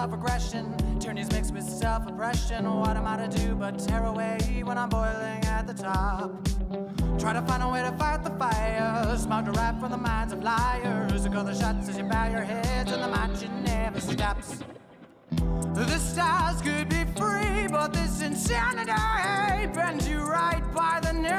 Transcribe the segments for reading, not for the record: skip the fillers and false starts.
self-aggression. Tyranny's mixed with self-oppression. What am I to do but tear away when I'm boiling at the top? Try to find a way to fight the fire. Smoke a rap from the minds of liars. Call the shots as you bow your heads, and the marching never stops. The stars could be free, but this insanity bends you right by the knee.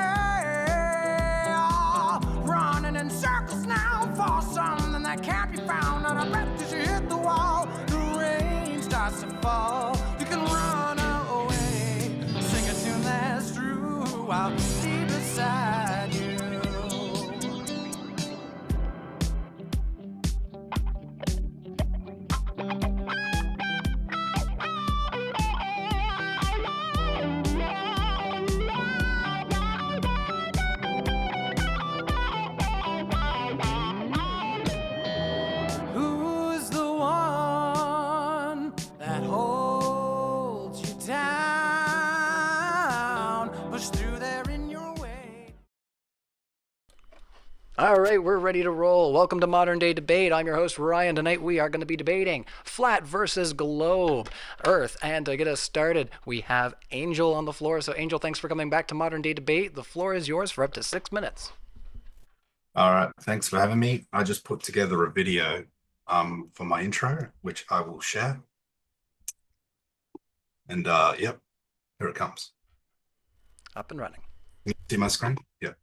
Running in circles now for something that can't be found. And I bet as you hit the wall, the rain starts to fall. You can run away, sing a tune that's true. I'll be beside you. All right, we're ready to roll. Welcome to Modern Day Debate. I'm your host, Ryan. Tonight we are going to be debating flat versus globe, Earth. And to get us started, we have Angel on the floor. So Angel, thanks for coming back to Modern Day Debate. The floor is yours for up to 6 minutes. All right, thanks for having me. I just put together a video for my intro, which I will share. And yep, here it comes. Up and running. Can you see my screen? Yeah.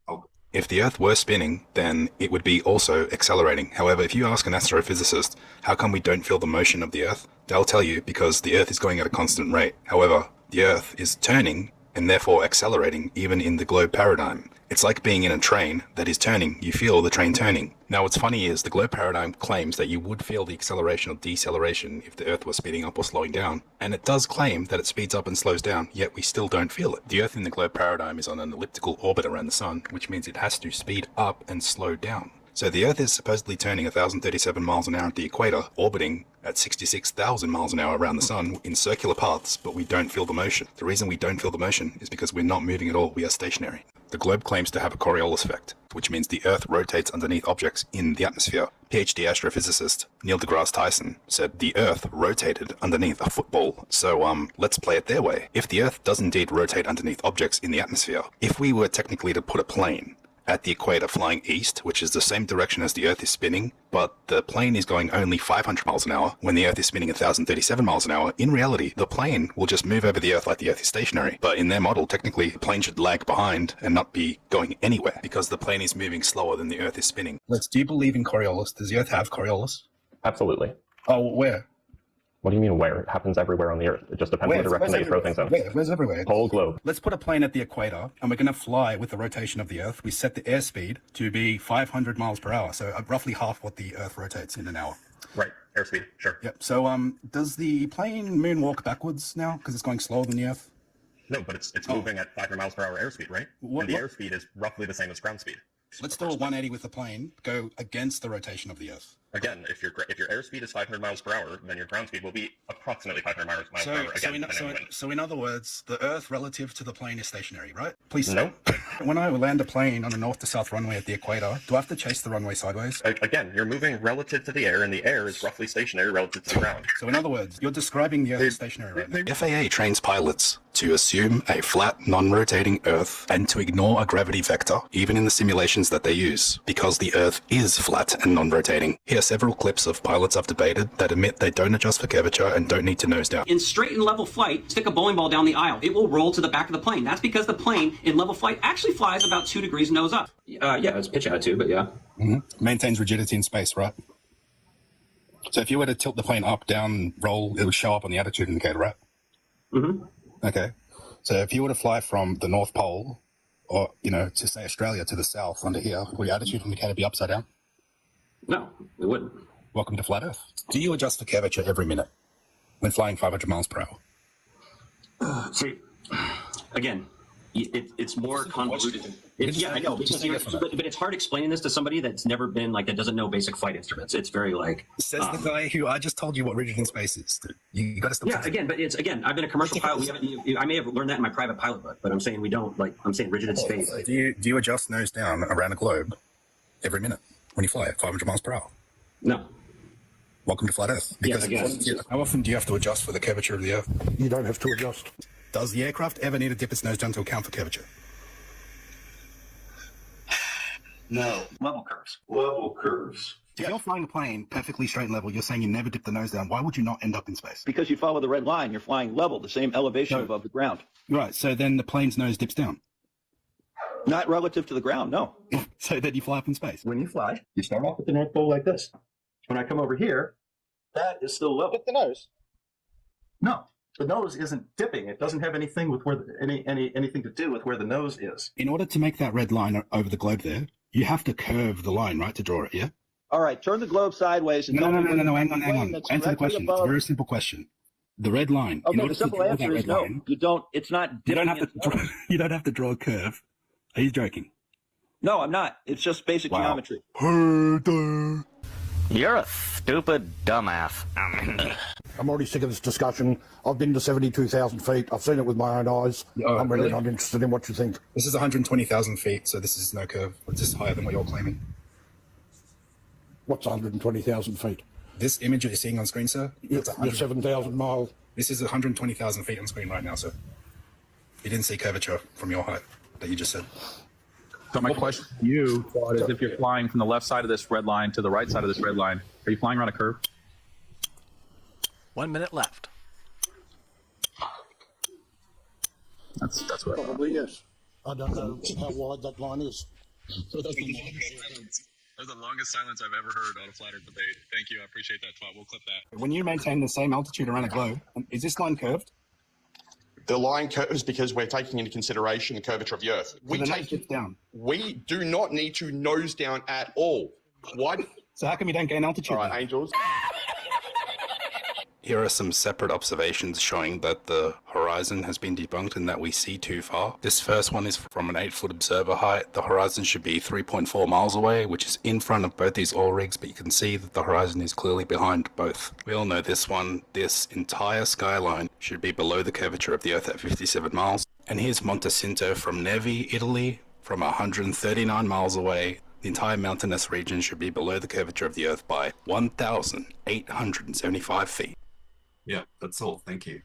If the Earth were spinning, then it would be also accelerating. However, if you ask an astrophysicist, how come we don't feel the motion of the Earth? They'll tell you because the Earth is going at a constant rate. However, the Earth is turning and therefore accelerating even in the globe paradigm. It's like being in a train that is turning. You feel the train turning. Now, what's funny is the globe paradigm claims that you would feel the acceleration or deceleration if the Earth was speeding up or slowing down. And it does claim that it speeds up and slows down, yet we still don't feel it. The Earth in the globe paradigm is on an elliptical orbit around the Sun, which means it has to speed up and slow down. So the Earth is supposedly turning 1,037 miles an hour at the equator, orbiting at 66,000 miles an hour around the Sun in circular paths, but we don't feel the motion. The reason we don't feel the motion is because we're not moving at all, we are stationary. The globe claims to have a Coriolis effect, which means the Earth rotates underneath objects in the atmosphere. PhD astrophysicist Neil deGrasse Tyson said the Earth rotated underneath a football. So let's play it their way. If the Earth does indeed rotate underneath objects in the atmosphere, if we were technically to put a plane at the equator flying east, which is the same direction as the Earth is spinning, but the plane is going only 500 miles an hour when the Earth is spinning 1,037 miles an hour, in reality, the plane will just move over the Earth like the Earth is stationary. But in their model, technically, the plane should lag behind and not be going anywhere because the plane is moving slower than the Earth is spinning. Let's, do you believe in Coriolis? Does the Earth have Coriolis? Absolutely. Oh, where? What do you mean where? It happens everywhere on the Earth. It just depends on the direction that you throw things in. Where's everywhere? Whole globe. Let's put a plane at the equator, and we're going to fly with the rotation of the Earth. We set the airspeed to be 500 miles per hour, so roughly half what the Earth rotates in an hour. Right, airspeed, sure. Yep. So does the plane moonwalk backwards now because it's going slower than the Earth? No, but it's moving at 500 miles per hour airspeed, right? And the airspeed is roughly the same as ground speed. Let's do a 180 with the plane, go against the rotation of the Earth. Again, if your airspeed is 500 miles per hour, then your ground speed will be approximately 500 miles per hour. Again, so in other words, the Earth relative to the plane is stationary, right? Please. No. When I land a plane on a north to south runway at the equator, do I have to chase the runway sideways? Again, you're moving relative to the air, and the air is roughly stationary relative to the ground. So in other words, you're describing the Earth as stationary right now. FAA trains pilots to assume a flat, non-rotating Earth and to ignore a gravity vector, even in the simulations that they use, because the Earth is flat and non-rotating. Here are several clips of pilots I've debated that admit they don't adjust for curvature and don't need to nose down. In straight and level flight, stick a bowling ball down the aisle. It will roll to the back of the plane. That's because the plane in level flight actually flies about 2 degrees nose up. Yeah, it's pitch attitude, but yeah. Maintains rigidity in space, right? So if you were to tilt the plane up, down, roll, it would show up on the attitude indicator, right? Okay. So if you were to fly from the North Pole, or, to say Australia to the south under here, would your attitude indicator be upside down? No, it wouldn't. Welcome to Flat Earth. Do you adjust for curvature every minute when flying 500 miles per hour? See, again, it's more convoluted. Yeah, I know, because but it's hard explaining this to somebody that's never been, that doesn't know basic flight instruments. It's very Says the guy who I just told you what rigid in space is. You got to stop. Yeah, again, but I've been a commercial pilot. I may have learned that in my private pilot book, but I'm saying we don't, I'm saying rigid in space. Do you adjust nose down around the globe every minute when you fly at 500 miles per hour? No. welcome to flat Earth. Yeah, Because I guess. how often do you have to adjust for the curvature of the Earth? You don't have to adjust. Does the aircraft ever need to dip its nose down to account for curvature? No. Level curves. Level curves. If you're flying a plane perfectly straight and level, you're saying you never dip the nose down. Why would you not end up in space? Because you follow the red line, you're flying level, the same elevation above the ground. Right. So then the plane's nose dips down. Not relative to the ground, no. So then you fly up in space. When you fly, you start off at the North Pole like this. When I come over here, that is still level. Dip the nose. No, the nose isn't dipping. It doesn't have anything with where anything to do with where the nose is. In order to make that red line over the globe there, you have to curve the line, right, to draw it, yeah? All right, turn the globe sideways. And No, tell me hang where on. that's Answer the directly question. It's a above. very simple question. The red line. In Okay, order the simple to draw answer that is red no. line, You don't. It's not you dipping. don't have to draw, you don't have to draw a curve. Are you joking? No, I'm not. It's just basic Wow. geometry. You're a stupid dumbass. I'm already sick of this discussion. I've been to 72,000 feet. I've seen it with my own eyes. I'm really not interested in what you think. This is 120,000 feet, so this is no curve. It's just higher than what you're claiming. What's 120,000 feet? This image that you're seeing on screen, sir, You're 7,000 miles. this is 120,000 feet on screen right now, sir. You didn't see curvature from your height that you just said. So my question to you, Claude, is if you're flying from the left side of this red line to the right side of this red line, are you flying around a curve? 1 minute left. That's what I thought. Probably yes. I don't know how wide that line is. That was the longest silence I've ever heard on a flat Earth debate. Thank you. I appreciate that, Todd. We'll clip that. When you maintain the same altitude around a globe, is this line curved? The line curves because we're taking into consideration the curvature of the Earth. So the nose dips down. We do not need to nose down at all. Why? So how come you don't gain altitude? All right, then? angels. Here are some separate observations showing that the horizon has been debunked and that we see too far. This first one is from an 8-foot observer height. The horizon should be 3.4 miles away, which is in front of both these oil rigs, but you can see that the horizon is clearly behind both. We all know this one. This entire skyline should be below the curvature of the Earth at 57 miles. And here's Montecinto from Nevi, Italy, from 139 miles away. The entire mountainous region should be below the curvature of the Earth by 1,875 feet. Yeah, that's all. Thank you.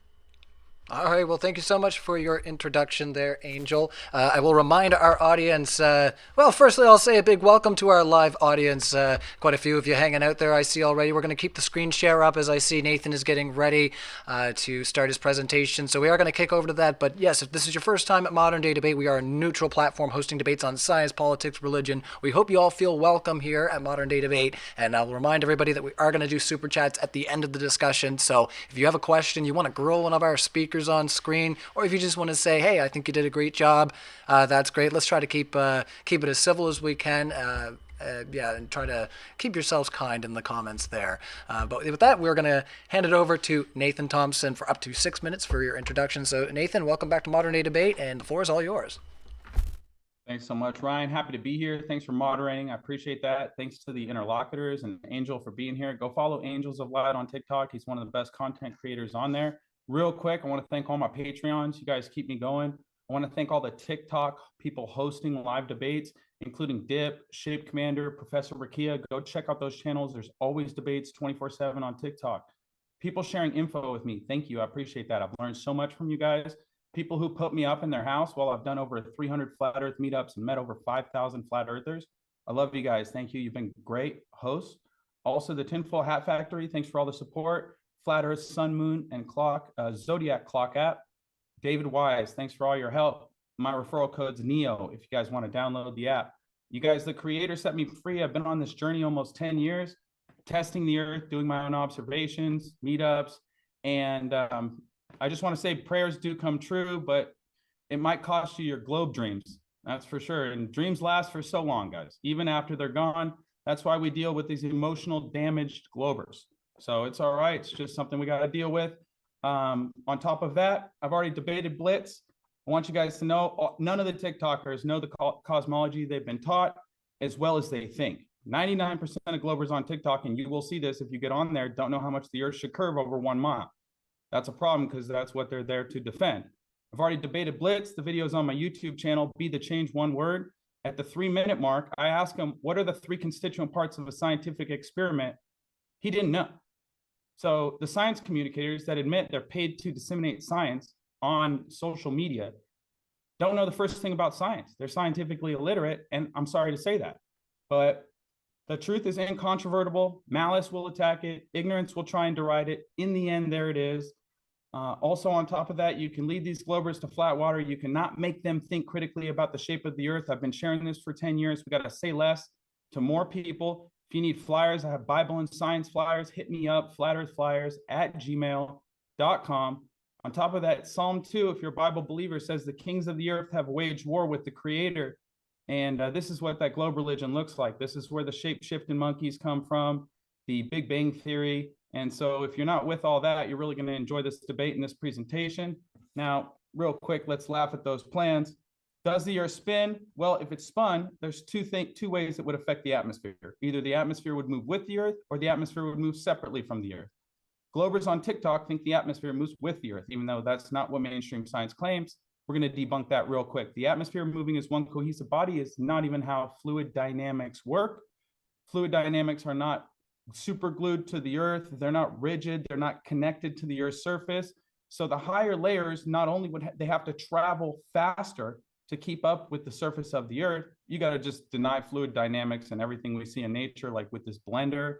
All right, well, thank you so much for your introduction there, Angel. I will remind our audience, well, firstly, I'll say a big welcome to our live audience. Quite a few of you hanging out there, I see already. We're going to keep the screen share up as I see Nathan is getting ready to start his presentation. So we are going to kick over to that. But yes, if this is your first time at Modern Day Debate, we are a neutral platform hosting debates on science, politics, religion. We hope you all feel welcome here at Modern Day Debate. And I'll remind everybody that we are going to do super chats at the end of the discussion. So if you have a question, you want to grill one of our speakers on screen, or if you just want to say, hey, I think you did a great job, that's great. Let's try to keep it as civil as we can. Yeah, and try to keep yourselves kind in the comments there. But with that, we're going to hand it over to Nathan Thompson for up to 6 minutes for your introduction. So Nathan, welcome back to Modern Day Debate, and the floor is all yours. Thanks so much, Ryan. Happy to be here. Thanks for moderating. I appreciate that. Thanks to the interlocutors and Angel for being here. Go follow Angels of Light on TikTok. He's one of the best content creators on there. Real quick, I want to thank all my Patreons. You guys keep me going. I want to thank all the TikTok people hosting live debates, including Dip, Shape Commander, Professor Rakia. Go check out those channels. There's always debates 24/7 on TikTok. People sharing info with me. Thank you. I appreciate that. I've learned so much from you guys. People who put me up in their house while I've done over 300 Flat Earth meetups and met over 5,000 Flat Earthers. I love you guys. Thank you. You've been great hosts. Also, the Tinfoil Hat Factory. Thanks for all the support. Flat Earth, Sun, Moon, and Clock, Zodiac Clock app. David Wise, thanks for all your help. My referral code's NEO if you guys want to download the app. You guys, the creator, set me free. I've been on this journey almost 10 years, testing the Earth, doing my own observations, meetups, and I just want to say prayers do come true, but it might cost you your globe dreams. That's for sure. And dreams last for so long, guys, even after they're gone. That's why we deal with these emotional damaged globers. So it's all right. It's just something we got to deal with. On top of that, I've already debated Blitz. I want you guys to know none of the TikTokers know the cosmology they've been taught as well as they think. 99% of Globers on TikTok, and you will see this if you get on there, don't know how much the Earth should curve over 1 mile. That's a problem because that's what they're there to defend. I've already debated Blitz. The video is on my YouTube channel, Be the Change One Word. At the 3-minute mark, I asked him, what are the 3 constituent parts of a scientific experiment? He didn't know. So the science communicators that admit they're paid to disseminate science on social media don't know the first thing about science. They're scientifically illiterate, and I'm sorry to say that. But the truth is incontrovertible. Malice will attack it. Ignorance will try and deride it. In the end, there it is. Also, on top of that, you can lead these globers to flat water. You cannot make them think critically about the shape of the earth. I've been sharing this for 10 years. We got to say less to more people. If you need flyers, I have Bible and science flyers. Hit me up, flatearthflyers@gmail.com. On top of that, Psalm 2, if you're a Bible believer, says the kings of the earth have waged war with the Creator. And this is what that globe religion looks like. This is where the shape-shifting monkeys come from, the Big Bang Theory. And so if you're not with all that, you're really going to enjoy this debate and this presentation. Now, real quick, let's laugh at those plans. Does the earth spin? Well, if it's spun, there's two ways it would affect the atmosphere. Either the atmosphere would move with the earth or the atmosphere would move separately from the earth. Globers on TikTok think the atmosphere moves with the earth, even though that's not what mainstream science claims. We're going to debunk that real quick. The atmosphere moving as one cohesive body is not even how fluid dynamics work. Fluid dynamics are not super glued to the earth. They're not rigid. They're not connected to the earth's surface. So the higher layers, not only would they have to travel faster to keep up with the surface of the earth, you got to just deny fluid dynamics and everything we see in nature, like with this blender.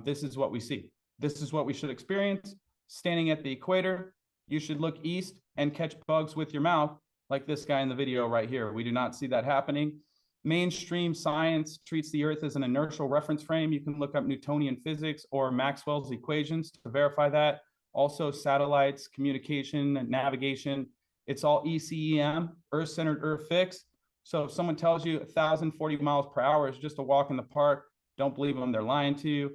This is what we see. This is what we should experience. Standing at the equator, you should look east and catch bugs with your mouth, like this guy in the video right here. We do not see that happening. Mainstream science treats the earth as an inertial reference frame. You can look up Newtonian physics or Maxwell's equations to verify that. Also satellites, communication, navigation. It's all ECEM, Earth-centered, Earth-fixed. So if someone tells you 1,040 miles per hour is just a walk in the park, don't believe them, they're lying to you.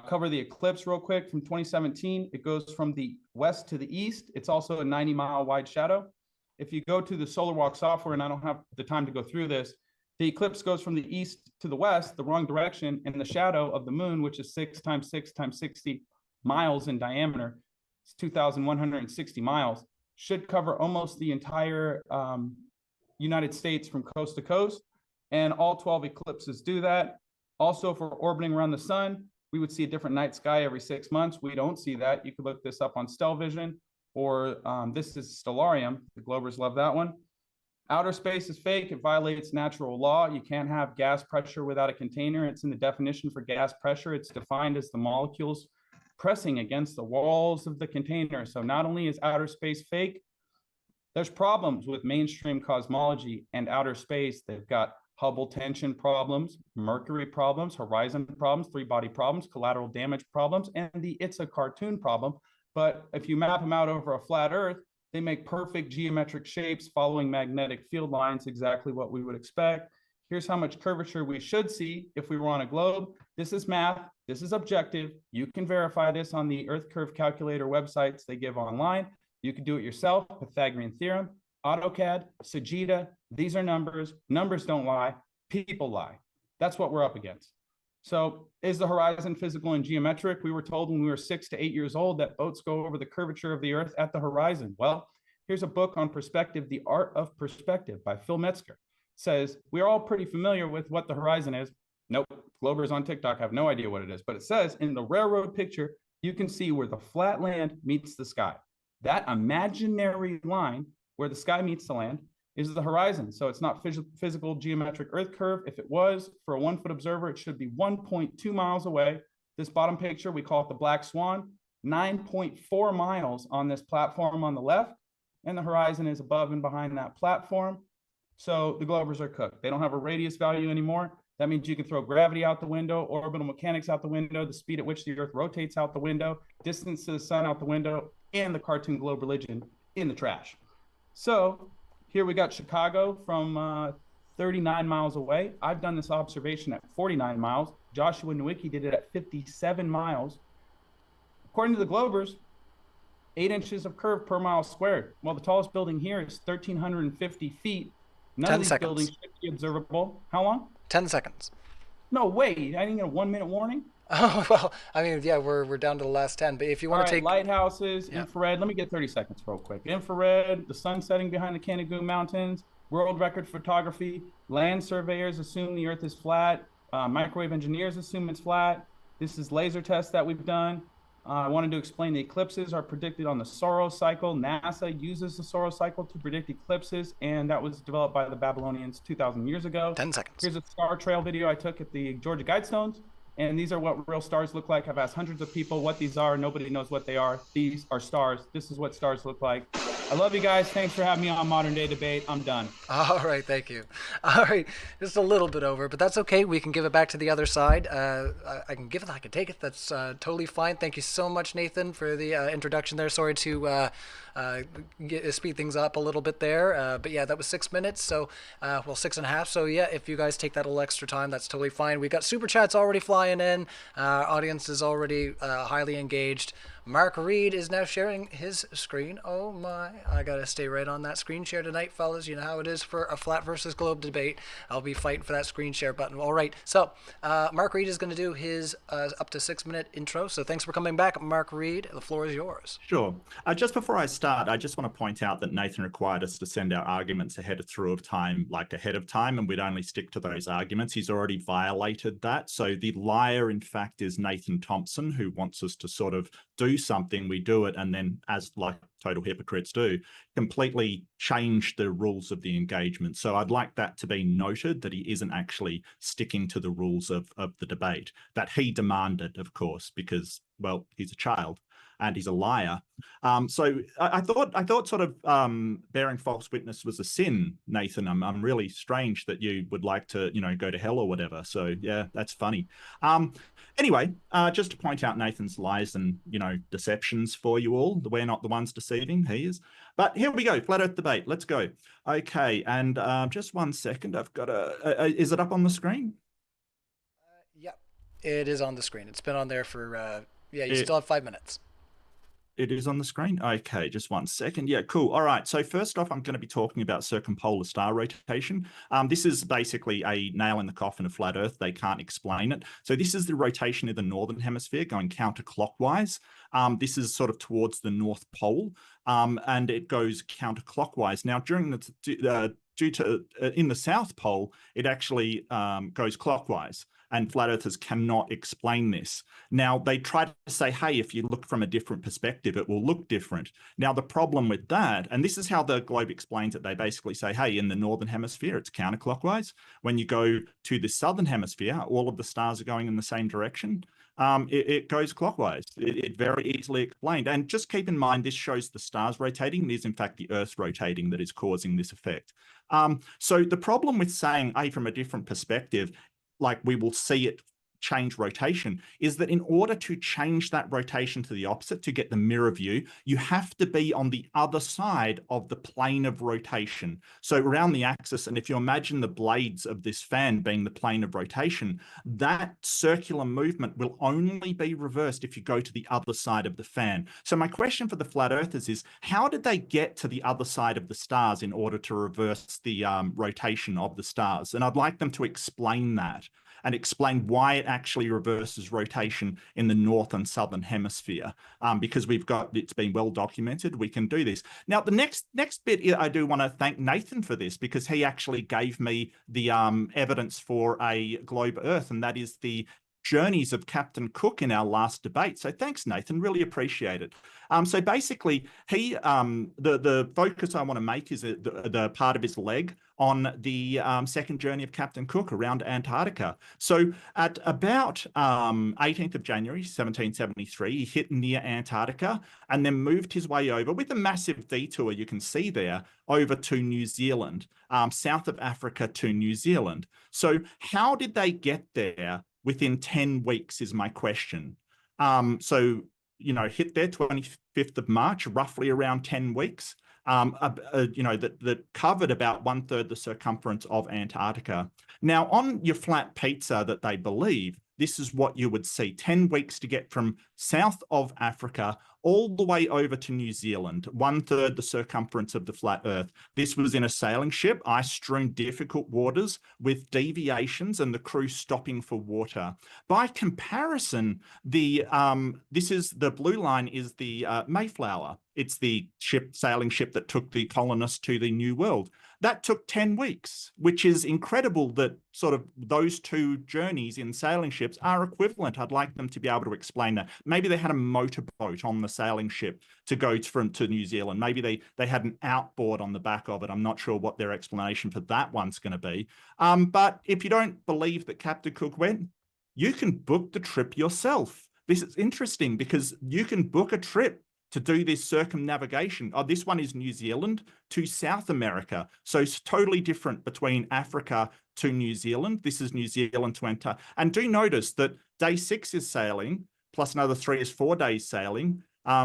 Cover the eclipse real quick from 2017. It goes from the west to the east. It's also a 90-mile wide shadow. If you go to the Solar Walk software, and I don't have the time to go through this, the eclipse goes from the east to the west, the wrong direction, and the shadow of the moon, which is 6 times 6 times 60 miles in diameter, it's 2,160 miles, should cover almost the entire United States from coast to coast, and all 12 eclipses do that. Also, if we're orbiting around the sun, we would see a different night sky every 6 months. We don't see that. You could look this up on Stellvision, or this is Stellarium. The Globers love that one. Outer space is fake. It violates natural law. You can't have gas pressure without a container. It's in the definition for gas pressure. It's defined as the molecules pressing against the walls of the container. So not only is outer space fake, there's problems with mainstream cosmology and outer space. They've got Hubble tension problems, Mercury problems, horizon problems, three-body problems, collateral damage problems, and the it's a cartoon problem. But if you map them out over a flat Earth, they make perfect geometric shapes following magnetic field lines, exactly what we would expect. Here's how much curvature we should see if we were on a globe. This is math. This is objective. You can verify this on the Earth Curve Calculator websites they give online. You can do it yourself, Pythagorean theorem, AutoCAD, Sagitta. These are numbers. Numbers don't lie. People lie. That's what we're up against. So is the horizon physical and geometric? We were told when we were 6 to 8 years old that boats go over the curvature of the earth at the horizon. Well, here's a book on perspective, The Art of Perspective by Phil Metzger. It says, we're all pretty familiar with what the horizon is. Nope, Globers on TikTok have no idea what it is, but it says in the railroad picture, you can see where the flat land meets the sky. That imaginary line where the sky meets the land is the horizon. So it's not physical geometric earth curve. If it was, for a 1-foot observer, it should be 1.2 miles away. This bottom picture, we call it the Black Swan, 9.4 miles on this platform on the left, and the horizon is above and behind that platform. So the Globers are cooked. They don't have a radius value anymore. That means you can throw gravity out the window, orbital mechanics out the window, the speed at which the earth rotates out the window, distance to the sun out the window, and the cartoon globe religion in the trash. So here we got Chicago from 39 miles away. I've done this observation at 49 miles. Joshua Nowicki did it at 57 miles. According to the Globers, 8 inches of curve per mile squared. Well, the tallest building here is 1,350 feet. None of these buildings should be observable. How long? 10 seconds. No, wait. I didn't get a 1-minute warning? Oh, well, I mean, yeah, we're down to the last 10. But if you want to take... lighthouses, infrared. Let me get 30 seconds real quick. Infrared, the sun setting behind the Canigou Mountains, world record photography, land surveyors assume the earth is flat, microwave engineers assume it's flat. This is laser tests that we've done. I wanted to explain the eclipses are predicted on the Saros cycle. NASA uses the Saros cycle to predict eclipses, and that was developed by the Babylonians 2,000 years ago. 10 seconds. Here's a star trail video I took at the Georgia Guidestones, and these are what real stars look like. I've asked hundreds of people what these are. Nobody knows what they are. These are stars. This is what stars look like. I love you guys. Thanks for having me on Modern Day Debate. I'm done. All right, thank you. All right, just a little bit over, but that's okay. We can give it back to the other side. I can give it, I can take it. That's totally fine. Thank you so much, Nathan, for the introduction there. Sorry to speed things up a little bit there, but yeah, that was 6 minutes. So, well, 6.5. So yeah, if you guys take that a little extra time, that's totally fine. We got super chats already flying in. Our audience is already highly engaged. Mark Reid is now sharing his screen. Oh my, I gotta stay right on that screen share tonight, fellas. You know how it is for a flat versus globe debate. I'll be fighting for that screen share button. All right, so Mark Reid is gonna do his up to 6 minute intro. So thanks for coming back, Mark Reid. The floor is yours. Sure. Just before I start, I just want to point out that Nathan required us to send our arguments ahead of time, and we'd only stick to those arguments. He's already violated that. So the liar, in fact, is Nathan Thompson, who wants us to sort of do something, we do it, and then, as like total hypocrites do, completely change the rules of the engagement. So I'd like that to be noted, that he isn't actually sticking to the rules of the debate that he demanded, of course, because, well, he's a child and he's a liar. So I thought sort of bearing false witness was a sin, Nathan. I'm really strange that you would like to, go to hell or whatever. So yeah, that's funny. Anyway, just to point out Nathan's lies and, deceptions for you all. We're not the ones deceiving, he is. But here we go, flat earth debate, let's go. Okay, and just 1 second, I've got is it up on the screen? Yep, it is on the screen. It's been on there for, you still have 5 minutes. It is on the screen? Okay, just 1 second. Yeah, cool. All right. So first off, I'm going to be talking about circumpolar star rotation. This is basically a nail in the coffin of flat Earth. They can't explain it. So this is the rotation of the northern hemisphere going counterclockwise. This is sort of towards the North Pole, and it goes counterclockwise. Now, during in the South Pole, it actually goes clockwise. And flat earthers cannot explain this. Now, they try to say, hey, if you look from a different perspective, it will look different. Now, the problem with that, and this is how the globe explains it, they basically say, hey, in the northern hemisphere, it's counterclockwise. When you go to the southern hemisphere, all of the stars are going in the same direction. It goes clockwise. It very easily explained. And just keep in mind, this shows the stars rotating. It is, in fact, the Earth rotating that is causing this effect. So the problem with saying, hey, from a different perspective, like we will see it change rotation, is that in order to change that rotation to the opposite, to get the mirror view, you have to be on the other side of the plane of rotation. So around the axis, and if you imagine the blades of this fan being the plane of rotation, that circular movement will only be reversed if you go to the other side of the fan. So my question for the flat earthers is, how did they get to the other side of the stars in order to reverse the rotation of the stars? And I'd like them to explain that, and explain why it actually reverses rotation in the north and southern hemisphere, because it's been well documented. We can do this. Now, the next bit, I do want to thank Nathan for this, because he actually gave me the evidence for a globe Earth, and that is the journeys of Captain Cook in our last debate. So thanks, Nathan, really appreciate it. So basically, the focus I want to make is the part of his leg on the second journey of Captain Cook around Antarctica. So at about 18th of January, 1773, he hit near Antarctica and then moved his way over with a massive detour, you can see there, over to New Zealand, south of Africa to New Zealand. So how did they get there within 10 weeks is my question. So, hit there 25th of March, roughly around 10 weeks, that covered about 1/3 the circumference of Antarctica. Now, on your flat pizza that they believe, this is what you would see, 10 weeks to get from south of Africa all the way over to New Zealand, 1/3 the circumference of the flat Earth. This was in a sailing ship, ice-strewn difficult waters with deviations and the crew stopping for water. By comparison, the blue line is the Mayflower. It's the sailing ship that took the colonists to the New World. That took 10 weeks, which is incredible that sort of those two journeys in sailing ships are equivalent. I'd like them to be able to explain that. Maybe they had a motorboat on the sailing ship to go to New Zealand. Maybe they had an outboard on the back of it. I'm not sure what their explanation for that one's going to be. But if you don't believe that Captain Cook went, you can book the trip yourself. This is interesting because you can book a trip to do this circumnavigation. Oh, this one is New Zealand to South America. So it's totally different between Africa to New Zealand. This is New Zealand to enter. And do notice that day 6 is sailing, plus another 3 is 4 days sailing,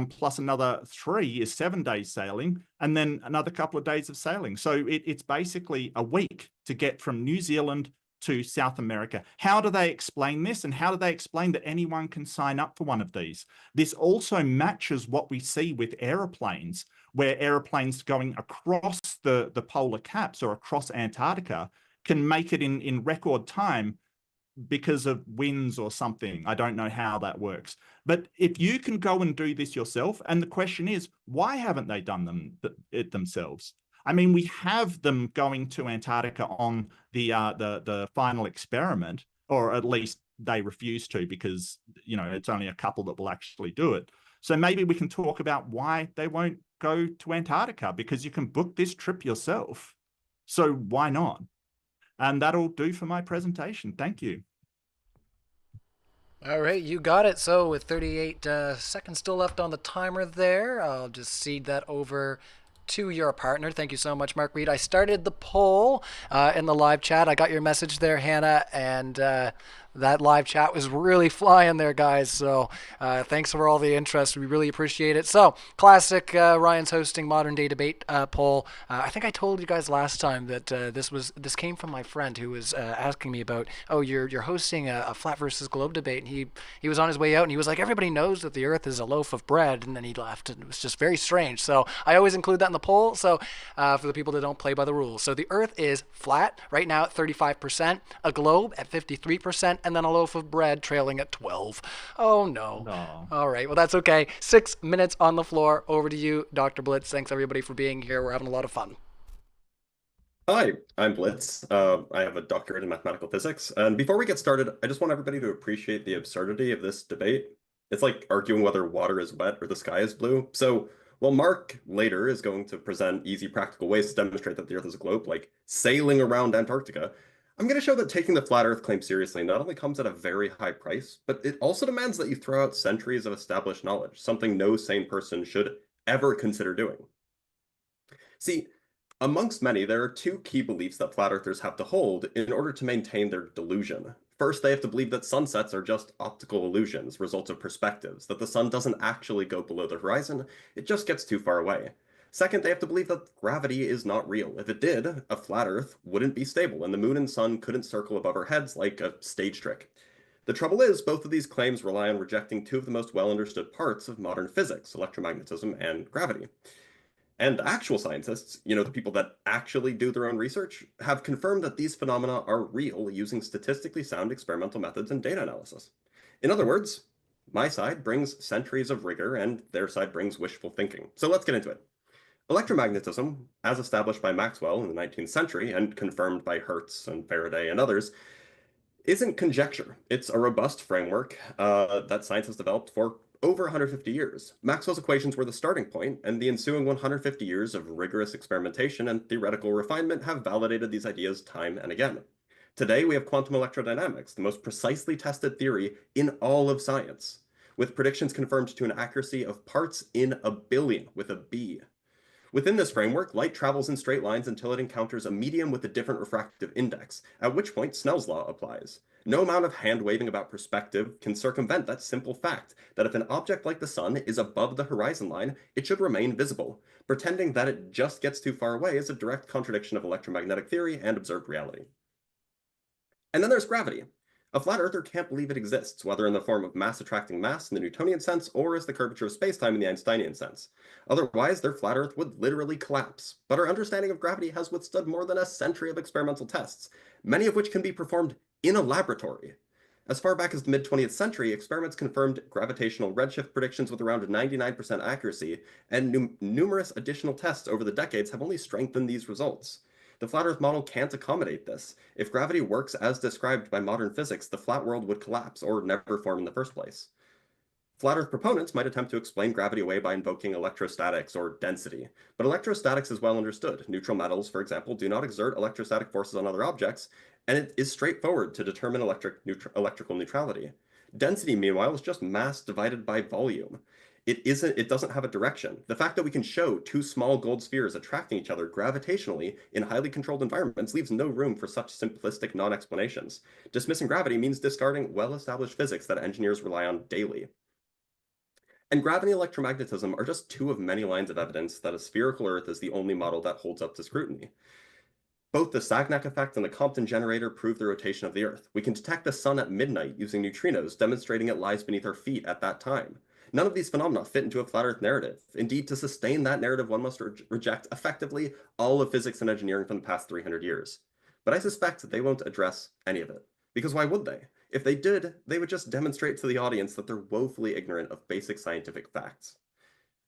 plus another 3 is 7 days sailing, and then another couple of days of sailing. So it's basically a week to get from New Zealand to South America. How do they explain this? And how do they explain that anyone can sign up for one of these? This also matches what we see with aeroplanes, where aeroplanes going across the polar caps or across Antarctica can make it in record time because of winds or something. I don't know how that works. But if you can go and do this yourself, and the question is, why haven't they done it themselves? I mean, we have them going to Antarctica on the final experiment, or at least they refuse to because, you know, it's only a couple that will actually do it. So maybe we can talk about why they won't go to Antarctica, because you can book this trip yourself. So why not? And that'll do for my presentation. Thank you. All right, you got it. So with 38 seconds still left on the timer there, I'll just cede that over to your partner. Thank you so much, Mark Reid. I started the poll in the live chat. I got your message there, Hannah, and that live chat was really flying there, guys. So thanks for all the interest. We really appreciate it. So classic Ryan's hosting modern day debate poll. I think I told you guys last time that this came from my friend who was asking me about, oh, you're hosting a flat versus globe debate, and he was on his way out and he was like, everybody knows that the Earth is a loaf of bread, and then he left, and it was just very strange. So I always include that in the poll. So for the people that don't play by the rules, so the Earth is flat right now at 35%, a globe at 53%. And then a loaf of bread trailing at 12. Oh, no. All right. Well, that's okay. 6 minutes on the floor. Over to you, Dr. Blitz. Thanks, everybody, for being here. We're having a lot of fun. Hi, I'm Blitz. I have a doctorate in mathematical physics. And before we get started, I just want everybody to appreciate the absurdity of this debate. It's like arguing whether water is wet or the sky is blue. So while Mark later is going to present easy practical ways to demonstrate that the Earth is a globe, like sailing around Antarctica, I'm going to show that taking the flat Earth claim seriously not only comes at a very high price, but it also demands that you throw out centuries of established knowledge, something no sane person should ever consider doing. See, amongst many, there are 2 key beliefs that flat earthers have to hold in order to maintain their delusion. First, they have to believe that sunsets are just optical illusions, results of perspectives, that the sun doesn't actually go below the horizon, it just gets too far away. Second, they have to believe that gravity is not real. If it did, a flat Earth wouldn't be stable, and the moon and sun couldn't circle above our heads like a stage trick. The trouble is, both of these claims rely on rejecting 2 of the most well-understood parts of modern physics, electromagnetism and gravity. And actual scientists, you know, the people that actually do their own research, have confirmed that these phenomena are real using statistically sound experimental methods and data analysis. In other words, my side brings centuries of rigor, and their side brings wishful thinking. So let's get into it. Electromagnetism, as established by Maxwell in the 19th century and confirmed by Hertz and Faraday and others, isn't conjecture. It's a robust framework that science has developed for over 150 years. Maxwell's equations were the starting point, and the ensuing 150 years of rigorous experimentation and theoretical refinement have validated these ideas time and again. Today, we have quantum electrodynamics, the most precisely tested theory in all of science, with predictions confirmed to an accuracy of parts in a billion, with a B. Within this framework, light travels in straight lines until it encounters a medium with a different refractive index, at which point Snell's law applies. No amount of hand-waving about perspective can circumvent that simple fact that if an object like the sun is above the horizon line, it should remain visible. Pretending that it just gets too far away is a direct contradiction of electromagnetic theory and observed reality. And then there's gravity. A flat earther can't believe it exists, whether in the form of mass attracting mass in the Newtonian sense or as the curvature of spacetime in the Einsteinian sense. Otherwise, their flat Earth would literally collapse. But our understanding of gravity has withstood more than a century of experimental tests, many of which can be performed in a laboratory. As far back as the mid-20th century, experiments confirmed gravitational redshift predictions with around 99% accuracy, and numerous additional tests over the decades have only strengthened these results. The flat Earth model can't accommodate this. If gravity works as described by modern physics, the flat world would collapse or never form in the first place. Flat Earth proponents might attempt to explain gravity away by invoking electrostatics or density, but electrostatics is well understood. Neutral metals, for example, do not exert electrostatic forces on other objects, and it is straightforward to determine electrical neutrality. Density, meanwhile, is just mass divided by volume. It doesn't have a direction. The fact that we can show two small gold spheres attracting each other gravitationally in highly controlled environments leaves no room for such simplistic non-explanations. Dismissing gravity means discarding well-established physics that engineers rely on daily. And gravity and electromagnetism are just two of many lines of evidence that a spherical Earth is the only model that holds up to scrutiny. Both the Sagnac effect and the Compton generator prove the rotation of the Earth. We can detect the sun at midnight using neutrinos, demonstrating it lies beneath our feet at that time. None of these phenomena fit into a flat Earth narrative. Indeed, to sustain that narrative, one must reject effectively all of physics and engineering from the past 300 years. But I suspect that they won't address any of it. Because why would they? If they did, they would just demonstrate to the audience that they're woefully ignorant of basic scientific facts.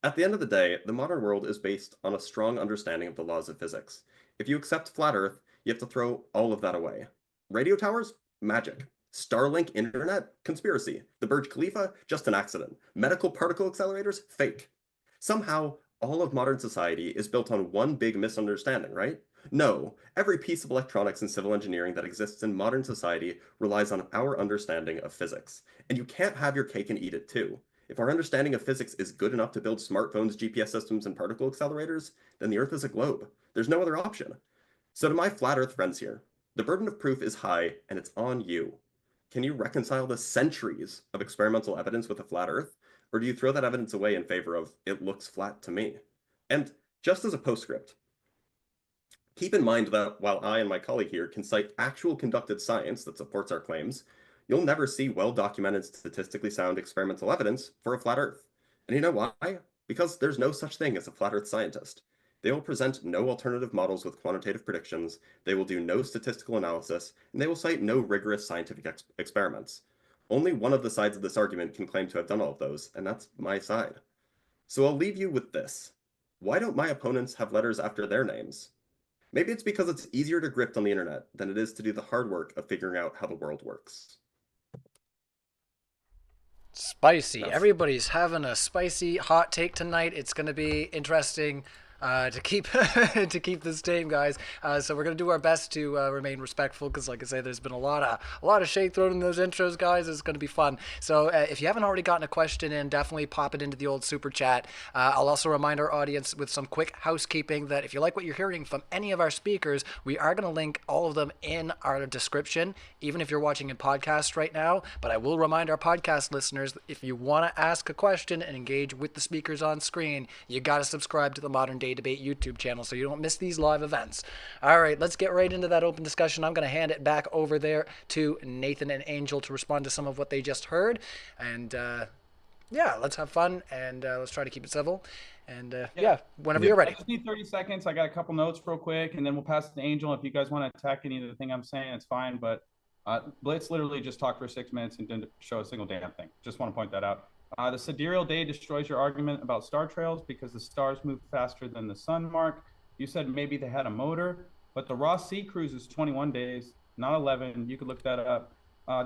At the end of the day, the modern world is based on a strong understanding of the laws of physics. If you accept flat Earth, you have to throw all of that away. Radio towers? Magic. Starlink internet? Conspiracy. The Burj Khalifa? Just an accident. Medical particle accelerators? Fake. Somehow, all of modern society is built on one big misunderstanding, right? No, every piece of electronics and civil engineering that exists in modern society relies on our understanding of physics. And you can't have your cake and eat it too. If our understanding of physics is good enough to build smartphones, GPS systems, and particle accelerators, then the Earth is a globe. There's no other option. So to my flat Earth friends here, the burden of proof is high, and it's on you. Can you reconcile the centuries of experimental evidence with a flat Earth? Or do you throw that evidence away in favor of, it looks flat to me? And just as a postscript, keep in mind that while I and my colleague here can cite actual conducted science that supports our claims, you'll never see well-documented, statistically sound experimental evidence for a flat Earth. And you know why? Because there's no such thing as a flat Earth scientist. They will present no alternative models with quantitative predictions, they will do no statistical analysis, and they will cite no rigorous scientific experiments. Only one of the sides of this argument can claim to have done all of those, and that's my side. So I'll leave you with this. Why don't my opponents have letters after their names? Maybe it's because it's easier to grift on the internet than it is to do the hard work of figuring out how the world works. Spicy. Everybody's having a spicy hot take tonight. It's going to be interesting to keep this tame, guys. So we're gonna do our best to remain respectful, because, like I say, there's been a lot of shade thrown in those intros, guys. It's gonna be fun. So if you haven't already gotten a question in, definitely pop it into the old super chat. I'll also remind our audience with some quick housekeeping that if you like what you're hearing from any of our speakers, we are gonna link all of them in our description, even if you're watching in podcast right now. But I will remind our podcast listeners, if you want to ask a question and engage with the speakers on screen, you got to subscribe to the Modern Day Debate YouTube channel so you don't miss these live events. All right, let's get right into that open discussion. I'm going to hand it back over there to Nathan and Angel to respond to some of what they just heard. And yeah, let's have fun, and let's try to keep it civil. And yeah, whenever you're ready. I just need 30 seconds. I got a couple notes real quick, and then we'll pass it to Angel. If you guys want to attack any of the thing I'm saying, it's fine. But Blitz literally just talked for 6 minutes and didn't show a single damn thing. Just want to point that out. The sidereal day destroys your argument about star trails because the stars move faster than the sun, Mark. You said maybe they had a motor, but the Ross Sea cruise is 21 days, not 11. You could look that up.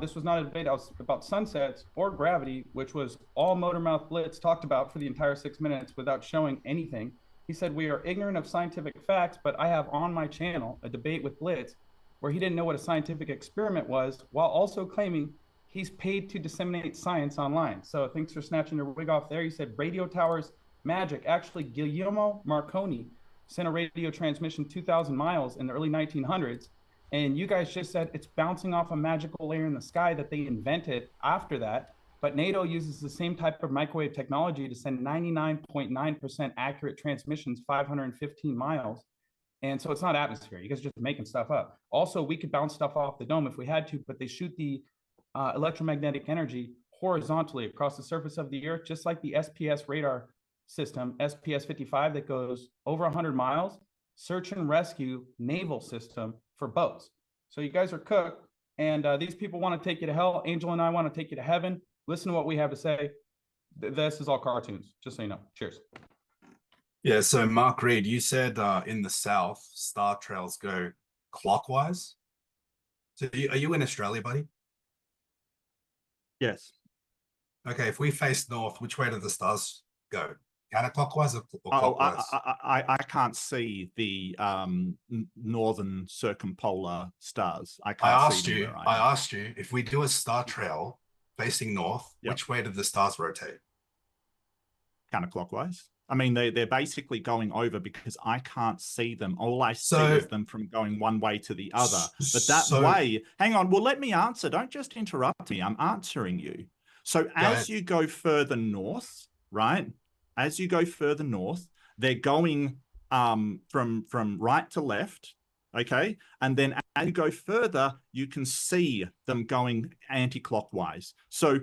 This was not a debate about sunsets or gravity, which was all Motormouth Blitz talked about for the entire 6 minutes without showing anything. He said, we are ignorant of scientific facts, but I have on my channel a debate with Blitz where he didn't know what a scientific experiment was, while also claiming he's paid to disseminate science online. So thanks for snatching your wig off there. You said radio towers, magic. Actually, Guglielmo Marconi sent a radio transmission 2,000 miles in the early 1900s. And you guys just said it's bouncing off a magical layer in the sky that they invented after that. But NATO uses the same type of microwave technology to send 99.9% accurate transmissions 515 miles. And so it's not atmosphere. You guys are just making stuff up. Also, we could bounce stuff off the dome if we had to, but they shoot the electromagnetic energy horizontally across the surface of the Earth, just like the SPS radar system, SPS 55, that goes over 100 miles, search and rescue naval system for boats. So you guys are cooked, and these people want to take you to hell. Angel and I want to take you to heaven. Listen to what we have to say. This is all cartoons, just so you know. Cheers. Yeah, so Mark Reid, you said in the south, star trails go clockwise. So are you in Australia, buddy? Yes. Okay, if we face north, which way do the stars go? Counterclockwise or Oh, clockwise? I can't see the northern circumpolar stars. I can't see them where I am. asked you if we do a star trail facing north, which way do the stars rotate? Counterclockwise. I mean, they're basically going over because I can't see them. All I see is them from going one way to the other. But that way, hang on. Well, let me answer. Don't just interrupt me. I'm answering you. So as you go further north, right? As you go further north, they're going from right to left, okay? And then as you go further, you can see them going anti-clockwise. So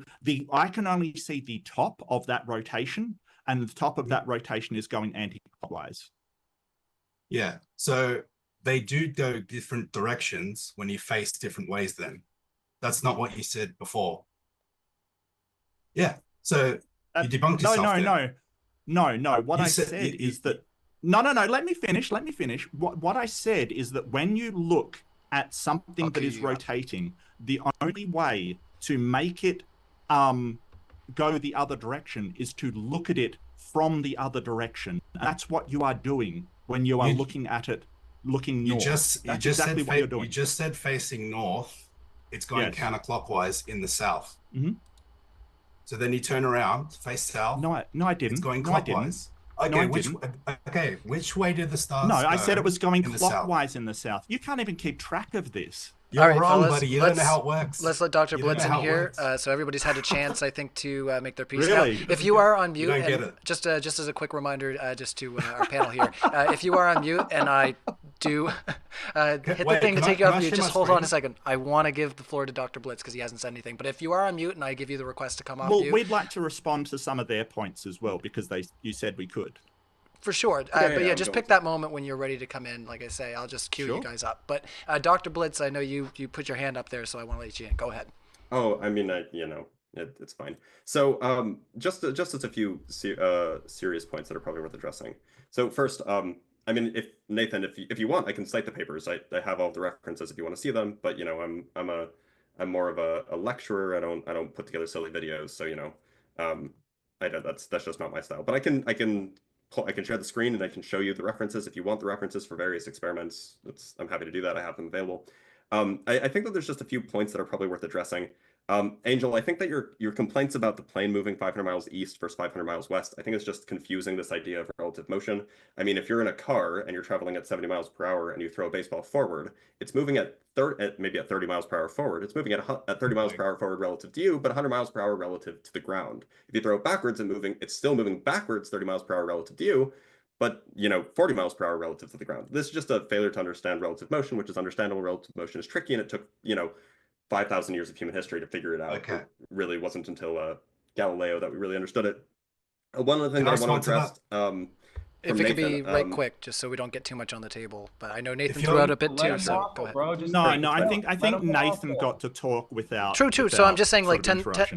I can only see the top of that rotation, and the top of that rotation is going anti-clockwise. Yeah, so they do go different directions when you face different ways then. That's not what you said before. Yeah, so you debunked yourself. No. What I said is that... No, let me finish. What I said is that when you look at something that is rotating, the only way to make it go the other direction is to look at it from the other direction. That's what you are doing when you are looking at it, looking north. That's exactly what you're doing. You just said facing north, it's going counterclockwise in the south. Mm-hmm. So then you turn around, face south. No, I didn't. It's going clockwise. Which way do the stars go? No, I said it was going clockwise in the south. You can't even keep track of this. You're wrong, buddy. You don't know how it works. Let's let Dr. Blitz in here, so everybody's had a chance, I think, to make their piece. Really? Now, if you are on mute, you don't get it. Just as a quick reminder, just to our panel here, if you are on mute and I do hit the thing to take you off mute, just hold on a second. I want to give the floor to Dr. Blitz because he hasn't said anything. But if you are on mute and I give you the request to come off mute, we'd like to respond to some of their points as well because you said we could. For sure. But just pick that moment when you're ready to come in. Like I say, I'll just cue you guys up. But Dr. Blitz, I know you put your hand up there, so I want to let you in. Go ahead. Oh, I mean, it's fine. So just as a few serious points that are probably worth addressing. So first, I mean, if Nathan, if you want, I can cite the papers. I have all the references if you want to see them. But I'm more of a lecturer. I don't put together silly videos. So that's just not my style. But I can share the screen and I can show you the references if you want the references for various experiments. I'm happy to do that. I have them available. I think that there's just a few points that are probably worth addressing. Angel, I think that your complaints about the plane moving 500 miles east versus 500 miles west, I think it's just confusing this idea of relative motion. I mean, if you're in a car and you're traveling at 70 miles per hour and you throw a baseball forward, it's moving maybe at 30 miles per hour forward. It's moving at 30 miles per hour forward relative to you, but 100 miles per hour relative to the ground. If you throw it backwards it's still moving backwards 30 miles per hour relative to you, but 40 miles per hour relative to the ground. This is just a failure to understand relative motion, which is understandable. Relative motion is tricky, and it took 5,000 years of human history to figure it out. Okay. It really wasn't until Galileo that we really understood it. One other thing that I want to address. If it could be right quick, just so we don't get too much on the table. But I know Nathan threw out a bit too, so go ahead. I think Nathan got to talk without. True. So I'm just saying, like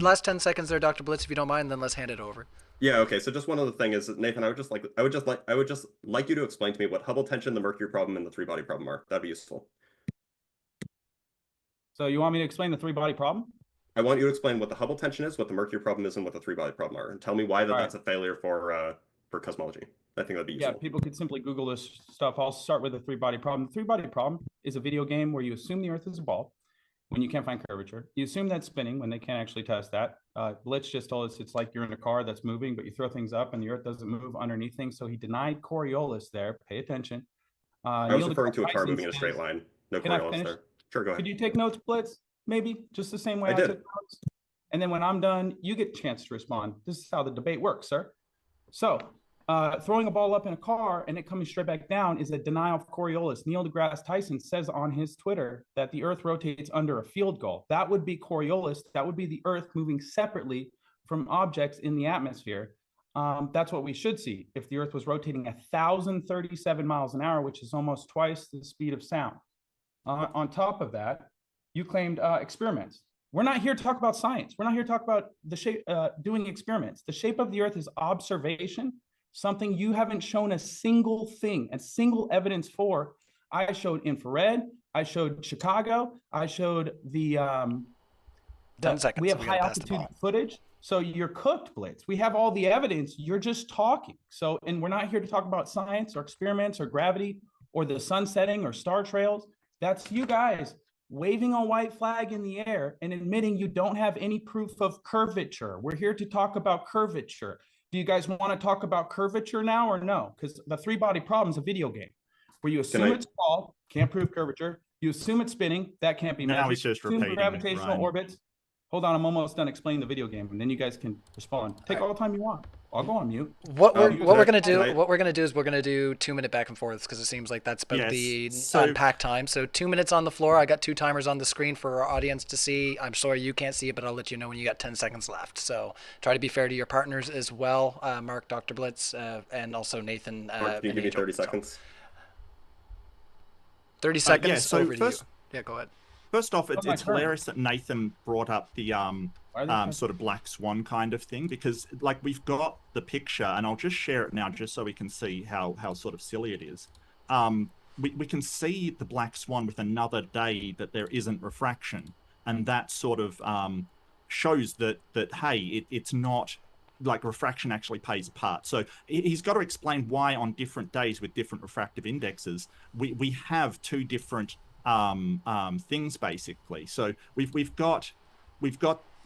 last 10 seconds there, Dr. Blitz, if you don't mind, then let's hand it over. Yeah. Okay. So just one other thing is, Nathan, I would just like you to explain to me what Hubble tension, the Mercury problem, and the three-body problem are. That'd be useful. So you want me to explain the three-body problem? I want you to explain what the Hubble tension is, what the Mercury problem is, and what the three-body problem are, and tell me why that's a failure for cosmology. I think that'd be useful. Yeah, people could simply Google this stuff. I'll start with the three-body problem. The three-body problem is a video game where you assume the Earth is a ball when you can't find curvature. You assume that's spinning when they can't actually test that. Blitz just told us it's like you're in a car that's moving, but you throw things up and the Earth doesn't move underneath things. So he denied Coriolis there. Pay attention. I was referring to a car moving in a straight line. No Coriolis there. Sure, go ahead. Could you take notes, Blitz? Maybe just the same way I took notes. And then when I'm done, you get a chance to respond. This is how the debate works, sir. So throwing a ball up in a car and it coming straight back down is a denial of Coriolis. Neil deGrasse Tyson says on his Twitter that the Earth rotates under a field goal. That would be Coriolis. That would be the Earth moving separately from objects in the atmosphere. That's what we should see if the Earth was rotating 1,037 miles an hour, which is almost twice the speed of sound. On top of that, you claimed experiments. We're not here to talk about science. We're not here to talk about the shape, doing experiments. The shape of the Earth is observation, something you haven't shown a single thing, a single evidence for. I showed infrared. I showed Chicago. I showed the 10 seconds. We have high altitude footage. So you're cooked, Blitz. We have all the evidence. You're just talking. So, and we're not here to talk about science or experiments or gravity or the sun setting or star trails. That's you guys waving a white flag in the air and admitting you don't have any proof of curvature. We're here to talk about curvature. Do you guys want to talk about curvature now or no? Because the three-body problem is a video game where you assume it's tall, can't prove curvature. You assume it's spinning, that can't be measured. Now he's just repeating gravitational orbits. Hold on, I'm almost done explaining the video game, and then you guys can respond. Take all the time you want. I'll go on mute. What we're gonna do is we're gonna do 2-minute back and forths because it seems like that's about the unpacked time. So 2 minutes on the floor. I got 2 timers on the screen for our audience to see. I'm sorry you can't see it, but I'll let you know when you got 10 seconds left. So try to be fair to your partners as well, Mark, Dr. Blitz, and also Nathan. Mark, can you give me 30 seconds? 30 seconds. Yeah. So over first, to you. Yeah, go ahead. First off, it's hilarious that Nathan brought up the sort of black swan kind of thing, because like we've got the picture, and I'll just share it now just so we can see how sort of silly it is. We can see the black swan with another day that there isn't refraction, and that sort of shows that hey, it's not like refraction actually plays a part. So he's got to explain why on different days with different refractive indexes we have 2 different things basically. So we've got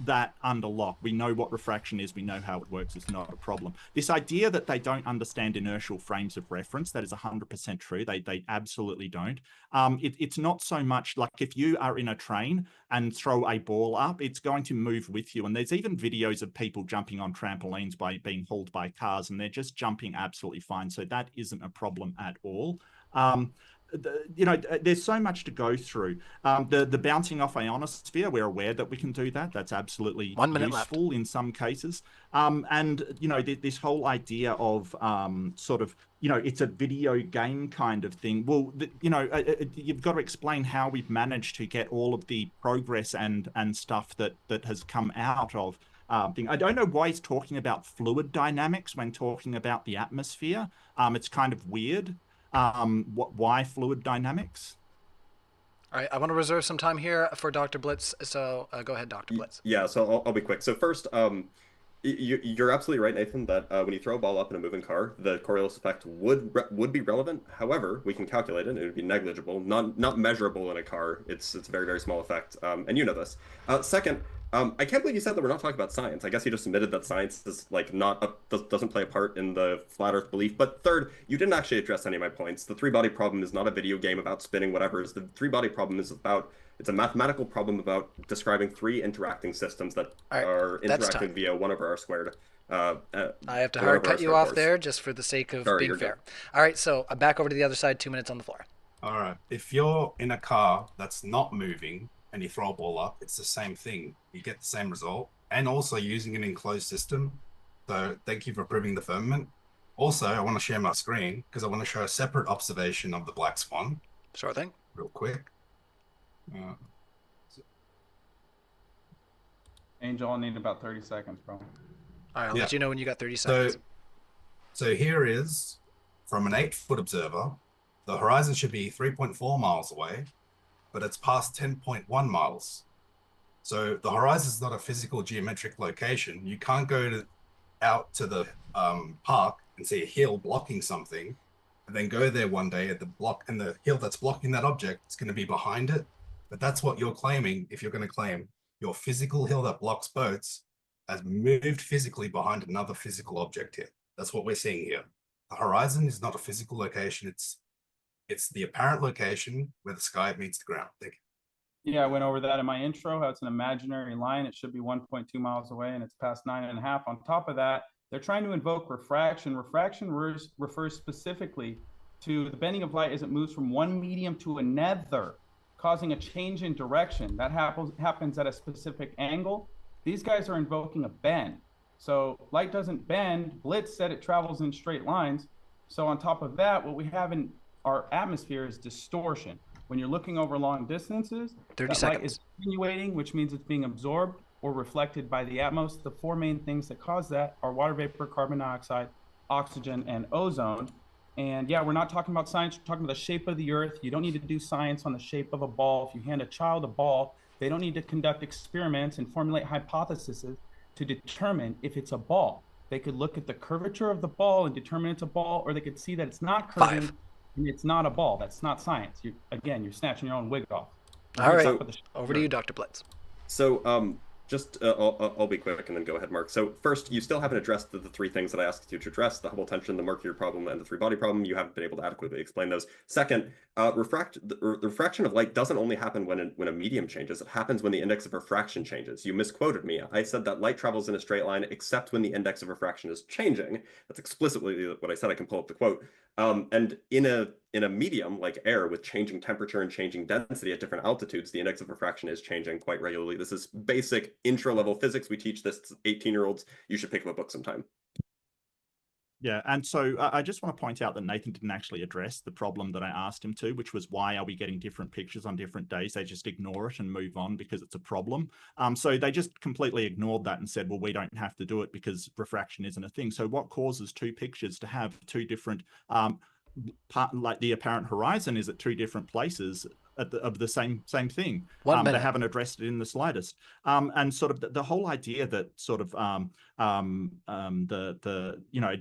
that under lock. We know what refraction is. We know how it works. It's not a problem. This idea that they don't understand inertial frames of reference, that is 100% true. They absolutely don't. It's not so much like if you are in a train and throw a ball up, it's going to move with you. And there's even videos of people jumping on trampolines by being hauled by cars, and they're just jumping absolutely fine. So that isn't a problem at all. There's so much to go through. The bouncing off ionosphere, we're aware that we can do that. That's absolutely 1 minute useful in some cases. And this whole idea of sort of, it's a video game kind of thing. Well, you've got to explain how we've managed to get all of the progress and stuff that has come out of thing. I don't know why he's talking about fluid dynamics when talking about the atmosphere. It's kind of weird. Why fluid dynamics? All right, I want to reserve some time here for Dr. Blitz, so go ahead, Dr. Blitz. Yeah, so I'll be quick. So first, you're absolutely right, Nathan, that when you throw a ball up in a moving car, the Coriolis effect would be relevant. However, we can calculate it, and it would be negligible, not measurable in a car. It's a very, very small effect, and you know this. Second, I can't believe you said that we're not talking about science. I guess you just admitted that science is like doesn't play a part in the flat Earth belief. But third, you didn't actually address any of my points. The 3-body problem is not a video game about spinning whatever. The 3-body problem is it's a mathematical problem about describing 3 interacting systems that are interacting via 1 over r squared. I have to hard cut you off there just for the sake of being fair. All right, so back over to the other side. 2 minutes on the floor. All right. If you're in a car that's not moving and you throw a ball up, it's the same thing. You get the same result, and also using an enclosed system. So thank you for proving the firmament. Also, I want to share my screen because I want to show a separate observation of the black swan. Sure thing. Real quick. Angel, I'll need about 30 seconds, bro. All right, I'll let you know when you got 30 seconds. So here is, from an 8-foot observer, the horizon should be 3.4 miles away, but it's past 10.1 miles. So the horizon is not a physical geometric location. You can't go out to the park and see a hill blocking something, and then go there one day at the hill that's blocking that object is going to be behind it. But that's what you're claiming. If you're going to claim your physical hill that blocks boats has moved physically behind another physical object here. That's what we're seeing here. The horizon is not a physical location. It's the apparent location where the sky meets the ground. Thank you. Yeah, I went over that in my intro, how it's an imaginary line. It should be 1.2 miles away, and it's past 9.5. On top of that, They're trying to invoke refraction. Refraction refers specifically to the bending of light as it moves from one medium to another, causing a change in direction. That happens at a specific angle. These guys are invoking a bend. So light doesn't bend. Blitz said it travels in straight lines. So on top of that, what we have in our atmosphere is distortion. When you're looking over long distances, 30 that seconds. light is attenuating, which means it's being absorbed or reflected by the atmos. The four main things that cause that are water vapor, carbon dioxide, oxygen, and ozone. And yeah, we're not talking about science, we're talking about the shape of the earth. You don't need to do science on the shape of a ball. If you hand a child a ball, they don't need to conduct experiments and formulate hypotheses to determine if it's a ball. They could look at the curvature of the ball and determine it's a ball, or they could see that it's not curving 5. and it's not a ball. That's not science. You're snatching your own wig off. All right, over to you, Dr. Blitz. So, I'll be quick and then go ahead, Mark. So first, you still haven't addressed the three things that I asked you to address: the Hubble tension, the Mercury problem, and the three-body problem. You haven't been able to adequately explain those. Second, the refraction of light doesn't only happen when a medium changes. It happens when the index of refraction changes. You misquoted me. I said that light travels in a straight line except when the index of refraction is changing. That's explicitly what I said. I can pull up the quote. And in a medium like air with changing temperature and changing density at different altitudes, the index of refraction is changing quite regularly. This is basic intro-level physics. We teach this to 18-year-olds. You should pick up a book sometime. Yeah, and so I just want to point out that Nathan didn't actually address the problem that I asked him to, which was why are we getting different pictures on different days? They just ignore it and move on because it's a problem. So they just completely ignored that and said, well, we don't have to do it because refraction isn't a thing. So what causes two pictures to have two different, like the apparent horizon is at two different places of the same thing. 1 minute. They haven't addressed it in the slightest. And sort of the whole idea that sort of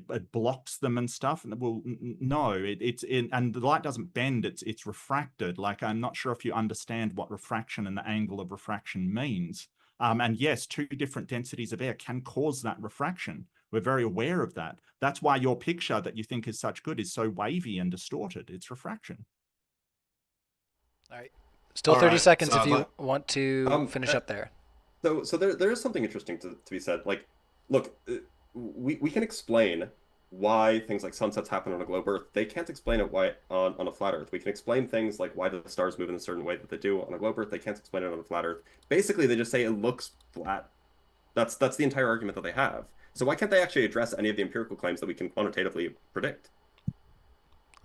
it blocks them and stuff. Well, no, it's in, and the light doesn't bend. It's refracted. Like, I'm not sure if you understand what refraction and the angle of refraction means. And yes, two different densities of air can cause that refraction. We're very aware of that. That's why your picture that you think is such good is so wavy and distorted. It's refraction. All right. Still All 30 right, seconds so if you want to finish up there. So there is something interesting to be said. Like, look, we can explain why things like sunsets happen on a globe Earth. They can't explain it why on a flat Earth. We can explain things like why the stars move in a certain way that they do on a globe Earth. They can't explain it on a flat Earth. Basically, they just say it looks flat. That's the entire argument that they have. So why can't they actually address any of the empirical claims that we can quantitatively predict?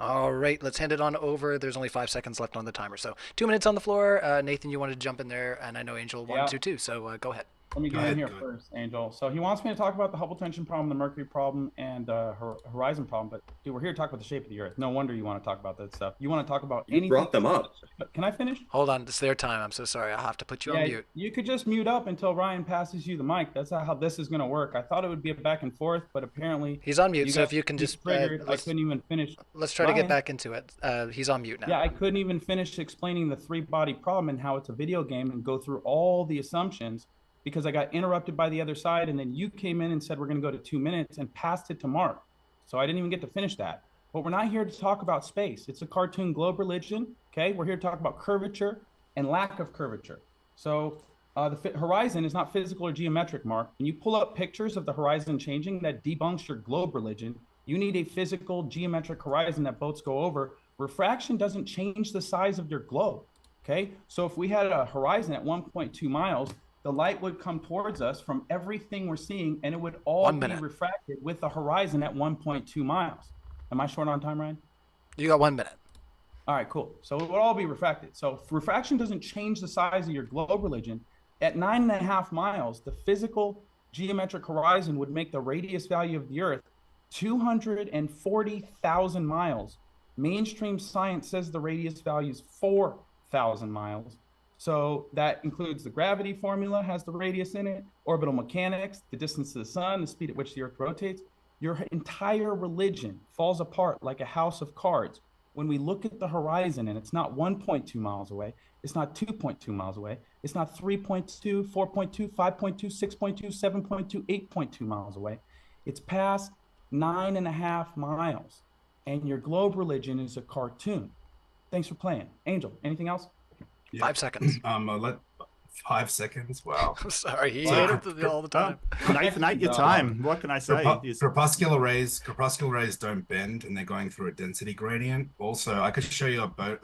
All right, let's hand it on over. There's only 5 seconds left on the timer. So 2 minutes on the floor. Nathan, you wanted to jump in there, and I know Angel wanted to too, so go ahead. Let me get in here first, Angel. So he wants me to talk about the Hubble tension problem, the Mercury problem, and horizon problem. But dude, we're here to talk about the shape of the Earth. No wonder you want to talk about that stuff. You want to talk about anything. You brought them up. Can I finish? Hold on, it's their time. I'm so sorry. I'll have to put you on mute. You could just mute up until Ryan passes you the mic. That's how this is going to work. I thought it would be a back and forth, but apparently he's on mute. So if you can just I couldn't even finish. Let's try to get back into it. He's on mute now. Yeah, I couldn't even finish explaining the three-body problem and how it's a video game and go through all the assumptions, because I got interrupted by the other side, and then you came in and said we're going to go to 2 minutes and passed it to Mark. So I didn't even get to finish that. But we're not here to talk about space. It's a cartoon globe religion, okay? We're here to talk about curvature and lack of curvature. So the horizon is not physical or geometric, Mark. When you pull up pictures of the horizon changing, that debunks your globe religion. You need a physical geometric horizon that boats go over. Refraction doesn't change the size of your globe, okay? So if we had a horizon at 1.2 miles, the light would come towards us from everything we're seeing, and it would all be refracted with the horizon at 1.2 miles. Am I short on time, Ryan? You got 1 minute. All right, cool. So it would all be refracted. So refraction doesn't change the size of your globe religion. At 9.5 miles, the physical geometric horizon would make the radius value of the Earth 240,000 miles. Mainstream science says the radius value is 4,000 miles. So that includes the gravity formula, has the radius in it, orbital mechanics, the distance to the sun, the speed at which the Earth rotates. Your entire religion falls apart like a house of cards when we look at the horizon, and it's not 1.2 miles away, it's not 2.2 miles away, it's not 3.2, 4.2, 5.2, 6.2, 7.2, 8.2 miles away. It's past 9.5 miles, and your globe religion is a cartoon. Thanks for playing. Angel, anything else? Yeah. 5 seconds. 5 seconds. Wow. I'm sorry, he So, ate it all the time. Nathan ate your time. What can I say? Corpuscular rays don't bend, and they're going through a density gradient. Also, I could show you a boat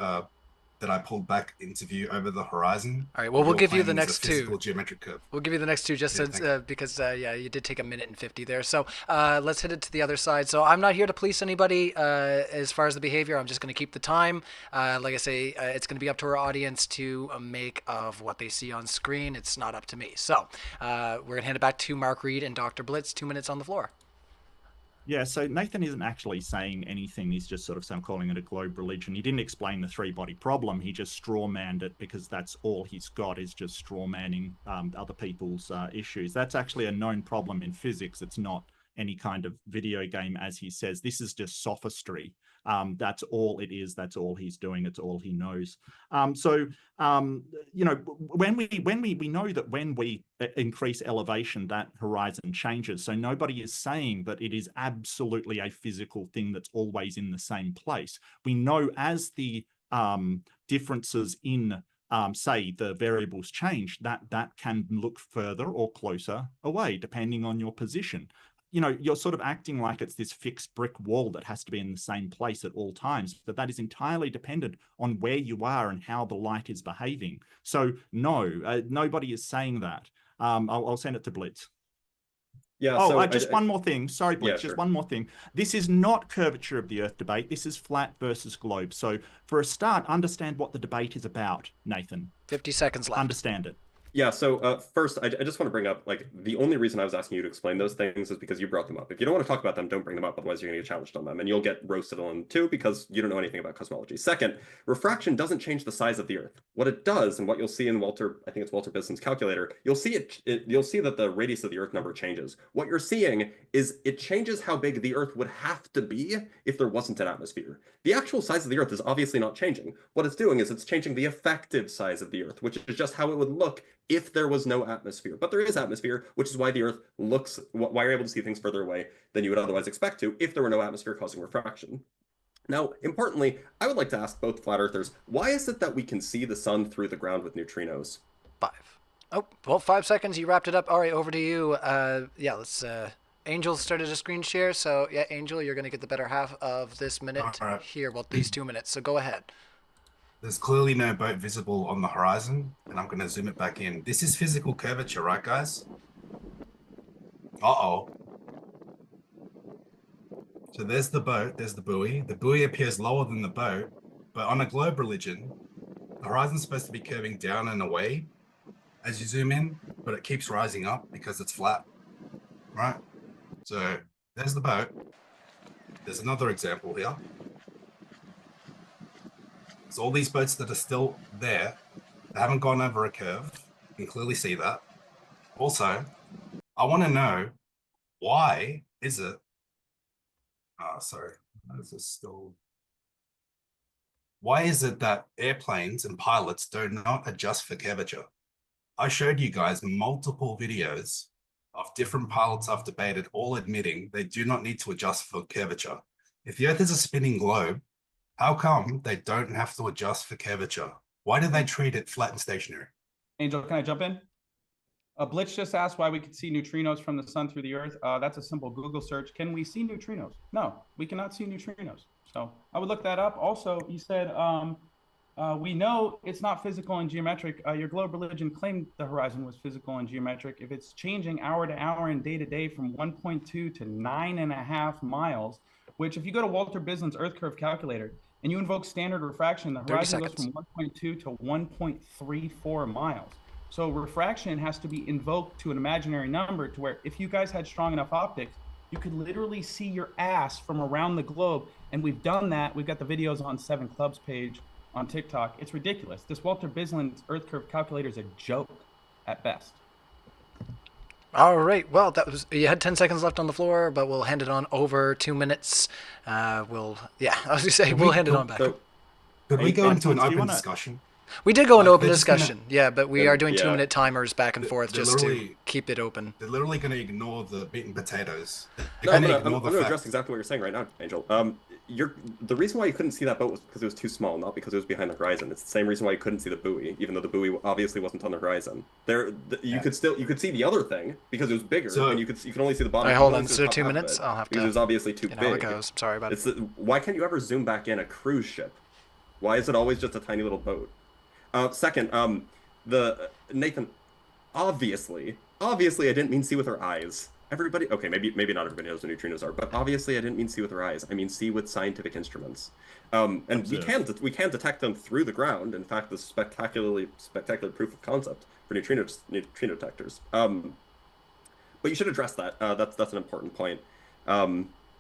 that I pulled back interview over the horizon. All right, well, we'll give you the next physical two. Geometric curve. We'll give you the next two just because, yeah, you did take 1:50 there. So let's hit it to the other side. So I'm not here to police anybody as far as the behavior. I'm just going to keep the time. Like I say, it's going to be up to our audience to make of what they see on screen. It's not up to me. So we're going to hand it back to Mark Reid and Dr. Blitz. 2 minutes on the floor. Yeah, so Nathan isn't actually saying anything. He's just sort of calling it a globe religion. He didn't explain the three-body problem. He just straw-manned it because that's all he's got is just straw-manning other people's issues. That's actually a known problem in physics. It's not any kind of video game, as he says. This is just sophistry. That's all it is. That's all he's doing. It's all he knows. You know, when we know that when we increase elevation, that horizon changes. So nobody is saying that it is absolutely a physical thing that's always in the same place. We know as the differences in say the variables change, that can look further or closer away depending on your position. You know, you're sort of acting like it's this fixed brick wall that has to be in the same place at all times, but that is entirely dependent on where you are and how the light is behaving. So no, nobody is saying that. I'll send it to Blitz. Yeah. Oh, so just one more thing. Sorry, Blitz, yeah, just one more thing. This is not curvature of the Earth debate. This is flat versus globe. So for a start, understand what the debate is about, Nathan. 50 seconds left. Understand it. Yeah, so first, I just want to bring up, like, the only reason I was asking you to explain those things is because you brought them up. If you don't want to talk about them, don't bring them up. Otherwise, you're going to get challenged on them, and you'll get roasted on them too because you don't know anything about cosmology. Second, refraction doesn't change the size of the Earth. What it does, and what you'll see in I think it's Walter Bisson's calculator, you'll see you'll see that the radius of the Earth number changes. What you're seeing is it changes how big the Earth would have to be if there wasn't an atmosphere. The actual size of the Earth is obviously not changing. What it's doing is it's changing the effective size of the Earth, which is just how it would look if there was no atmosphere. But there is atmosphere, which is why the Earth looks, why you're able to see things further away than you would otherwise expect to if there were no atmosphere causing refraction. Now, importantly, I would like to ask both flat earthers, why is it that we can see the sun through the ground with neutrinos? 5. Oh, well, 5 seconds. You wrapped it up. All right, over to you. Yeah, let's... Angel started a screen share, so yeah, Angel, you're going to get the better half of this minute here, well, these 2 minutes, so go ahead. There's clearly no boat visible on the horizon, and I'm going to zoom it back in. This is physical curvature, right, guys? Uh-oh. So there's the boat, there's the buoy. The buoy appears lower than the boat, but on a globe religion, the horizon's supposed to be curving down and away as you zoom in, but it keeps rising up because it's flat, right? So there's the boat. There's another example here. So all these boats that are still there, they haven't gone over a curve. You can clearly see that. Also, I want to know, why is it, why is it that airplanes and pilots do not adjust for curvature? I showed you guys multiple videos of different pilots I've debated, all admitting they do not need to adjust for curvature. If the Earth is a spinning globe, how come they don't have to adjust for curvature? Why do they treat it flat and stationary? Angel, can I jump in? Blitz just asked why we could see neutrinos from the sun through the Earth. That's a simple Google search. Can we see neutrinos? No, we cannot see neutrinos. So I would look that up. Also, you said we know it's not physical and geometric. Your globe religion claimed the horizon was physical and geometric. If it's changing hour to hour and day to day from 1.2 to 9.5 miles, which if you go to Walter Bisson's Earth curve calculator and you invoke standard refraction, the horizon goes from 1.2 to 1.34 miles. So refraction has to be invoked to an imaginary number to where if you guys had strong enough optics, you could literally see your ass from around the globe. And we've done that. We've got the videos on 7 Club's page on TikTok. It's ridiculous. This Walter Bisson's Earth curve calculator is a joke at best. All right. Well, that was, you had 10 seconds left on the floor, but we'll hand it on over 2 minutes. I was going to say, we'll hand it on back. Could we go into an open discussion? We did go into open discussion, yeah, but we are doing 2-minute timers back and forth just to keep it open. They're literally going to ignore the beaten potatoes. No, I'm going to address exactly what you're saying right now, Angel. the reason why you couldn't see that boat was because it was too small, not because it was behind the horizon. It's the same reason why you couldn't see the buoy, even though the buoy obviously wasn't on the horizon. You could see the other thing because it was bigger, and you could only see the bottom. All right, hold on. So 2 minutes. I'll have to. Because it was obviously too big. How it goes. Sorry about it. Why can't you ever zoom back in a cruise ship? Why is it always just a tiny little boat? Second, Nathan, obviously, I didn't mean see with our eyes. Everybody, okay, maybe not everybody knows what neutrinos are, but obviously I didn't mean see with our eyes. I mean see with scientific instruments. And we can detect them through the ground. In fact, the spectacular proof of concept for neutrino detectors. But you should address that. That's an important point.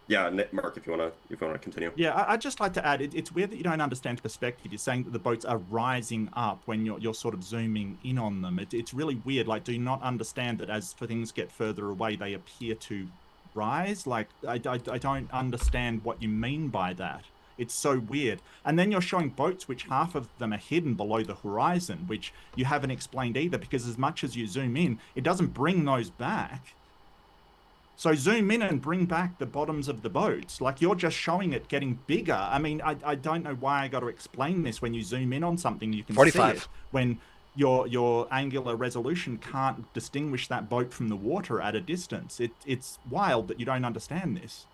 Yeah, Mark, if you wanna continue. Yeah, I'd just like to add, it's weird that you don't understand perspective. You're saying that the boats are rising up when you're sort of zooming in on them. It's really weird. Like, do you not understand that as things get further away, they appear to rise? Like, I don't understand what you mean by that. It's so weird. And then you're showing boats which half of them are hidden below the horizon, which you haven't explained either, because as much as you zoom in, it doesn't bring those back. So zoom in and bring back the bottoms of the boats. Like, you're just showing it getting bigger. I mean, I don't know why I got to explain this. When you zoom in on something, you can 45. see it. When your angular resolution can't distinguish that boat from the water at a distance. It's wild that you don't understand this.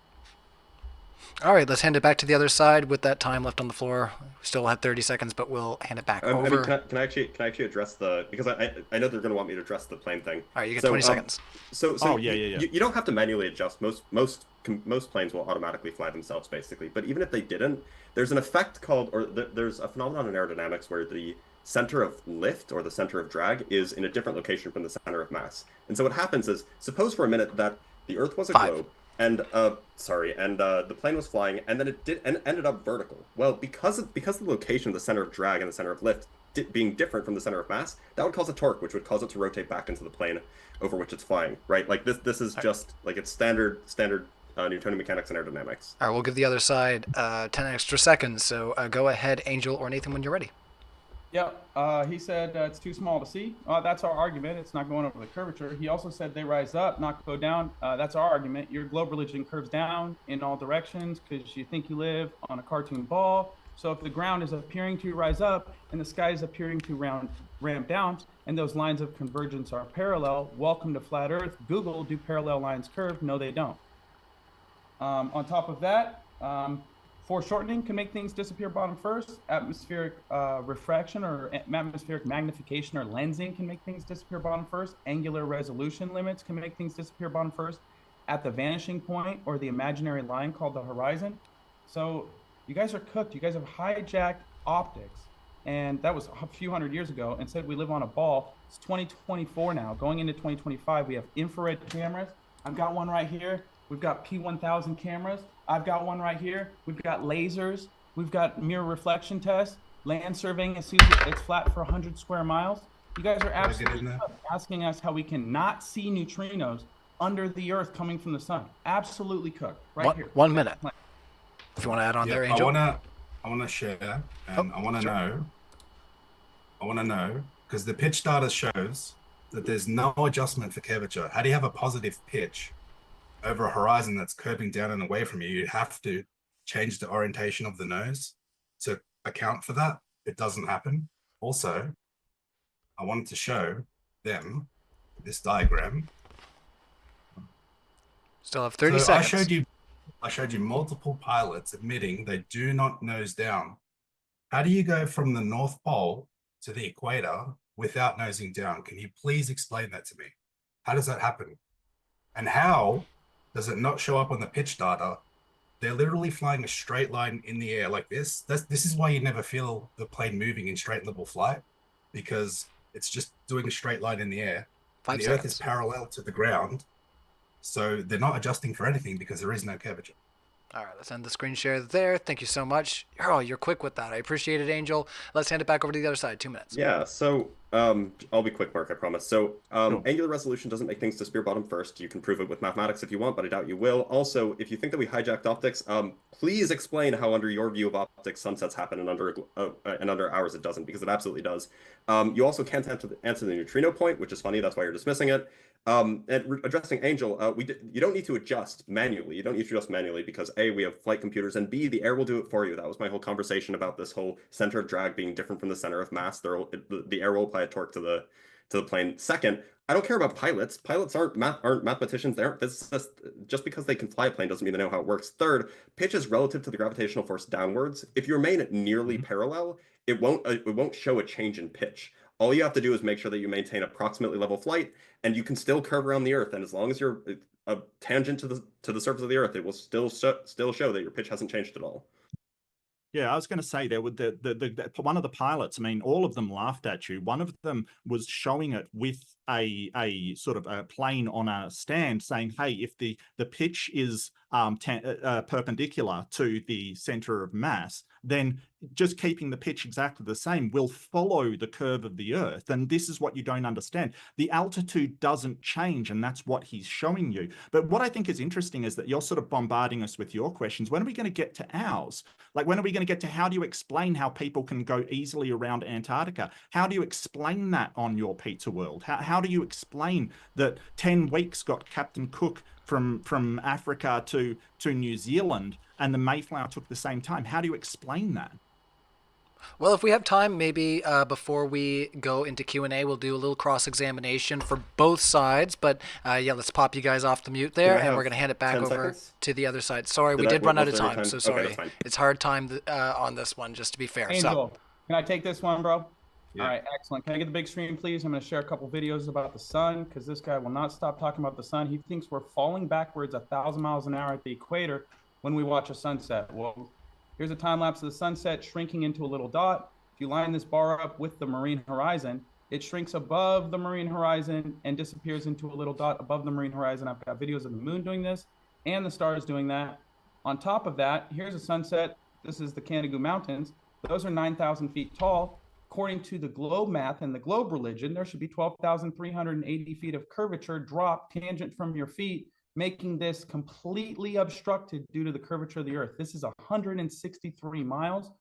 All right, let's hand it back to the other side with that time left on the floor. We still have 30 seconds, but we'll hand it back over. I mean, can I actually address because I know they're going to want me to address the plane thing. All right, you get 20 seconds. So you don't have to manually adjust. Most planes will automatically fly themselves, basically. But even if they didn't, there's an effect called, there's a phenomenon in aerodynamics where the center of lift or the center of drag is in a different location from the center of mass. And so what happens is, suppose for a minute that the Earth was a globe, and the plane was flying, and then it ended up vertical. Well, because of the location of the center of drag and the center of lift being different from the center of mass, that would cause a torque, which would cause it to rotate back into the plane over which it's flying. Right? Like this is just like it's standard Newtonian mechanics and aerodynamics. All right, we'll give the other side 10 extra seconds. So go ahead, Angel or Nathan, when you're ready. Yeah, he said it's too small to see. That's our argument. It's not going over the curvature. He also said they rise up, not go down. That's our argument. Your globe religion curves down in all directions because you think you live on a cartoon ball. So if the ground is appearing to rise up and the sky is appearing to ramp down, and those lines of convergence are parallel, welcome to flat Earth. Google, do parallel lines curve? No, they don't. On top of that, foreshortening can make things disappear bottom first. Atmospheric refraction or atmospheric magnification or lensing can make things disappear bottom first. Angular resolution limits can make things disappear bottom first at the vanishing point or the imaginary line called the horizon. So you guys are cooked. You guys have hijacked optics. And that was a few hundred years ago, and said we live on a ball. It's 2024 now. Going into 2025, we have infrared cameras. I've got one right here. We've got P1000 cameras. I've got one right here. We've got lasers. We've got mirror reflection tests. Land surveying as soon as it's flat for 100 square miles. You guys are absolutely asking us how we can not see neutrinos under the Earth coming from the sun. Absolutely cooked. Right here. 1 minute. If you want to add on there, Angel. I want to share, and I want to know, because the pitch data shows that there's no adjustment for curvature. How do you have a positive pitch over a horizon that's curving down and away from you? You have to change the orientation of the nose to account for that. It doesn't happen. Also, I wanted to show them this diagram. Still have 30 seconds. I showed you multiple pilots admitting they do not nose down. How do you go from the North Pole to the equator without nosing down? Can you please explain that to me? How does that happen? And how does it not show up on the pitch data? They're literally flying a straight line in the air like this. This is why you never feel the plane moving in straight level flight, because it's just doing a straight line in the air. 5 the seconds. Earth is parallel to the ground. So they're not adjusting for anything because there is no curvature. All right, let's end the screen share there. Thank you so much. Oh, you're quick with that. I appreciate it, Angel. Let's hand it back over to the other side. 2 minutes. Yeah, so I'll be quick, Mark, I promise. So angular resolution doesn't make things disappear bottom first. You can prove it with mathematics if you want, but I doubt you will. Also, if you think that we hijacked optics, please explain how under your view of optics sunsets happen and under ours it doesn't, because it absolutely does. You also can't answer the neutrino point, which is funny. That's why you're dismissing it. Addressing Angel, you don't need to adjust manually. You don't need to adjust manually because A, we have flight computers, and B, the air will do it for you. That was my whole conversation about this whole center of drag being different from the center of mass. The air will apply a torque to the plane. Second, I don't care about pilots. Pilots aren't mathematicians. They aren't physicists. Just because they can fly a plane doesn't mean they know how it works. Third, pitch is relative to the gravitational force downwards. If you remain nearly parallel, it won't show a change in pitch. All you have to do is make sure that you maintain approximately level flight, and you can still curve around the Earth. And as long as you're a tangent to the surface of the Earth, it will still show that your pitch hasn't changed at all. Yeah, I was going to say there with the one of the pilots. I mean, all of them laughed at you. One of them was showing it with a sort of a plane on a stand, saying, "Hey, if the pitch is perpendicular to the center of mass, then just keeping the pitch exactly the same will follow the curve of the Earth." And this is what you don't understand. The altitude doesn't change, and that's what he's showing you. But what I think is interesting is that you're sort of bombarding us with your questions. When are we going to get to ours? Like, when are we going to get to how do you explain how people can go easily around Antarctica? How do you explain that on your pizza world? How do you explain that 10 weeks got Captain Cook from Africa to New Zealand and the Mayflower took the same time? How do you explain that? Well, if we have time, maybe before we go into Q&A, we'll do a little cross-examination for both sides. But yeah, let's pop you guys off the mute there, and we're going to hand it back over to the other side. Sorry, we did run out of time, so sorry. Okay, it's hard time on this one, just to be fair. Angel, so. Can I take this one, bro? Yeah. All right, excellent. Can I get the big screen, please? I'm going to share a couple videos about the sun, because this guy will not stop talking about the sun. He thinks we're falling backwards 1,000 miles an hour at the equator when we watch a sunset. Well, here's a time lapse of the sunset shrinking into a little dot. If you line this bar up with the marine horizon, it shrinks above the marine horizon and disappears into a little dot above the marine horizon. I've got videos of the moon doing this and the stars doing that. On top of that, here's a sunset. This is the Canigou Mountains. Those are 9,000 feet tall. According to the globe math and the globe religion, there should be 12,380 feet of curvature drop tangent from your feet, making this completely obstructed due to the curvature of the Earth. This is 163 miles.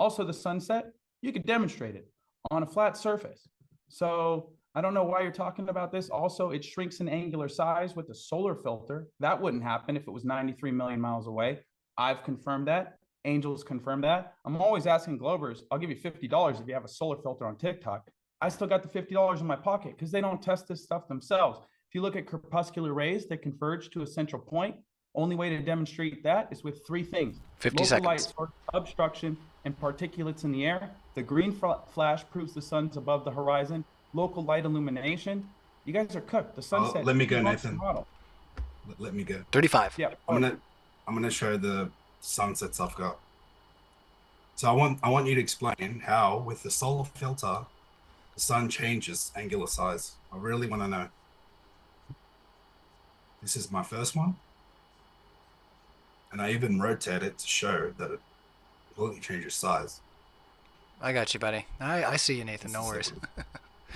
Also, the sunset, you could demonstrate it on a flat surface. So I don't know why you're talking about this. Also, it shrinks in angular size with the solar filter. That wouldn't happen if it was 93 million miles away. I've confirmed that. Angels confirmed that. I'm always asking Globers, I'll give you $50 if you have a solar filter on TikTok. I still got the $50 in my pocket because they don't test this stuff themselves. If you look at corpuscular rays that converge to a central point, only way to demonstrate that is with three things. 50 local seconds. light source, obstruction, and particulates in the air. The green flash proves the sun's above the horizon. Local light illumination. You guys are cooked. The sunset. Let me go, Nathan. Let me go. 35. Yeah. I'm gonna show the sunsets I've got. So I want you to explain how, with the solar filter, the sun changes angular size. I really want to know. This is my first one. And I even rotate it to show that it completely changes size. I got you, buddy. I see you, Nathan. No worries.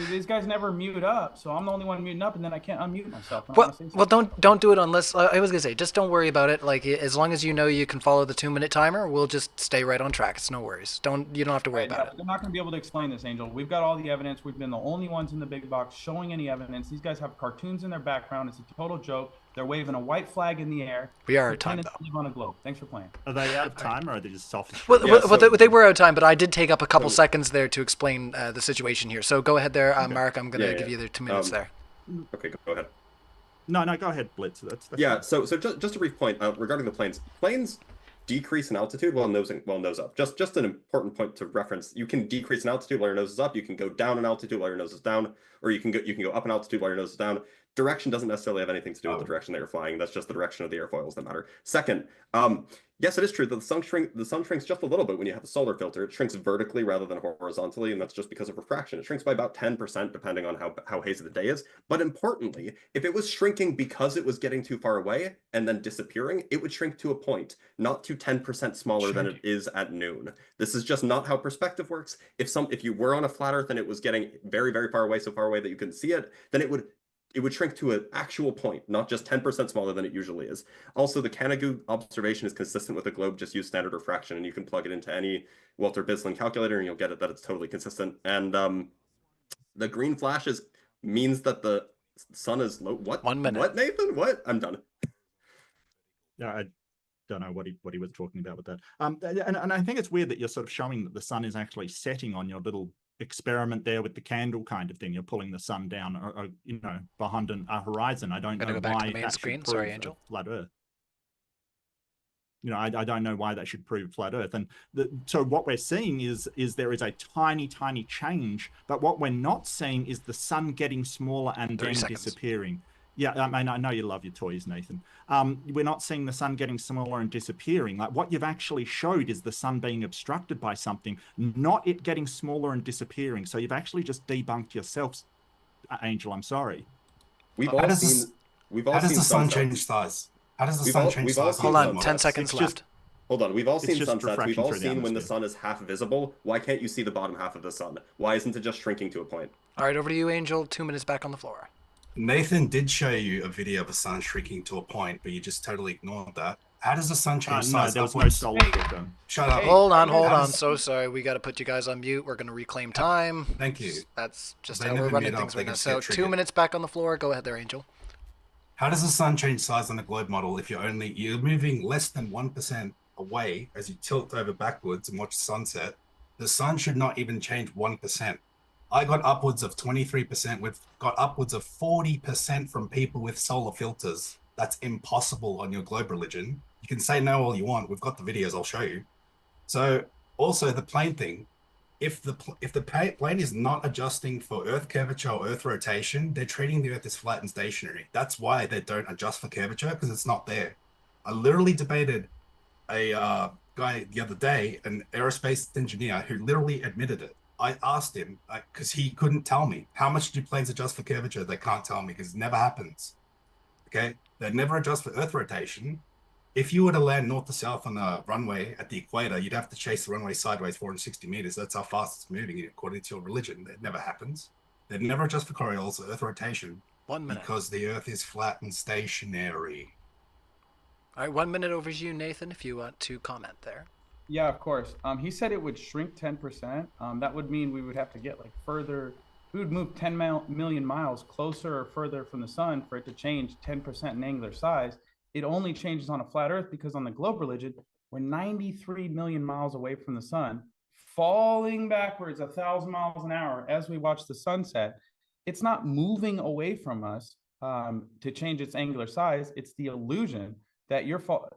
These guys never mute up, so I'm the only one muting up, and then I can't unmute myself. Well, don't do it unless I was gonna say, just don't worry about it. Like, as long as you know you can follow the 2-minute timer, we'll just stay right on track. It's no worries. You don't have to worry about it. They're not going to be able to explain this, Angel. We've got all the evidence. We've been the only ones in the big box showing any evidence. These guys have cartoons in their background. It's a total joke. They're waving a white flag in the air. We are out of time, though. Live on a globe. Thanks for playing. Are they out of time, or are they just selfish? Well, they were out of time, but I did take up a couple seconds there to explain the situation here. So go ahead there, Mark. I'm going to give you the 2 minutes there. Okay, go ahead. No, go ahead, Blitz. That's yeah. So just a brief point regarding the planes. Planes decrease in altitude while nose up. Just an important point to reference. You can decrease in altitude while your nose is up. You can go down in altitude while your nose is down, or you can go up in altitude while your nose is down. Direction doesn't necessarily have anything to do with the direction that you're flying. That's just the direction of the airfoils that matter. Second, yes, it is true that the sun shrinks just a little bit when you have a solar filter. It shrinks vertically rather than horizontally, and that's just because of refraction. It shrinks by about 10% depending on how hazy the day is. But importantly, if it was shrinking because it was getting too far away and then disappearing, it would shrink to a point, not to 10% smaller than it is at noon. This is just not how perspective works. If you were on a flat Earth and it was getting very, very far away, so far away that you couldn't see it, then it would shrink to an actual point, not just 10% smaller than it usually is. Also, the Canigou observation is consistent with the globe. Just use standard refraction, and you can plug it into any Walter Bislin calculator, and you'll get it that it's totally consistent. And the green flashes means that the sun is low. What? 1 minute. What, Nathan? What? I'm done. Yeah, I don't know what he was talking about with that. And I think it's weird that you're sort of showing that the sun is actually setting on your little experiment there with the candle kind of thing. You're pulling the sun down, behind a horizon. I don't know go back to why the main that screen. should Sorry, prove Angel. a flat Earth. I don't know why that should prove flat Earth. And so what we're seeing is there is a tiny change, but what we're not seeing is the sun getting smaller and then disappearing. Yeah, I know you love your toys, Nathan. We're not seeing the sun getting smaller and disappearing. Like what you've actually showed is the sun being obstructed by something, not it getting smaller and disappearing. So you've actually just debunked yourself, Angel. I'm sorry. We've all seen the sun sunsets. change size? How does the sun change size? Hold on, 10 seconds left. Hold on, we've all seen sunsets. We've diffraction all through the seen when the atmosphere. sun is half visible. Why can't you see the bottom half of the sun? Why isn't it just shrinking to a point? All right, over to you, Angel. 2 minutes back on the floor. Nathan did show you a video of the sun shrinking to a point, but you just totally ignored that. How does the sun change No, size? there was no solar filter. Shut up. Hold on. So sorry. We got to put you guys on mute. We're going to reclaim time. Thank you. That's just They how we're never running mute up, things they right now. just So get 2 triggered. minutes back on the floor. Go ahead there, Angel. How does the sun change size on a globe model if you're moving less than 1% away as you tilt over backwards and watch the sunset? The sun should not even change 1%. I got upwards of 23%. We've got upwards of 40% from people with solar filters. That's impossible on your globe religion. You can say no all you want. We've got the videos. I'll show you. So also the plane thing. If the plane is not adjusting for Earth curvature or Earth rotation, they're treating the Earth as flat and stationary. That's why they don't adjust for curvature, because it's not there. I literally debated a guy the other day, an aerospace engineer, who literally admitted it. I asked him, because he couldn't tell me, how much do planes adjust for curvature? They can't tell me because it never happens. Okay, they never adjust for Earth rotation. If you were to land north to south on a runway at the equator, you'd have to chase the runway sideways 460 meters. That's how fast it's moving, according to your religion. That never happens. They never adjust for Coriolis or Earth rotation. 1 minute. Because the Earth is flat and stationary. All right, 1 minute over to you, Nathan, if you want to comment there. Yeah, of course. He said it would shrink 10%. That would mean we would have to get like further. We would move 10 million miles closer or further from the sun for it to change 10% in angular size. It only changes on a flat Earth because on the globe religion, we're 93 million miles away from the sun, falling backwards 1,000 miles an hour as we watch the sunset. It's not moving away from us to change its angular size. It's the illusion that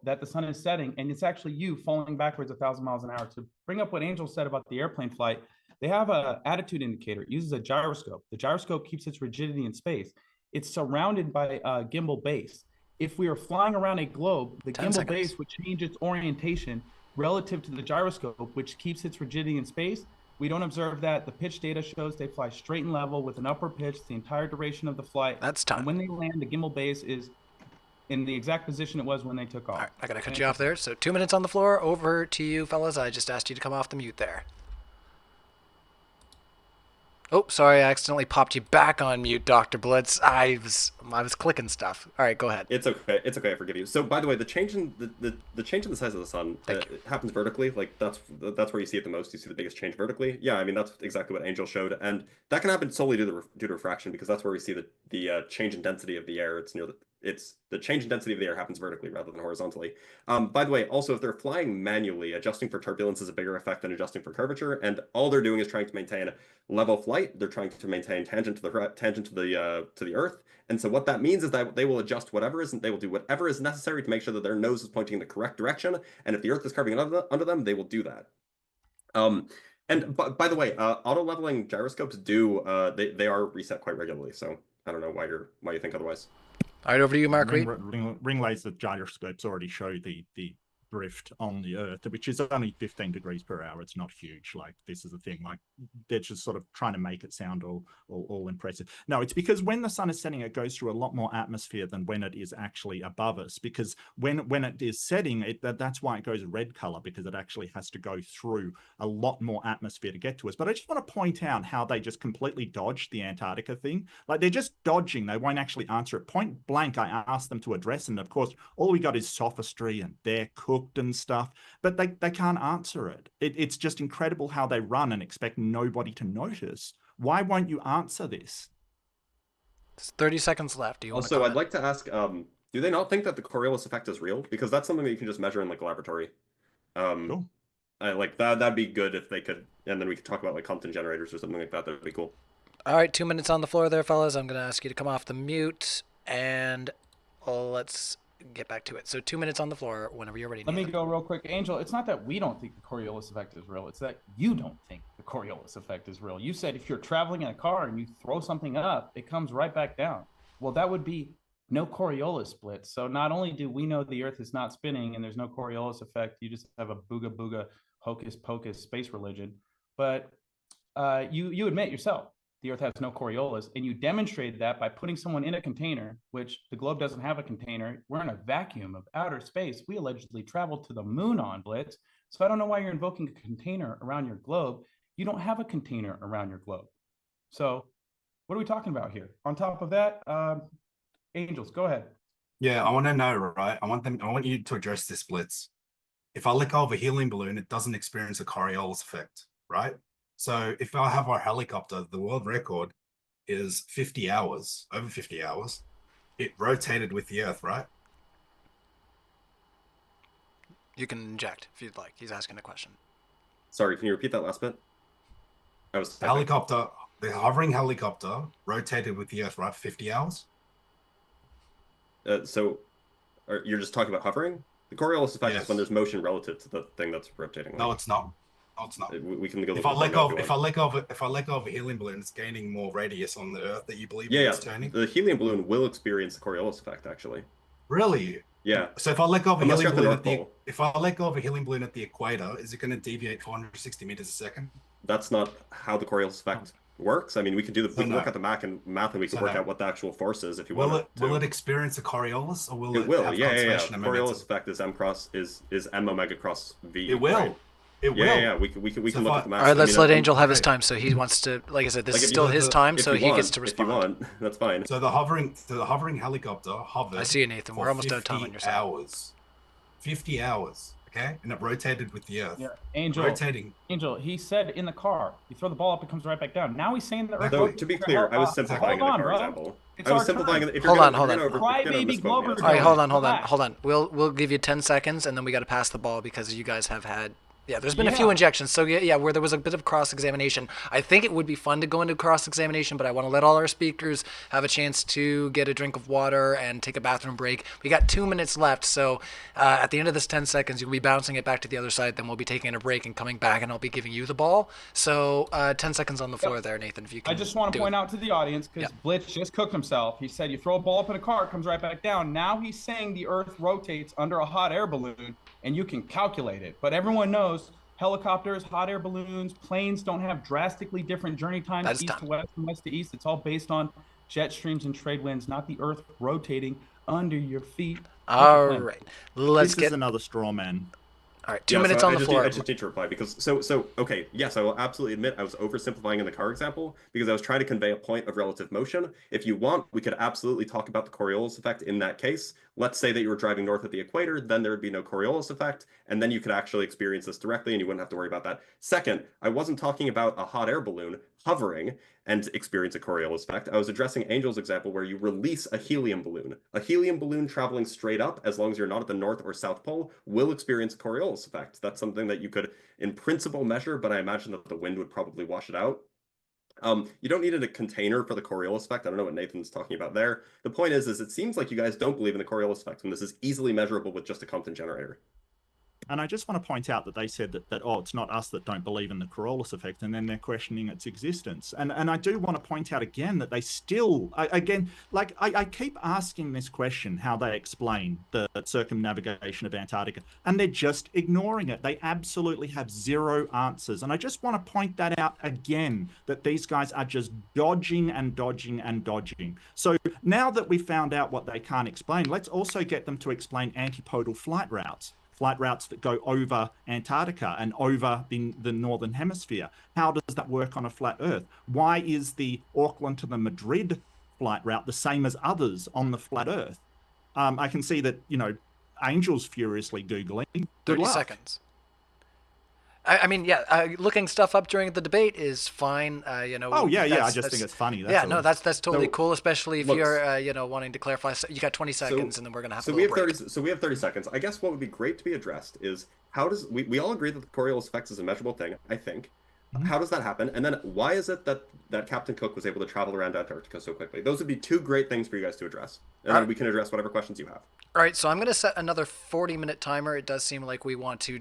that the sun is setting, and it's actually you falling backwards 1,000 miles an hour. To bring up what Angel said about the airplane flight, they have an attitude indicator. It uses a gyroscope. The gyroscope keeps its rigidity in space. It's surrounded by a gimbal base. If we are flying around a globe, the gimbal base would change its orientation relative to the gyroscope, which keeps its rigidity in space. We don't observe that. The pitch data shows they fly straight and level with an upward pitch the entire duration of the flight. That's time. And when they land, the gimbal base is in the exact position it was when they took off. All right, I got to cut you off there. So 2 minutes on the floor. Over to you, fellas. I just asked you to come off the mute there. Oh, sorry, I accidentally popped you back on mute, Dr. Blitz. I was clicking stuff. All right, go ahead. It's okay. It's okay. I forgive you. So, by the way, the change in the change in the size of the sun it happens vertically. Like that's where you see it the most. You see the biggest change vertically. Yeah, I mean that's exactly what Angel showed, and that can happen solely due to refraction because that's where we see the change in density of the air. It's the change in density of the air happens vertically rather than horizontally. By the way, also if they're flying manually, adjusting for turbulence is a bigger effect than adjusting for curvature, and all they're doing is trying to maintain level flight. They're trying to maintain tangent to the Earth, and so what that means is that they will adjust they will do whatever is necessary to make sure that their nose is pointing in the correct direction, and if the Earth is curving under them, they will do that. And by the way, auto leveling gyroscopes they are reset quite regularly. So I don't know why you think otherwise. All right, over to you, Mark Reid. Ring laser gyroscopes already show the drift on the Earth, which is only 15 degrees per hour. It's not huge. Like this is the thing. Like they're just sort of trying to make it sound all impressive. No, it's because when the sun is setting, it goes through a lot more atmosphere than when it is actually above us. Because when it is setting, that's why it goes red color, because it actually has to go through a lot more atmosphere to get to us. But I just want to point out how they just completely dodged the Antarctica thing. Like they're just dodging. They won't actually answer it. Point blank, I asked them to address, and of course, all we got is sophistry and they're cooked and stuff, but they can't answer it. It's just incredible how they run and expect nobody to notice. Why won't you answer this? There's 30 seconds left. Do you want to Also, I'd like to ask, do they not think that the Coriolis effect is real? Because that's something that you can just measure in like a laboratory. Cool. Like that'd be good if they could, and then we could talk about like Compton generators or something like that. That'd be cool. All right, 2 minutes on the floor there, fellas. I'm going to ask you to come off the mute, and let's get back to it. So 2 minutes on the floor whenever you're ready. Let me go real quick. Angel, it's not that we don't think the Coriolis effect is real. It's that you don't think the Coriolis effect is real. You said if you're traveling in a car and you throw something up, it comes right back down. Well, that would be no Coriolis Blitz. So not only do we know the Earth is not spinning and there's no Coriolis effect, you just have a booga booga hocus pocus space religion, but you admit yourself the Earth has no Coriolis, and you demonstrated that by putting someone in a container, which the globe doesn't have a container. We're in a vacuum of outer space. We allegedly traveled to the moon on Blitz. So I don't know why you're invoking a container around your globe. You don't have a container around your globe. So what are we talking about here? On top of that, Angels, go ahead. Yeah, I want to know, right? I want you to address this, Blitz. If I let go of a helium balloon, it doesn't experience a Coriolis effect, right? So if I have our helicopter, the world record is 50 hours, over 50 hours. It rotated with the Earth, right? You can inject if you'd like. He's asking a question. Sorry, can you repeat that last bit? The helicopter, the hovering helicopter rotated with the Earth, right? 50 hours? So you're just talking about hovering? The Coriolis effect is when there's motion relative to the thing that's rotating. No, it's not. No, it's not. We can go. If I let go of a helium balloon, it's gaining more radius on the Earth that you believe it's turning. The helium balloon will experience the Coriolis effect, actually. Really? Yeah. So if I let go of a Unless helium you're balloon at the North Pole. if I let go of a helium balloon at the equator, is it going to deviate 460 meters a second? That's not how the Coriolis effect works. I mean, we can do the we can work out the math and we can work out what the actual force is if you want. Will it experience a Coriolis, or will it will? have Yeah. conservation of momentum? Coriolis effect is m omega cross v. It will. Right? It will. Yeah. We can look at the math. All right, let's let Angel have his time. So he wants to, like I said, this is still his time, so he gets to respond. If you want, that's fine. So the hovering helicopter hovers. I see you, Nathan. We're almost out of time on your side. 50 hours. Okay, and it rotated with the Earth. Yeah, Angel. Rotating. Angel, he said in the car, you throw the ball up, it comes right back down. Now he's saying that. So, to be clear, I was simplifying the car example. I was simplifying. Hold on. Crybaby Glober. All right, hold on. We'll give you 10 seconds, and then we got to pass the ball because you guys have had. Yeah, there's been a few injections. So, yeah, where there was a bit of cross-examination. I think it would be fun to go into cross-examination, but I want to let all our speakers have a chance to get a drink of water and take a bathroom break. We got 2 minutes left, so at the end of this 10 seconds, you'll be bouncing it back to the other side. Then we'll be taking a break and coming back, and I'll be giving you the ball. So 10 seconds on the floor there, Nathan, if you can. I just want to point out to the audience, because Blitz just cooked himself. He said you throw a ball up in a car, it comes right back down. Now he's saying the Earth rotates under a hot air balloon, and you can calculate it. But everyone knows helicopters, hot air balloons, planes don't have drastically different journey times east to west and west to east. It's all based on jet streams and trade winds, not the Earth rotating under your feet. All right. This is another straw man. All right, 2 minutes on the floor. I just need to reply because okay, yes, I will absolutely admit I was oversimplifying in the car example because I was trying to convey a point of relative motion. If you want, we could absolutely talk about the Coriolis effect in that case. Let's say that you were driving north at the equator, then there would be no Coriolis effect, and then you could actually experience this directly and you wouldn't have to worry about that. Second, I wasn't talking about a hot air balloon hovering and experience a Coriolis effect. I was addressing Angel's example where you release a helium balloon. A helium balloon traveling straight up, as long as you're not at the North or South Pole, will experience a Coriolis effect. That's something that you could, in principle, measure, but I imagine that the wind would probably wash it out. You don't need a container for the Coriolis effect. I don't know what Nathan's talking about there. The point is it seems like you guys don't believe in the Coriolis effect, and this is easily measurable with just a Compton generator. And I just want to point out that they said that oh, it's not us that don't believe in the Coriolis effect, and then they're questioning its existence. And I do want to point out again that they still, again, like I keep asking this question, how they explain the circumnavigation of Antarctica, and they're just ignoring it. They absolutely have zero answers. And I just want to point that out again, that these guys are just dodging and dodging and dodging. So now that we've found out what they can't explain, let's also get them to explain antipodal flight routes that go over Antarctica and over the Northern Hemisphere. How does that work on a flat Earth? Why is the Auckland to the Madrid flight route the same as others on the flat Earth? I can see that, Angel's furiously Googling. 30 seconds. I mean, yeah, looking stuff up during the debate is fine. You know. Oh yeah, I that's- just think it's funny. That's yeah, all. no, that's totally So, cool, especially if looks- you're you know, wanting to clarify. So you got 20 seconds, and then we're gonna have a we little have break. 30. So we have 30 seconds. I guess what would be great to be addressed is how does we all agree that the Coriolis effect is a measurable thing. I think. How does that happen? And then why is it that Captain Cook was able to travel around Antarctica so quickly? Those would be two great things for you guys to address, and then we can address whatever questions you have. All right, so I'm going to set another 40-minute timer. It does seem like we want to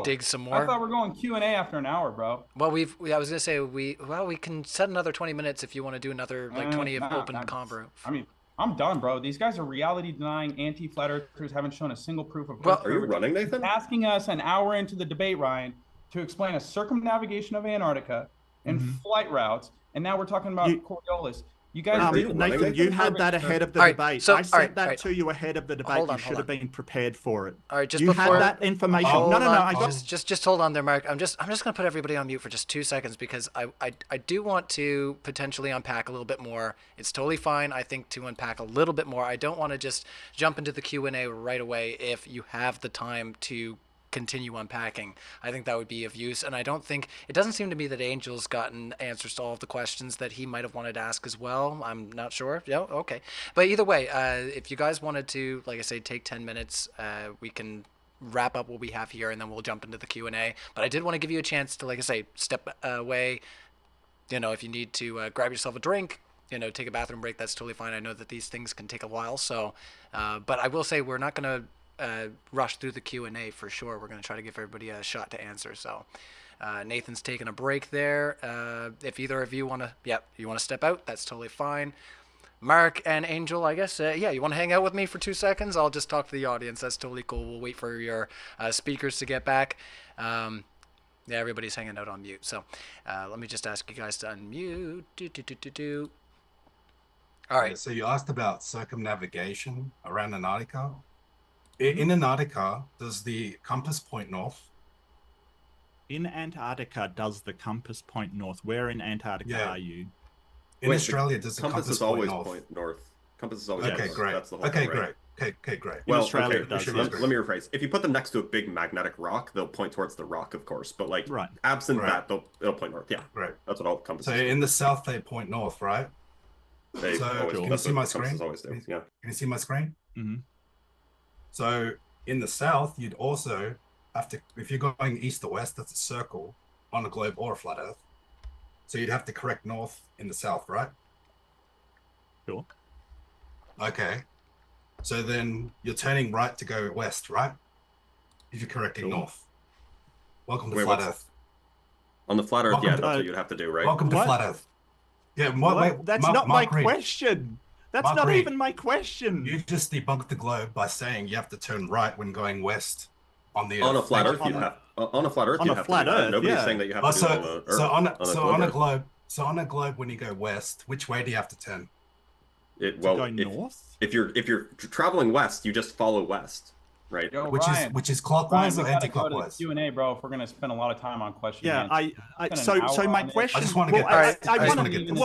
dig some more. I thought we're going Q&A after an hour, bro. Well, I was going to say we can set another 20 minutes if you want to do another like 20 open convo. I mean, I'm done, bro. These guys are reality denying anti-flat earthers, haven't shown a single proof of. Well, are you running, Nathan? Asking us an hour into the debate, Ryan, to explain a circumnavigation of Antarctica and flight routes, and now we're talking about Coriolis. You guys, Nathan, you had that ahead of the debate. I sent that to you ahead of the debate. You should have been prepared for it. All right, just you before had that information. Just hold on there, Mark. I'm just gonna put everybody on mute for just 2 seconds because I do want to potentially unpack a little bit more. It's totally fine, I think, to unpack a little bit more. I don't want to just jump into the Q&A right away if you have the time to continue unpacking. I think that would be of use, and I don't think it doesn't seem to me that Angel's gotten answers to all of the questions that he might have wanted to ask as well. I'm not sure. Yeah, okay. But either way, if you guys wanted to, like I say, take 10 minutes, we can wrap up what we have here, and then we'll jump into the Q&A. But I did want to give you a chance to, like I say, step away. You know, if you need to grab yourself a drink, you know, take a bathroom break, that's totally fine. I know that these things can take a while, so but I will say we're not going to rush through the Q&A for sure. We're going to try to give everybody a shot to answer. So Nathan's taking a break there. If either of you want to step out, that's totally fine. Mark and Angel, I guess, you want to hang out with me for 2 seconds? I'll just talk to the audience. That's totally cool. We'll wait for your speakers to get back. Yeah, everybody's hanging out on mute. So let me just ask you guys to unmute. All right. So you asked about circumnavigation around Antarctica. In Antarctica, does the compass point north? In Antarctica, does the compass point north? Where in Antarctica are you? In Australia, does the compass is always point north? Compass is always okay, north. great. That's the whole okay, thing, right? great. Okay, great. Well, Australia okay, does. let me rephrase. If you put them next to a big magnetic rock, they'll point towards the rock, of course. But like, absent that, it'll point north. Yeah, right. That's what all compasses. So in the south, they point north, right? Can you see my screen? Yeah. Can you see my screen? Mm-hmm. So in the south, you'd also have to, if you're going east to west, that's a circle on a globe or a flat Earth. So you'd have to correct north in the south, right? Sure. Okay. So then you're turning right to go west, right? If you're correcting north. Welcome to flat Earth. On the flat Earth, that's what you'd have to do, right? Welcome to flat Earth. Yeah, that's not my question. That's not even my question. You just debunked the globe by saying you have to turn right when going west on the Earth. On a flat Earth, you have. On a flat Earth, you have to do that. Nobody's saying that you have to do it on the Earth. So on a globe, when you go west, which way do you have to turn? Go north. If you're traveling west, you just follow west, right? Yo, which is clockwise or anti-clockwise? Q&A, bro. If we're gonna spend a lot of time on questions. Yeah, so my question. I just want to get. All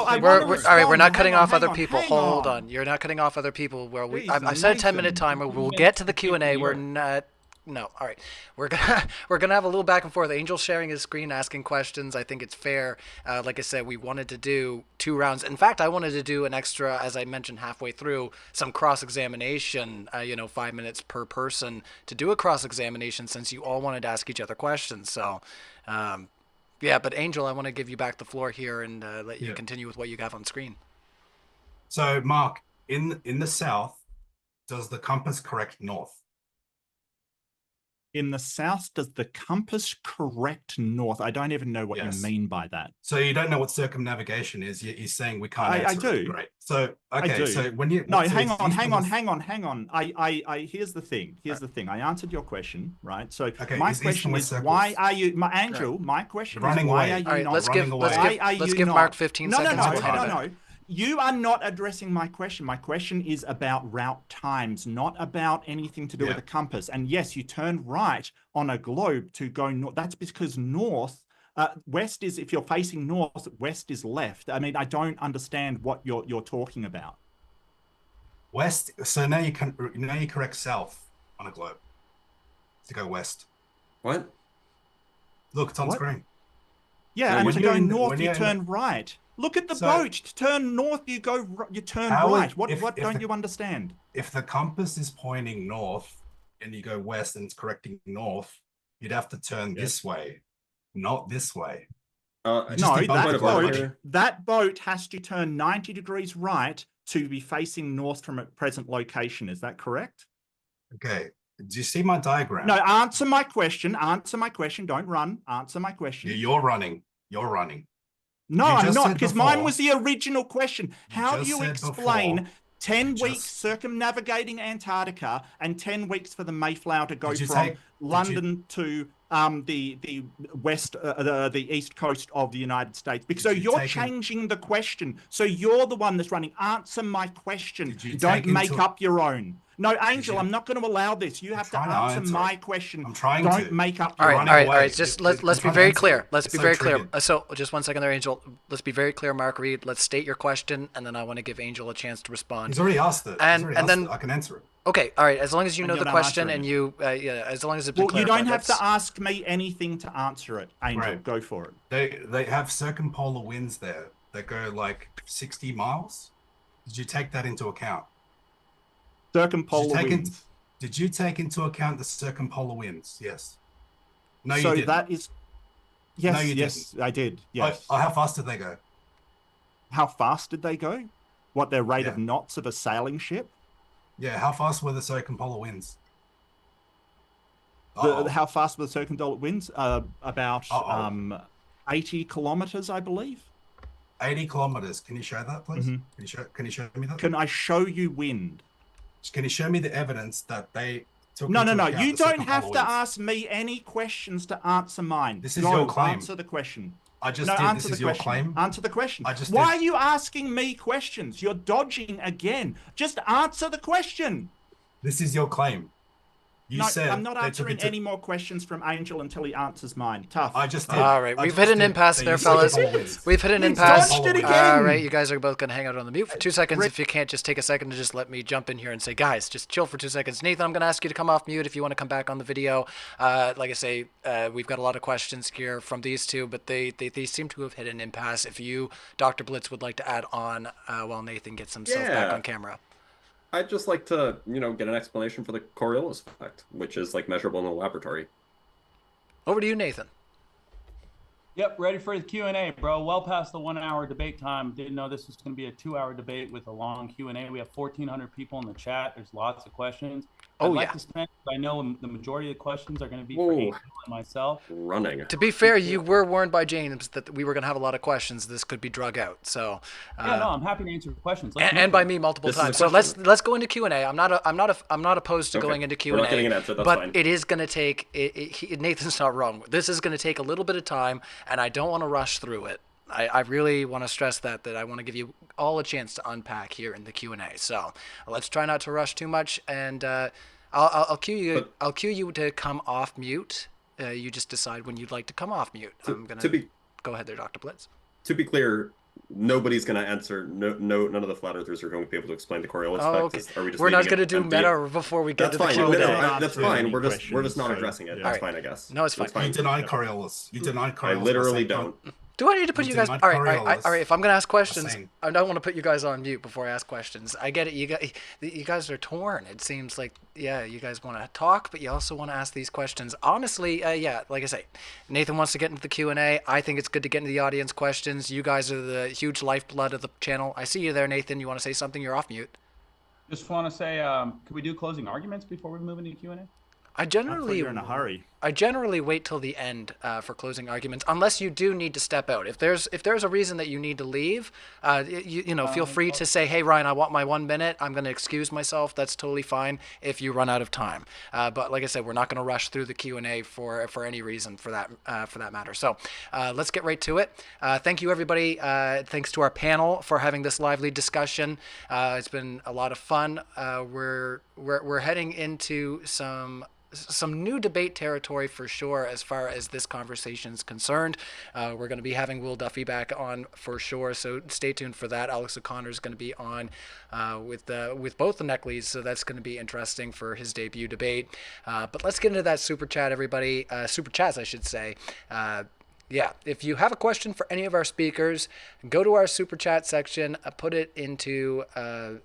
right, we're not cutting off other people. Hold on, you're not cutting off other people. Where I set a 10-minute timer. We'll get to the Q&A. We're not. No, all right. We're gonna have a little back and forth. Angel sharing his screen, asking questions. I think it's fair. Like I said, we wanted to do 2 rounds. In fact, I wanted to do an extra, as I mentioned halfway through, some cross-examination. 5 minutes per person to do a cross-examination, since you all wanted to ask each other questions. So, yeah. But Angel, I want to give you back the floor here and let you continue with what you have on screen. So, Mark, in the south, does the compass correct north? In the south, does the compass correct north? I don't even know what you mean by that. So you don't know what circumnavigation is. You're saying we can't answer I do. It. Great. So, okay. So when you... No, hang on. Here's the thing. I answered your question, right? So my question is, why are you... my question is, why are you not... Let's give Mark 15 seconds. No. You are not addressing my question. My question is about route times, not about anything to do with the compass. And yes, you turn right on a globe to go north. That's because north, west is, if you're facing north, west is left. I mean, I don't understand what you're talking about. West. So now you correct south on a globe to go west. What? Look, it's on What? screen. Yeah, So and when to you're go in the- north, when you you're in turn right. Look at the So- boat. To turn north, you turn How right. is- What if don't the- you understand? If the compass is pointing north and you go west and it's correcting north, you'd have to turn this way, not this way. Uh, You just No, debunked that boat has to turn 90 degrees right to be facing north from its present location. Is that correct? Okay. Do you see my diagram? No, answer my question. Answer my question. Don't run. Answer my question. You're running. You're running. No, You I'm just not, said because mine before- was the original question. How do just you said explain before- 10 you weeks just- circumnavigating Antarctica and 10 weeks for the Mayflower to go Did you from take- did London to the west, the east coast of the United States? Because so you're changing the question. So you're the one that's running. Answer my question. Don't make up your own. No, Angel, I'm not going to allow this. You have to answer my question. I'm trying Don't to. make up All your right, own. all right, all right. Just let's be trying to very answer clear. it. Let's It's be so very clear. triggered. So just 1 second there, Angel. Let's be very clear, Mark Reid. Let's state your question, and then I want to give Angel a chance to respond. He's already asked it. And then I can answer it. Okay, all right. As long as you And know you're the not question answering and it. you, as long as it's Well, you don't clarified, have to that's- ask me anything to answer it, Angel. Right. Go for it. They have circumpolar winds there that go like 60 miles. Did you take that into account? Circumpolar winds. Did you take into account the circumpolar winds? Yes. No, you So didn't. that is. Yes, No, you yes, I did. Yes. How fast did they go? How fast did they go? What their rate Yeah. of knots of a sailing ship? Yeah, how fast were the circumpolar winds? How fast were the circumpolar winds? About 80 kilometers, I believe. 80 kilometers. Can you show that, please? Mhm. Can you show me that? Can I show you wind? Can you show me the evidence that they took No, no, into no. account You the don't have circumpolar to winds? ask me any questions to answer mine. This is Go, your claim. Answer the question. I just no, did. answer This is the your question. claim. Answer the question. I just Why did. are you asking me questions? You're dodging again. Just answer the question. This is your claim. You No, said I'm not they took answering into- any more questions from Angel until he answers mine. Tough. I just did. All right, I we've just hit an did. impasse They there, used fellas. circumpolar winds. We've hit an We impasse. dodged it All again. right, you guys are both gonna hang out on the mute for 2 seconds. If you can't, just take a second to just let me jump in here and say, guys, just chill for 2 seconds. Nathan, I'm gonna ask you to come off mute if you want to come back on the video. Like I say, we've got a lot of questions here from these two, but they seem to have hit an impasse. If you, Dr. Blitz, would like to add on while Nathan gets himself back Yeah. on camera. I'd just like to, get an explanation for the Coriolis effect, which is like measurable in the laboratory. Over to you, Nathan. Yep, ready for the Q&A, bro. Well past the 1 hour debate time. Didn't know this was going to be a 2 hour debate with a long Q&A. We have 1,400 people in the chat. There's lots of questions. Oh, I'd like yeah. to spend, I know the majority of the questions are going to be Whoa. for Angel and myself. Running. To be fair, you were warned by James that we were going to have a lot of questions. This could be drug out. So, Yeah, no, I'm happy to answer questions. Let's and move by on. me multiple This is a times. So let's go into Q&A. I'm not opposed to Okay. going into We're Q&A. not getting an answer, that's but fine. it is going to take. Nathan's not wrong. This is going to take a little bit of time, and I don't want to rush through it. I really want to stress that I want to give you all a chance to unpack here in the Q&A. So let's try not to rush too much, and I'll cue you. But- I'll cue you to come off mute. You just decide when you'd like to come off mute. I'm gonna go ahead there, Dr. Blitz. To be clear, nobody's going to answer. No, none of the flat earthers are going to be able to explain the Coriolis Oh, effect. okay. Are we just We're not leaving going to it do empty? meta before we get That's to the fine. Q&A. That's fine. We're just not so, addressing it. yeah. That's fine, I guess. No, it's fine. That's fine. You denied Coriolis. You denied Coriolis. I literally by saying- don't. Do I need to put You you guys? did All not right, Coriolis. all right. If I'm gonna ask questions, saying. I don't want to put you guys on mute before I ask questions. I get it. You guys are torn. It seems like, yeah, you guys want to talk, but you also want to ask these questions. Honestly, yeah, like I say, Nathan wants to get into the Q&A. I think it's good to get into the audience questions. You guys are the huge lifeblood of the channel. I see you there, Nathan. You want to say something? You're off mute. Just want to say, could we do closing arguments before we move into Q&A? I generally You're in a hurry. I generally wait till the end for closing arguments, unless you do need to step out. If there's a reason that you need to leave, feel free to say, "Hey, Ryan, I want my 1 minute. I'm going to excuse myself." That's totally fine if you run out of time. But like I said, we're not going to rush through the Q&A for any reason for that matter. So let's get right to it. Thank you, everybody. Thanks to our panel for having this lively discussion. It's been a lot of fun. We're heading into some some new debate territory for sure as far as this conversation is concerned. We're going to be having Will Duffy back on for sure, so stay tuned for that. Alex O'Connor is going to be on with both the Neckleys, so that's going to be interesting for his debut debate. But let's get into that super chat, everybody. Super chats, I should say. Yeah, if you have a question for any of our speakers, go to our super chat section, put it into a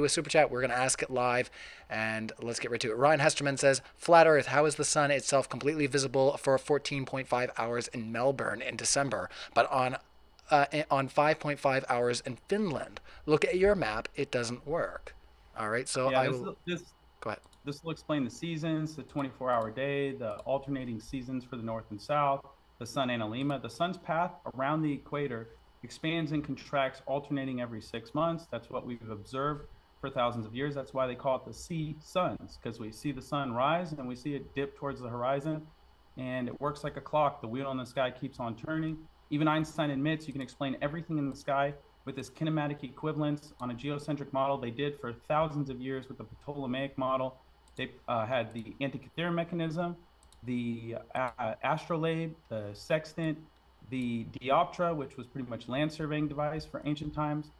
super chat. We're going to ask it live, and let's get right to it. Ryan Hesterman says, Flat Earth, how is the sun itself completely visible for 14.5 hours in Melbourne in December, but on 5.5 hours in Finland? Look at your map, it doesn't work. All right, so Yeah, go ahead. This will explain the seasons, the 24-hour day, the alternating seasons for the north and south, the sun analemma. The sun's path around the equator expands and contracts, alternating every 6 months. That's what we've observed for thousands of years. That's why they call it the sea suns, because we see the sun rise and we see it dip towards the horizon, and it works like a clock. The wheel in the sky keeps on turning. Even Einstein admits you can explain everything in the sky with this kinematic equivalence on a geocentric model they did for thousands of years with the Ptolemaic model. They had the Antikythera mechanism, the astrolabe, the sextant, the dioptra, which was pretty much land surveying device for ancient times.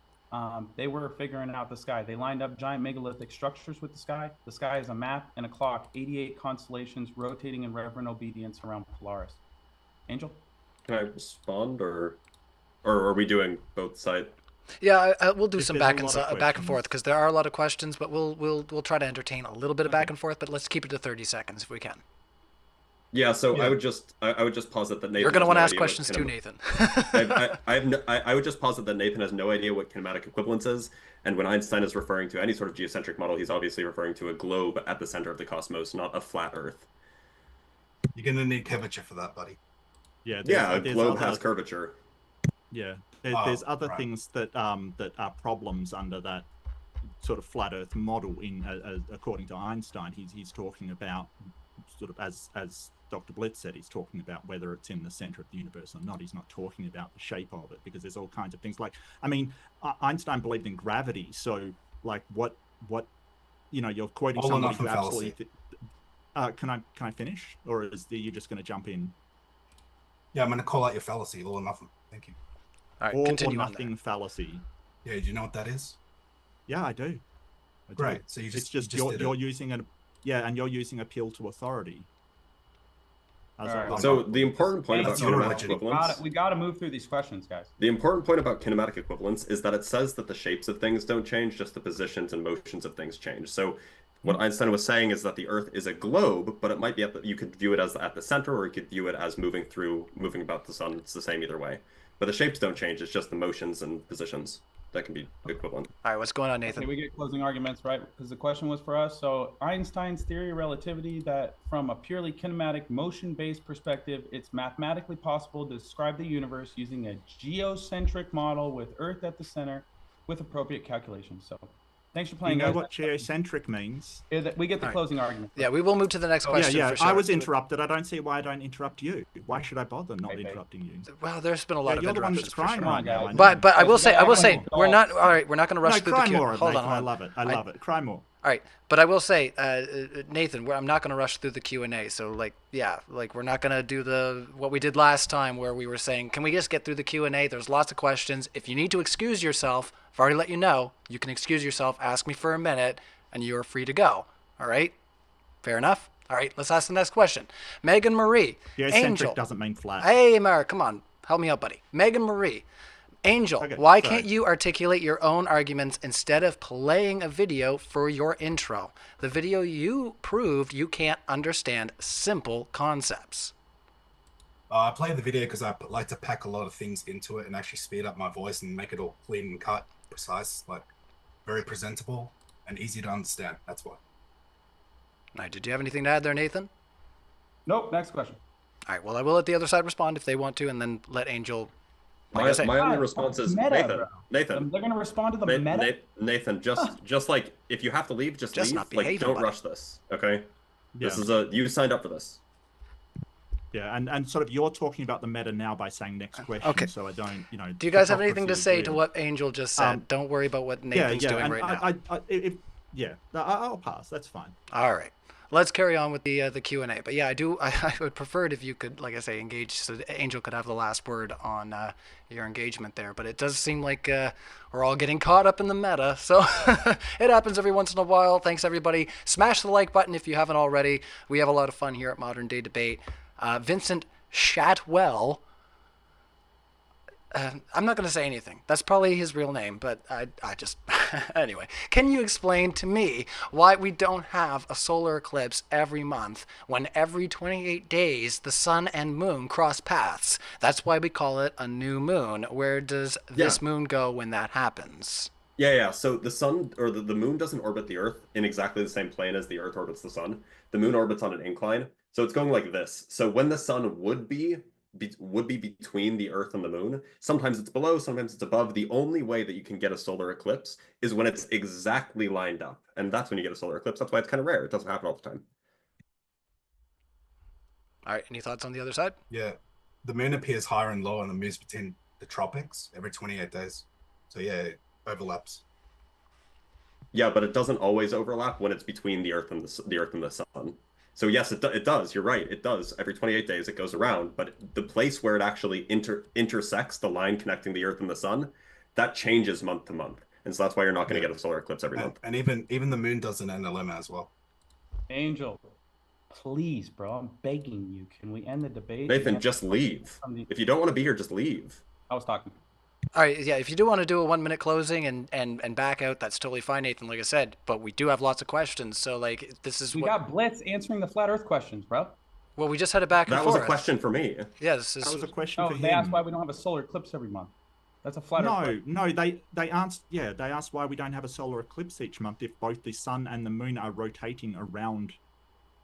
They were figuring out the sky. They lined up giant megalithic structures with the sky. The sky is a map and a clock, 88 constellations rotating in reverent obedience around Polaris. Angel? Can I respond, or are we doing both sides? Yeah, we'll do some back and forth because there are a lot of questions, but we'll try to entertain a little bit of back and forth. But let's keep it to 30 seconds if we can. Yeah, so I would just posit that Nathan. You're going to want to ask questions too, Nathan. I would just posit that Nathan has no idea what kinematic equivalence is, and when Einstein is referring to any sort of geocentric model, he's obviously referring to a globe at the center of the cosmos, not a flat Earth. You're going to need curvature for that, buddy. Yeah, a globe has curvature. Yeah, there's other things that are problems under that sort of flat Earth model. According to Einstein, he's talking about sort of as Dr. Blitz said, he's talking about whether it's in the center of the universe or not. He's not talking about the shape of it, because there's all kinds of things like, I mean, Einstein believed in gravity, so like what you're quoting somebody who absolutely. Can I finish, or are you just going to jump in? Yeah, I'm going to call out your fallacy, all or nothing. Thank you. All right, all continue or nothing fallacy. Yeah, do you know what that is? Yeah, I do. Great. So you're using and you're using appeal to authority. So the important point about kinematic equivalence, we got to move through these questions, guys. The important point about kinematic equivalence is that it says that the shapes of things don't change, just the positions and motions of things change. So what Einstein was saying is that the Earth is a globe, but it might be you could view it as at the center, or you could view it as moving about the sun. It's the same either way. But the shapes don't change. It's just the motions and positions that can be equivalent. All right, what's going on, Nathan? Okay, we get closing arguments, right? Because the question was for us. So Einstein's theory of relativity, that from a purely kinematic motion-based perspective, it's mathematically possible to describe the universe using a geocentric model with Earth at the center with appropriate calculations. So thanks for playing, guys. You know what geocentric means? We get the closing argument. Yeah, we will move to the next question. Yeah, for sure. I was interrupted. I don't see why I don't interrupt you. Why should I bother not interrupting you? Well, there's been a lot of interruptions. You're the one that's crying right now. But I will say, we're not. All right, we're not going to rush through the queue. Hold on. I love it. Cry more. All right, but I will say, Nathan, I'm not going to rush through the Q&A. So, we're not going to do what we did last time, where we were saying, can we just get through the Q&A? There's lots of questions. If you need to excuse yourself, I've already let you know. You can excuse yourself. Ask me for a minute, and you're free to go. All right? Fair enough? All right, let's ask the next question. Megan Marie. Yeah, Angel. doesn't mean flat. Hey, Mara, come on. Help me out, buddy. Megan Marie. Angel, okay, why can't you articulate your own arguments instead of playing a video for your intro? The video you proved you can't understand simple concepts. I play the video because I like to pack a lot of things into it and actually speed up my voice and make it all clean and cut, precise, very presentable and easy to understand. That's why. All right, did you have anything to add there, Nathan? Nope, next question. All right, well, I will let the other side respond if they want to, and then let Angel... My only response is meta, Nathan. They're going to respond to the meta. Nathan, just like if you have to leave, just leave. Not behave, don't rush this, okay? Yeah. This is you signed up for this. Yeah, and sort of you're talking about the meta now by saying next question. Okay. So I don't, Do you guys have anything to say to what Angel just said? Don't worry about what Nathan's doing right now. I'll pass. That's fine. All right. let's carry on with the Q&A. But yeah, I would prefer it if you could, like I say, engage, so Angel could have the last word on your engagement there. But it does seem like we're all getting caught up in the meta, so it happens every once in a while. Thanks everybody. Smash the like button if you haven't already. We have a lot of fun here at Modern Day Debate. Vincent Shatwell. I'm not going to say anything. That's probably his real name, but I just... Anyway, can you explain to me why we don't have a solar eclipse every month when every 28 days the sun and moon cross paths? That's why we call it a new moon. Where does this moon go when that happens? Yeah. So the sun, or the moon doesn't orbit the Earth in exactly the same plane as the Earth orbits the sun. The moon orbits on an incline. So it's going like this. So when the sun would be between the Earth and the moon, sometimes it's below, sometimes it's above. The only way that you can get a solar eclipse is when it's exactly lined up. And that's when you get a solar eclipse. That's why it's kind of rare. It doesn't happen all the time. All right. Any thoughts on the other side? Yeah. The moon appears higher and lower, and the moon's between the tropics every 28 days. So yeah, it overlaps. Yeah, but it doesn't always overlap when it's between the Earth and the sun. So yes, it does. You're right. It does. Every 28 days it goes around, but the place where it actually intersects the line connecting the Earth and the sun, that changes month to month. And so that's why you're not going to get a solar eclipse every month. And even the moon does an NLM as well. Angel, please, bro, I'm begging you. Can we end the debate? Nathan, just leave. If you don't want to be here, just leave. I was talking. All right, yeah, if you do want to do a 1 minute closing and back out, that's totally fine, Nathan, like I said, but we do have lots of questions, so like this is we got Blitz answering the flat earth questions, bro. Well, we just had it back and forth. That was a question for me. Yeah, this was a question for him. They asked why we don't have a solar eclipse every month. That's a flat earth. No, they asked why we don't have a solar eclipse each month if both the sun and the moon are rotating around,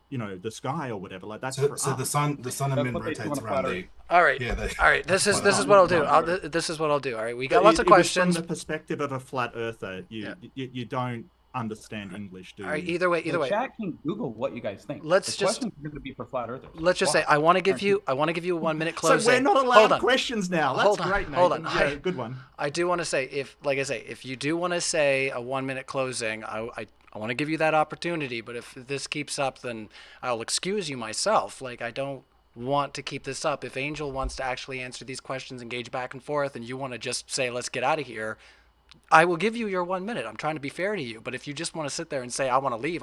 you know, the sky or whatever. Like that's so the sun and moon rotates around the. All right. Yeah. All right. This is what I'll do. This is what I'll do. All right. We got lots of questions. From the perspective of a flat earther, you don't understand English, do you? All right. Either way. Chat can Google what you guys think. Let's the questions are going to be for flat earthers. Let's just say I want to give you a 1 minute closing. So we're not allowed questions now. That's great, Nathan. Hold on. Yeah, good one. I do want to say if you do want to say a 1 minute closing, I want to give you that opportunity, but if this keeps up, then I'll excuse you myself. Like, I don't want to keep this up. If Angel wants to actually answer these questions, engage back and forth, and you want to just say, let's get out of here, I will give you your 1 minute. I'm trying to be fair to you. But if you just want to sit there and say, I want to leave,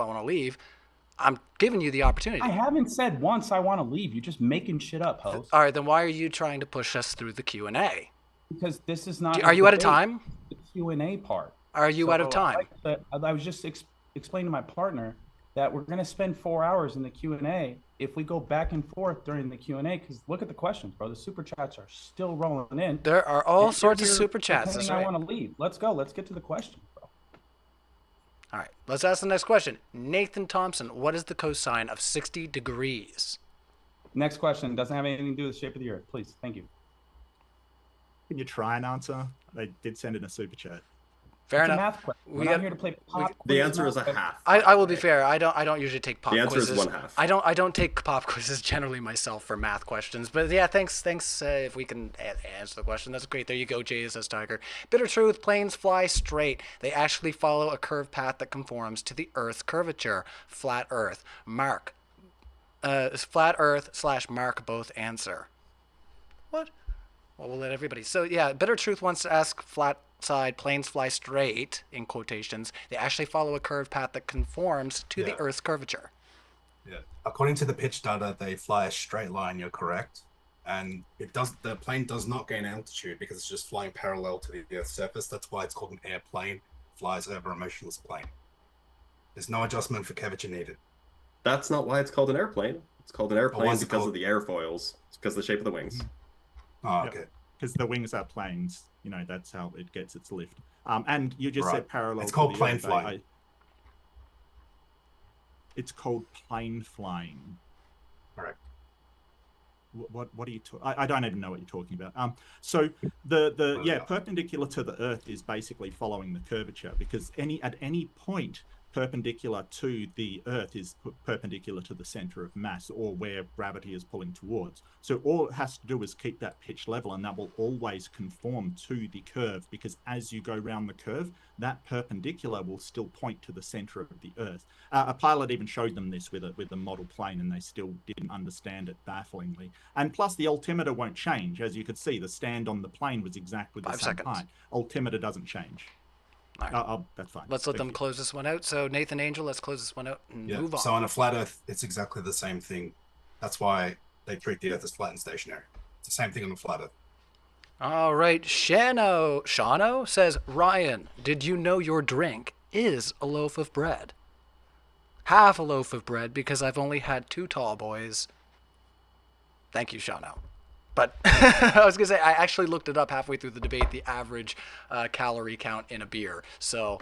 I'm giving you the opportunity. I haven't said once I want to leave. You're just making shit up, host. All right, then why are you trying to push us through the Q&A? Because this is not... Are you out of time? The Q&A part. Are you out of time? I was just explaining to my partner that we're going to spend 4 hours in the Q&A if we go back and forth during the Q&A, because look at the questions, bro. The super chats are still rolling in. There are all sorts of super chats. That's right. I want to leave. Let's go. Let's get to the questions, bro. All right. Let's ask the next question. Nathan Thompson, what is the cosine of 60 degrees? Next question. Doesn't have anything to do with the shape of the earth. Please. Thank you. Can you try and answer? They did send in a super chat. Fair it's enough. A math question. We're not here to play pop. The answer is a half. I will be fair. I don't usually take pop quizzes. The answer is 1/2. I don't take pop quizzes generally myself for math questions. But yeah, thanks. If we can answer the question, that's great. There you go, JSS Tiger. Bitter truth: planes fly straight. They actually follow a curved path that conforms to the Earth's curvature. Flat Earth. Mark. Flat Earth / Mark both answer. What? Well, we'll let everybody. So yeah, Bitter Truth wants to ask flat side planes fly straight, in quotations. They actually follow a curved path that conforms to the Earth's curvature. Yeah. According to the pitch data, they fly a straight line. You're correct. And the plane does not gain altitude because it's just flying parallel to the Earth's surface. That's why it's called an airplane. It flies over a motionless plane. There's no adjustment for curvature needed. That's not why it's called an airplane. It's called an airplane because of the airfoils. It's because of the shape of the wings. Oh, okay. Because the wings are planes. You know, that's how it gets its lift. And you just said parallel. It's called plane flying. It's called plane flying. Correct. What are you talking? I don't even know what you're talking about. So the perpendicular to the Earth is basically following the curvature, because at any point perpendicular to the Earth is perpendicular to the center of mass, or where gravity is pulling towards. So all it has to do is keep that pitch level, and that will always conform to the curve, because as you go around the curve, that perpendicular will still point to the center of the Earth. A pilot even showed them this with a model plane, and they still didn't understand it, bafflingly. And plus, the altimeter won't change. As you could see, the stand on the plane was exactly the same height. Altimeter doesn't change. All right. That's fine. Let's let them close this one out. So Nathan, Angel, let's close this one out and move on. So on a flat Earth, it's exactly the same thing. That's why they treat the Earth as flat and stationary. It's the same thing on the flat Earth. All right, Shano says, Ryan, did you know your drink is a loaf of bread? Half a loaf of bread, because I've only had 2 tall boys. Thank you, Shano. But I was going to say, I actually looked it up halfway through the debate, the average calorie count in a beer. So,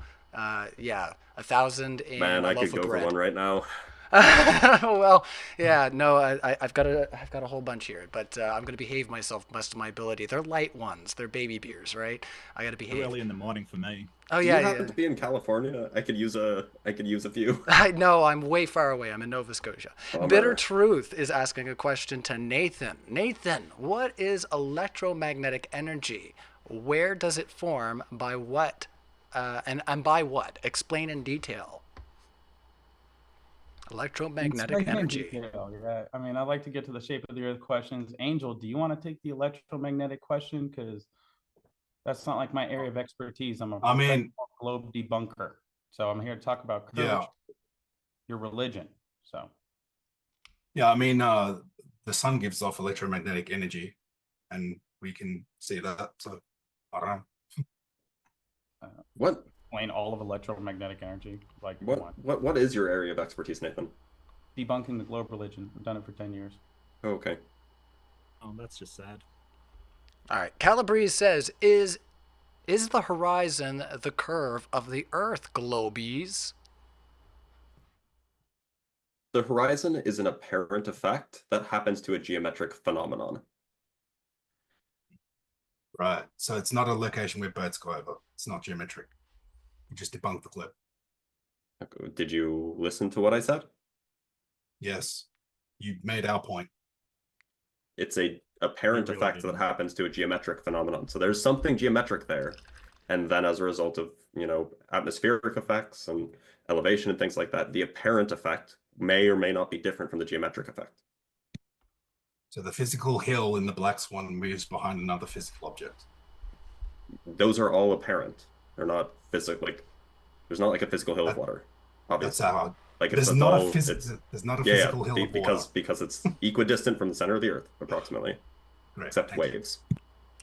yeah, 1,000 in Man, a I loaf could of go bread. for one right now. Well, yeah, no, I've got a whole bunch here, but I'm gonna behave myself best of my ability. They're light ones, they're baby beers, right? I gotta behave. Early in the morning for me. Oh Do yeah, you happen to be in California? I could use a few. I know, I'm way far away. I'm in Nova Scotia. Bummer. Bitter Truth is asking a question to Nathan. Nathan, what is electromagnetic energy? Where does it form? By what? And by what? Explain in detail. Electromagnetic energy. Yeah. I mean, I'd like to get to the shape of the Earth questions. Angel, do you want to take the electromagnetic question? Because that's not like my area of expertise. I'm a globe debunker. So I'm here to talk about courage, your religion. So. Yeah, I mean, the sun gives off electromagnetic energy, and we can see that. So, I don't know. What? Explain all of electromagnetic energy. Like what is your area of expertise, Nathan? Debunking the globe religion. I've done it for 10 years. Okay. Oh, that's just sad. All right. Calabrese says, is the horizon the curve of the Earth, globies? The horizon is an apparent effect that happens to a geometric phenomenon. Right. So it's not a location where birds go over. It's not geometric. You just debunked the clip. Did you listen to what I said? Yes. You made our point. It's a apparent effect that happens to a geometric phenomenon. So there's something geometric there. And then as a result of, atmospheric effects and elevation and things like that, the apparent effect may or may not be different from the geometric effect. So the physical hill in the black swan moves behind another physical object. Those are all apparent. They're not physical. There's not like a physical hill of water. Obviously, that's how. There's not a physical hill of water because it's equidistant from the center of the Earth, approximately. Right, except waves.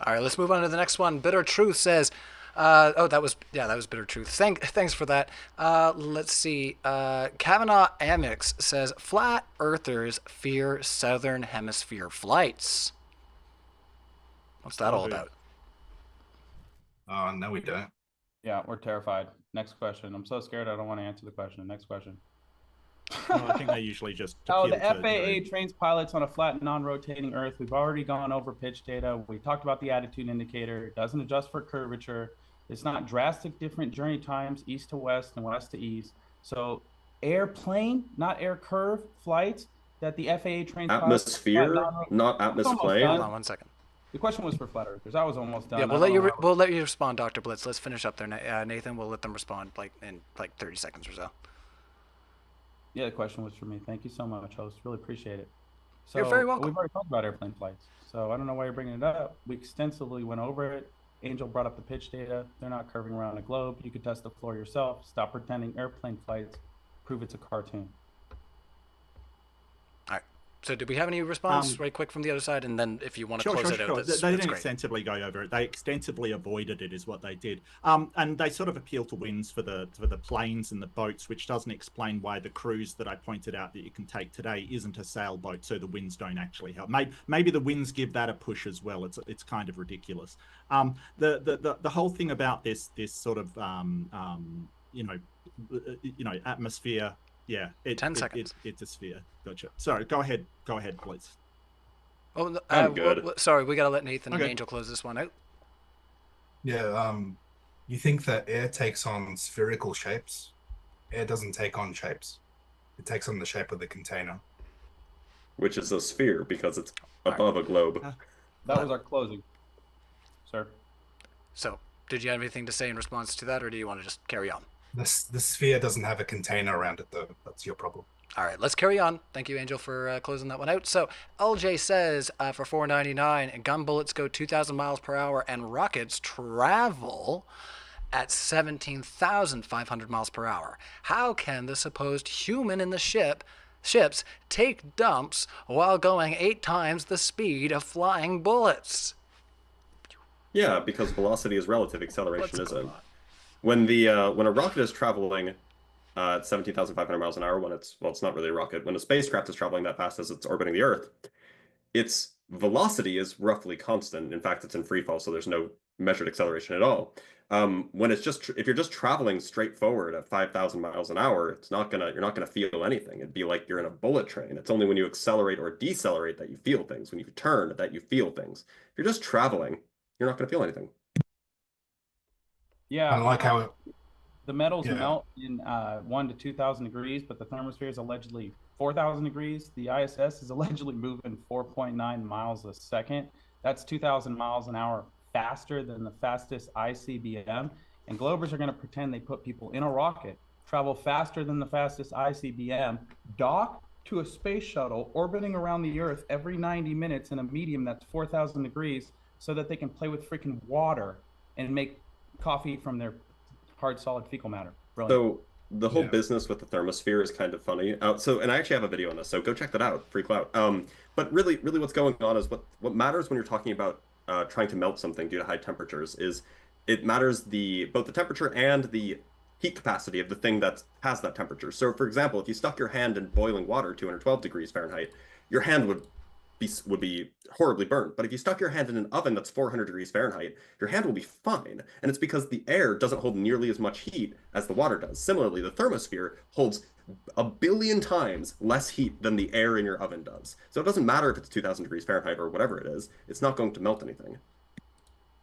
All right, let's move on to the next one. Bitter Truth says, that was Bitter Truth. Thanks for that. Let's see. Kavanaugh Amix says, flat earthers fear southern hemisphere flights. What's that all about? No, we don't. Yeah, we're terrified. Next question. I'm so scared I don't want to answer the question. Next question. No, I think they usually just. The FAA trains pilots on a flat, non-rotating Earth. We've already gone over pitch data. We talked about the attitude indicator. It doesn't adjust for curvature. It's not drastic different journey times, east to west and west to east. So airplane, not air curve flights that the FAA trains atmosphere, not atmosphere. Hold on 1 second. The question was for flat earthers. I was almost done. Yeah, we'll let you respond, Dr. Blitz. Let's finish up there, Nathan. We'll let them respond in 30 seconds or so. Yeah, the question was for me. Thank you so much, host. Really appreciate it. So You're very welcome. We've already talked about airplane flights, so I don't know why you're bringing it up. We extensively went over it. Angel brought up the pitch data. They're not curving around a globe. You could test the floor yourself. Stop pretending airplane flights. Prove it's a cartoon. All right. So did we have any response right quick from the other side? And then if you want to close it out, they didn't extensively go over it. They extensively avoided it is what they did. And they sort of appeal to winds for the planes and the boats, which doesn't explain why the cruise that I pointed out that you can take today isn't a sailboat, so the winds don't actually help. Maybe the winds give that a push as well. It's kind of ridiculous. The whole thing about this sort of atmosphere. Yeah, 10 seconds. It's a sphere. Gotcha. Sorry, go ahead, Blitz. Oh, I'm good. Sorry, we got to let Nathan and Angel close this one out. Yeah, you think that air takes on spherical shapes air doesn't take on shapes. It takes on the shape of the container. Which is a sphere because it's above a globe. That was our closing, sir. So, did you have anything to say in response to that, or do you want to just carry on? The sphere doesn't have a container around it, though. That's your problem. All right, let's carry on. Thank you, Angel, for closing that one out. So, LJ says for $4.99, gun bullets go 2,000 miles per hour, and rockets travel at 17,500 miles per hour. How can the supposed human in the ships take dumps while going 8 times the speed of flying bullets? Yeah, because velocity is relative, acceleration isn't. When a rocket is traveling at 17,500 miles an hour, when it's not really a rocket. When a spacecraft is traveling that fast as it's orbiting the Earth, its velocity is roughly constant. In fact, it's in free fall, so there's no measured acceleration at all. When it's just if you're just traveling straight forward at 5,000 miles an hour, you're not gonna feel anything. It'd be like you're in a bullet train. It's only when you accelerate or decelerate that you feel things. When you turn that you feel things. If you're just traveling, you're not gonna feel anything. Yeah, I like how the metals melt in 1 to 2,000 degrees, but the thermosphere is allegedly 4,000 degrees. The ISS is allegedly moving 4.9 miles a second. That's 2,000 miles an hour faster than the fastest ICBM. And Globers are going to pretend they put people in a rocket, travel faster than the fastest ICBM, dock to a space shuttle orbiting around the Earth every 90 minutes in a medium that's 4,000 degrees so that they can play with freaking water and make coffee from their hard, solid fecal matter. Brilliant. So the whole business with the thermosphere is kind of funny. And I actually have a video on this, so go check that out. Free clout. But really what's going on is what matters when you're talking about trying to melt something due to high temperatures is it matters both the temperature and the heat capacity of the thing that has that temperature. So for example, if you stuck your hand in boiling water, 212 degrees Fahrenheit, your hand would be horribly burnt. But if you stuck your hand in an oven that's 400 degrees Fahrenheit, your hand will be fine. And it's because the air doesn't hold nearly as much heat as the water does. Similarly, the thermosphere holds 1 billion times less heat than the air in your oven does. So it doesn't matter if it's 2,000 degrees Fahrenheit or whatever it is, it's not going to melt anything.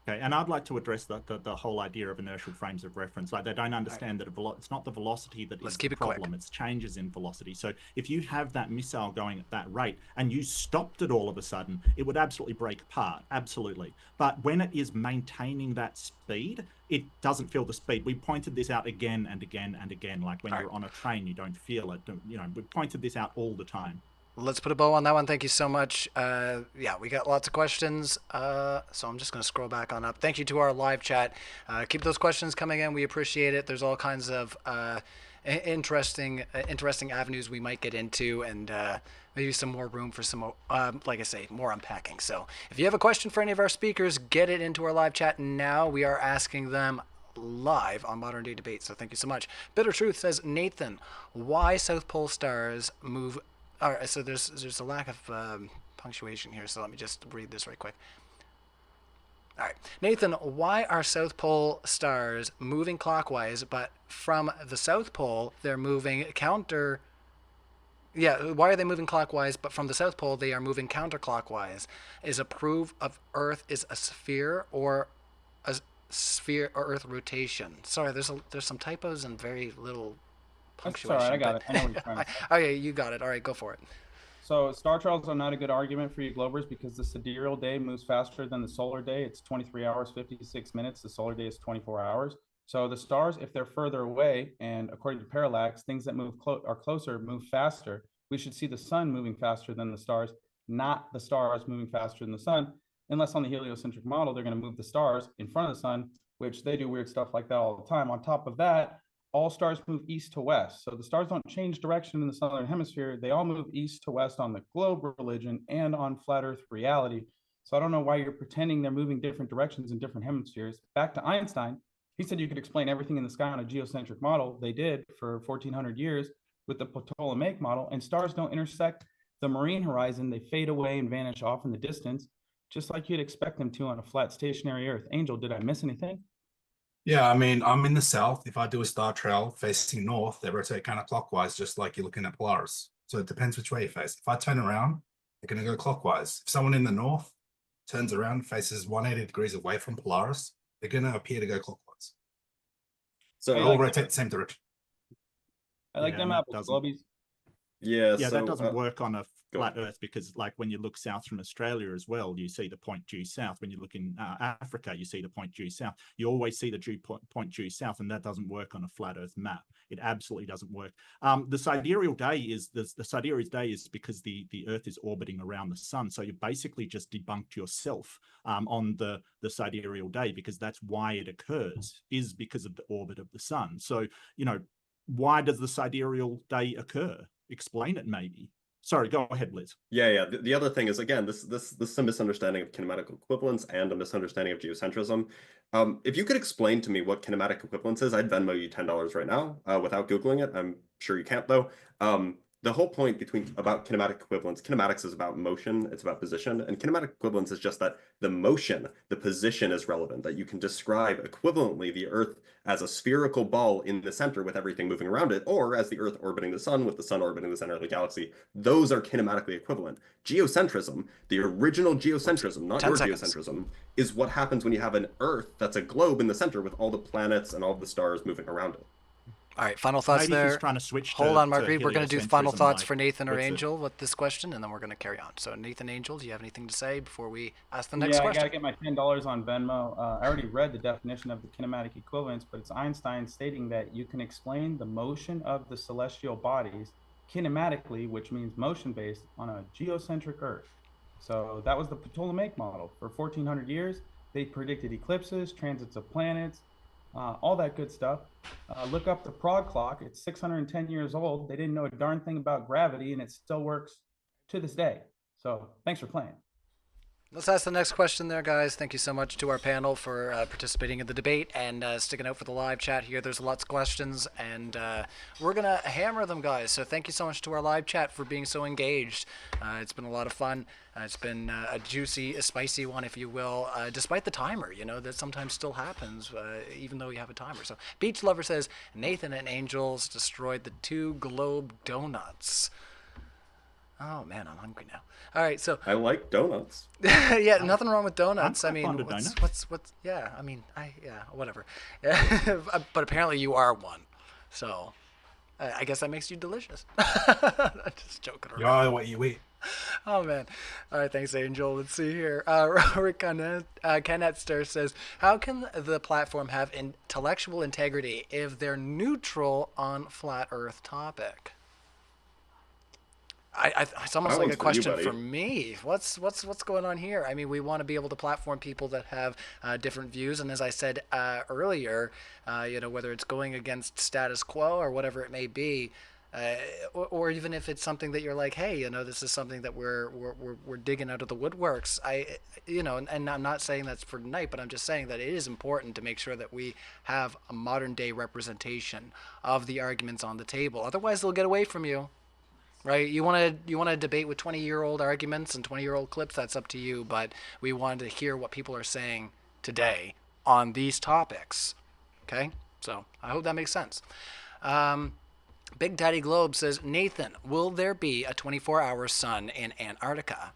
Okay, and I'd like to address the whole idea of inertial frames of reference. Like, they don't understand that it's not the velocity that is the problem, it's changes in velocity. So if you have that missile going at that rate and you stopped it all of a sudden, it would absolutely break apart, absolutely. But when it is maintaining that speed, it doesn't feel the speed. We pointed this out again and again and again. Like when you're on a train, you don't feel it. You know, we pointed this out all the time. Let's put a bow on that one. Thank you so much. Yeah, we got lots of questions, so I'm just going to scroll back on up. Thank you to our live chat. Keep those questions coming in. We appreciate it. There's all kinds of interesting avenues we might get into, and maybe some more room for some, like I say, more unpacking. So if you have a question for any of our speakers, get it into our live chat now. We are asking them live on Modern Day Debate, so thank you so much. Bitter Truth says, Nathan, why South Pole stars move... All right, so there's a lack of punctuation here, so let me just read this right quick. All right, Nathan, why are South Pole stars moving clockwise, but from the South Pole they're moving counter? Yeah, why are they moving clockwise, but from the South Pole they are moving counterclockwise? Is a proof of Earth is a sphere or a sphere or Earth rotation? Sorry, there's some typos and very little punctuation. That's all right, I got it. I know what you're trying to say. Okay, you got it. All right, go for it. So star trails are not a good argument for you Globers because the sidereal day moves faster than the solar day. It's 23 hours, 56 minutes. The solar day is 24 hours. So the stars, if they're further away, and according to parallax, things that are closer move faster. We should see the sun moving faster than the stars, not the stars moving faster than the sun, unless on the heliocentric model, they're going to move the stars in front of the sun, which they do weird stuff like that all the time. On top of that, all stars move east to west. So the stars don't change direction in the southern hemisphere. They all move east to west on the globe religion and on flat earth reality. So I don't know why you're pretending they're moving different directions in different hemispheres. Back to Einstein, he said you could explain everything in the sky on a geocentric model. They did for 1400 years with the Ptolemaic model, and stars don't intersect the marine horizon. They fade away and vanish off in the distance, just like you'd expect them to on a flat stationary Earth. Angel, did I miss anything? Yeah, I mean, I'm in the south. If I do a star trail facing north, they rotate counterclockwise, just like you're looking at Polaris. So it depends which way you face. If I turn around, they're going to go clockwise. If someone in the north turns around, faces 180 degrees away from Polaris, they're going to appear to go clockwise. So they all rotate the same direction. I like Yeah, them and that apples, doesn't- Globies. Yeah, Yeah, so, that doesn't work on a go flat Earth because, like, when you look south from Australia as well, you see the point due south. When you look in Africa, you see the point due south. You always see the point due south, and that doesn't work on a flat Earth map. It absolutely doesn't work. The sidereal day is the sidereal day is because the Earth is orbiting around the sun. So you basically just debunked yourself on the sidereal day, because that's why it occurs, is because of the orbit of the sun. So, you know, why does the sidereal day occur? Explain it, maybe. Sorry, go ahead, Liz. Yeah. The other thing is, again, this is a misunderstanding of kinematic equivalence and a misunderstanding of geocentrism. If you could explain to me what kinematic equivalence is, I'd Venmo you $10 right now without Googling it. I'm sure you can't, though. The whole point about kinematic equivalence, kinematics is about motion, it's about position, and kinematic equivalence is just that the motion, the position is relevant, that you can describe equivalently the Earth as a spherical ball in the center with everything moving around it, or as the Earth orbiting the sun with the sun orbiting the center of the galaxy. Those are kinematically equivalent. Geocentrism, the original geocentrism, not your geocentrism, is what happens when you have an Earth that's a globe in the center with all the planets and all the stars moving around it. All right, final thoughts Maybe there. he's trying to switch Hold to- on, Mark to Reid. We're going to do final heliocentrism, thoughts like, for Nathan or that's it. Angel with this question, and then we're going to carry on. So, Nathan, Angel, do you have anything to say before we ask the next Yeah, I question? gotta get my $10 on Venmo. I already read the definition of the kinematic equivalence, but it's Einstein stating that you can explain the motion of the celestial bodies kinematically, which means motion-based, on a geocentric Earth. So that was the Ptolemaic model. For 1400 years, they predicted eclipses, transits of planets, all that good stuff. Look up the Prague clock. It's 610 years old. They didn't know a darn thing about gravity, and it still works to this day. So thanks for playing. Let's ask the next question there, guys. Thank you so much to our panel for participating in the debate and sticking out for the live chat here. There's lots of questions, and we're going to hammer them, guys. So thank you so much to our live chat for being so engaged. It's been a lot of fun. It's been a juicy, a spicy one, if you will, despite the timer, you know, that sometimes still happens, even though you have a timer. So Beach Lover says, Nathan and Angels destroyed the 2 globe donuts. Oh, man, I'm hungry now. All right, so I like donuts. yeah, nothing wrong with donuts. I'm I mean, fond of what's yeah, I mean, whatever. But apparently you are one. So I guess that makes you delicious. I'm just joking around. Yeah, what you eat. Oh, man. All right, thanks, Angel. Let's see here. Rick Canetster says, how can the platform have intellectual integrity if they're neutral on flat Earth topic? It's almost like a question for me. What's going on here? I mean, we want to be able to platform people that have different views, and as I said earlier, you know, whether it's going against status quo or whatever it may be, or even if it's something that you're like, hey, you know, this is something that we're digging out of the woodworks. You know, and I'm not saying that's for tonight, but I'm just saying that it is important to make sure that we have a modern day representation of the arguments on the table. Otherwise, they'll get away from you. Right, you want to debate with 20-year-old arguments and 20-year-old clips. That's up to you. But we wanted to hear what people are saying today on these topics. Okay, so I hope that makes sense. Big Daddy Globe says, Nathan, will there be a 24-hour sun in Antarctica?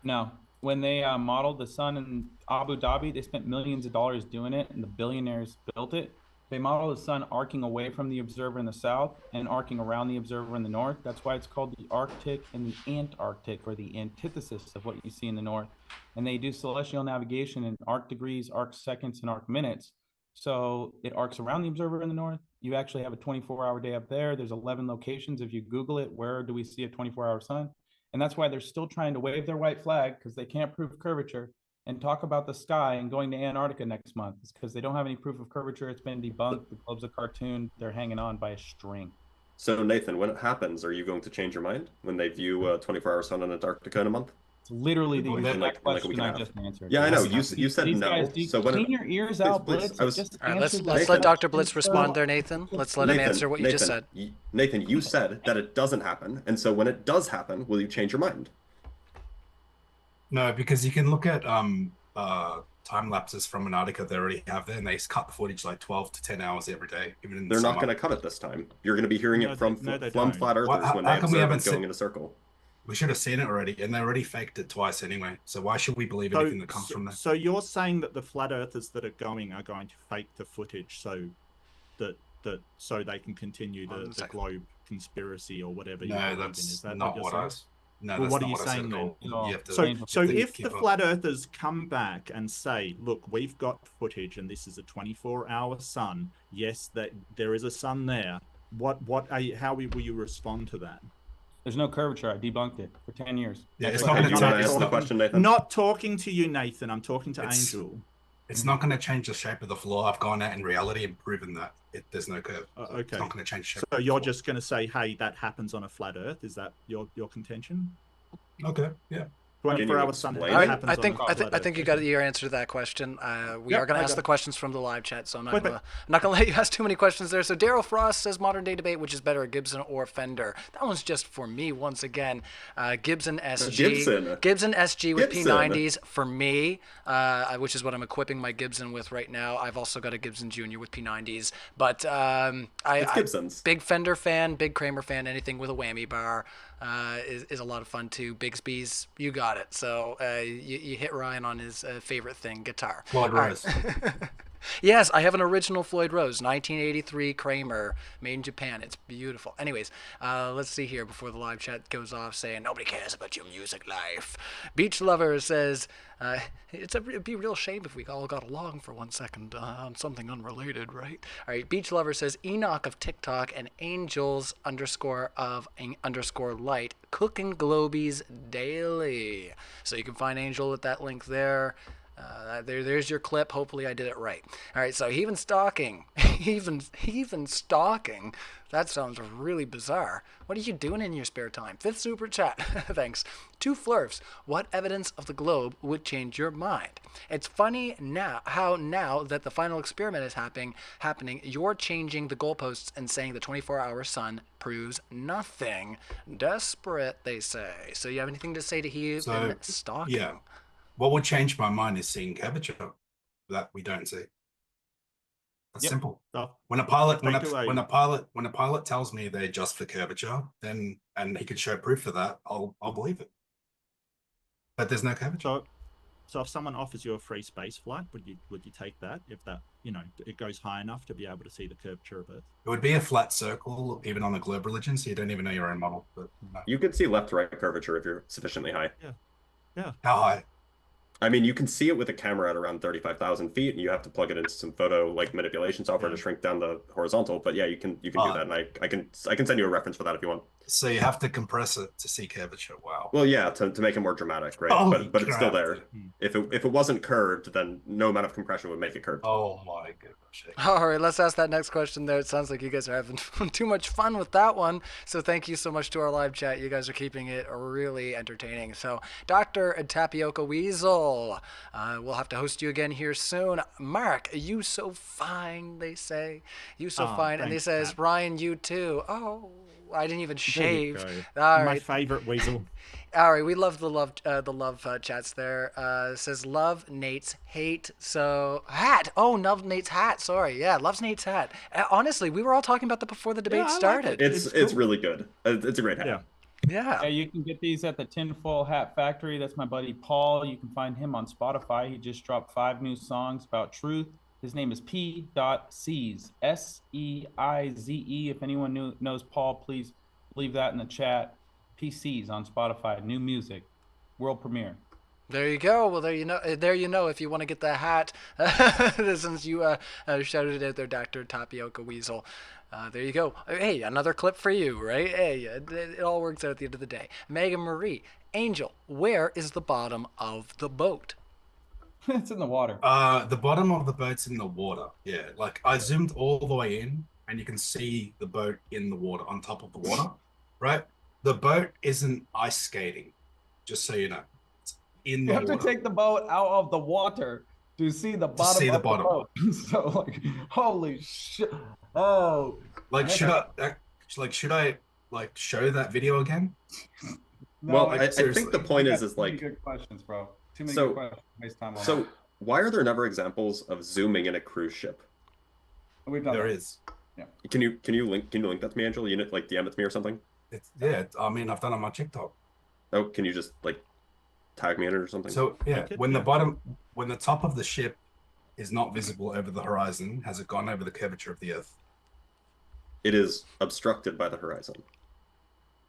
No. When they modeled the sun in Abu Dhabi, they spent millions of dollars doing it, and the billionaires built it. They model the sun arcing away from the observer in the south and arcing around the observer in the north. That's why it's called the Arctic and the Antarctic, or the antithesis of what you see in the north. And they do celestial navigation in arc degrees, arc seconds, and arc minutes. So it arcs around the observer in the north. You actually have a 24-hour day up there. There's 11 locations. If you Google it, where do we see a 24-hour sun? And that's why they're still trying to wave their white flag, because they can't prove curvature and talk about the sky and going to Antarctica next month. It's because they don't have any proof of curvature. It's been debunked. The globe's a cartoon. They're hanging on by a string. So Nathan, when it happens, are you going to change your mind when they view a 24-hour sun in Antarctica in a month? It's literally the like question I just answered. Yeah, I know. You said no. Guys, so when clean your ears out, Blitz. All right, let's let Dr. Blitz respond there, Nathan. Let's let him answer what you just said. Nathan, you said that it doesn't happen, and so when it does happen, will you change your mind? No, because you can look at time lapses from Antarctica they already have there, and they cut the footage like 12 to 10 hours every day. Even in They're not going to cut it this time. You're going to be hearing it from flat earthers when they observe it going in a circle. We should have seen it already, and they already faked it twice anyway. So why should we believe anything that comes from that? So you're saying that the flat earthers that are going to fake the footage so that that so they can continue the globe conspiracy or whatever you No, believe in. that's Is that not what what you're I. saying? No, Well, that's what not are you what I said saying at all. then? You have to, So you have to if keep the on- flat earthers come back and say, look, we've got footage and this is a 24-hour sun, yes, that there is a sun there, how will you respond to that? There's no curvature. I debunked it for 10 years. Yeah, it's Okay, not going do you to want to change. answer the question, Nathan? Not talking to you, Nathan. I'm talking to It's- Angel. It's not going to change the shape of the floor. I've gone out in reality and proven that there's no curve. Okay. It's not going to change the shape. So you're just going to say, hey, that happens on a flat earth? Is that your contention? Okay, yeah. 24-hour sun explain All happens right, on a flat I think earth. you got your answer to that question. We Yep, are going I to ask got the it. questions from the live chat, so I'm not Wait, going to let you ask too many questions there. So Daryl Frost says modern day debate, which is better, Gibson or Fender? That one's just for me once again. Gibson SG. Gibson SG with P90s for me, which is what I'm equipping my Gibson with right now. I've also got a Gibson Junior with P90s, but It's Gibson's. Big Fender fan, big Kramer fan. Anything with a whammy bar is a lot of fun too. Bigsby's, you got it. So you hit Ryan on his favorite thing, guitar. Floyd Rose. Yes, I have an original Floyd Rose, 1983 Kramer, made in Japan. It's beautiful. Anyways, let's see here before the live chat goes off saying nobody cares about your music life. Beach Lover says it'd be a real shame if we all got along for 1 second on something unrelated, right? All right, Beach Lover says Enoch of TikTok and Angels _ light cooking globies daily. So you can find Angel at that link there. There's your clip. Hopefully I did it right. All right, so heathen stalking. Heathen stalking. That sounds really bizarre. What are you doing in your spare time? 5th super chat. Thanks. 2 Flurfs. What evidence of the globe would change your mind? It's funny how now that the final experiment is happening, you're changing the goalposts and saying the 24-hour sun proves nothing. Desperate, they say. So you have anything to say to heathen stalking? Yeah. What would change my mind is seeing curvature that we don't see. That's simple. When a pilot tells me they adjust for curvature, then and he could show proof for that, I'll believe it. But there's no curvature. So if someone offers you a free space flight, would you take that if that it goes high enough to be able to see the curvature of Earth? It would be a flat circle, even on a globe religion, so you don't even know your own model. But no. You could see left to right curvature if you're sufficiently high. Yeah. How high? I mean, you can see it with a camera at around 35,000 feet, and you have to plug it into some photo manipulation software to shrink down the horizontal. But yeah, you can do that, and I can send you a reference for that if you want. So you have to compress it to see curvature. Wow. Well, yeah, to make it more dramatic, right? But it's still there. If it wasn't curved, then no amount of compression would make it curved. Oh my goodness. All right, let's ask that next question there. It sounds like you guys are having too much fun with that one. So thank you so much to our live chat. You guys are keeping it really entertaining. So Dr. Tapioca Weasel, we'll have to host you again here soon. Mark, you so fine, they say. You so fine. And he says, Pat. Ryan, you too. Oh, I didn't even shave. All right. My favorite weasel. All right, we love the love chats there. Says love Nate's hate. So hat. Oh, love Nate's hat. Sorry, yeah, loves Nate's hat. Honestly, we were all talking about that before the debate started. Like it. It's really good. It's a great hat. Yeah. You can get these at the Tinfoil Hat Factory. That's my buddy Paul. You can find him on Spotify. He just dropped 5 new songs about truth. His name is P.Seize, S-E-I-Z-E. If anyone knows Paul, please leave that in the chat. PCs on Spotify, new music, world premiere. There you go. Well, there you know. If you want to get the hat, since you shouted it out there, Dr. Tapioca Weasel. There you go. Hey, another clip for you, right? Hey, it all works out at the end of the day. Megan Marie, Angel, where is the bottom of the boat? It's in the water. The bottom of the boat's in the water. Yeah, like I zoomed all the way in, and you can see the boat in the water, on top of the water, right? The boat isn't ice skating, just so you know. It's in the water. You have to take the boat out of the water to see the bottom of the boat. So, holy shit. Oh. Should I show that video again? No, well, I think the point is too many good questions, bro. Too many good questions. Waste time on that. Why are there never examples of zooming in a cruise ship? We've done there that. Is. Yeah. Can you link that to me, Angela? You DM it to me or something? I mean, I've done it on my TikTok. Oh, can you just tag me in it or something? So yeah, when the top of the ship is not visible over the horizon, has it gone over the curvature of the Earth? it is obstructed by the horizon.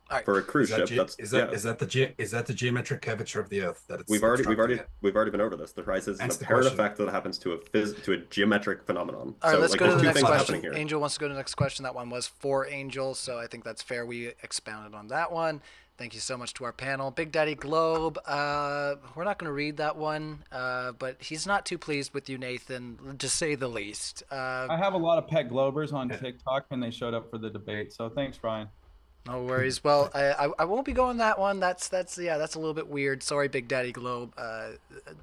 All right. For a cruise ship, is that the geometric curvature of the Earth that it's we've already been over this. The horizon is an apparent effect that happens to a geometric phenomenon. All right, let's go to the next question. Here. Angel wants to go to the next question. That one was for Angel, so I think that's fair. We expounded on that one. Thank you so much to our panel. Big Daddy Globe, we're not going to read that one, but he's not too pleased with you, Nathan, to say the least. I have a lot of pet Globers on TikTok, and they showed up for the debate, so thanks, Ryan. No worries. Well, I won't be going that one. That's a little bit weird. Sorry, Big Daddy Globe.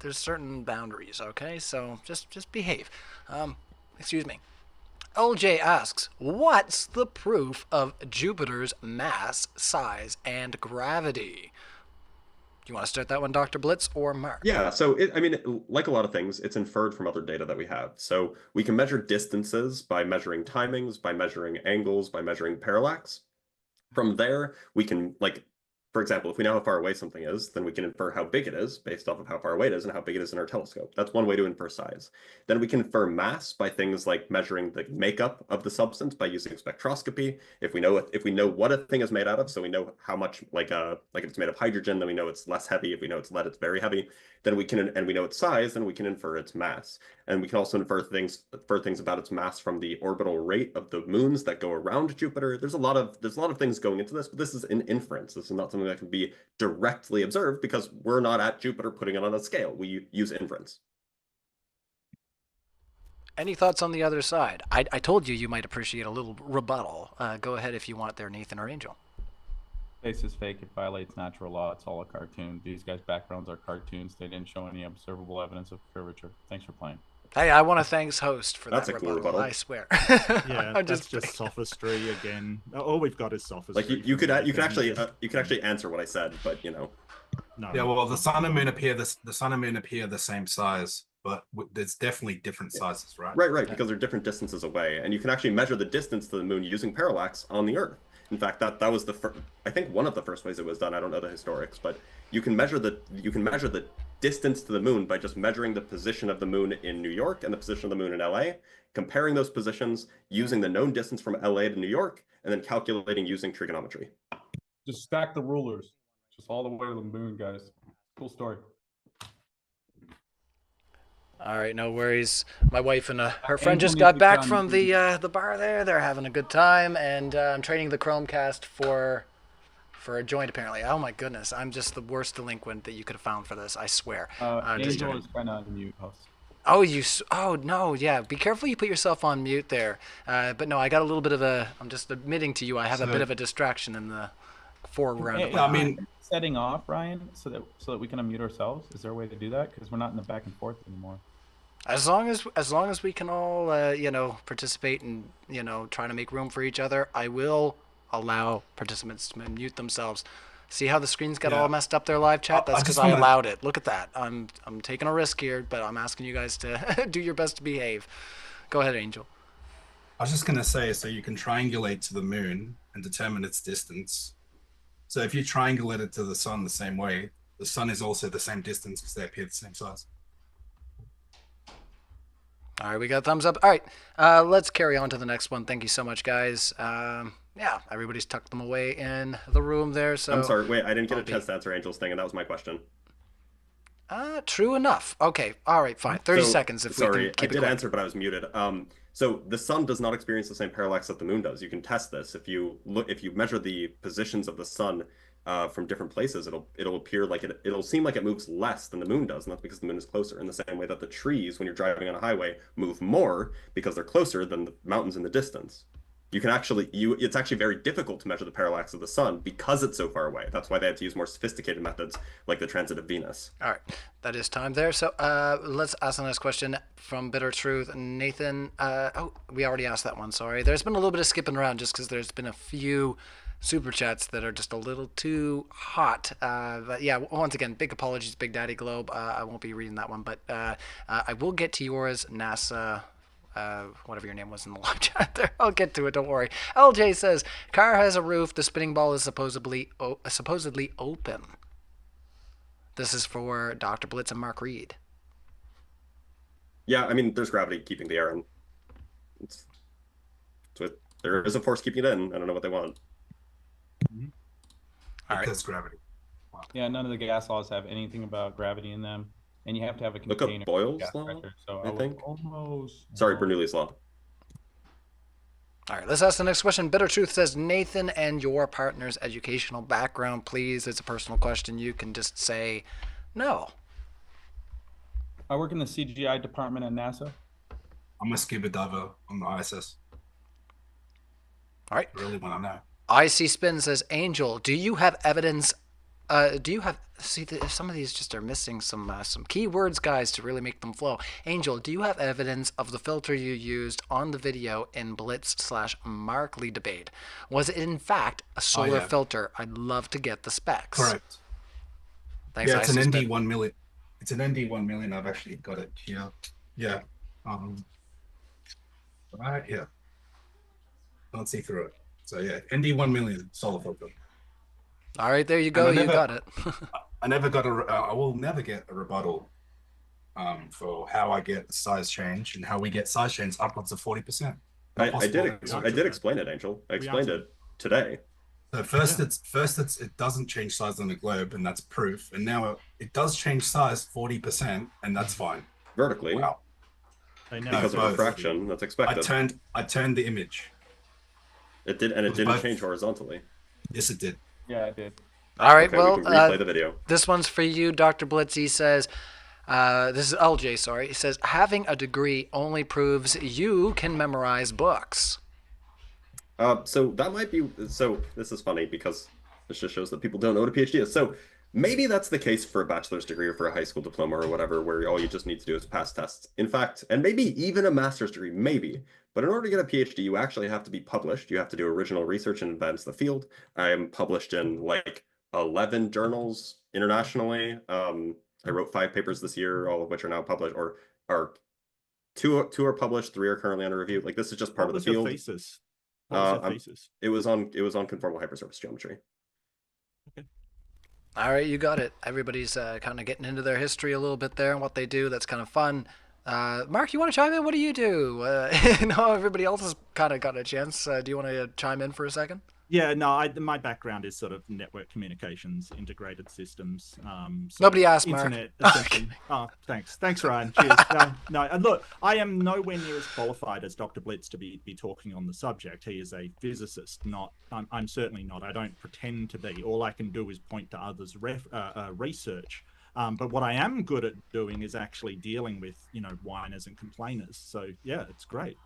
There's certain boundaries, okay? So just behave. Excuse me. LJ asks, what's the proof of Jupiter's mass, size, and gravity? Do you want to start that one, Dr. Blitz or Mark? Yeah, so like a lot of things, it's inferred from other data that we have. So we can measure distances by measuring timings, by measuring angles, by measuring parallax. From there, we can, for example, if we know how far away something is, then we can infer how big it is based off of how far away it is and how big it is in our telescope. That's one way to infer size. Then we can infer mass by things like measuring the makeup of the substance by using spectroscopy. If we know what a thing is made out of, so we know how much, like if it's made of hydrogen, then we know it's less heavy. If we know it's lead, it's very heavy. Then and we know its size, then we can infer its mass. And we can also infer things about its mass from the orbital rate of the moons that go around Jupiter. There's a lot of things going into this, but this is an inference. This is not something that can be directly observed because we're not at Jupiter putting it on a scale. We use inference. Any thoughts on the other side? I told you might appreciate a little rebuttal. Go ahead if you want there, Nathan or Angel. Space is fake. It violates natural law. It's all a cartoon. These guys' backgrounds are cartoons. They didn't show any observable evidence of curvature. Thanks for playing. Hey, I want to thank host for That's that a cool rebuttal. rebuttal. I swear. Yeah, that's just sophistry again. All we've got is sophistry. Like you could actually answer what I said, but No. Yeah, well, the sun and moon appear the same size, but there's definitely different sizes, right? Right, because they're different distances away, and you can actually measure the distance to the moon using parallax on the Earth. In fact, that was I think one of the first ways it was done. I don't know the historics, but you can measure the distance to the moon by just measuring the position of the moon in New York and the position of the moon in LA, comparing those positions using the known distance from LA to New York, and then calculating using trigonometry. Just stack the rulers. Just all the way to the moon, guys. Cool story. All right, no worries. My wife and her friend just got back from the bar there. They're having a good time, and I'm trading the Chromecast for a joint, apparently. Oh, my goodness. I'm just the worst delinquent that you could have found for this, I swear. Angel is kind of unmute, host. Oh, no, yeah. Be careful you put yourself on mute there. But no, I got a little bit of I'm just admitting to you, I have a bit of a distraction in the foreground. Setting off, Ryan, so that we can unmute ourselves. Is there a way to do that? Because we're not in the back and forth anymore. As long as we can all participate and try to make room for each other, I will allow participants to mute themselves. See how the screens got all messed up there, live chat? That's because I allowed it. Look at that. I'm taking a risk here, but I'm asking you guys to do your best to behave. Go ahead, Angel. I was just gonna say, so you can triangulate to the moon and determine its distance. So if you triangulate it to the sun the same way, the sun is also the same distance because they appear the same size. All right, we got a thumbs up. All right, let's carry on to the next one. Thank you so much, guys. Yeah, everybody's tucked them away in the room there. So I'm sorry, wait, I didn't get a chance to answer Angel's thing, and that was my question. True enough. Okay, all right, fine. 30 seconds if we can keep it quick. I did answer, but I was muted. So the sun does not experience the same parallax that the moon does. You can test this. If you measure the positions of the sun from different places, it'll appear like it'll seem like it moves less than the moon does, and that's because the moon is closer. In the same way that the trees, when you're driving on a highway, move more because they're closer than the mountains in the distance. It's actually very difficult to measure the parallax of the sun because it's so far away. That's why they had to use more sophisticated methods like the transit of Venus. All right, that is time there. So let's ask the next question from Bitter Truth. Nathan, we already asked that one, sorry. There's been a little bit of skipping around just because there's been a few super chats that are just a little too hot. But yeah, once again, big apologies, Big Daddy Globe. I won't be reading that one, but I will get to yours, NASA. Whatever your name was in the live chat there. I'll get to it, don't worry. LJ says, car has a roof, the spinning ball is supposedly open. This is for Dr. Blitz and Mark Reid. Yeah, I mean, there's gravity keeping the air in. There is a force keeping it in. I don't know what they want. All right. Because gravity. Yeah, none of the gas laws have anything about gravity in them, and you have to have a Look container. up Boyle's gas law, pressure, so I would think. almost. Sorry, Bernoulli's law. All right, let's ask the next question. Bitter Truth says, Nathan and your partner's educational background, please. It's a personal question. You can just say no. I work in the CGI department at NASA. I'm a scuba diver on the ISS. All right. I really want to know. IC Spin says, Angel, do you have evidence? Some of these just are missing some keywords, guys, to really make them flow. Angel, do you have evidence of the filter you used on the video in Blitz/Markley debate? Was it in fact a solar filter? I'd love to get the specs. Correct. Thanks, Yeah, it's an IC Spin. ND1 million. It's an ND1 million. I've actually got it here. Yeah. Right here. Can't see through it. So yeah, ND1 million solar filter. All right, there you go. You got it. I never got I will never get a rebuttal for how I get size change and how we get size change upwards of 40%. I did explain it, Angel. I explained it today. So first it doesn't change size on the globe, and that's proof. And now it does change size 40%, and that's fine. Vertically. Wow. Because of refraction, that's expected. I turned the image. It did, and it didn't change horizontally. Yes, it did. Yeah, it did. All right, Okay, well, we can replay the video. This one's for you, Dr. Blitz. He says, this is LJ, sorry. He says, having a degree only proves you can memorize books. So that might be, so this is funny because this just shows that people don't know what a PhD is. So maybe that's the case for a bachelor's degree or for a high school diploma or whatever, where all you just need to do is pass tests. In fact, and maybe even a master's degree, maybe. But in order to get a PhD, you actually have to be published. You have to do original research and advance the field. I am published in like 11 journals internationally. I wrote 5 papers this year, all of which are now published, or are two are published, 3 are currently under review. Like this is just part of the field. What was your thesis? What was your thesis? It was on conformal hypersurface geometry. Okay. All right, you got it. Everybody's kind of getting into their history a little bit there and what they do. That's kind of fun. Mark, you want to chime in? What do you do? No, everybody else has kind of got a chance. Do you want to chime in for a second? Yeah, no, my background is sort of network communications, integrated systems. Nobody asked, internet, Mark. Oh, thanks, Ryan. Cheers. No, and look, I am nowhere near as qualified as Dr. Blitz to be talking on the subject. He is a physicist, I'm certainly not. I don't pretend to be. All I can do is point to others' research. But what I am good at doing is actually dealing with, whiners and complainers. So yeah, it's great.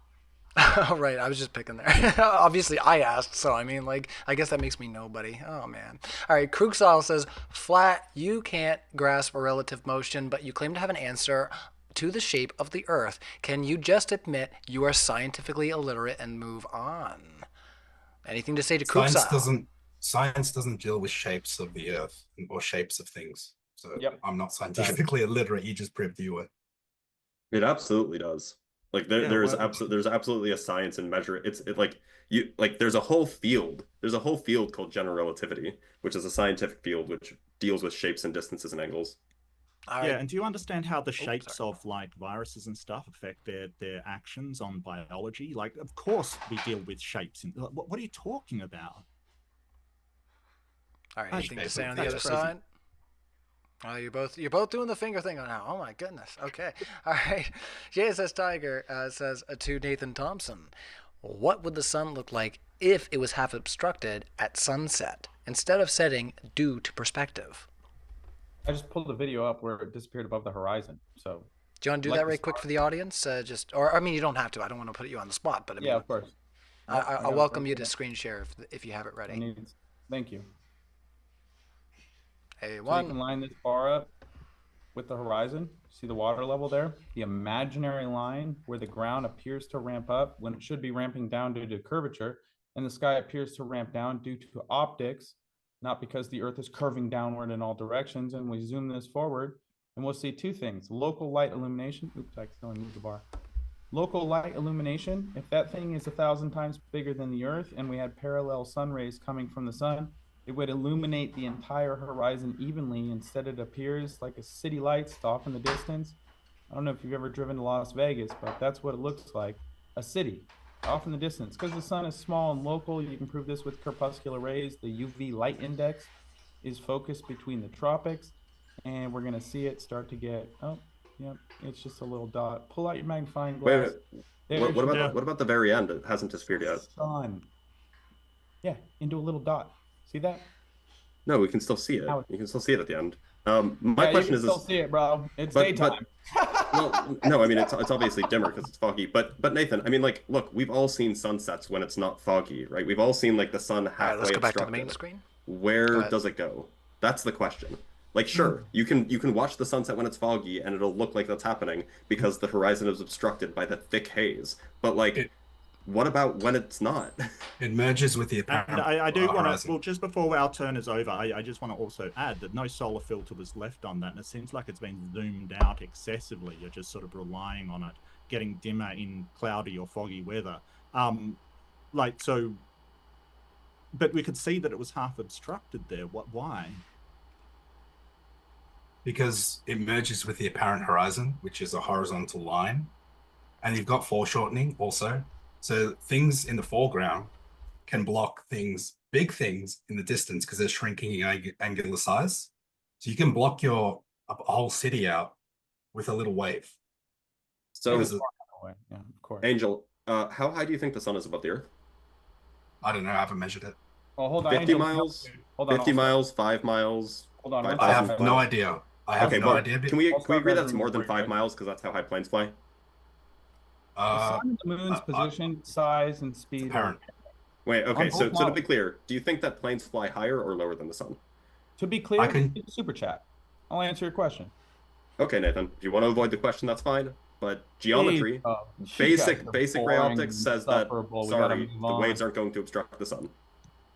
All right, I was just picking there. Obviously, I asked, so I mean, I guess that makes me nobody. Oh, man. All right, Krugstyle says, Flat, you can't grasp a relative motion, but you claim to have an answer to the shape of the Earth. Can you just admit you are scientifically illiterate and move on? Anything to say to Krugstyle? Science doesn't deal with shapes of the Earth or shapes of things. So Yep. I'm not scientifically illiterate. You just proved you were. It absolutely does. Like there's absolutely a science in measure. There's a whole field. There's a whole field called general relativity, which is a scientific field which deals with shapes and distances and angles. Yeah, and do you understand how the shapes of like viruses and stuff affect their actions on biology? Like, of course we deal with shapes. What are you talking about? All right, anything to say on the other side? Oh, you're both doing the finger thing now. Oh my goodness. Okay. All right. JSS Tiger says to Nathan Thompson, what would the sun look like if it was half obstructed at sunset instead of setting due to perspective? I just pulled the video up where it disappeared above the horizon. So do you want to do that right quick for the audience? You don't have to. I don't want to put you on the spot, but I mean, yeah, of course. I'll welcome you to screen share if you have it ready. Thank you. Hey, so you can line this bar up with the horizon. See the water level there? The imaginary line where the ground appears to ramp up when it should be ramping down due to curvature, and the sky appears to ramp down due to optics, not because the Earth is curving downward in all directions. And we zoom this forward, and we'll see 2 things. Local light illumination. Oops, I accidentally moved the bar. Local light illumination. If that thing is 1,000 times bigger than the Earth, and we had parallel sun rays coming from the sun, it would illuminate the entire horizon evenly. Instead, it appears like a city lights off in the distance. I don't know if you've ever driven to Las Vegas, but that's what it looks like. A city. off in the distance. Because the sun is small and local, you can prove this with corpuscular rays. The UV light index is focused between the tropics, and we're going to see it start to get, oh, yep, it's just a little dot. Pull out your magnifying glass. What about the very end? It hasn't disappeared yet. Sun. Yeah, into a little dot. See that? No, we can still see it. You can still see it at the end. My Yeah, question you is, can still see it, bro. It's daytime. Well, no, I mean it's obviously dimmer because it's foggy. But Nathan, I mean, like, look, we've all seen sunsets when it's not foggy, right? We've all seen like the sun halfway let's go back obstructed. to the main screen. Where does it go? That's the question. Like, sure, you can watch the sunset when it's foggy and it'll look like that's happening because the horizon is obstructed by the thick haze. But like, what about when it's not? It merges with the apparent And I do want to, horizon. well, just before our turn is over, I just want to also add that no solar filter was left on that, and it seems like it's been zoomed out excessively. You're just sort of relying on it getting dimmer in cloudy or foggy weather. But we could see that it was half obstructed there. Why? Because it merges with the apparent horizon, which is a horizontal line. And you've got foreshortening also. So things in the foreground can block things, big things in the distance because they're shrinking in angular size. So you can block a whole city out with a little wave. So, yeah, of course. Angel, how high do you think the sun is above the Earth? I don't know. I haven't measured it. Well, hold on. 50 Angel, miles? hold on, 50 miles? 5 miles? Hold on. I have no idea. I have no idea. Can we agree that's more than 5 miles because that's how high planes fly? The sun and the moon's position, size, and speed. Apparent. Wait, okay, On so both to be models. clear, do you think that planes fly higher or lower than the sun? To be clear, super chat. I'll answer your question. Okay, Nathan, if you want to avoid the question, that's fine. But geometry, basic ray optics says that, sorry, the waves aren't going to obstruct the sun.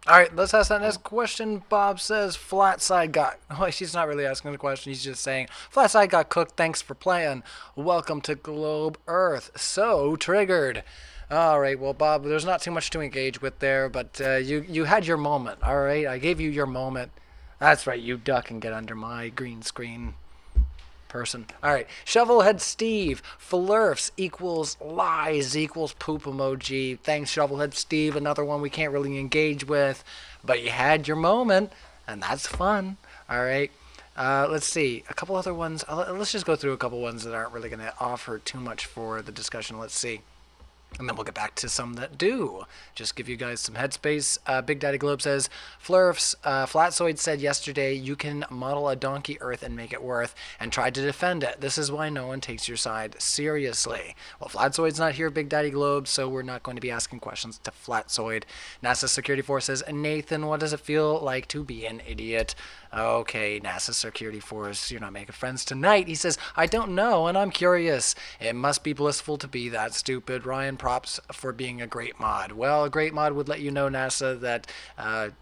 All right, let's ask that next question. Bob says flat side got... Well, she's not really asking the question. He's just saying, flat side got cooked. Thanks for playing. Welcome to Globe Earth. So triggered. All right, well, Bob, there's not too much to engage with there, but you had your moment, all right? I gave you your moment. That's right, you duck and get under my green screen person. All right, Shovelhead Steve, flurfs equals lies equals poop emoji. Thanks, Shovelhead Steve. Another one we can't really engage with, but you had your moment, and that's fun. All right, let's see. A couple other ones. Let's just go through a couple ones that aren't really going to offer too much for the discussion. Let's see. And then we'll get back to some that do. Just give you guys some headspace. Big Daddy Globe says, Flurfs, Flatzoid said yesterday you can model a donkey Earth and make it worth and tried to defend it. This is why no one takes your side seriously. Well, Flatzoid's not here, Big Daddy Globe, so we're not going to be asking questions to Flatzoid. NASA Security Force says, Nathan, what does it feel like to be an idiot? Okay, NASA Security Force, you're not making friends tonight. He says, I don't know, and I'm curious. It must be blissful to be that stupid. Ryan, props for being a great mod. Well, a great mod would let you know, NASA, that,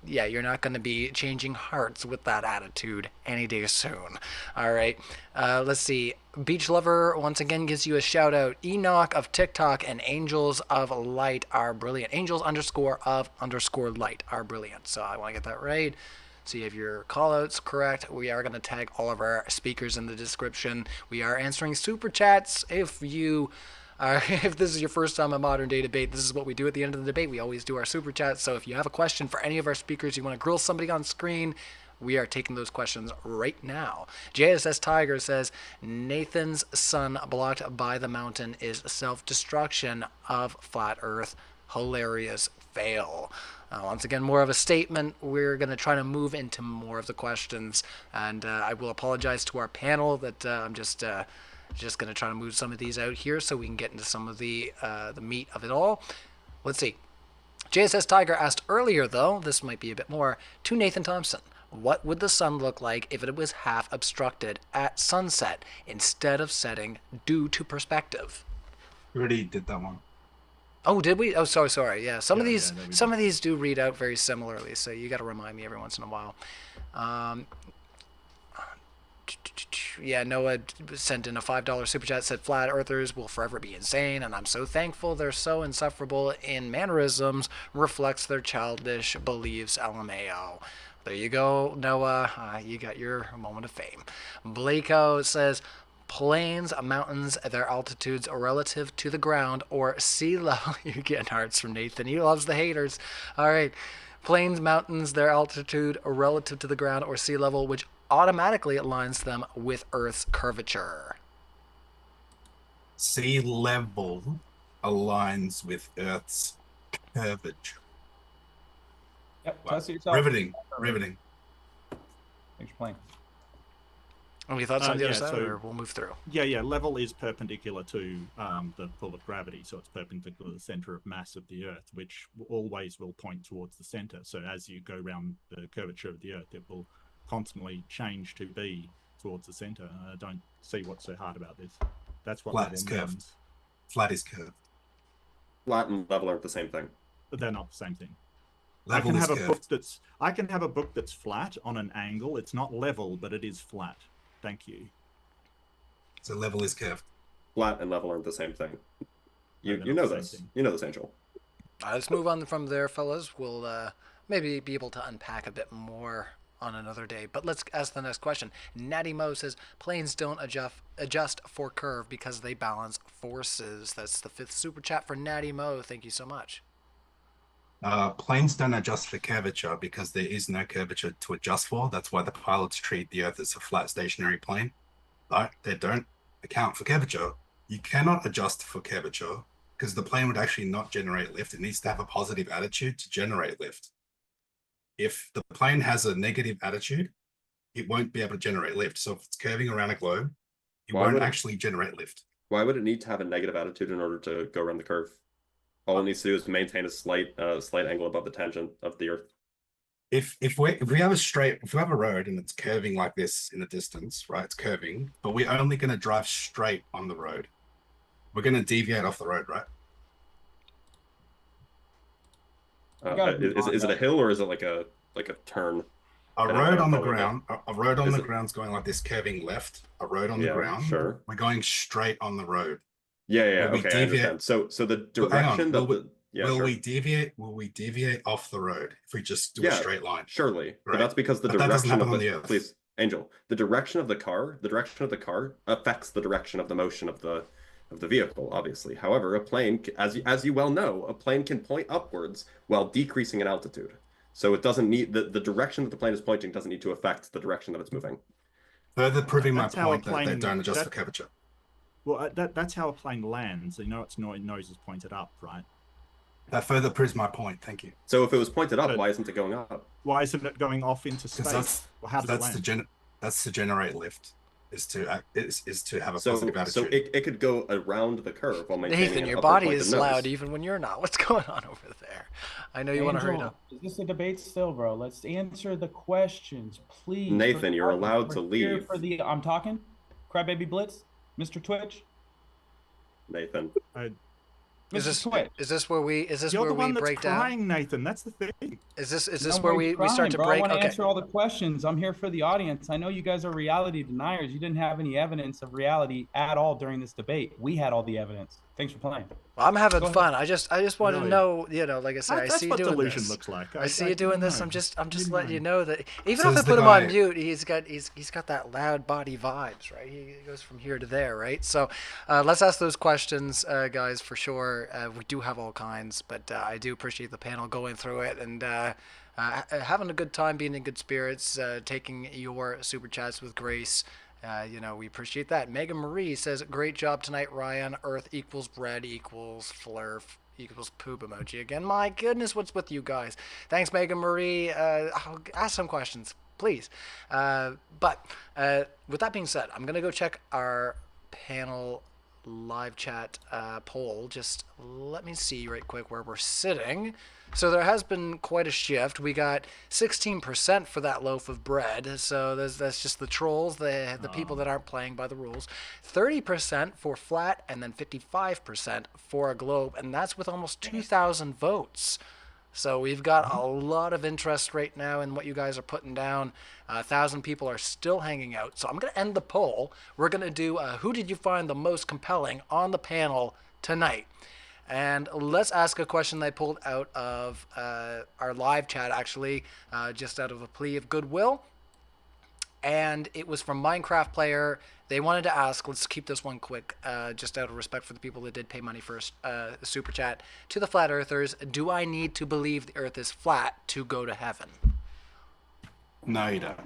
yeah, you're not going to be changing hearts with that attitude any day soon. All right, let's see. Beach Lover once again gives you a shout out. Enoch of TikTok and Angels of Light are brilliant. Angels _ light are brilliant. So I want to get that right. So you have your callouts correct. We are going to tag all of our speakers in the description. We are answering super chats. If this is your first time at Modern Day Debate, this is what we do at the end of the debate. We always do our super chats. So if you have a question for any of our speakers, you want to grill somebody on screen, we are taking those questions right now. JSS Tiger says, Nathan's sun blocked by the mountain is self-destruction of flat Earth. Hilarious fail. Once again, more of a statement. We're going to try to move into more of the questions, and I will apologize to our panel that I'm just going to try to move some of these out here so we can get into some of the meat of it all. Let's see. JSS Tiger asked earlier, though, this might be a bit more, to Nathan Thompson, what would the sun look like if it was half obstructed at sunset instead of setting due to perspective? We already did that one. Oh, did we? Oh, sorry. Yeah, some of these do read out very similarly, so you got to remind me every once in a while. Yeah, Noah sent in a $5 super chat, said flat earthers will forever be insane, and I'm so thankful they're so insufferable in mannerisms, reflects their childish beliefs, LMAO. There you go, Noah. You got your moment of fame. Blako says, plains, mountains, their altitudes relative to the ground, or sea level. You're getting hearts from Nathan. He loves the haters. All right. Plains, mountains, their altitude relative to the ground, or sea level, which automatically aligns them with Earth's curvature. Sea level aligns with Earth's curvature. Yep. Wow. Test it yourself. Riveting. Thanks for playing. Any thoughts on the other yeah, side, so- or we'll move through? Yeah. Level is perpendicular to the pull of gravity, so it's perpendicular to the center of mass of the Earth, which always will point towards the center. So as you go around the curvature of the Earth, it will constantly change to be towards the center. I don't see what's so hard about this. That's what Flat level is curved. means. Flat is curved. Flat and level aren't the same thing. But they're not the same thing. Level I can is have curved. I can have a book that's flat on an angle. It's not level, but it is flat. Thank you. So level is curved. Flat and level aren't the same thing. You they're you not know the this. same thing. You know this, Angel. Let's move on from there, fellas. We'll maybe be able to unpack a bit more on another day. But let's ask the next question. Natty Mo says, planes don't adjust for curve because they balance forces. That's the 5th super chat for Natty Mo. Thank you so much. Planes don't adjust for curvature because there is no curvature to adjust for. That's why the pilots treat the Earth as a flat stationary plane. Right? They don't account for curvature. You cannot adjust for curvature because the plane would actually not generate lift. It needs to have a positive attitude to generate lift. If the plane has a negative attitude, it won't be able to generate lift. So if it's curving around a globe, it won't actually generate lift. Why would it need to have a negative attitude in order to go around the curve? All it needs to do is maintain a slight angle above the tangent of the Earth. If we have a road and it's curving like this in the distance, right? It's curving, but we're only going to drive straight on the road. We're going to deviate off the road, right? Is it a hill or is it like a turn? A road on the ground. A road on the ground's going like this, curving left. A road on the ground. Sure. We're going straight on the road. Yeah. Will we Okay, I understand. So the direction that will we deviate? Will we deviate off the road if we just do a straight line? Surely, but Right. that's because the But that doesn't direction of happen on the the Earth. please, Angel, the direction of the car affects the direction of the motion of the vehicle, obviously. However, a plane, as you well know, a plane can point upwards while decreasing in altitude. So it doesn't need the direction that the plane is pointing doesn't need to affect the direction that it's moving. Further proving my That's how a point that they plane- don't adjust that- for curvature. Well, that's how a plane lands. You know, its nose is pointed up, right? That further proves my point. Thank you. So if it was pointed up, But- why isn't it going up? Why isn't it going off into Because space? Well, how does it land? that's to generate lift. Is to have a So positive attitude. it could go around the curve while maintaining Nathan, an your upward body pointed is nose. loud even when you're not. What's going on over there? I know you want to hurry it Angel, up. Is this a debate still, bro? Let's answer the questions, please. Nathan, you're allowed to We're here leave. For I'm talking. Crybaby Blitz, Mr. Twitch. Nathan. Is this Twitch. where we You're the one that's break down? crying, Nathan. That's the thing. Is this No, where we're we start to bro. break? I want to Okay. answer all the questions. I'm here for the audience. I know you guys are reality deniers. You didn't have any evidence of reality at all during this debate. We had all the evidence. Thanks for playing. Well, I'm having Go ahead. fun. I just wanted to Really? know, like I said, I That's see you what doing delusion this. looks like. I see you doing this. know. I'm just You letting know. you know that even Says if I the put him on guy- mute, he's got that loud body vibes, right? He goes from here to there, right? So let's ask those questions, guys, for sure. We do have all kinds, but I do appreciate the panel going through it and having a good time, being in good spirits, taking your super chats with grace. We appreciate that. Megan Marie says, great job tonight, Ryan. Earth equals bread equals flurf equals poop emoji again. My goodness, what's with you guys? Thanks, Megan Marie. I'll ask some questions, please. But with that being said, I'm going to go check our panel live chat poll. Just let me see right quick where we're sitting. So there has been quite a shift. We got 16% for that loaf of bread. So that's just the trolls, the people that aren't playing by the rules. 30% for flat, and then 55% for a globe, and that's with almost 2,000 votes. So we've got a lot of interest right now in what you guys are putting down. 1,000 people are still hanging out. So I'm going to end the poll. We're going to do who did you find the most compelling on the panel tonight? And let's ask a question that I pulled out of our live chat, actually, just out of a plea of goodwill. and it was from Minecraft player. They wanted to ask, let's keep this one quick, just out of respect for the people that did pay money first, super chat, to the flat earthers, do I need to believe the earth is flat to go to heaven? No, you don't.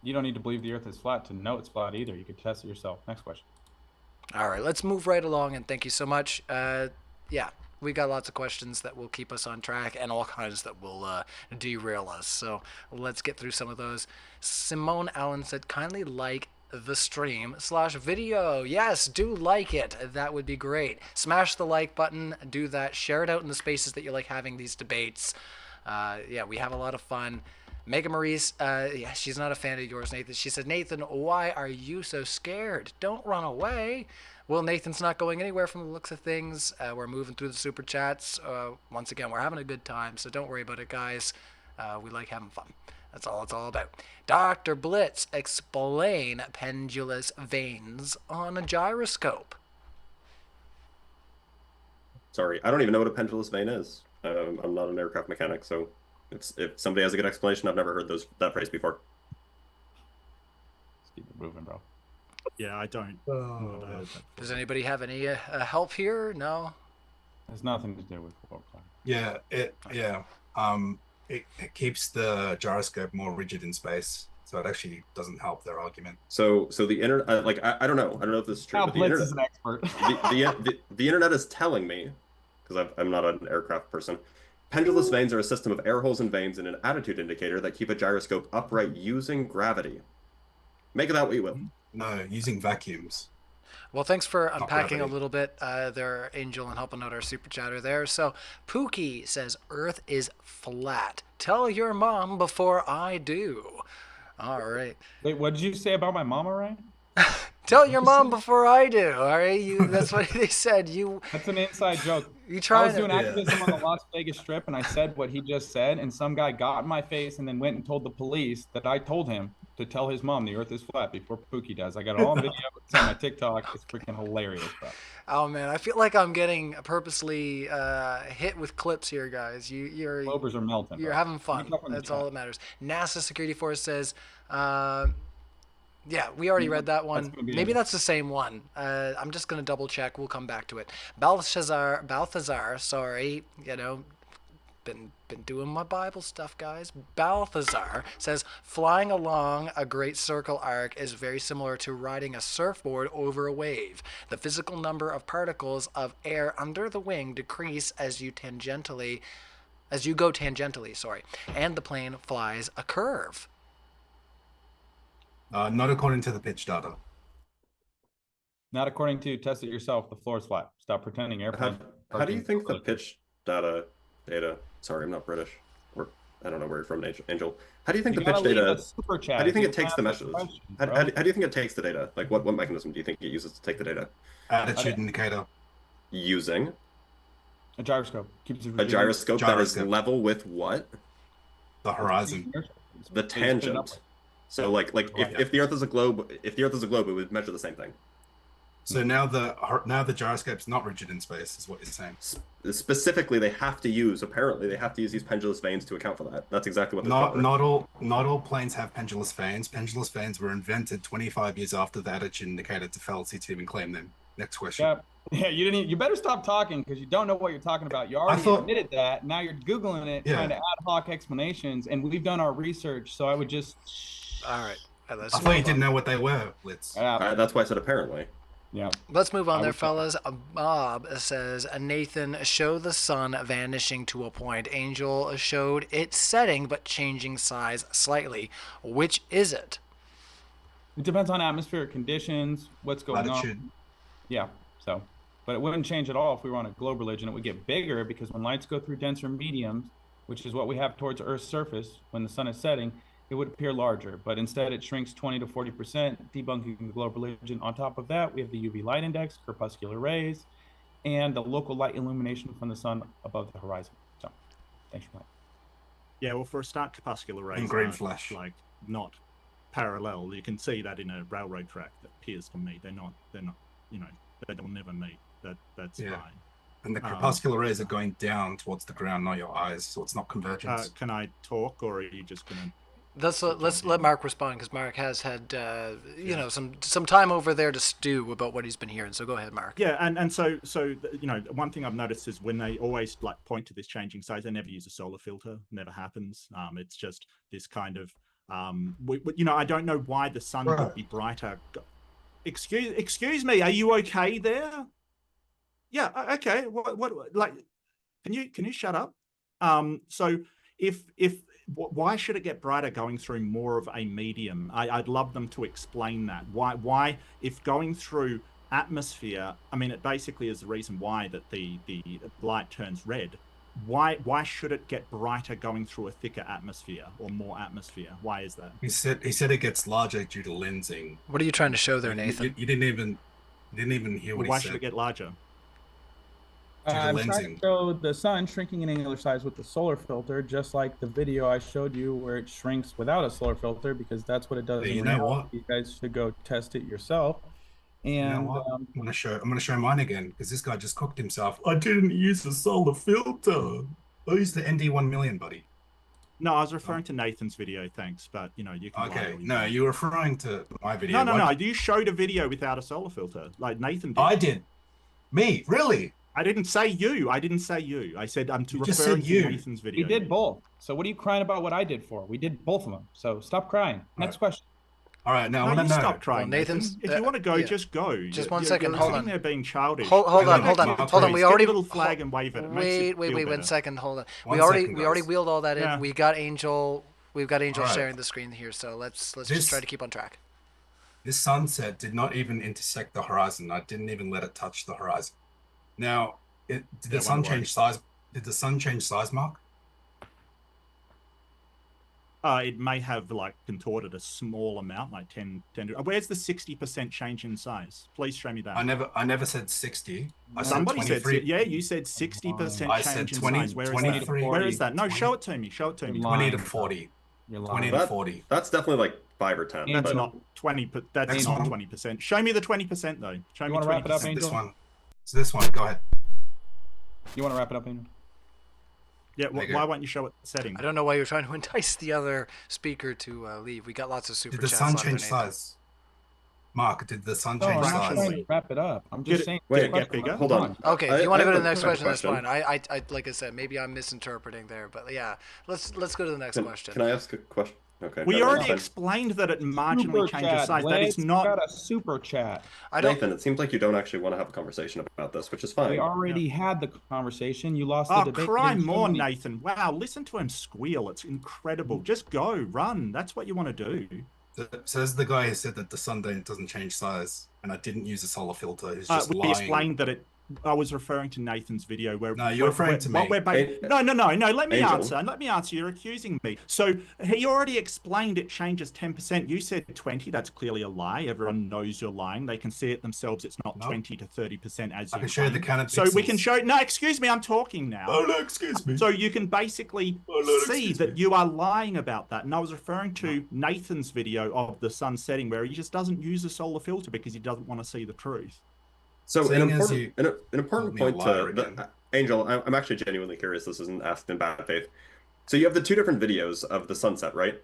You don't need to believe the earth is flat to know it's flat either. You could test it yourself. Next question. All right, let's move right along, and thank you so much. Yeah, we got lots of questions that will keep us on track and all kinds that will derail us. So let's get through some of those. Simone Allen said, kindly like the stream/video. Yes, do like it. That would be great. Smash the like button. Do that. Share it out in the spaces that you like having these debates. Yeah, we have a lot of fun. Mega Maurice, yeah, she's not a fan of yours, Nathan. She said, Nathan, why are you so scared? Don't run away. Well, Nathan's not going anywhere from the looks of things. We're moving through the super chats. Once again, we're having a good time, so don't worry about it, guys. We like having fun. That's all it's all about. Dr. Blitz, explain pendulous veins on a gyroscope. Sorry, I don't even know what a pendulous vein is. I'm not an aircraft mechanic, so if somebody has a good explanation, I've never heard that phrase before. Let's keep it moving, bro. Yeah, I don't. Does anybody have any help here? No? There's nothing to do with what we're Yeah, it keeps the gyroscope more rigid in space, so it actually doesn't help their argument. So the internet, like I don't know if this is true. But the Blitz internet, is an expert. the internet is telling me, because I'm not an aircraft person, pendulous veins are a system of air holes and veins in an attitude indicator that keep a gyroscope upright using gravity. Make of that what you will. No, using vacuums. Well, thanks for unpacking a little bit there, Angel, and helping out our super chatter there. So, Pookie says, Earth is flat. Tell your mom before I do. All right. Wait, what did you say about my mama, Ryan? Tell your mom before I do. All right, that's what they said. That's an inside joke. I was doing activism on the Las Vegas Strip, and I said what he just said, and some guy got in my face and then went and told the police that I told him to tell his mom the earth is flat before Pookie does. I got it all on video. It's on my TikTok. It's freaking hilarious, bro. Oh man, I feel like I'm getting purposely hit with clips here, guys. You're Globers are melting. You're having fun. That's all that matters. NASA Security Force says, yeah, we already read that one. Maybe that's the same one. I'm just gonna double check. We'll come back to it. Balthazar, sorry, been doing my Bible stuff, guys. Balthazar says, flying along a great circle arc is very similar to riding a surfboard over a wave. The physical number of particles of air under the wing decrease as you go tangentially, and the plane flies a curve. Not according to the pitch data. Not according to test it yourself. The floor is flat. Stop pretending airplane. How do you think the pitch data? Sorry, I'm not British. Or I don't know where you're from, Angel. How do you think the pitch data? How do you think it takes the message? How do you think it takes the data? Like what mechanism do you think it uses to take the data? Attitude indicator. Using a gyroscope. Keeps it a gyroscope that is level with what? The horizon. The tangent. So if the Earth is a globe, it would measure the same thing. So now the gyroscope's not rigid in space, is what you're saying. Specifically, apparently they have to use these pendulous veins to account for that. That's exactly what. Not all planes have pendulous veins. Pendulous veins were invented 25 years after the attitude indicator to fallacy to even claim them. Next question. Yeah, you better stop talking because you don't know what you're talking about. You already admitted that. Now you're Googling it, trying to ad hoc explanations, and we've done our research. So I would just. All right. I thought you didn't know what they were, Blitz. That's why I said apparently. Yeah. Let's move on there, fellas. Bob says, Nathan, show the sun vanishing to a point. Angel showed it setting but changing size slightly. Which is it? It depends on atmospheric conditions, what's going on. Yeah, so. But it wouldn't change at all if we were on a globe religion. It would get bigger because when lights go through denser mediums, which is what we have towards Earth's surface when the sun is setting, it would appear larger, but instead it shrinks 20 to 40%, debunking the globe religion. On top of that, we have the UV light index, crepuscular rays, and the local light illumination from the sun above the horizon. So, thanks for that. Yeah, well, for a start, crepuscular rays and green flash, like not parallel. You can see that in a railroad track. That appears to me they're not. They will never meet. That's fine. And the crepuscular rays are going down towards the ground, not your eyes, so it's not convergence. Can I talk, or are you just gonna? Let's let Mark respond, because Mark has had you know, some time over there to stew about what he's been hearing. So go ahead, Mark. Yeah, and so you know, one thing I've noticed is when they always like point to this changing size, they never use a solar filter. Never happens. It's just this kind of you know, I don't know why the sun would be brighter. Excuse me, are you okay there? Yeah, okay. What like, can you shut up? So if why should it get brighter going through more of a medium? I'd love them to explain that. Why if going through atmosphere, I mean, it basically is the reason why that the light turns red. Why should it get brighter going through a thicker atmosphere or more atmosphere? Why is that? He said it gets larger due to lensing. What are you trying to show there, Nathan? You didn't even hear what he said. Why should it get larger? I'm trying to show the sun shrinking in angular size with the solar filter, just like the video I showed you where it shrinks without a solar filter, because that's what it does. You know what? You guys should go test it yourself. And you know what? I'm gonna show mine again, because this guy just cooked himself. I didn't use the solar filter. I used the ND1 million, buddy. No, I was referring to Nathan's video, thanks. But you know, you can. Okay, no, you were referring to my video. No. You showed a video without a solar filter, like Nathan did. I did. Me, really? I didn't say you. I said I'm to referring to Nathan's video. We did both. So what are you crying about what I did for? We did both of them. So stop crying. Next question. All right, now I no, want to know. Stop trying. Well, Nathan's. If you want to go, yeah. just go. Just 1 second. Hold on. They're being childish. Hold on. We already get a little flag and wave it. Wait 1 second. Hold on. We already wheeled all that in. We got Angel. We've got Angel sharing the screen here. So let's just try to keep on track. This sunset did not even intersect the horizon. I didn't even let it touch the horizon. Now, did the sun change size? Did the sun change size, Mark? It may have like contorted a small amount, like 10. Where's the 60% change in size? Please show me that. I never said 60. Somebody said, yeah, you said 60% change in size. Where is that? Where is that? No, show it to me. 20 to 40. 20 to 40. That's definitely like 5 or 10. That's not 20. That's not 20%. Show me the 20% though. Show me 20%. Wrap it up, Angel? This one. It's this one. Go ahead. You want to wrap it up, Angel? Yeah, why won't you show it the setting? I don't know why you're trying to entice the other speaker to leave. We got lots of super chats. Did the sun change size? Mark, did the sun change size? I'm trying to wrap it up. I'm just saying. Wait, get bigger. Hold on. Okay, if you want to go to the next question, that's fine. I like I said, maybe I'm misinterpreting there, but yeah, let's go to the next question. Can I ask a question? Okay. We already explained that it marginally changes size. That is not got a super chat. Nathan, it seems like you don't actually want to have a conversation about this, which is fine. We already had the conversation. You lost the debate. Oh, cry more, Nathan. Wow, listen to him squeal. It's incredible. Just go, run. That's what you want to do. Says the guy who said that the sun doesn't change size, and I didn't use a solar filter. He's just lying. We explained that I was referring to Nathan's video where. No, you're referring to me. No. Let me answer. Let me answer. You're accusing me. So he already explained it changes 10%. You said 20. That's clearly a lie. Everyone knows you're lying. They can see it themselves. It's not 20 to 30% as you. I can show you the count of pixels. So we can show. No, excuse me. I'm talking now. Oh no, excuse me. So you can basically see that you are lying about that. And I was referring to Nathan's video of the sun setting where he just doesn't use a solar filter because he doesn't want to see the truth. So an important point to Angel, I'm actually genuinely curious. This isn't asked in bad faith. So you have the two different videos of the sunset, right?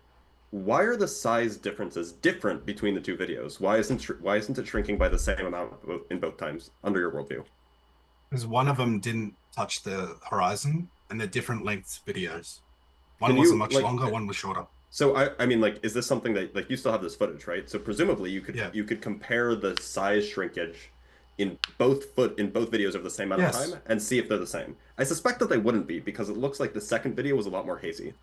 Why are the size differences different between the two videos? Why isn't it shrinking by the same amount in both times under your worldview? Because one of them didn't touch the horizon, and they're different lengths videos. One was much longer, one was shorter. So I mean, like, is this something that like you still have this footage, right? So presumably you could compare the size shrinkage in both videos over the same amount of time and see if they're the same. I suspect that they wouldn't be because it looks like the second video was a lot more hazy.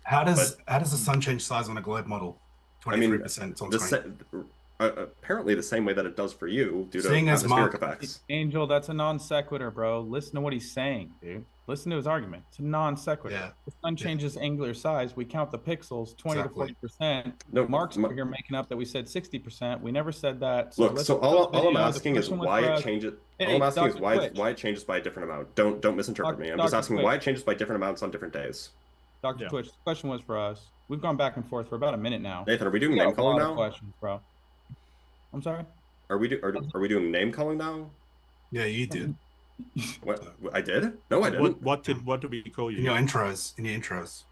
How does the sun change size on a globe model? 23% on screen. Apparently the same way that it does for you due to Seeing atmospheric effects. Angel, that's a non sequitur, bro. Listen to what he's saying, dude. Listen to his argument. It's a non sequitur. Yeah. The sun changes angular size. We count the pixels 20 to 40%. No, Mark's here making up that we said 60%. We never said that. So look, so all I'm asking is why it changes. All I'm asking is why it changes by a different amount. Don't misinterpret me. I'm just asking why it changes by different amounts on different days. Dr. Twitch, the question was for us. We've gone back and forth for about a minute now. Nathan, are we doing name calling now? Questions, bro. I'm sorry. Are we doing name calling now? Yeah, you did. What I did? No, I didn't. What did we call you? In your intros.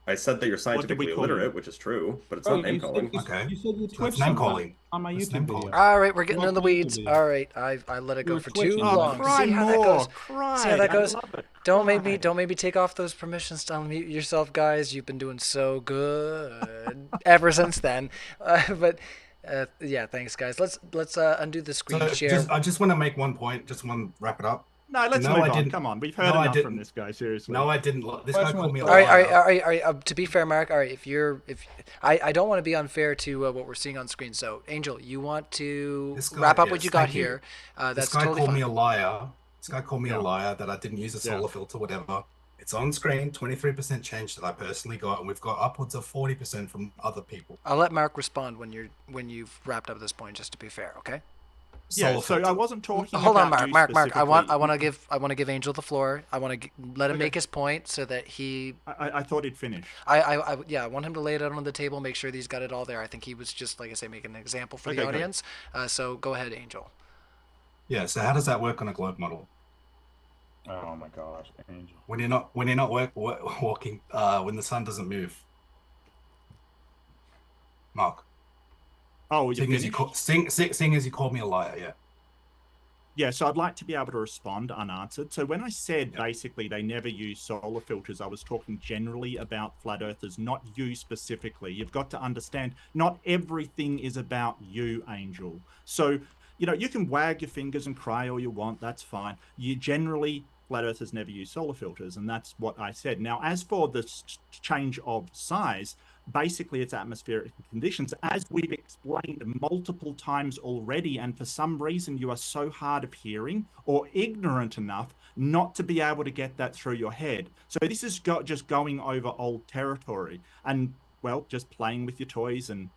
I said that you're scientifically call you? illiterate, which is true, but it's Bro, not name you said calling. you- Okay. You said you So twitch that's name sometimes calling. on my That's YouTube name video. calling. All right, we're getting Watch in the the weeds. YouTube All right, I let it You go were for too twitching. long. Cry See how more. that goes? Cry. See how that I goes? love it. Don't Cry. make me take off those permissions to unmute yourself, guys. You've been doing so good ever since then. Yeah, thanks, guys. Let's undo the screen So share. I just want to make one point. Just want to wrap it up. No, let's No, move I on. didn't- Come on, we've heard No, I enough from didn't. this guy. Seriously. No, I didn't. This guy Question called me a was- liar. All right. To be fair, Mark. All right, if I don't want to be unfair to what we're seeing on screen. So, Angel, you want to This guy- wrap up what yes, you got thank you. here? That's This guy totally called fine. me a liar. This guy called me a liar that I didn't use a Yeah. solar filter, whatever. It's on screen, 23% change that I personally got, and we've got upwards of 40% from other people. I'll let Mark respond when you've wrapped up this point, just to be fair. Okay. Yeah, Solar so filter. I wasn't talking Hold on, about Mark. you Mark. I want specifically. to give Angel the floor. I want to let him Okay. make his point so that he. I thought he'd finish. I want him to lay it out on the table, make sure that he's got it all there. I think he was just, like I say, making an example for the Okay, great. audience. So go ahead, Angel. Yeah. So how does that work on a globe model? Oh my gosh, Angel. When you're not walking, when the sun doesn't move. Mark. Oh, you Seeing as you finished? seeing as you called me a liar, yeah. Yeah, so I'd like to be able to respond unanswered. So when I said basically they never use solar filters, I was talking generally about flat earthers, not you specifically. You've got to understand not everything is about you, Angel. So, you can wag your fingers and cry all you want. That's fine. You generally, flat earthers never use solar filters, and that's what I said. Now, as for the change of size, basically it's atmospheric conditions, as we've explained multiple times already, and for some reason you are so hard of hearing or ignorant enough not to be able to get that through your head. So this is just going over old territory and, well, just playing with your toys and,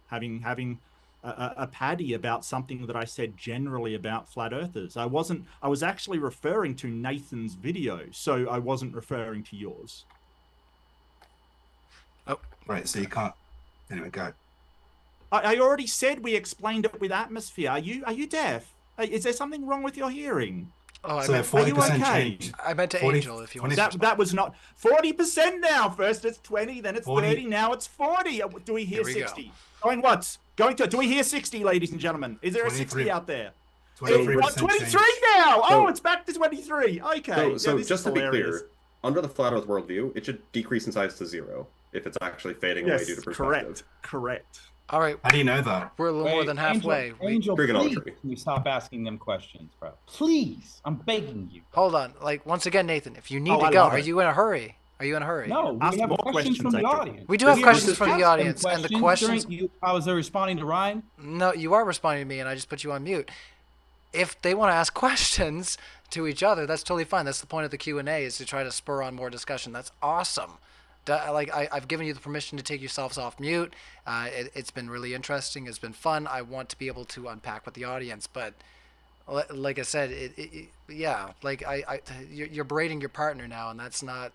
having a paddy about something that I said generally about flat earthers. I was actually referring to Nathan's video, so I wasn't referring to yours. Oh, Right. So you can't. Anyway, go. I already said we explained it with atmosphere. Are you deaf? Is there something wrong with your hearing? Oh, I So meant 40% okay? change. I meant to 40 Angel. If you want. 20 That was not 40% now. First it's 20, then it's 40. 30, now it's 40. Do we hear Here we go. 60? Going once. Do we hear 60, ladies and gentlemen? Is there a 60 out there? 23% 23 change. now. So- It's back to 23. Okay. So this just is to be hilarious. clear, under the flat Earth worldview, it should decrease in size to 0 if it's actually fading away due to perspective. Correct. All right, How do you know that? we're a little more than halfway. Angel, Trigonometry. please, can you stop asking them questions, bro? Please, I'm begging you. Hold on. Like, once again, Nathan, if you need Oh, to I go, love are it. you in a hurry? Are you in a hurry? No, Ask we have more questions from questions, the Hector. audience. We do have You questions just from the asked them audience, and the during questions. I was responding to Ryan. No, you are responding to me, and I just put you on mute. If they want to ask questions to each other, that's totally fine. That's the point of the Q&A, is to try to spur on more discussion. That's awesome. I've given you the permission to take yourselves off mute. It's been really interesting. It's been fun. I want to be able to unpack with the audience, but like I said, you're berating your partner now, and that's not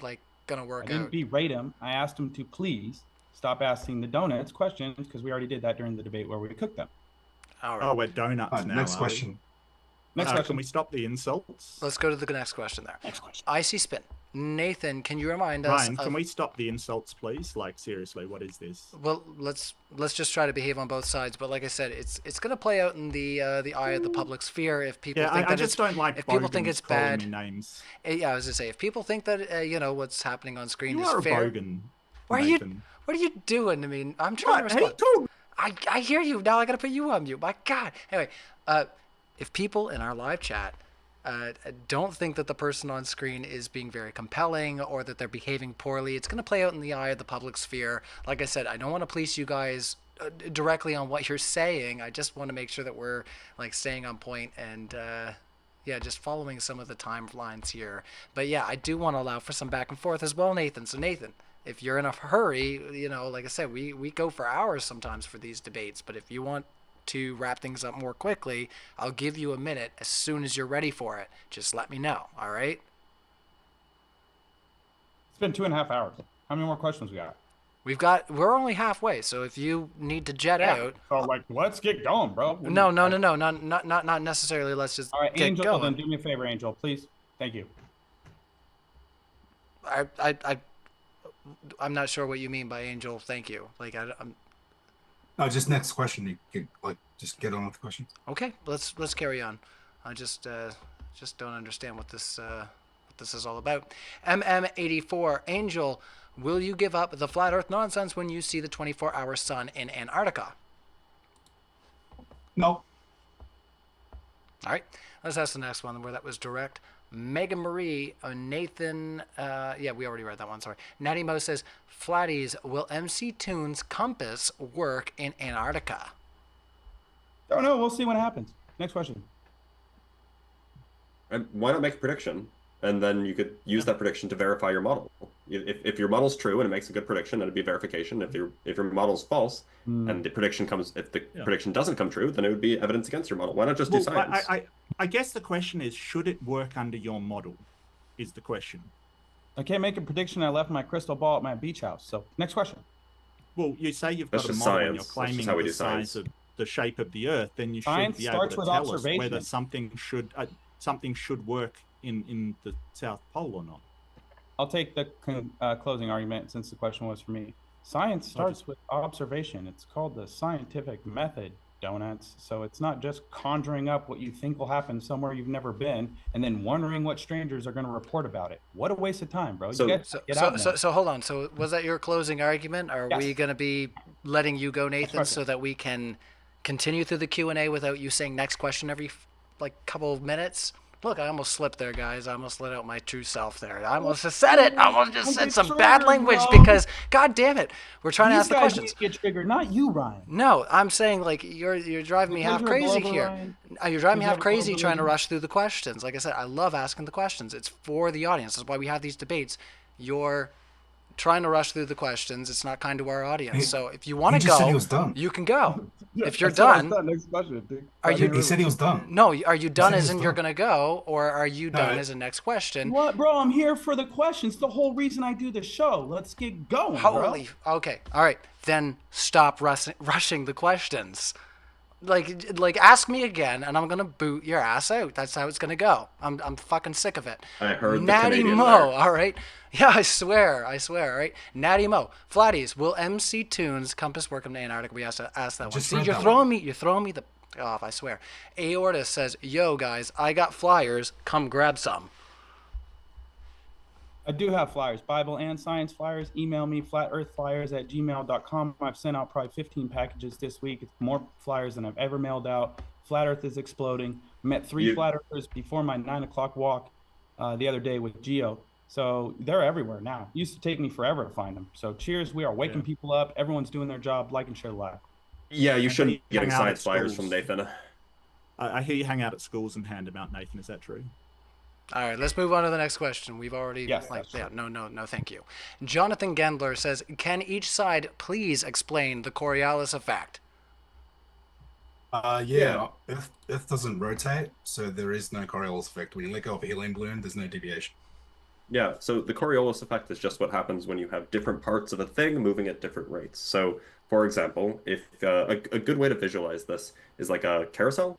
like gonna work I didn't out. berate him. I asked him to please stop asking the donuts questions because we already did that during the debate where we cooked them. All right. Oh, we're donuts Right, now. next are we? question. Next Can question. we stop the insults? Let's go to the next question there. Next question. Icy Spin. Nathan, can you remind us? Ryan, can we stop the insults, please? Like, seriously, what is this? Well, let's just try to behave on both sides. But like I said, it's going to play out in the eye of the public sphere if people Yeah, think I that just don't like if people think bogans it's calling bad. me names. Yeah, I was gonna say if people think that what's happening on screen You is are fair. a bogan. What are Nathan. What are you doing to me? I'm trying What? to respond. Hey, dude. I hear you now. I gotta put you on mute. My God. Anyway, if people in our live chat don't think that the person on screen is being very compelling or that they're behaving poorly, it's going to play out in the eye of the public sphere. Like I said, I don't want to police you guys directly on what you're saying. I just want to make sure that we're like staying on point and just following some of the timelines here. But yeah, I do want to allow for some back and forth as well, Nathan. So Nathan, if you're in a hurry, like I said, we go for hours sometimes for these debates. But if you want to wrap things up more quickly, I'll give you a minute as soon as you're ready for it. Just let me know, all right? It's been 2.5 hours. How many more questions we got? We're only halfway, so if you need to jet out. So let's get going, bro. No, not necessarily. Let's just All right, get Angel, going. then do me a favor, Angel, please. Thank you. I'm not sure what you mean by Angel. Thank you. Like I'm No, just next question. You can just get on with the questions. okay. Let's carry on. I just don't understand what this is all about. MM84 Angel, will you give up the flat Earth nonsense when you see the 24-hour sun in Antarctica? No. All right, let's ask the next one where that was direct. Megan Marie, Nathan, yeah, we already read that one, sorry. Natty Mo says, Flatties, will MC Toon's compass work in Antarctica? Don't know. We'll see what happens. Next question. And why not make a prediction? And then you could use that prediction to verify your model. If your model's true and it makes a good prediction, then it'd be verification. If your model's false and the prediction prediction doesn't come true, then it would be evidence against your model. Why not just do science? I guess the question is, should it work under your model? Is the question. I can't make a prediction. I left my crystal ball at my beach house. So next question. Well, you say you've That's got a just model science. and you're That's claiming just how we the do size science. of the shape of the Earth, then you Science should be able starts to with tell us observation. whether something should work in the South Pole or not. I'll take the closing argument since the question was for me. Science starts with observation. It's called the scientific method, donuts. So it's not just conjuring up what you think will happen somewhere you've never been and then wondering what strangers are going to report about it. What a waste of time, bro. So hold on. So was that your closing argument? Are Yes. we going to be letting you go, Nathan, so that we can continue through the Q&A without you saying next question every couple of minutes? Look, I almost slipped there, guys. I almost let out my true self there. I almost just said it. I almost just said some bad language because, God damn it, we're trying to ask the questions. Get triggered, not you, Ryan. No, I'm saying you're driving me half crazy here. You're driving me half crazy trying to rush through the questions. Like I said, I love asking the questions. It's for the audience. That's why we have these debates. You're trying to rush through the questions. It's not kind to our audience. So if you want to go, said he was done. you can go. Yeah, if you're done, next question. He said he was done. No, are you done he as was in you're done. going to go, or are you done No. as a next question? What, bro? I'm here for the questions. The whole reason I do the show. Let's get going, Holy, okay, all right. Then stop rushing the questions. Like, ask me again, and I'm gonna boot your ass out. That's how it's gonna go. I'm fucking sick of it. I heard the Natty Canadian Mo, there. all right. Yeah, I swear, all right. Natty Mo, Flatties, will MC Toon's compass work in Antarctica? We have to ask that one. Just See, read you're that throwing me the off. I swear. Aorta says, "Yo, guys, I got flyers. Come grab some." I do have flyers, Bible and science flyers. Email me, flatearthflyers@gmail.com. I've sent out probably 15 packages this week. It's more flyers than I've ever mailed out. Flat Earth is exploding. Met 3 flat earthers before my 9 o'clock walk the other day with Geo. So they're everywhere now. It used to take me forever to find them. So cheers. We are waking people up. Everyone's doing their job. Like and share live. Yeah, you shouldn't be getting hang out science at flyers schools. from Nathan. I hear you hang out at schools and hand them out, Nathan. Is that true? All right, let's move on to the next question. We've already, Yes, no, thank you. Jonathan Gendler says, can each side please explain the Coriolis effect? Yeah. Earth doesn't rotate, so there is no Coriolis effect. When you let go of a helium balloon, there's no deviation. Yeah, so the Coriolis effect is just what happens when you have different parts of a thing moving at different rates. So, for example, if a good way to visualize this is like a carousel.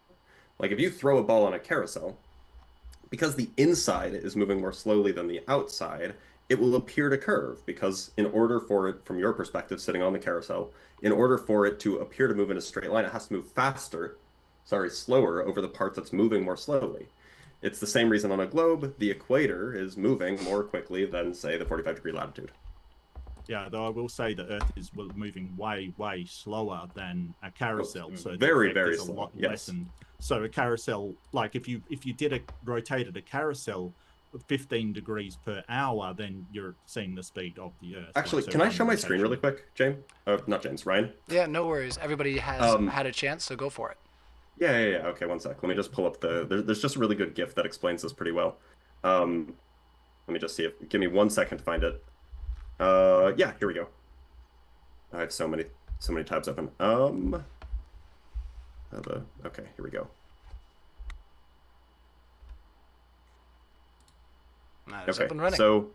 Like if you throw a ball on a carousel, because the inside is moving more slowly than the outside, it will appear to curve, because in order for it, from your perspective sitting on the carousel, in order for it to appear to move in a straight line, it has to move slower over the part that's moving more slowly. It's the same reason on a globe, the equator is moving more quickly than, say, the 45-degree latitude. Yeah, though I will say that Earth is moving way slower than a carousel. So the very, effect very is a slow, lot yes. lessened. So a carousel, like if you rotated a carousel 15 degrees per hour, then you're seeing the speed of the Earth. Actually, like, so can I one show my screen really rotation. quick, James? Not James, Ryan. Yeah, no worries. Everybody has had a chance, so go for it. Yeah. Okay, one sec. Let me just pull up there's just a really good GIF that explains this pretty well. Let me just see if, give me 1 second to find it. Yeah, here we go. I have so many tabs open. Okay, here we go. It's up and running. So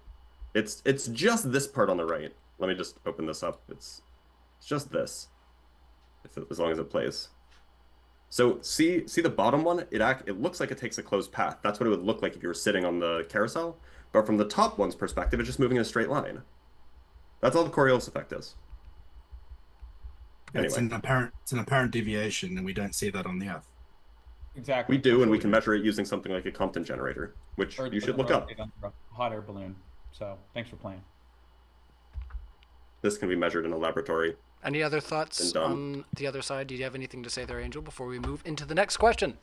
it's just this part on the right. Let me just open this up. It's just this, as long as it plays. So see the bottom one? It looks like it takes a closed path. That's what it would look like if you were sitting on the carousel. But from the top one's perspective, it's just moving in a straight line. That's all the Coriolis effect is. It's an apparent deviation, and we don't see that on the Earth. Exactly. We do, and we can measure it using something like a Compton generator, which you should look up. Hot air balloon. So thanks for playing. This can be measured in a laboratory. Any other thoughts on the other side? Do you have anything to say there, Angel, before we move into the next question?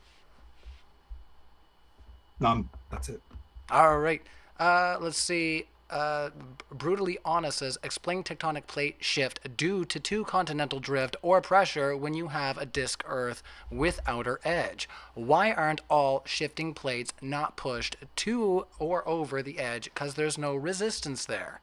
That's it. All right. Let's see. Brutally Honest says, explain tectonic plate shift due to two continental drift or pressure when you have a disk Earth with outer edge. Why aren't all shifting plates not pushed to or over the edge? Because there's no resistance there.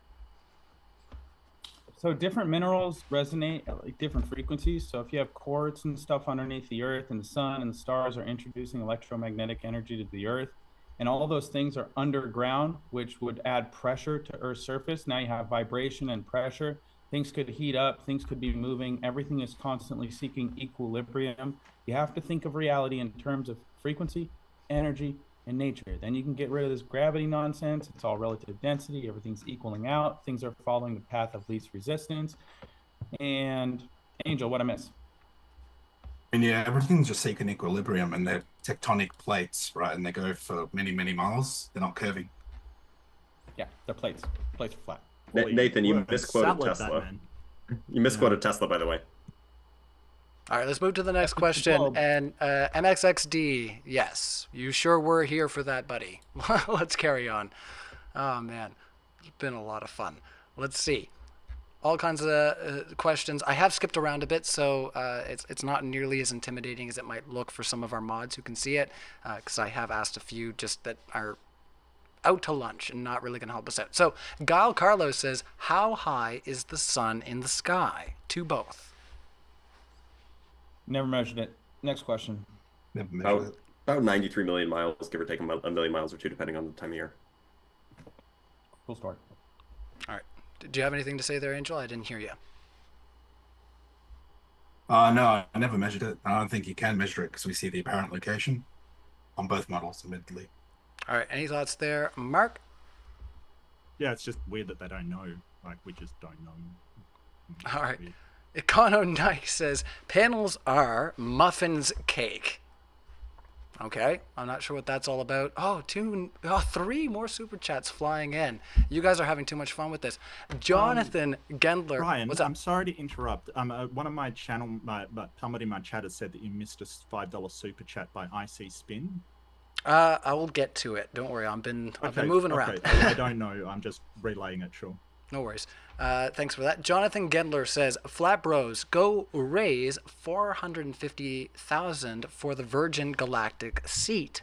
So different minerals resonate at like different frequencies. So if you have quartz and stuff underneath the Earth, and the sun and the stars are introducing electromagnetic energy to the Earth, and all those things are underground, which would add pressure to Earth's surface. Now you have vibration and pressure. Things could heat up, things could be moving. Everything is constantly seeking equilibrium. You have to think of reality in terms of frequency, energy, and nature. Then you can get rid of this gravity nonsense. It's all relative density. Everything's equaling out. Things are following the path of least resistance. And Angel, what I miss? And yeah, everything's just seeking equilibrium, and they're tectonic plates, right? And they go for many, many miles. They're not curving. Yeah, they're plates. Plates are flat. Nathan, you misquoted Tesla. You misquoted Tesla, by the way. All right, let's move to the next question. And MXXD, yes, you sure were here for that, buddy. Let's carry on. Oh, man, it's been a lot of fun. Let's see. All kinds of questions. I have skipped around a bit, so it's not nearly as intimidating as it might look for some of our mods who can see it, because I have asked a few just that are out to lunch and not really going to help us out. So Guile Carlos says, how high is the sun in the sky? To both. Never measured it. Next question. Never measured it. About 93 million miles, give or take a million miles or two, depending on the time of year. Cool story. All right. Do you have anything to say there, Angel? I didn't hear you. No, I never measured it. I don't think you can measure it because we see the apparent location on both models, admittedly. All right. Any thoughts there, Mark? Yeah, it's just weird that they don't know. Like, we just don't know. All right. Econo Nike says, panels are muffins cake. Okay, I'm not sure what that's all about. Oh, three more super chats flying in. You guys are having too much fun with this. Jonathan Gendler. Ryan, what's up? I'm sorry to interrupt. One of my channel, somebody in my chat has said that you missed a $5 super chat by IC Spin. I will get to it. Don't worry. I've been moving around. I don't know. I'm just relaying it. Sure. No worries. Thanks for that. Jonathan Gendler says, Flat Bros, go raise $450,000 for the Virgin Galactic seat.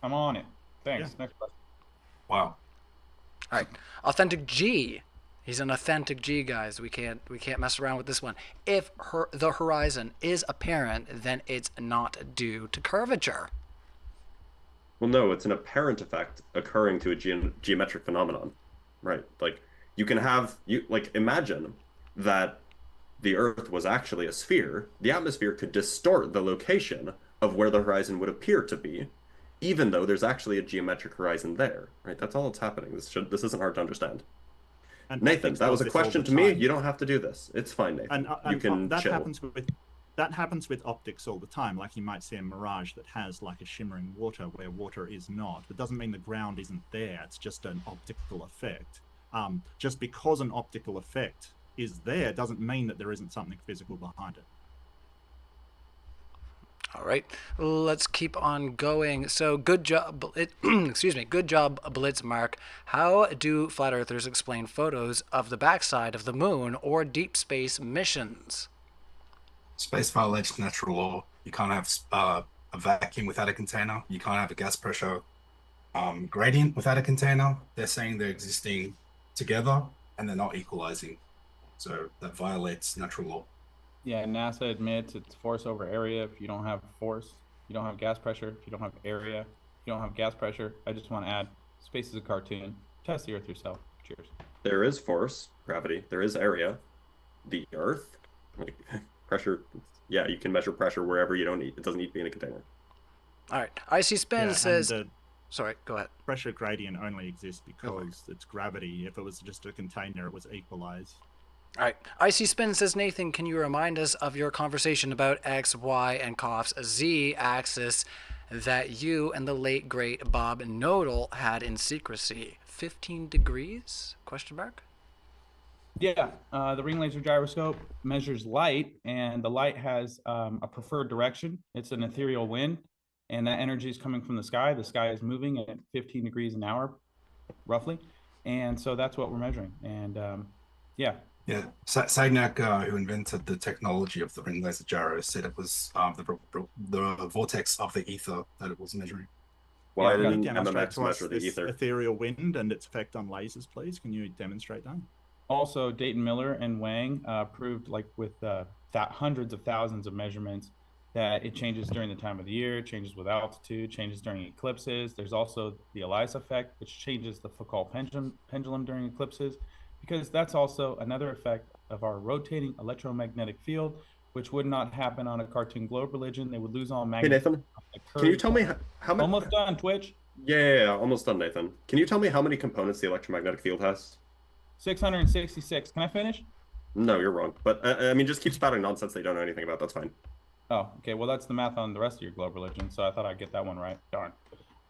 I'm on it. Thanks. Yeah. Next question. Wow. All right. Authentic G. He's an authentic G, guys. We can't mess around with this one. If the horizon is apparent, then it's not due to curvature. Well, no, it's an apparent effect occurring to a geometric phenomenon. Right, like you can have imagine that the Earth was actually a sphere. The atmosphere could distort the location of where the horizon would appear to be, even though there's actually a geometric horizon there. Right, that's all that's happening. This isn't hard to understand. And Nathan, that was a question to me. You don't have to do this. It's fine, Nathan. You can that chill. That happens with optics all the time. Like you might see a mirage that has like a shimmering water where water is not. It doesn't mean the ground isn't there. It's just an optical effect. Just because an optical effect is there doesn't mean that there isn't something physical behind it. All right, let's keep on going. So good job, good job, Blitz Mark. How do flat earthers explain photos of the backside of the moon or deep space missions? Space violates natural law. You can't have a vacuum without a container. You can't have a gas pressure gradient without a container. They're saying they're existing together and they're not equalizing. So that violates natural law. Yeah, NASA admits it's force over area. If you don't have force, you don't have gas pressure. If you don't have area, you don't have gas pressure. I just want to add, space is a cartoon. Test the Earth yourself. Cheers. There is force, gravity. There is area. The Earth, pressure. Yeah, you can measure pressure wherever you don't need. It doesn't need to be in a container. All right. IC Spin says, Sorry, go ahead. Pressure gradient only exists because it's gravity. If it was just a container, it was equalized. All right. Icy Spin says, Nathan, can you remind us of your conversation about X, Y, and COF's Z-axis that you and the late, great Bob Nodal had in secrecy? 15 degrees? Question mark? Yeah, the ring laser gyroscope measures light, and the light has a preferred direction. It's an ethereal wind, and that energy is coming from the sky. The sky is moving at 15 degrees an hour, roughly. And so that's what we're measuring. And yeah. Yeah, Sagnac, who invented the technology of the ring laser gyro, said it was the vortex of the ether that it was measuring. Why Can you didn't demonstrate MMX to us measure the this ether? ethereal wind and its effect on lasers, please? Can you demonstrate that? Also, Dayton Miller and Wang proved, like with hundreds of thousands of measurements, that it changes during the time of the year, changes with altitude, changes during eclipses. There's also the ELISA effect, which changes the Foucault pendulum during eclipses, because that's also another effect of our rotating electromagnetic field, which would not happen on a cartoon globe religion. They would lose all Hey, magnetism. Nathan, can you tell me how many... Almost done, Twitch. Yeah, almost done, Nathan. Can you tell me how many components the electromagnetic field has? 666. Can I finish? No, you're wrong. But I mean, just keep spouting nonsense they don't know anything about. That's fine. Oh, okay. Well, that's the math on the rest of your globe religion, so I thought I'd get that one right. Darn.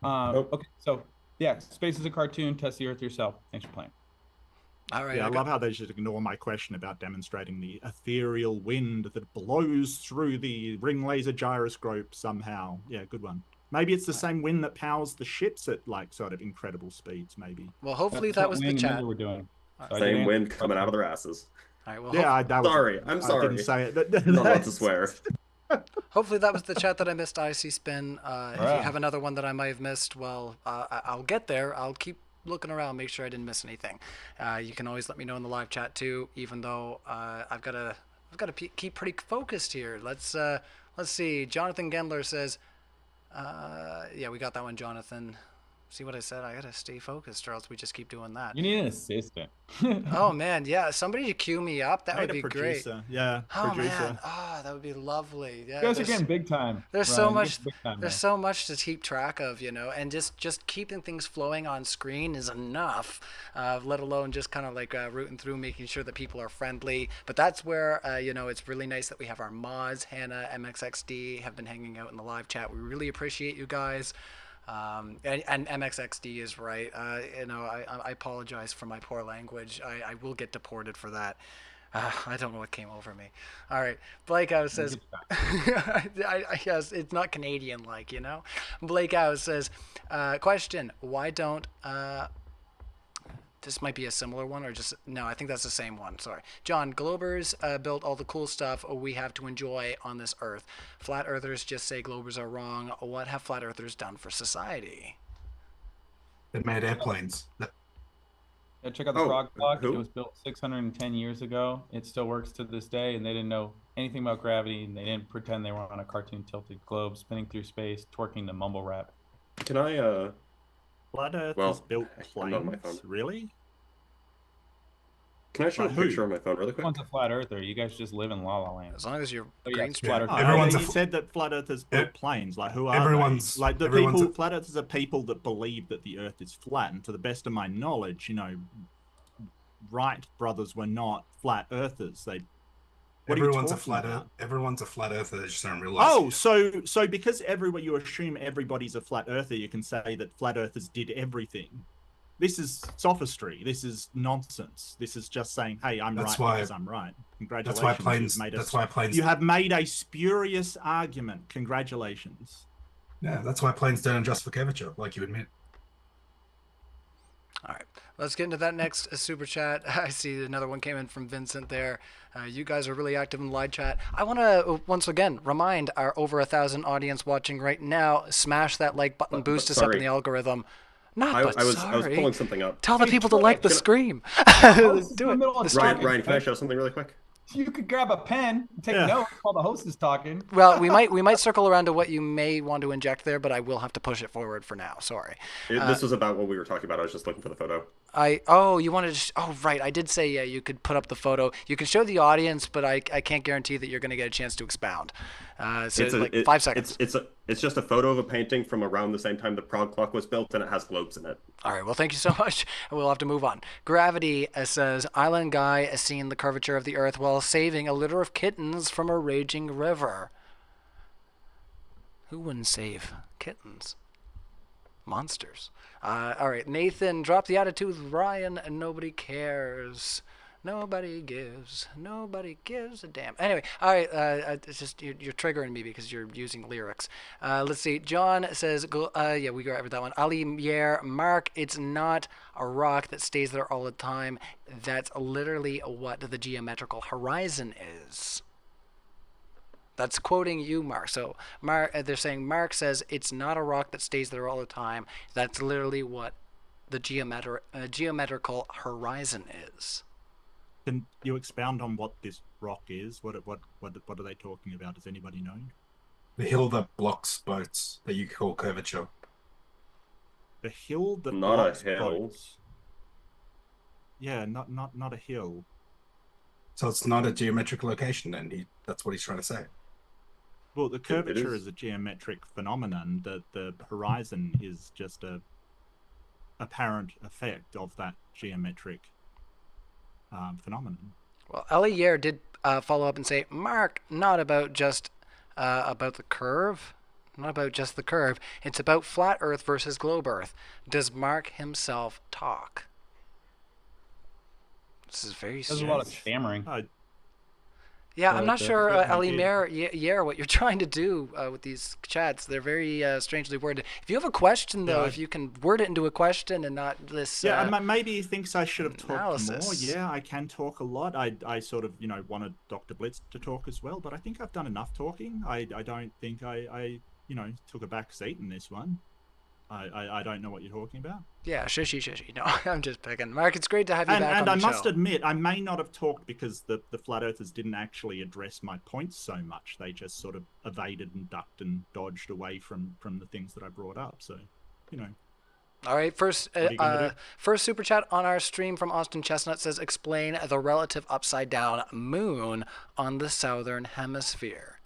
Nope. Okay, so yeah, space is a cartoon. Test the Earth yourself. Thanks for playing. All right. Yeah, I love how they just ignore my question about demonstrating the ethereal wind that blows through the ring laser gyroscope somehow. Yeah, good one. Maybe it's the same wind that powers the ships at like sort of incredible speeds. Maybe. Well, hopefully That's that what was the Wang and chat. Miller were doing. So I Same did wind answer the coming out of question. their asses. All right. Well, Yeah, that was, Sorry, I'm sorry. I didn't say it. Not allowed to swear. hopefully that was the chat that I missed. Icy Spin. If you Right. have another one that I might have missed, well, I'll get there. I'll keep looking around, make sure I didn't miss anything. You can always let me know in the live chat too. Even though I've got to keep pretty focused here. Let's see. Jonathan Gendler says, yeah, we got that one, Jonathan. See what I said? I gotta stay focused, or else we just keep doing that. You need an assistant. Oh man, yeah, somebody to cue me up. That would be great. Yeah, Oh producer. man, that would be lovely. Yeah, You guys are there's- getting big time. There's Ryan. so You're much. getting big time, There's man. so much to keep track of, and just keeping things flowing on screen is enough. Let alone just kind of like rooting through, making sure that people are friendly. But that's where it's really nice that we have our mods. Hannah, MXXD have been hanging out in the live chat. We really appreciate you guys. And MXXD is right. I apologize for my poor language. I will get deported for that. I don't know what came over me. All right. Blake House says, yes, it's not Canadian-like, Blake House says, question, why don't, this might be a similar one, or just, no, I think that's the same one, sorry. John, Globers built all the cool stuff we have to enjoy on this earth. Flat Earthers just say Globers are wrong. What have Flat Earthers done for society? They made airplanes. Yeah, check out the Frog Clock. It was built 610 years ago. It still works to this day, and they didn't know anything about gravity, and they didn't pretend they were on a cartoon tilted globe spinning through space, twerking to mumble rap. Can I, Flat Earth well, has built I'm not on my planes. phone. Really? Can I show a picture on my phone really quick? One's a flat earther. You guys just live in La La Land. As long as you're Oh, yeah, green flat earther. Everyone's you a said that flat earthers built planes. Like who are everyone's- they? Like the everyone's people. a- Flat earthers are people that believe that the Earth is flat. And to the best of my knowledge, Wright brothers were not flat earthers. They. What Everyone's are a you flat talking earth. about? Everyone's a flat earther. They just don't realize. Oh, it. so because you assume everybody's a flat earther, you can say that flat earthers did everything. This is sophistry. This is nonsense. This is just saying, "Hey, I'm That's right why- because I'm right." Congratulations. That's why you've planes. made That's why planes. You have made a spurious argument. Congratulations. Yeah, that's why planes don't adjust for curvature, like you admit. All right, let's get into that next super chat. I see another one came in from Vincent there. You guys are really active in the live chat. I want to once again remind our over 1,000 audience watching right now, smash that like button, boost us up in the algorithm. I was pulling something up. Tell the people to like the scream. Do it. Ryan, can I show something really quick? You could grab a pen and take notes while the host is talking. Well, we might circle around to what you may want to inject there, but I will have to push it forward for now. Sorry. This was about what we were talking about. I was just looking for the photo. You wanted to, right. I did say, yeah, you could put up the photo. You can show the audience, but I can't guarantee that you're going to get a chance to expound. So 5 seconds. It's just a photo of a painting from around the same time the Prague clock was built, and it has globes in it. All right, well, thank you so much. We'll have to move on. Gravity says, island guy has seen the curvature of the earth while saving a litter of kittens from a raging river. Who wouldn't save kittens? Monsters. All right, Nathan, drop the attitude with Ryan, and nobody cares. Nobody gives a damn. Anyway, all right, it's just you're triggering me because you're using lyrics. Let's see. John says, yeah, we got that one. Ali Mier, Mark, it's not a rock that stays there all the time. That's literally what the geometrical horizon is. That's quoting you, Mark. So they're saying Mark says it's not a rock that stays there all the time. That's literally what the geometrical horizon is. Can you expound on what this rock is? What are they talking about? Does anybody know? The hill that blocks boats that you call curvature. The hill that not blocks a hill. boats. Yeah, not a hill. So it's not a geometric location, then. That's what he's trying to say. Well, the curvature is a geometric phenomenon. The horizon is just a apparent effect of that geometric phenomenon. Well, Elier did follow up and say, Mark, not about just about the curve. Not about just the curve. It's about flat Earth versus globe Earth. Does Mark himself talk? This is very strange. There's a lot of stammering. Yeah, I'm not sure, Ali Mayer, what you're trying to do with these chats. They're very strangely worded. If you have a question, though, if you can word it into a question and not this maybe he thinks I should have talked analysis. more. Yeah, I can talk a lot. I sort of, wanted Dr. Blitz to talk as well, but I think I've done enough talking. I don't think I took a back seat in this one. I don't know what you're talking about. Yeah, shishy. No, I'm just picking. Mark, it's great to have you back on the show. And I must admit, I may not have talked because the Flat Earthers didn't actually address my points so much. They just sort of evaded and ducked and dodged away from the things that I brought up. So, All right, first super chat on our stream from Austin Chestnut says, explain the relative upside down moon on the southern hemisphere.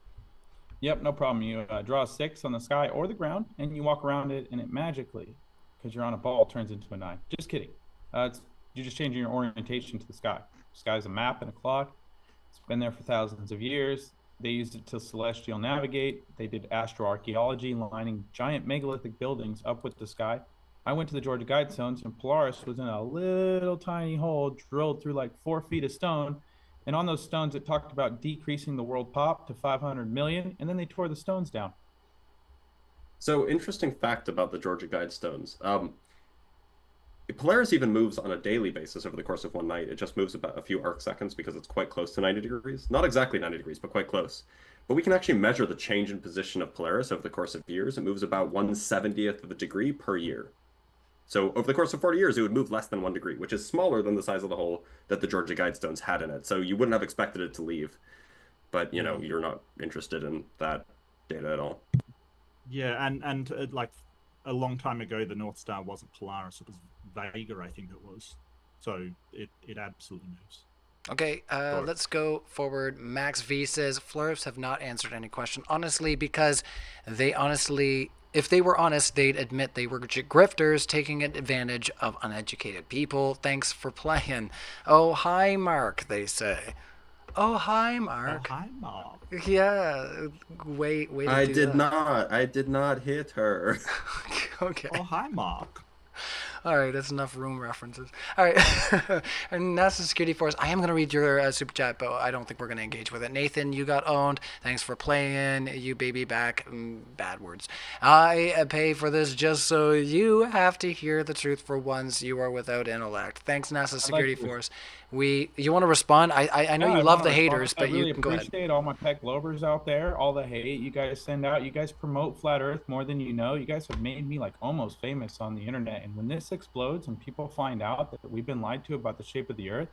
Yep, no problem. You draw a 6 on the sky or the ground, and you walk around it, and it magically, because you're on a ball, turns into a 9. Just kidding. You're just changing your orientation to the sky. The sky's a map and a clock. It's been there for thousands of years. They used it to celestial navigate. They did astroarchaeology, lining giant megalithic buildings up with the sky. I went to the Georgia Guidestones, and Polaris was in a little tiny hole drilled through like 4 feet of stone. And on those stones, it talked about decreasing the world pop to 500 million, and then they tore the stones down. So, interesting fact about the Georgia Guidestones. Polaris even moves on a daily basis over the course of one night. It just moves about a few arc seconds because it's quite close to 90 degrees. Not exactly 90 degrees, but quite close. But we can actually measure the change in position of Polaris over the course of years. It moves about 1/70th of a degree per year. So over the course of 40 years, it would move less than 1 degree, which is smaller than the size of the hole that the Georgia Guidestones had in it. So you wouldn't have expected it to leave. But, you're not interested in that data at all. Yeah, and like a long time ago, the North Star wasn't Polaris. It was Vega, I think it was. So it absolutely moves. Okay, let's go forward. Max V says, Flurfs have not answered any question, honestly, because they honestly... If they were honest, they'd admit they were grifters taking advantage of uneducated people. Thanks for playing. Oh, hi, Mark, they say. Oh, hi, Mark. Oh, hi, Mark. Yeah, wait. I did not hit her. Okay. Oh, hi, Mark. All right, that's enough room references. All right, and NASA Security Force, I am going to read your super chat, but I don't think we're going to engage with it. Nathan, you got owned. Thanks for playing. You baby back. Bad words. I pay for this just so you have to hear the truth for once. You are without intellect. Thanks, NASA Security Force. You want to respond? I know you love the haters, but you can go ahead. I appreciate all my pet Globers out there, all the hate you guys send out. You guys promote Flat Earth more than you know. You guys have made me like almost famous on the internet. And when this explodes and people find out that we've been lied to about the shape of the Earth,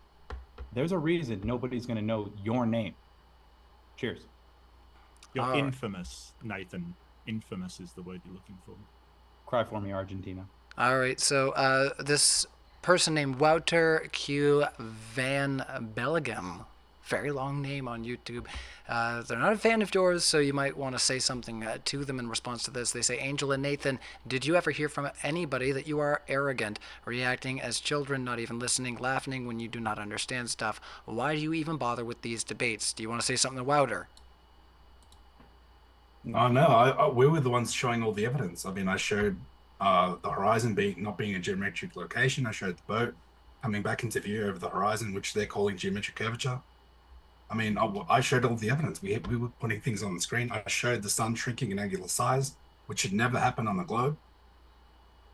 there's a reason nobody's going to know your name. Cheers. You're infamous, Nathan. Infamous is the word you're looking for. Cry for me, Argentina. All right, so this person named Wouter Q. Van Bellegem. Very long name on YouTube. They're not a fan of yours, so you might want to say something to them in response to this. They say, Angel and Nathan, did you ever hear from anybody that you are arrogant, reacting as children, not even listening, laughing when you do not understand stuff? Why do you even bother with these debates? Do you want to say something to Wouter? Oh no, we were the ones showing all the evidence. I mean, I showed the horizon not being a geometric location. I showed the boat coming back into view over the horizon, which they're calling geometric curvature. I mean, I showed all the evidence. We were putting things on the screen. I showed the sun shrinking in angular size, which should never happen on the globe.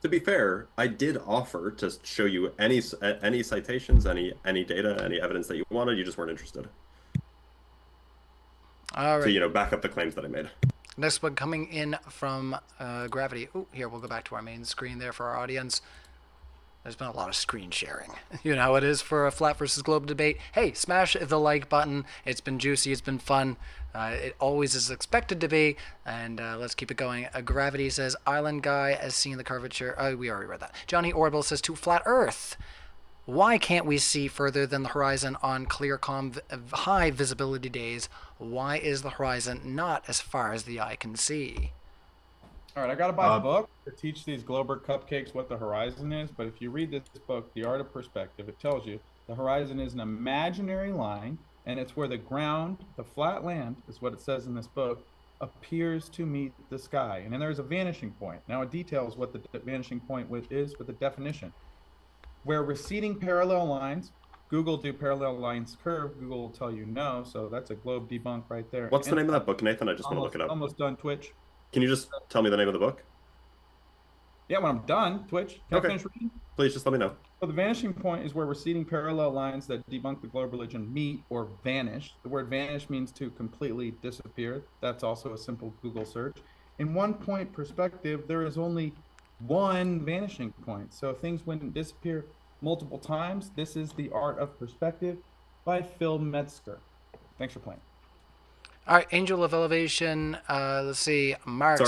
To be fair, I did offer to show you any citations, any data, any evidence that you wanted. You just weren't interested. All right. So, you know, back up the claims that I made. Next one coming in from Gravity. Oh, here, we'll go back to our main screen there for our audience. There's been a lot of screen sharing. You know how it is for a Flat versus Globe debate. Hey, smash the like button. It's been juicy. It's been fun. It always is expected to be. And let's keep it going. Gravity says, Island Guy has seen the curvature. Oh, we already read that. Johnny Orbital says, to Flat Earth. Why can't we see further than the horizon on clear, calm, high visibility days? Why is the horizon not as far as the eye can see? All right, I got to buy a book to teach these Glober cupcakes what the horizon is. But if you read this book, The Art of Perspective, it tells you the horizon is an imaginary line, and it's where the ground, the flat land, is what it says in this book, appears to meet the sky. And then there's a vanishing point. Now it details what the vanishing point is with the definition. Where receding parallel lines, Google do parallel lines curve, Google will tell you no, so that's a globe debunk right there. What's the name of that book, Nathan? I just want to look it up. Almost done, Twitch. Can you just tell me the name of the book? Yeah, when I'm done, Twitch. Can I finish reading? Please just let me know. So the vanishing point is where receding parallel lines that debunk the globe religion meet or vanish. The word vanish means to completely disappear. That's also a simple Google search. In 1 point perspective, there is only one vanishing point. So things wouldn't disappear multiple times. This is The Art of Perspective by Phil Metzger. Thanks for playing. All right, Angel of Elevation. Let's see, Mark.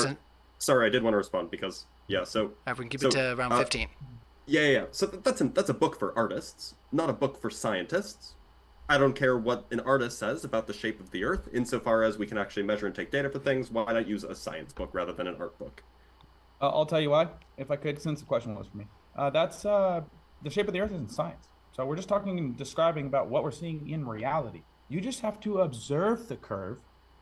Sorry, I did want to respond because so if we can keep it to around 15. Yeah. So that's a book for artists, not a book for scientists. I don't care what an artist says about the shape of the Earth, insofar as we can actually measure and take data for things. Why not use a science book rather than an art book? I'll tell you why, if I could, since the question was for me. That's the shape of the Earth isn't science. So we're just talking and describing about what we're seeing in reality. You just have to observe the curve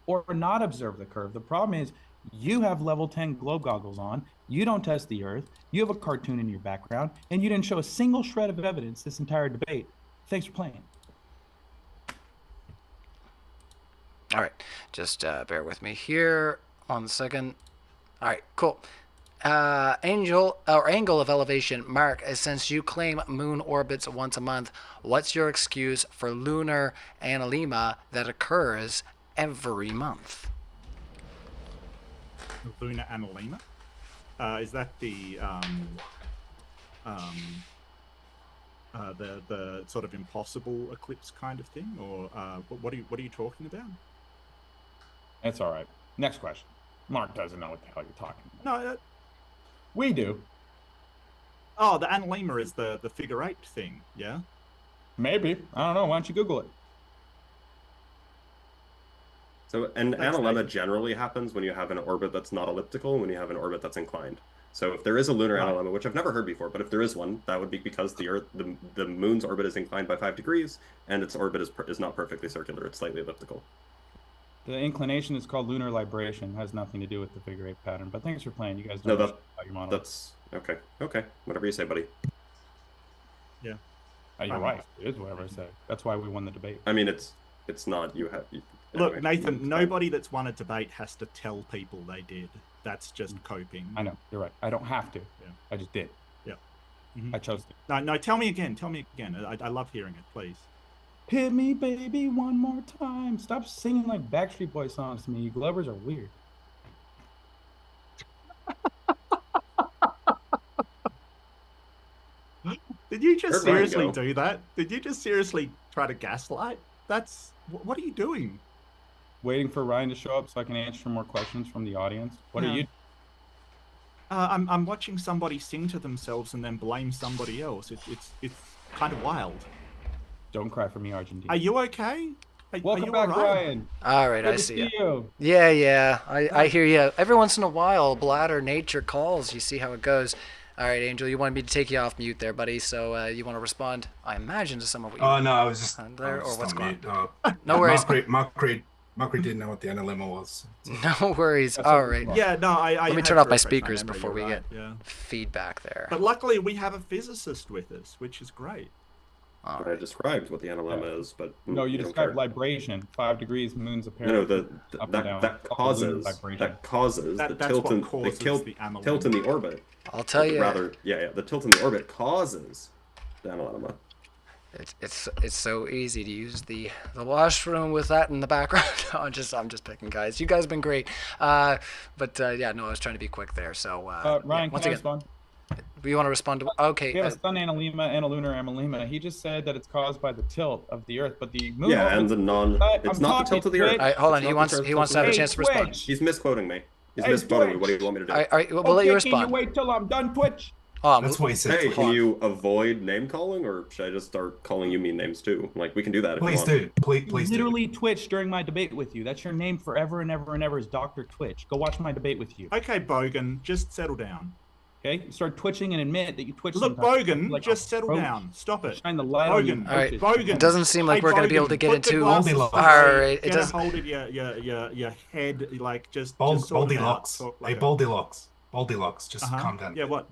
or not observe the curve. The problem is you have level 10 globe goggles on, you don't test the Earth, you have a cartoon in your background, and you didn't show a single shred of evidence this entire debate. Thanks for playing. All right, just bear with me here 1 second. All right, cool. Angle of Elevation, Mark, since you claim moon orbits once a month, what's your excuse for lunar analemma that occurs every month? Lunar analemma? Is that the sort of impossible eclipse kind of thing, or what are you talking about? That's all right. Next question. Mark doesn't know what the hell you're talking about. No. We do. Oh, the analemma is the figure 8 thing, yeah? Maybe. I don't know. Why don't you Google it? So an analemma generally happens when you have an orbit that's not elliptical, when you have an orbit that's inclined. So if there is a lunar analemma, which I've never heard before, but if there is one, that would be because the moon's orbit is inclined by 5 degrees, and its orbit is not perfectly circular. It's slightly elliptical. The inclination is called lunar libration. It has nothing to do with the figure 8 pattern. But thanks for playing. You guys know about your model. That's okay. Okay, whatever you say, buddy. Yeah. You're right. It is whatever I say. That's why we won the debate. I mean, it's not you have. Look, Nathan. Nobody that's won a debate has to tell people they did. That's just coping. I know. You're right. I don't have to. Yeah. I just did. Yeah. I chose to. No. Tell me again. I love hearing it. Please. Hit me, baby, one more time. Stop singing like Backstreet Boy songs to me. You Glovers are weird. Did you just seriously do that? Did you just seriously try to gaslight? What are you doing? Waiting for Ryan to show up so I can answer more questions from the audience. What are you? I'm watching somebody sing to themselves and then blame somebody else. It's kind of wild. Don't cry for me, Argentina. Are you okay? Welcome you back, all right? Ryan. All right, Good I to see see you. Yeah, I hear you. Every once in a while, bladder nature calls. You see how it goes. All right, Angel, you wanted me to take you off mute there, buddy. So you want to respond? I imagine to some of what you. Oh no, I was just there, I was or just what's on going mute. on? No worries. Mark Reid didn't know what the NLMO was. No worries. All right. Yeah, no, I Let me had turn off to my refresh speakers memory, before we you're get right, feedback there. But luckily, we have a physicist with us, which is great. I described what the NLM is, but No, you don't described care. vibration. 5 degrees, moon's apparent. No, Up and down. that causes the tilt in tilt in the orbit. I'll tell you. Rather, the tilt in the orbit causes the NLM. It's so easy to use the washroom with that in the background. I'm just picking, guys. You guys have been great. Yeah, no, I was trying to be quick there. So Ryan, once can I again, respond? you want to respond to? Okay. We have a sun analemma and a lunar analemma. He just said that it's caused by the tilt of the Earth, but the moon. Yeah, and the non. It's not the tilt of the Earth. All right, hold on. He wants to have a chance to respond. He's misquoting me. He's misquoting me. What do you want me to do? All right, we'll let you respond. Can you wait till I'm done, Twitch? That's what he said. Hey, can you avoid name calling, or should I just start calling you mean names too? Like, we can do that if Please you want. do. Please do. Literally Twitch during my debate with you. That's your name forever and ever and ever is Dr. Twitch. Go watch my debate with you. Okay, Bogan, just settle down. Okay, you start twitching and admit that you twitch. Look, sometimes. Bogan, Like just settle approach. down. Stop it. Shine the light on Bogan, All right. Bogan. It doesn't seem like we're going to be able to get put the into. glasses All away, right. It get does. a hold of your head, like just Goldilocks. Talk Hey, Goldilocks. Just calm down. Yeah, what?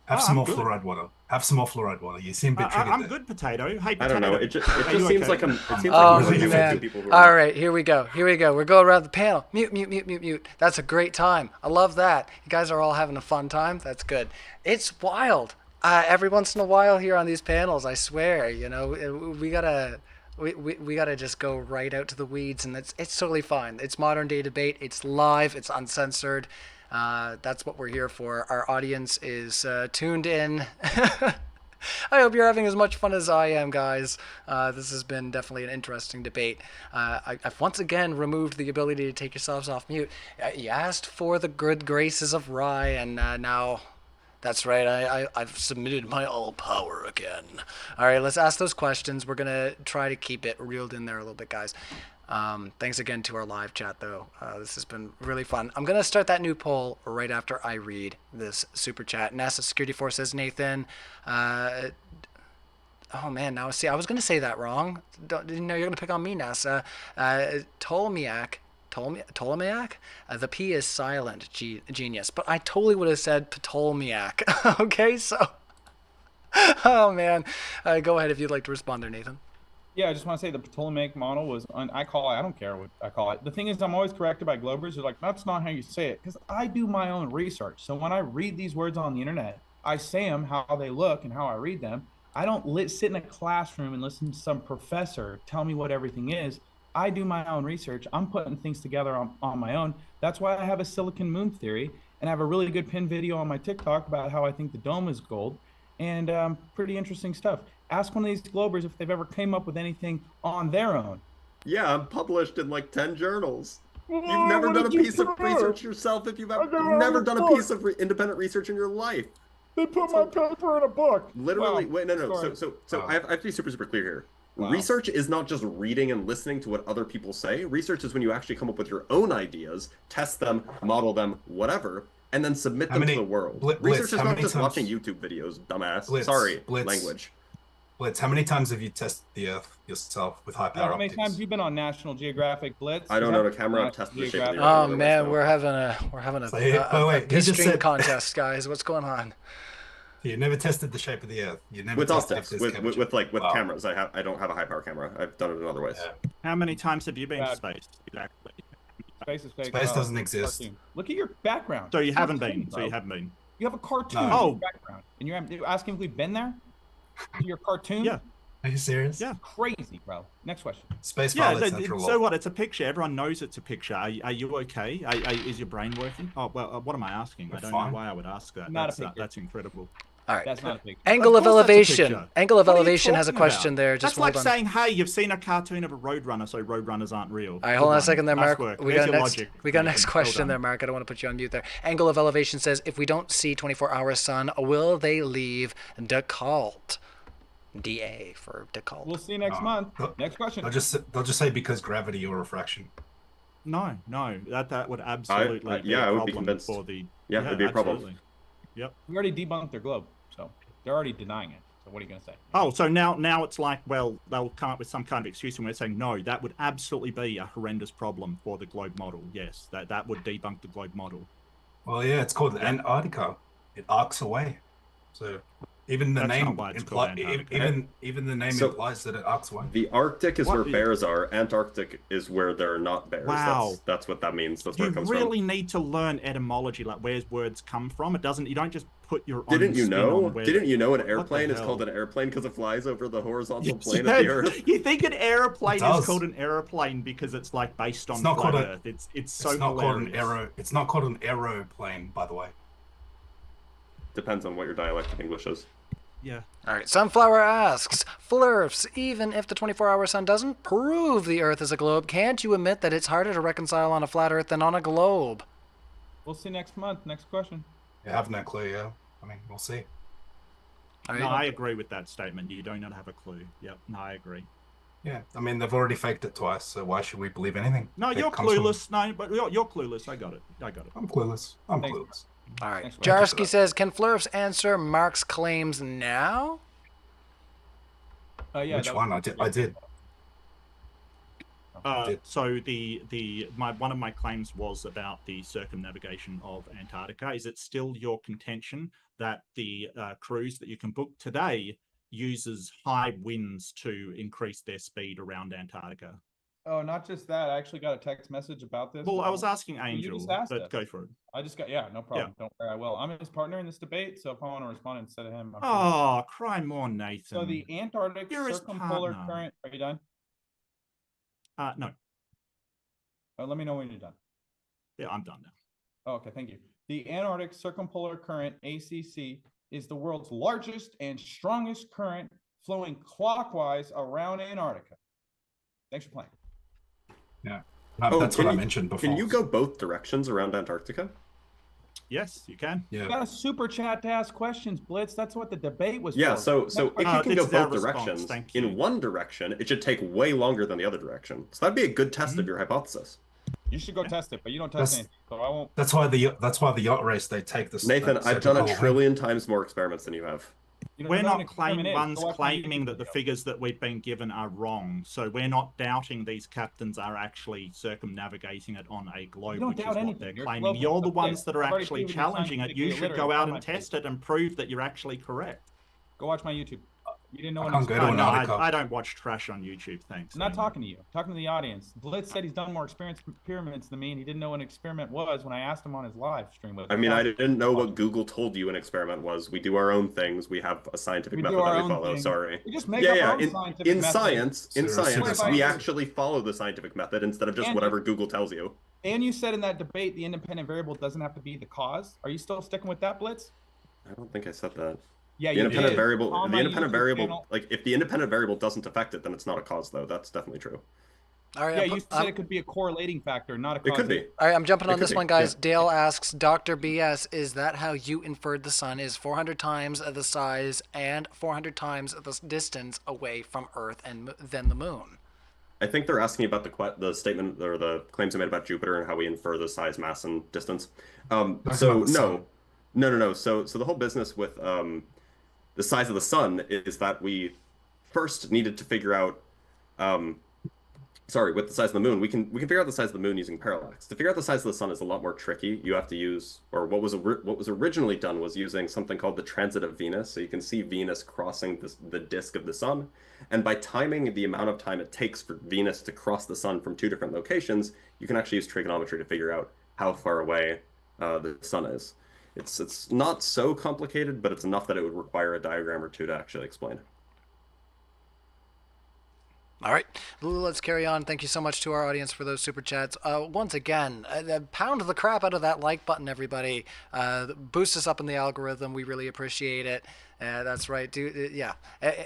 Have some I'm more good. fluoride water. Have some more fluoride water. You seem a bit triggered. I'm there. good, Potato. Hey, Potato. I don't know. It just Are you seems okay? like I'm. It seems like Oh I'm really man! two people who are. All right, here we go. We're going around the panel. Mute. That's a great time. I love that. You guys are all having a fun time. That's good. It's wild. Every once in a while here on these panels, I swear, we gotta just go right out to the weeds, and it's totally fine. It's modern day debate. It's live. It's uncensored. That's what we're here for. Our audience is tuned in. I hope you're having as much fun as I am, guys. This has been definitely an interesting debate. I've once again removed the ability to take yourselves off mute. You asked for the good graces of Rye, and now, that's right, I've submitted my all power again. All right, let's ask those questions. We're going to try to keep it reeled in there a little bit, guys. Thanks again to our live chat, though. This has been really fun. I'm going to start that new poll right after I read this super chat. NASA Security Force says, Nathan, oh man, now see, I was going to say that wrong. You're going to pick on me, NASA. Ptolemy, the P is silent, genius. But I totally would have said Ptolemiac. Okay, so, oh man. Go ahead if you'd like to respond there, Nathan. Yeah, I just want to say the Ptolemaic model was, I don't care what I call it. The thing is, I'm always corrected by Globers. They're like, that's not how you say it. Because I do my own research. So when I read these words on the internet, I say them how they look and how I read them. I don't sit in a classroom and listen to some professor tell me what everything is. I do my own research. I'm putting things together on my own. That's why I have a silicon moon theory. And I have a really good pin video on my TikTok about how I think the dome is gold. And pretty interesting stuff. Ask one of these Globers if they've ever came up with anything on their own. Yeah, I'm published in like 10 journals. You've never done a piece of research yourself. If you've never done a piece of independent research in your life. They put my paper in a book. Literally, Wow. wait, no. Sorry. So I have to be super clear here. Wow. Research is not just reading and listening to what other people say. Research is when you actually come up with your own ideas, test them, model them, whatever, and then submit them to the world. Research is not just watching YouTube videos, dumbass. Sorry, language. Blitz, how many times have you tested the Earth yourself with high power How many optics? times you've been on National Geographic Blitz? I don't know the camera. I've tested the shape of the Earth. Oh man, we're having a piss string contest, guys. What's going on? You never tested the shape of the Earth. You never with tested optics, with cameras. I don't have a high power camera. I've done it in other ways. Yeah. How many times have you been to space? Exactly. Space is fake. Space doesn't exist. Cartoon. Look at your background. So you haven't been. Bro. So you haven't been. You have a cartoon No. in your background, and you're asking if we've been there. Your cartoon. Yeah. Are you serious? Yeah. Crazy, bro. Next question. Space Yeah. violates natural law. So what? It's a picture. Everyone knows it's a picture. Are you okay? Is your brain working? Oh well. What am I asking? I don't know why I would ask that. Not a That's picture. that's incredible. All right. That's not a big. Angle of course that's a elevation. picture. Angle of What are you elevation has a talking question about? there. Just That's like hold on. saying, hey, you've seen a cartoon of a roadrunner, so roadrunners aren't real. All right, hold on a second there, Nice Mark. work. We There's got a your next. logic, We got a Nathan. next Well question done. there, Mark. I don't want to put you on mute there. Angle of elevation says, if we don't see 24-hour sun, will they leave default? DA for default. We'll see next month. Next question. They'll just say because gravity or refraction. No, that would absolutely be a I would be problem convinced. for the. Yeah, it'd be a problem. absolutely. Yep. We already debunked their globe, so they're already denying it. So what are you going to say? Oh, so now it's like, well, they'll come up with some kind of excuse and we're saying, no, that would absolutely be a horrendous problem for the globe model. Yes, that would debunk the globe model. Well, yeah, it's called Antarctica. It arcs away. So even the That's name not why it's called Antarctica. even the name So- implies that it arcs away. The Arctic is What where is- bears are. Antarctic is where there are not bears. Wow. That's what that means. That's where You it comes really need to learn etymology, like where's words come from. It doesn't. You don't just put your from. own Didn't you spin know? on where Didn't you know an What the airplane is hell? called an airplane because it flies over the horizontal Yes, plane of the Earth? You think an airplane It does. is called an airplane because it's like based on It's not flat called a- Earth. It's so It's not called an hilarious. aero. It's not called an aeroplane, by the way. Depends on what your dialect of English is. Yeah. All right. Sunflower asks, Flurfs, even if the 24-hour sun doesn't prove the Earth is a globe, can't you admit that it's harder to reconcile on a flat Earth than on a globe? We'll see next month. Next question. You have no clue, yeah. I mean, we'll see. All No, right. I agree with that statement. You do not have a clue. Yep. No, I agree. Yeah, I mean, they've already faked it twice, so why should we believe anything? No, that you're comes from- clueless. No, but you're clueless. I got it. I'm clueless. I'm Thanks. clueless. All right. Thanks, Ryan. Jarsky says, can Flurfs answer Mark's claims now? Yeah. Which that one? was- I did. So one of my claims was about the circumnavigation of Antarctica. Is it still your contention that the cruise that you can book today uses high winds to increase their speed around Antarctica? Oh, not just that. I actually got a text message about this. Well, I was asking You Angel, just asked but us. go for it. I just got, no problem. Don't worry, I will. I'm his partner in this debate, so if I want to respond instead of him. I'm free. Oh, cry more, Nathan. So the Antarctic You're his circumpolar partner. current. Are you done? No. Let me know when you're done. Yeah, I'm done now. Oh, okay, thank you. The Antarctic Circumpolar Current, ACC, is the world's largest and strongest current flowing clockwise around Antarctica. Thanks for playing. Yeah. That's what I mentioned before. Can you go both directions around Antarctica? Yes, you can. Yeah. You got a super chat to ask questions, Blitz. That's what the debate was Yeah, for. so Next if you question. can go this is our both response, directions, thank you. in one direction, it should take way longer than the other direction. So that'd be a good test of your hypothesis. You should go test it, but you don't test anything, so I won't. That's why the yacht race they take this. Nathan, that I've done a circumpolar trillion times more experiments than you have. You don't We're know what not an experiment is. one's Go watch my claiming YouTube that the video. figures that we've been given are wrong. So we're not doubting these captains are actually circumnavigating it on a globe, don't which is doubt what anything. they're You're claiming. global. You're the Okay. ones that are I've already actually proven you're challenging it. You scientifically should illiterate. go It's out on and my test page. it and prove that you're actually correct. Go watch my YouTube. You didn't know I what can't an go to experiment an No, article. I don't watch trash on YouTube, thanks. I'm not talking to you. I'm talking to the audience. Blitz said he's done more experiments than me, and he didn't know what an experiment was when I asked him on his live stream. I mean, I didn't know what Google told you an experiment was. We do our own things. We have a scientific We do method our that we own follow. thing. Sorry. We just make up our own In scientific method. science, Seriously. we actually follow the scientific method instead of just And whatever Google tells you. And you said in that debate the independent variable doesn't have to be the cause. Are you still sticking with that, Blitz? I don't think I said that. Yeah, The you independent did. variable, On the my independent YouTube variable, channel. like if the independent variable doesn't affect it, then it's not a cause, though. That's definitely true. All right. Yeah, I'm, you said it could be a correlating factor, not a cause. It could be. all right, I'm jumping It on could this be, one, guys. yeah. Dale asks, Dr. BS, is that how you inferred the sun is 400 times the size and 400 times the distance away from Earth and than the moon? I think they're asking about the statement or the claims I made about Jupiter and how we infer the size, mass, and distance. So about the sun. no. So the whole business with the size of the sun is that we first needed to figure out. With the size of the moon, we can figure out the size of the moon using parallax. To figure out the size of the sun is a lot more tricky. You have to use, or what was originally done was using something called the transit of Venus. So you can see Venus crossing the disk of the sun, and by timing the amount of time it takes for Venus to cross the sun from two different locations, you can actually use trigonometry to figure out how far away the sun is. It's not so complicated, but it's enough that it would require a diagram or two to actually explain. All right, let's carry on. Thank you so much to our audience for those super chats. Once again, pound the crap out of that like button, everybody. Boost us up in the algorithm. We really appreciate it. That's right.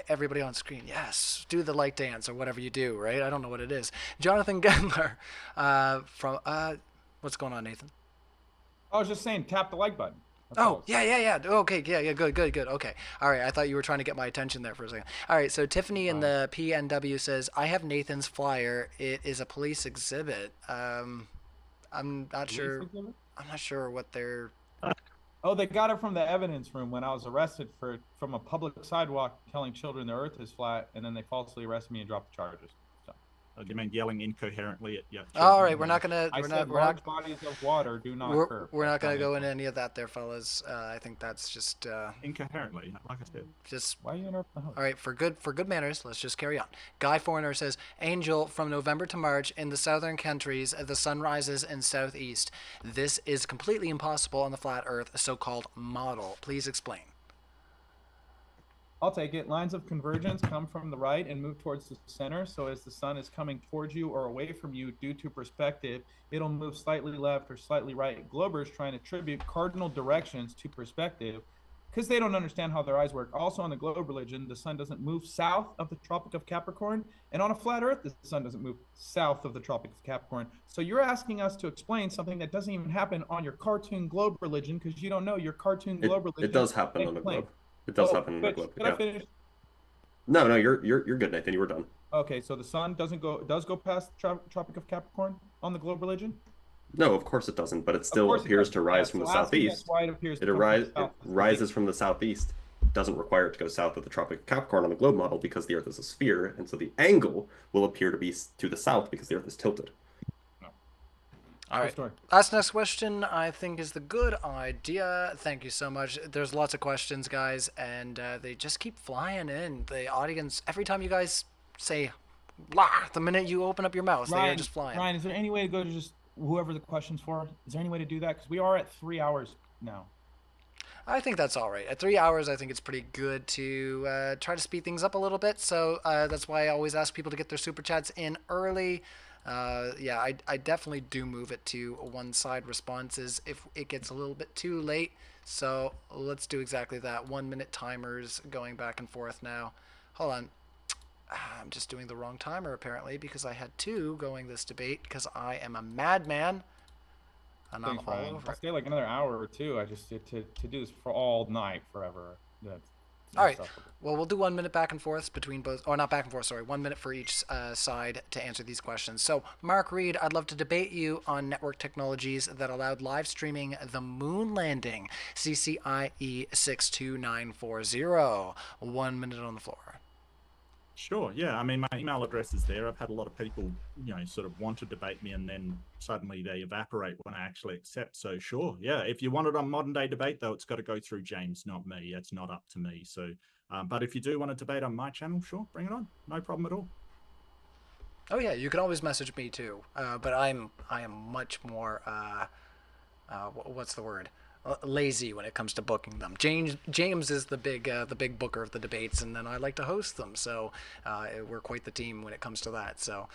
Everybody on screen. Yes, do the like dance or whatever you do. Right? I don't know what it is. Jonathan Gendler from what's going on, Nathan? I was just saying, tap the like button. Yeah. Okay, yeah, good. Okay. All right, I thought you were trying to get my attention there for a second. All right, so Tiffany in the PNW says, I have Nathan's flyer. It is a police exhibit. I'm not sure. I'm not sure what they're... Oh, they got it from the evidence room when I was arrested from a public sidewalk telling children the earth is flat, and then they falsely arrested me and dropped the charges. Do you mean yelling incoherently at All right, we're not gonna. Large bodies of water do not occur. We're not gonna go into any of that, there, fellas. I think that's just incoherently, like I said. Just why are you interrupting? All right, for good manners, let's just carry on. Guy Foreigner says, Angel, from November to March in the southern countries, the sun rises in southeast. This is completely impossible on the flat Earth, so-called model. Please explain. I'll take it. Lines of convergence come from the right and move towards the center. So as the sun is coming towards you or away from you due to perspective, it'll move slightly left or slightly right. Globers try and attribute cardinal directions to perspective because they don't understand how their eyes work. Also on the globe religion, the sun doesn't move south of the Tropic of Capricorn. And on a flat Earth, the sun doesn't move south of the Tropic of Capricorn. So you're asking us to explain something that doesn't even happen on your cartoon globe religion because you don't know your cartoon globe religion. It does happen on the globe. It does happen in the globe. Can I finish? No, you're good, Nathan. You were done. Okay, so the sun does go past the Tropic of Capricorn on the globe religion? No, of course it doesn't, but it still appears to rise from the southeast. It rises from the southeast. Doesn't require it to go south of the Tropic of Capricorn on the globe model because the Earth is a sphere, and so the angle will appear to be to the south because the Earth is tilted. All right. Last next question, I think, is the good idea. Thank you so much. There's lots of questions, guys, and they just keep flying in. The audience, every time you guys say, blah, the minute you open up your mouth, they are just flying. Ryan, is there any way to go to just whoever the question's for? Is there any way to do that? Because we are at 3 hours now. I think that's all right. At 3 hours, I think it's pretty good to try to speed things up a little bit. So that's why I always ask people to get their super chats in early. I definitely do move it to one-side responses if it gets a little bit too late. So let's do exactly that. 1 minute timers going back and forth now. Hold on. I'm just doing the wrong timer apparently because I had 2 going this debate because I am a madman. And I'm all over. I'll stay like another hour or 2. I just to do this for all night forever. All right. Well, we'll do 1 minute back and forth between both, or not back and forth, sorry, 1 minute for each side to answer these questions. So, Mark Reid, I'd love to debate you on network technologies that allowed live streaming the moon landing, CCIE 62940. 1 minute on the floor. Sure. Yeah. I mean, my email address is there. I've had a lot of people, sort of want to debate me and then suddenly they evaporate when I actually accept. So sure. Yeah. If you want it on Modern Day Debate, though, it's got to go through James, not me. It's not up to me. So, but if you do want to debate on my channel, sure, bring it on. No problem at all. Oh yeah, you can always message me too. But I am much more, what's the word? Lazy when it comes to booking them. James is the big booker of the debates, and then I like to host them. So we're quite the team when it comes to that. So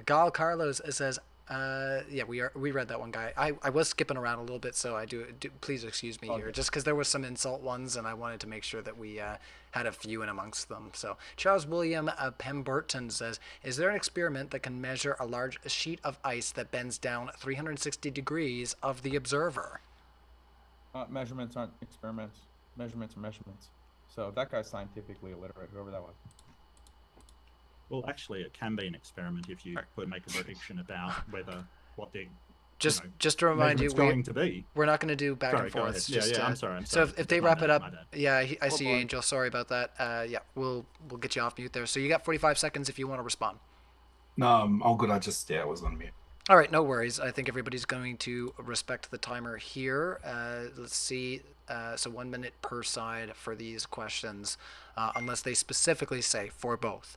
Gal Carlos says, we read that one, guy. I was skipping around a little bit, so I do please excuse me here, just because there was some insult ones, and I wanted to make sure that we had a few in amongst them. So Charles William Pemberton says, is there an experiment that can measure a large sheet of ice that bends down 360 degrees of the observer? Measurements aren't experiments. Measurements are measurements. So that guy's scientifically illiterate, whoever that was. Well, actually, it can be an experiment if you make a prediction about what the just to remind you, we're not going to do back and forth. I'm sorry. So if they wrap it up, I see you, Angel. Sorry about that. We'll get you off mute there. So you got 45 seconds if you want to respond. No, I'm all good. I was on mute. All right, no worries. I think everybody's going to respect the timer here. Let's see. So 1 minute per side for these questions, unless they specifically say for both.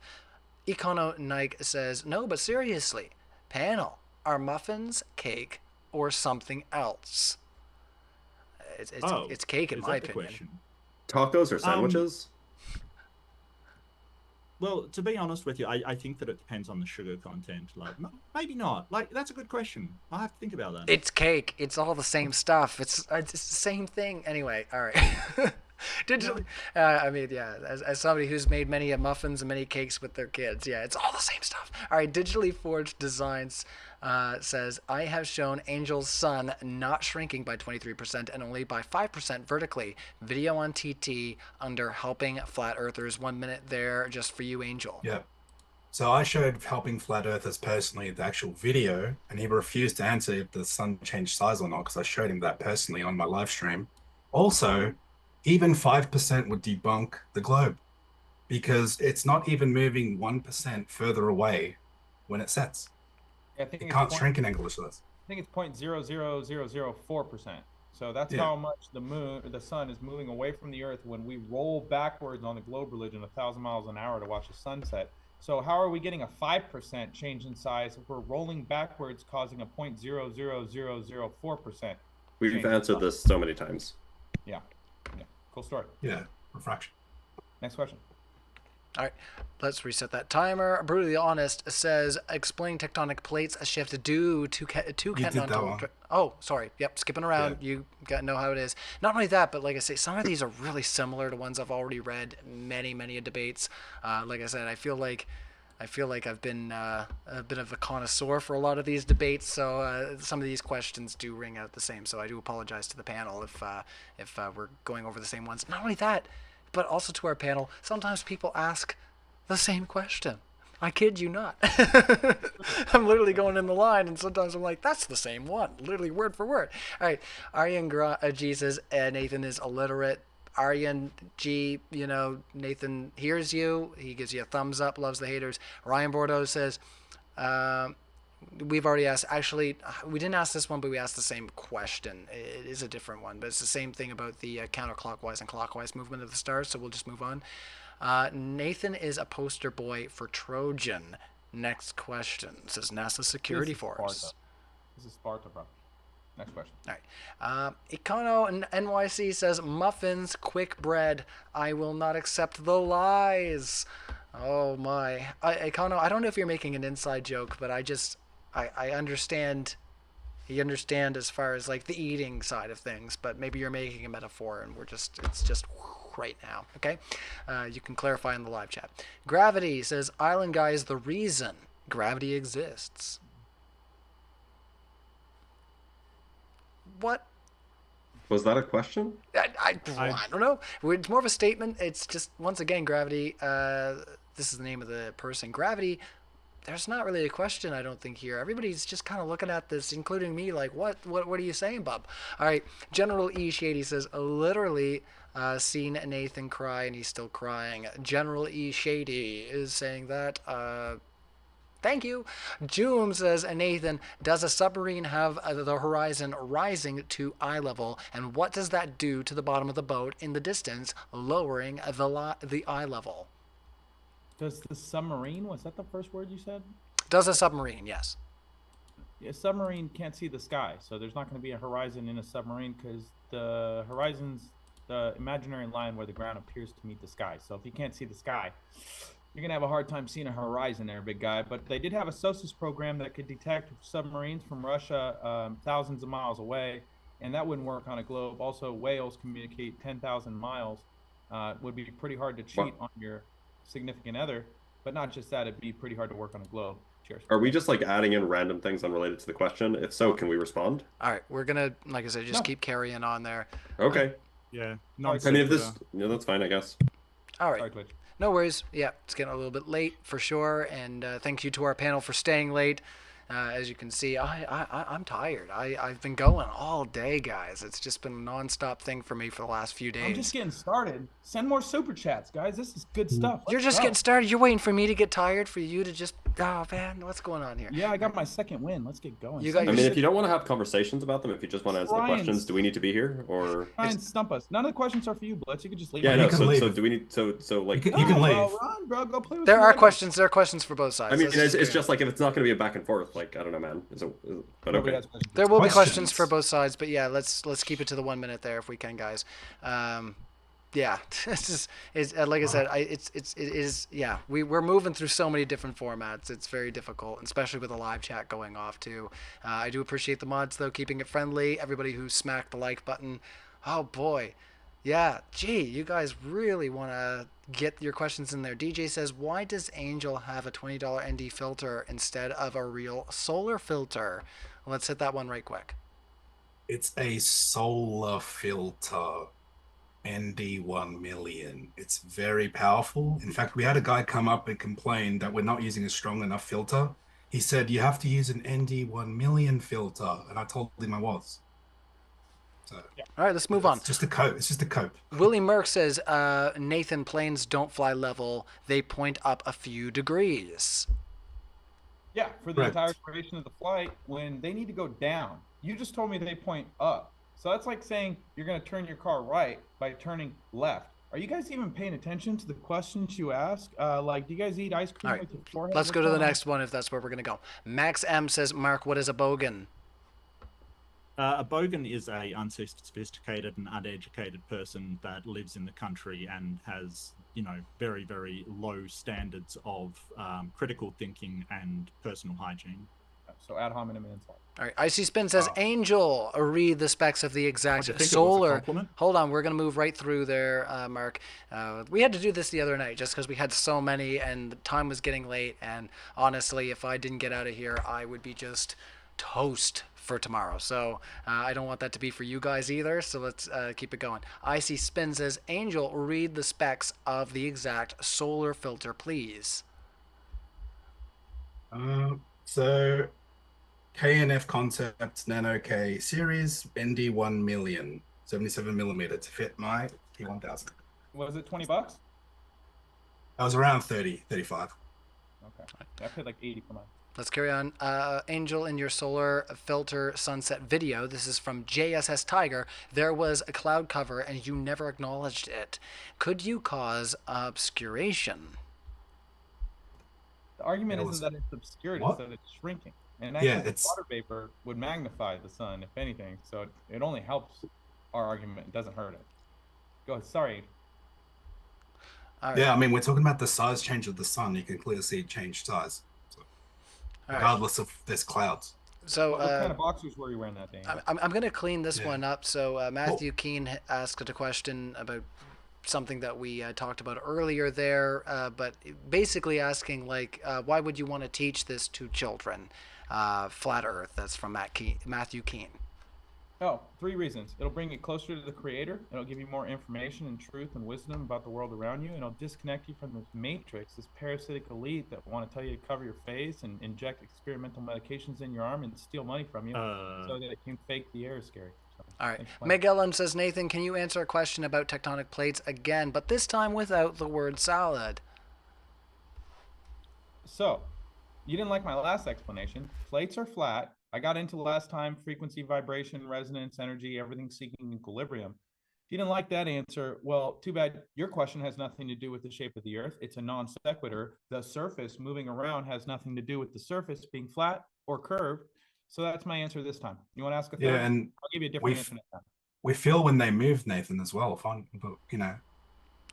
Econo Nike says, no, but seriously, panel, are muffins, cake, or something else? It's cake in my opinion. Tacos or sandwiches? Well, to be honest with you, I think that it depends on the sugar content. Like, maybe not. Like, that's a good question. I have to think about that. It's cake. It's all the same stuff. It's the same thing. Anyway, all right. Digitally, I mean, yeah, as somebody who's made many muffins and many cakes with their kids, yeah, it's all the same stuff. All right, Digitally Forged Designs says, I have shown Angel's sun not shrinking by 23% and only by 5% vertically. Video on TT under helping flat earthers. 1 minute there just for you, Angel. Yeah. So I showed helping flat earthers personally the actual video, and he refused to answer if the sun changed size or not, because I showed him that personally on my live stream. Also, even 5% would debunk the globe, because it's not even moving 1% further away when it sets. I think it can't shrink in English. I think it's 0.00004%. So that's how much the sun is moving away from the Earth when we roll backwards on the globe religion 1,000 miles an hour to watch the sunset. So how are we getting a 5% change in size if we're rolling backwards, causing a 0.00004%? We've answered this so many times. Yeah. Cool story. Yeah, refraction. Next question. All right, let's reset that timer. Brutally Honest says, explain tectonic plates shift due to continental. Oh, sorry. Yep, skipping around. Yeah. You got to know how it is. Not only that, but like I say, some of these are really similar to ones I've already read. Many debates. Like I said, I feel like I've been a bit of a connoisseur for a lot of these debates, so some of these questions do ring out the same. So I do apologize to the panel if we're going over the same ones. Not only that, but also to our panel, sometimes people ask the same question. I kid you not. I'm literally going in the line, and sometimes I'm like, that's the same one, literally word for word. All right, Aryan G says, Nathan is illiterate. Aryan G, Nathan hears you. He gives you a thumbs up, loves the haters. Ryan Bordeaux says, we've already asked, actually, we didn't ask this one, but we asked the same question. It is a different one, but it's the same thing about the counterclockwise and clockwise movement of the stars, so we'll just move on. Nathan is a poster boy for Trojan. Next question. This is NASA Security Force. This is Sparta, bro. Next question. All right. Econo NYC says, muffins, quick bread. I will not accept the lies. Oh my. Econo, I don't know if you're making an inside joke, but I understand. You understand as far as like the eating side of things, but maybe you're making a metaphor and it's just right now. Okay. You can clarify in the live chat. Gravity says, Island Guy is the reason gravity exists. What was that a question? I don't know. It's more of a statement. It's just, once again, gravity. This is the name of the person. Gravity. There's not really a question, I don't think, here. Everybody's just kind of looking at this, including me, like, what are you saying, bub? All right. General E Shady says, literally seen Nathan cry, and he's still crying. General E Shady is saying that. Thank you. Joom says, Nathan, does a submarine have the horizon rising to eye level, and what does that do to the bottom of the boat in the distance, lowering the eye level? Does the submarine, was that the first word you said? Does a submarine, yes. A submarine can't see the sky, so there's not going to be a horizon in a submarine because the horizon's the imaginary line where the ground appears to meet the sky. So if you can't see the sky, you're going to have a hard time seeing a horizon there, big guy. But they did have a SOSUS program that could detect submarines from Russia thousands of miles away, and that wouldn't work on a globe. Also, whales communicate 10,000 miles. Would be pretty hard to cheat on your significant other, but not just that, it'd be pretty hard to work on a globe. Cheers. Are we just like adding in random things unrelated to the question? If so, can we respond? All right, we're going to, like I said, just keep carrying on there. Okay. Yeah. I mean, if this, that's fine, I guess. All right. No worries. Yeah, it's getting a little bit late for sure. And thank you to our panel for staying late. As you can see, I'm tired. I've been going all day, guys. It's just been a nonstop thing for me for the last few days. I'm just getting started. Send more super chats, guys. This is good stuff. You're just getting started. You're waiting for me to get tired for you to just, oh man, what's going on here? Yeah, I got my second win. Let's get going. I mean, if you don't want to have conversations about them, if you just want to answer the questions, do we need to be here or? Try and stump us. None of the questions are for you, Blitz. You can just leave. Yeah, no. So do we need? So like you can leave. Run, bro. Go play with There are questions. There are questions for both sides. I mean, it's just like if it's not going to be a back and forth, like I don't know, man. But okay. There will be questions for both sides, but yeah, let's keep it to the 1 minute there if we can, guys. Yeah, like I said, we're moving through so many different formats. It's very difficult, especially with the live chat going off too. I do appreciate the mods though, keeping it friendly. Everybody who smacked the like button, oh boy, yeah, gee, you guys really want to get your questions in there. DJ says, why does Angel have a $20 ND filter instead of a real solar filter? Let's hit that one right quick. It's a solar filter. ND1 million. It's very powerful. In fact, we had a guy come up and complain that we're not using a strong enough filter. He said, you have to use an ND1 million filter. And I told him I was. So, yeah. All right, let's move on. It's just a cope. It's just a cope. Willie Merck says, Nathan, planes don't fly level. They point up a few degrees. Yeah, for the entire duration of the flight, when they need to go down. You just told me they point up. So that's like saying you're going to turn your car right by turning left. Are you guys even paying attention to the questions you ask? Like, do you guys eat ice cream with your forehead? Let's go to the next one if that's where we're going to go. Max M says, Mark, what is a bogan? A bogan is a unsophisticated and uneducated person that lives in the country and has, very, very low standards of critical thinking and personal hygiene. So ad hominem insult. All right, Icy Spin says, Angel, read the specs of the exact solar. Hold on, we're going to move right through there, Mark. We had to do this the other night just because we had so many and the time was getting late. And honestly, if I didn't get out of here, I would be just toast for tomorrow. So I don't want that to be for you guys either. So let's keep it going. Icy Spin says, Angel, read the specs of the exact solar filter, please. So KNF Concept Nano K Series ND1 million 77 millimeter to fit my T1000. Was it $20? I was around 30, 35. Okay, I paid like 80 for mine. Let's carry on. Angel, in your solar filter sunset video, this is from JSS Tiger, there was a cloud cover and you never acknowledged it. Could you cause obscuration? The argument isn't that it's obscured, it's that it's shrinking. And actually, water vapor would magnify the sun, if anything. So it only helps our argument. It doesn't hurt it. Go ahead. Sorry. Right. Yeah, I mean, we're talking about the size change of the sun. You can clearly see it change size. So, regardless of there's clouds. So what kind of boxers were you wearing that day? I'm going to clean this one up. So Matthew Keene asked a question about something that we talked about earlier there, but basically asking, like, why would you want to teach this to children? Flat Earth. That's from Matthew Keene. Oh, 3 reasons. It'll bring you closer to the creator. It'll give you more information and truth and wisdom about the world around you. And it'll disconnect you from this matrix, this parasitic elite that want to tell you to cover your face and inject experimental medications in your arm and steal money from you so that it can fake the air is scary. So, all right. Meg Ellen says, Nathan, can you answer a question about tectonic plates again, but this time without the word salad? So, you didn't like my last explanation. Plates are flat. I got into last time frequency, vibration, resonance, energy, everything seeking equilibrium. If you didn't like that answer, well, too bad. Your question has nothing to do with the shape of the Earth. It's a non sequitur. The surface moving around has nothing to do with the surface being flat or curved. So that's my answer this time. You want to ask a third? Yeah, and I'll give you a different answer next time. We feel when they move, Nathan, as well. Fine, but all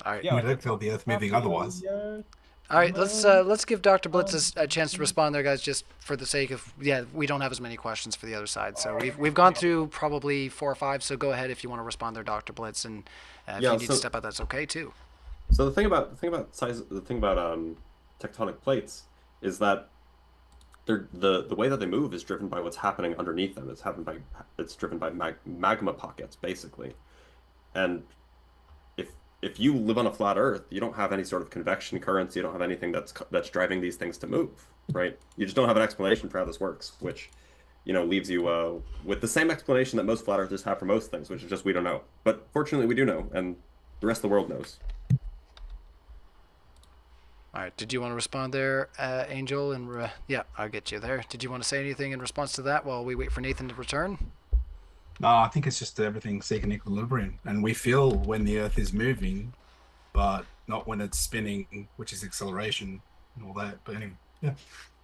right. We don't feel the Earth moving otherwise. All right, let's give Dr. Blitz a chance to respond there, guys, just for the sake of, we don't have as many questions for the other side. So we've gone through probably 4 or 5, so go ahead if you want to respond there, Dr. Blitz, and if you need to step out, that's okay too. So the thing about tectonic plates is that the way that they move is driven by what's happening underneath them. It's driven by magma pockets, basically. And if you live on a flat Earth, you don't have any sort of convection currents. You don't have anything that's driving these things to move, right? You just don't have an explanation for how this works, which, leaves you with the same explanation that most flat Earthers have for most things, which is just we don't know. But fortunately, we do know, and the rest of the world knows. All right. Did you want to respond there, Angel? And yeah, I'll get you there. Did you want to say anything in response to that while we wait for Nathan to return? No, I think it's just everything seeking equilibrium. And we feel when the Earth is moving, but not when it's spinning, which is acceleration and all that. But anyway, yeah.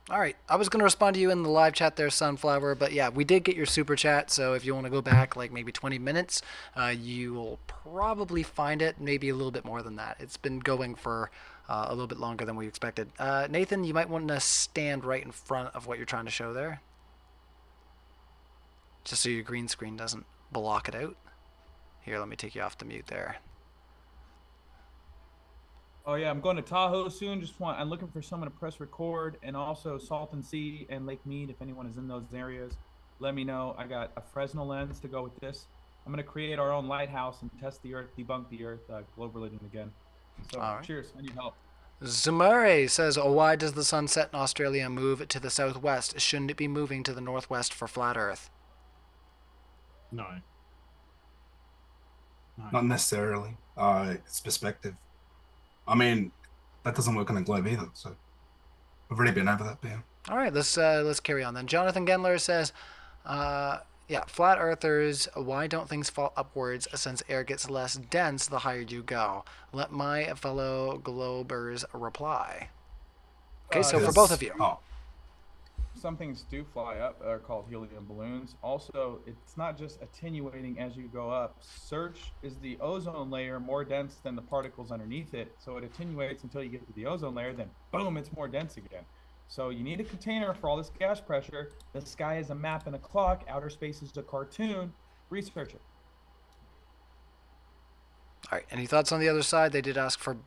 All right. I was going to respond to you in the live chat there, Sunflower, but yeah, we did get your super chat, so if you want to go back like maybe 20 minutes, you will probably find it, maybe a little bit more than that. It's been going for a little bit longer than we expected. Nathan, you might want to stand right in front of what you're trying to show there, just so your green screen doesn't block it out. Here, let me take you off the mute there. Oh yeah, I'm going to Tahoe soon. I'm looking for someone to press record, and also Salton Sea and Lake Mead. If anyone is in those areas, let me know. I got a Fresnel lens to go with this. I'm going to create our own lighthouse and test the Earth, debunk the Earth, globe religion again. So All right. Cheers. I need help. Zumare says, why does the sun set in Australia move to the southwest? Shouldn't it be moving to the northwest for flat Earth? No. Not necessarily. It's perspective. I mean, that doesn't work on a globe either. So we've already been over that, Ben. All right, let's carry on then. Jonathan Gendler says, yeah, flat earthers, why don't things fall upwards since air gets less dense the higher you go? Let my fellow globers reply. Okay, so for both of you. Some things do fly up, are called helium balloons. Also, it's not just attenuating as you go up. Search is the ozone layer more dense than the particles underneath it. So it attenuates until you get to the ozone layer, then boom, it's more dense again. So you need a container for all this gas pressure. The sky is a map and a clock. Outer space is a cartoon. Research it. All right, any thoughts on the other side? They did ask for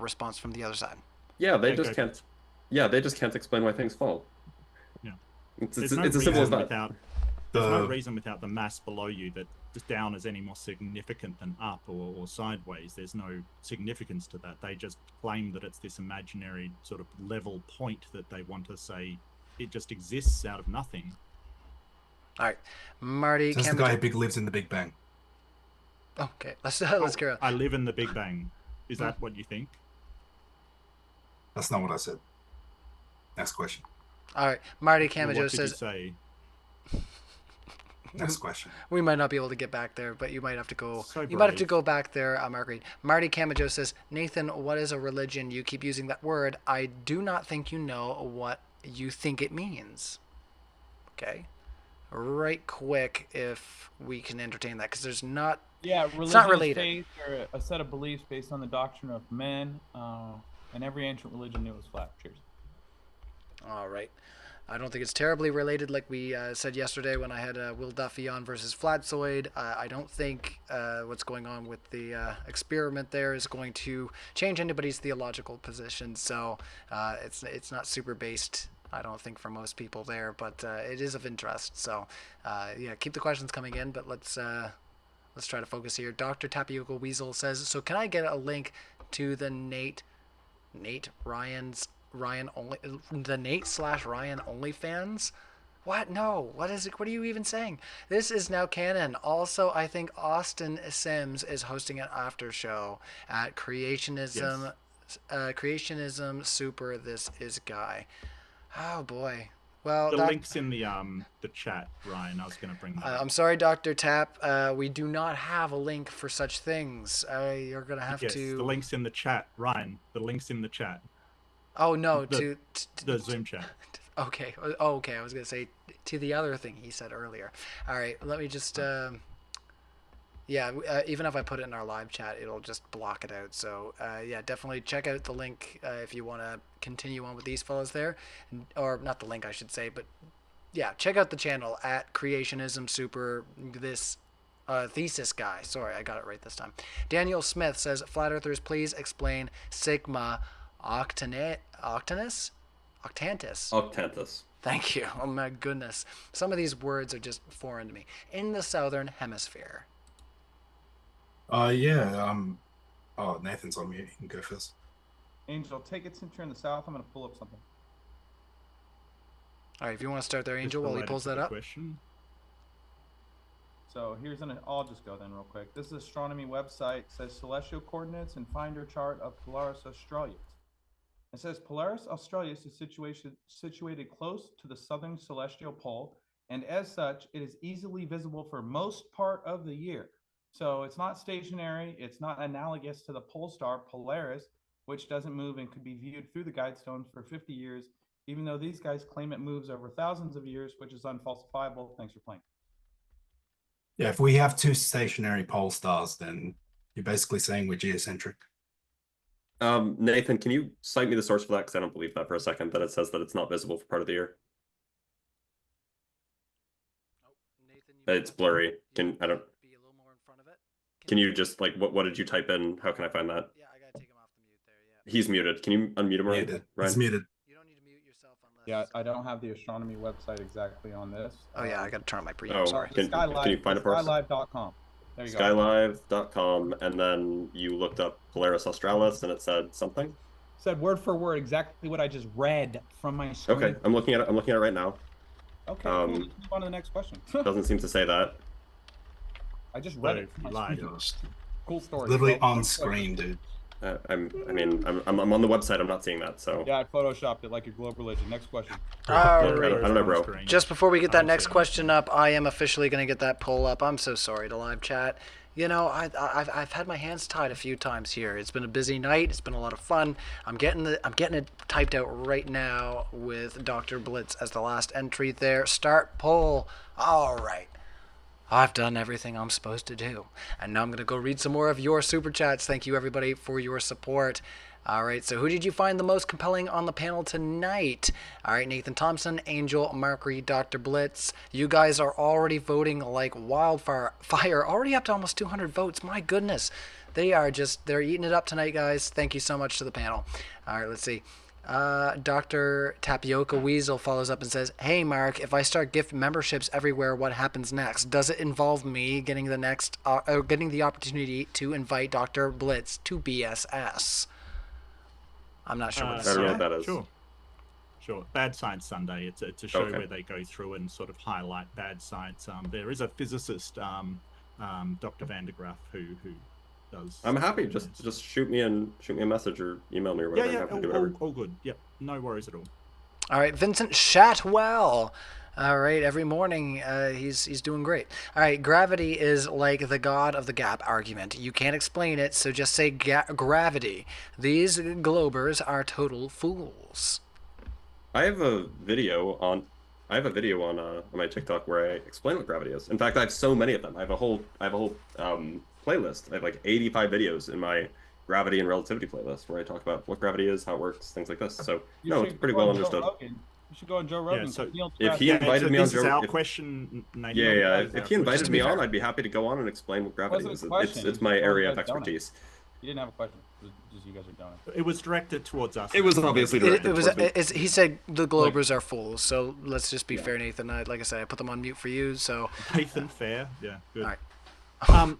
response from the other side. Yeah, they just can't. Yeah, they just can't explain why things fall. It's as simple as that. There's no reason without the mass below you that down is any more significant than up or sideways. There's no significance to that. They just claim that it's this imaginary sort of level point that they want to say it just exists out of nothing. All right, Marty. Says the guy who lives in the Big Bang. Okay, let's carry on. I live in the Big Bang. Is that what you think? That's not what I said. Next question. All right, Marty Camajo what did says. You say? Next question. We might not be able to get back there, but you might have to go. So you might have to brave. go back there, Marguerite. Marty Camajo says, Nathan, what is a religion? You keep using that word. I do not think you know what you think it means. Okay, right quick, if we can entertain that, because there's not. Yeah, religion, it's not related. faith, or a set of beliefs based on the doctrine of men, and every ancient religion knew it was flat. Cheers. All right. I don't think it's terribly related, like we said yesterday when I had Will Duffy on versus Flatzoid. I don't think what's going on with the experiment there is going to change anybody's theological position. So it's not super based, I don't think, for most people there, but it is of interest. So yeah, keep the questions coming in, but let's try to focus here. Dr. Tapioca Weasel says, so can I get a link to the Nate Ryan's Ryan only, the Nate/Ryan OnlyFans? What? No. What is it? What are you even saying? This is now canon. Also, I think Austin Sims is hosting an after show at Creationism. Yes. Creationism Super. This is Guy. Oh boy. Well, the link's in the chat, Ryan. I was going to bring that. I'm sorry, Dr. Tap. We do not have a link for such things. You're going to have to. The link's in the chat, Ryan. The link's in the chat. Oh no, the Zoom chat. Okay. Oh, okay. I was gonna say to the other thing he said earlier. All right. Let me just. Yeah. Even if I put it in our live chat, it'll just block it out. So yeah, definitely check out the link if you want to continue on with these fellas there, or not the link I should say, but yeah, check out the channel at Creationism Super. This. Thesis guy. Sorry, I got it right this time. Daniel Smith says, "Flat Earthers, please explain Sigma Octantis. Thank you. Oh my goodness. Some of these words are just foreign to me. In the southern hemisphere." Yeah. Oh, Nathan's on mute. You can go first. Angel, take it since you're in the south. I'm going to pull up something. All right, if you want to start there, Angel, while he pulls that up. Question. So I'll just go then real quick. This is astronomy website. It says celestial coordinates and finder chart of Polaris Australis. It says Polaris Australis is situated close to the southern celestial pole, and as such, it is easily visible for most part of the year. So it's not stationary. It's not analogous to the pole star Polaris, which doesn't move and could be viewed through the guidestones for 50 years even though these guys claim it moves over thousands of years, which is unfalsifiable. Thanks for playing. Yeah, if we have 2 stationary pole stars, then you're basically saying we're geocentric. Nathan, can you cite me the source for that? Because I don't believe that for a second, that it says that it's not visible for part of the year. It's blurry. Can you just like what did you type in? How can I find that? Yeah, I gotta take him off the mute there. Yeah. He's muted. Can you unmute him, Ryan? He's muted. You don't need to mute yourself unless. Yeah, I don't have the astronomy website exactly on this. Oh yeah, I gotta turn on my preamp. Oh, Sorry. can you find it for us? Skylive.com. There you go. Skylive.com, and then you looked up Polaris Australis, and it said something. Said word for word exactly what I just read from my screen. Okay, I'm looking at it. I'm looking at it right now. Okay, cool. Let's move on to the next question. Doesn't seem to say that. I just read it. From my screen. Cool story. Literally on screen, dude. I'm on the website. I'm not seeing that. So yeah, I photoshopped it like your globe religion. Next question. All I right. don't know, bro. Just before we get that next question up, I am officially going to get that poll up. I'm so sorry to live chat. You know, I've had my hands tied a few times here. It's been a busy night. It's been a lot of fun. I'm getting it typed out right now with Dr. Blitz as the last entry there. Start poll. All right. I've done everything I'm supposed to do. And now I'm going to go read some more of your super chats. Thank you, everybody, for your support. All right, so who did you find the most compelling on the panel tonight? All right, Nathan Thompson, Angel, Mark Reid, Dr. Blitz. You guys are already voting like wildfire. Already up to almost 200 votes. My goodness. They're eating it up tonight, guys. Thank you so much to the panel. All right, let's see. Dr. Tapioca Weasel follows up and says, "Hey Mark, if I start gift memberships everywhere, what happens next? Does it involve me getting the opportunity to invite Dr. Blitz to BSS?" I'm not sure what I don't know what that is. Sure. Bad Science Sunday. It's a show where they go through and sort of highlight bad science. There is a physicist, Dr. Van de Graaff, who does. I'm happy. Just shoot me a message or email me or whatever. Yeah, all good. Yep, no worries at all. All right, Vincent Shatwell. All right, every morning he's doing great. All right, gravity is like the god of the gap argument. You can't explain it, so just say gravity. These globers are total fools. I have a video on my TikTok where I explain what gravity is. In fact, I have so many of them. I have a whole playlist. I have like 85 videos in my gravity and relativity playlist where I talk about what gravity is, how it works, things like this. So it's pretty well understood. You should go on Joe Rogan. Yeah, so if he invited me on Joe, if he invited me on, I'd be happy to go on and explain what gravity is. It's my area of expertise. You didn't have a question. Just you guys are done. It was directed towards us. It was obviously directed towards me. He said the globers are fools, so let's just be fair, Nathan. Like I said, I put them on mute for you, so. Nathan, fair. Yeah, good. All right.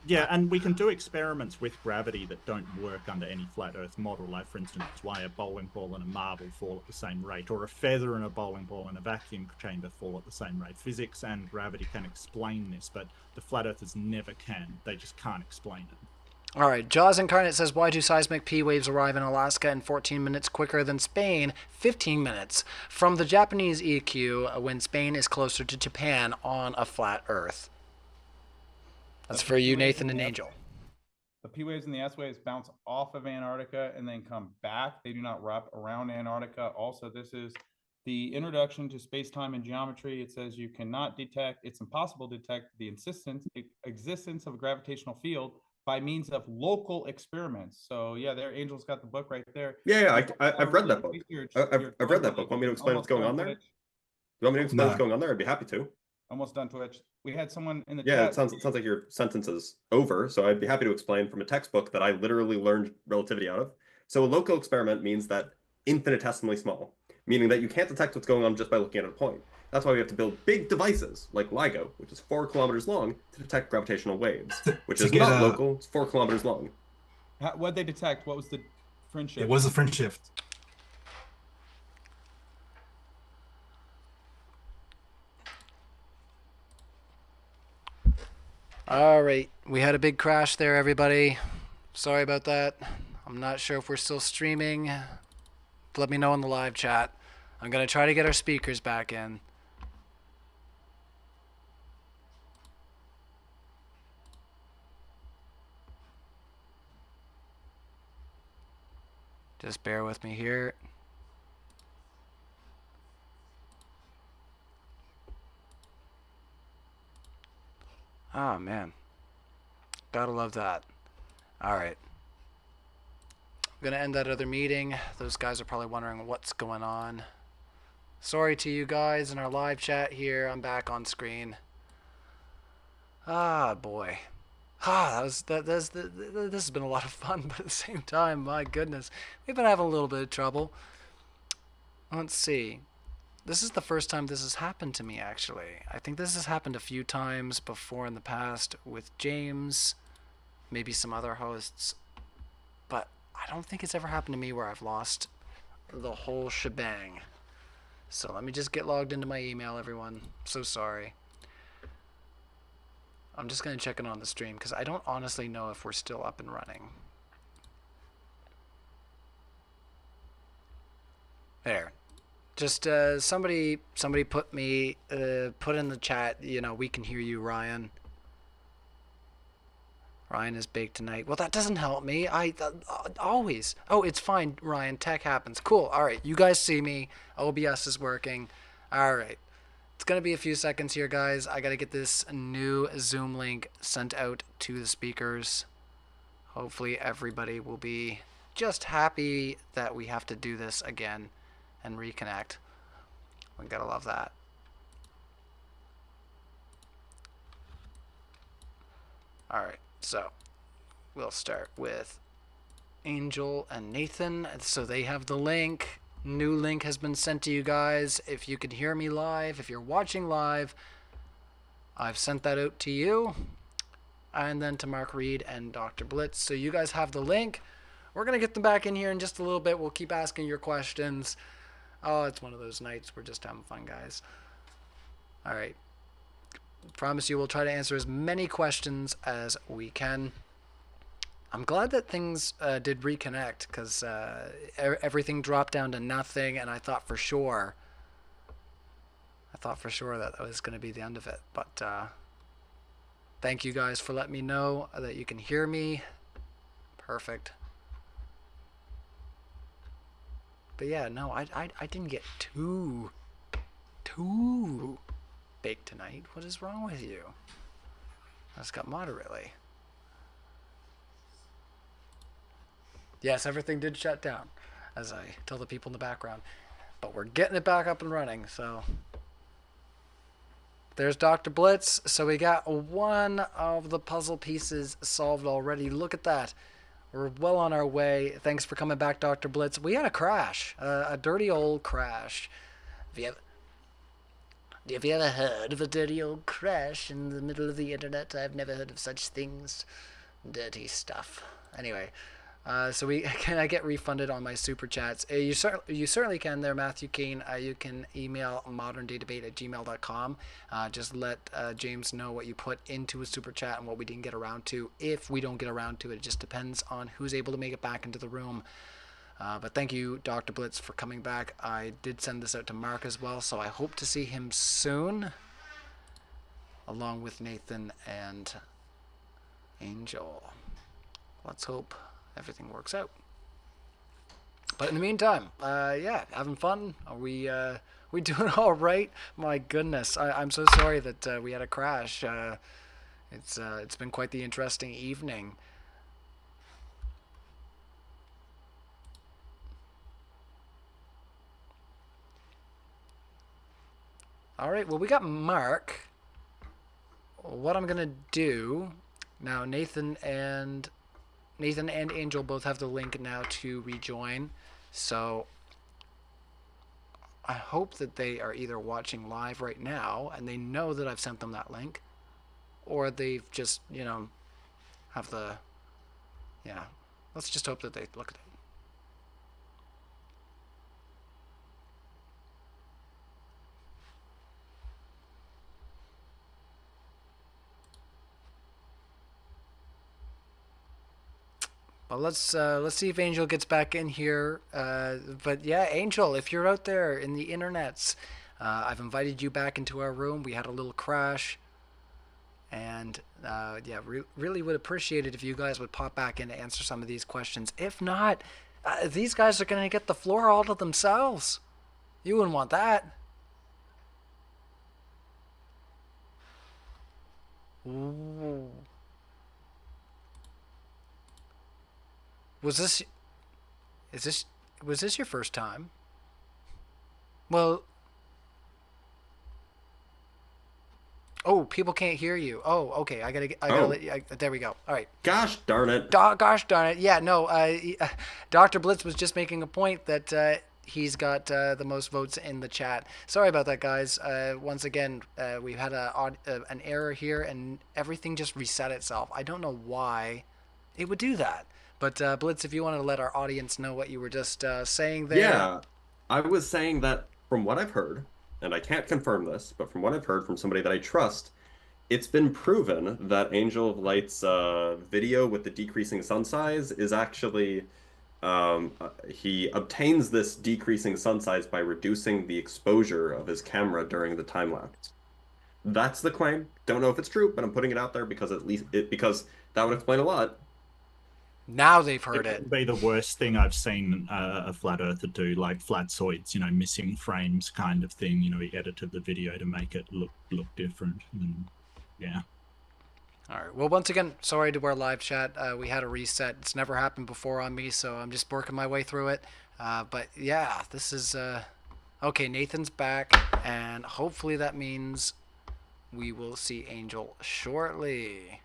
Yeah, and we can do experiments with gravity that don't work under any flat Earth model, like for instance why a bowling ball and a marble fall at the same rate, or a feather and a bowling ball and a vacuum chamber fall at the same rate. Physics and gravity can explain this, but the flat Earthers never can. They just can't explain it. All right, Jaws Incarnate says, why do seismic P waves arrive in Alaska in 14 minutes quicker than Spain, 15 minutes from the Japanese EQ when Spain is closer to Japan on a flat Earth? That's for you, Nathan and Angel. The P waves and the S waves bounce off of Antarctica and then come back. They do not wrap around Antarctica. Also, this is the introduction to space-time and geometry. It says you cannot detect, it's impossible to detect the existence of a gravitational field by means of local experiments. So yeah, there, Angel's got the book right there. Yeah, I've read that book. I've read that book. Want me to explain what's going on there? You want me to explain what's going on there? I'd be happy to. Almost done, Twitch. We had someone in the chat. chat. It sounds like your sentence is over, so I'd be happy to explain from a textbook that I literally learned relativity out of. So a local experiment means that infinitesimally small, meaning that you can't detect what's going on just by looking at a point. That's why we have to build big devices like LIGO, which is 4 kilometers long, to detect gravitational waves, which is not local. It's 4 kilometers long. What'd they detect? What was the friendship? It was a friendship. All right, we had a big crash there, everybody. Sorry about that. I'm not sure if we're still streaming. Let me know in the live chat. I'm going to try to get our speakers back in. Just bear with me here. Oh, man. Gotta love that. All right. I'm going to end that other meeting. Those guys are probably wondering what's going on. Sorry to you guys in our live chat here. I'm back on screen. Ah, boy. This has been a lot of fun, but at the same time, my goodness, we've been having a little bit of trouble. Let's see. This is the first time this has happened to me, actually. I think this has happened a few times before in the past with James, maybe some other hosts, but I don't think it's ever happened to me where I've lost the whole shebang. So let me just get logged into my email, everyone. So sorry. I'm just going to check in on the stream because I don't honestly know if we're still up and running. There. Just somebody put in the chat, you know, we can hear you, Ryan. Ryan is baked tonight. Well, that doesn't help me. Always. Oh, it's fine, Ryan. Tech happens. Cool. All right. You guys see me. OBS is working. All right. It's going to be a few seconds here, guys. I got to get this new Zoom link sent out to the speakers. Hopefully everybody will be just happy that we have to do this again and reconnect. We got to love that. All right. So we'll start with Angel and Nathan. So they have the link. New link has been sent to you guys. If you can hear me live, if you're watching live, I've sent that out to you. And then to Mark Reid and Dr. Blitz. So you guys have the link. We're going to get them back in here in just a little bit. We'll keep asking your questions. Oh, it's one of those nights. We're just having fun, guys. All right. Promise you we'll try to answer as many questions as we can. I'm glad that things did reconnect because everything dropped down to nothing, and I thought for sure that was going to be the end of it. But thank you guys for letting me know that you can hear me. Perfect. But yeah, no, I didn't get too baked tonight. What is wrong with you? I just got moderately. Yes, everything did shut down, as I tell the people in the background. But we're getting it back up and running, so. There's Dr. Blitz. So we got one of the puzzle pieces solved already. Look at that. We're well on our way. Thanks for coming back, Dr. Blitz. We had a crash, a dirty old crash. Have you ever heard of a dirty old crash in the middle of the internet? I've never heard of such things. Dirty stuff. Anyway. So can I get refunded on my super chats? You certainly can there, Matthew Kane. You can email moderndaydebate@gmail.com. Just let James know what you put into a super chat and what we didn't get around to. If we don't get around to it, it just depends on who's able to make it back into the room. But thank you, Dr. Blitz, for coming back. I did send this out to Mark as well, so I hope to see him soon, along with Nathan and Angel. Let's hope everything works out. But in the meantime, yeah, having fun. Are we doing all right? My goodness, I'm so sorry that we had a crash. It's been quite the interesting evening. All right, well, we got Mark. What I'm gonna do now, Nathan and Angel both have the link now to rejoin, so I hope that they are either watching live right now and they know that I've sent them that link, or they've just, you know, have the, yeah, let's just hope that they look at it. Well, let's see if Angel gets back in here. But yeah, Angel, if you're out there in the internets, I've invited you back into our room. We had a little crash, and yeah, really would appreciate it if you guys would pop back in to answer some of these questions. If not, these guys are gonna get the floor all to themselves. You wouldn't want that. Ooh. Was this your first time? Well, oh, people can't hear you. Oh, okay. I gotta let you, there we go. All right. Gosh darn it. Gosh darn it. Yeah, no, Dr. Blitz was just making a point that he's got the most votes in the chat. Sorry about that, guys. Once again, we've had an error here, and everything just reset itself. I don't know why it would do that. But Blitz, if you wanted to let our audience know what you were just saying there. Yeah, I was saying that from what I've heard, and I can't confirm this, but from what I've heard from somebody that I trust, it's been proven that Angel of Light's video with the decreasing sun size is actually, he obtains this decreasing sun size by reducing the exposure of his camera during the time lapse. That's the claim. Don't know if it's true, but I'm putting it out there because because that would explain a lot. Now they've heard it. It would be the worst thing I've seen a flat earther do, like flatsoids, you know, missing frames kind of thing. You know, he edited the video to make it look different. And, yeah. All right. Well, once again, sorry to our live chat. We had a reset. It's never happened before on me, so I'm just working my way through it. But yeah, this is okay. Nathan's back, and hopefully that means we will see Angel shortly.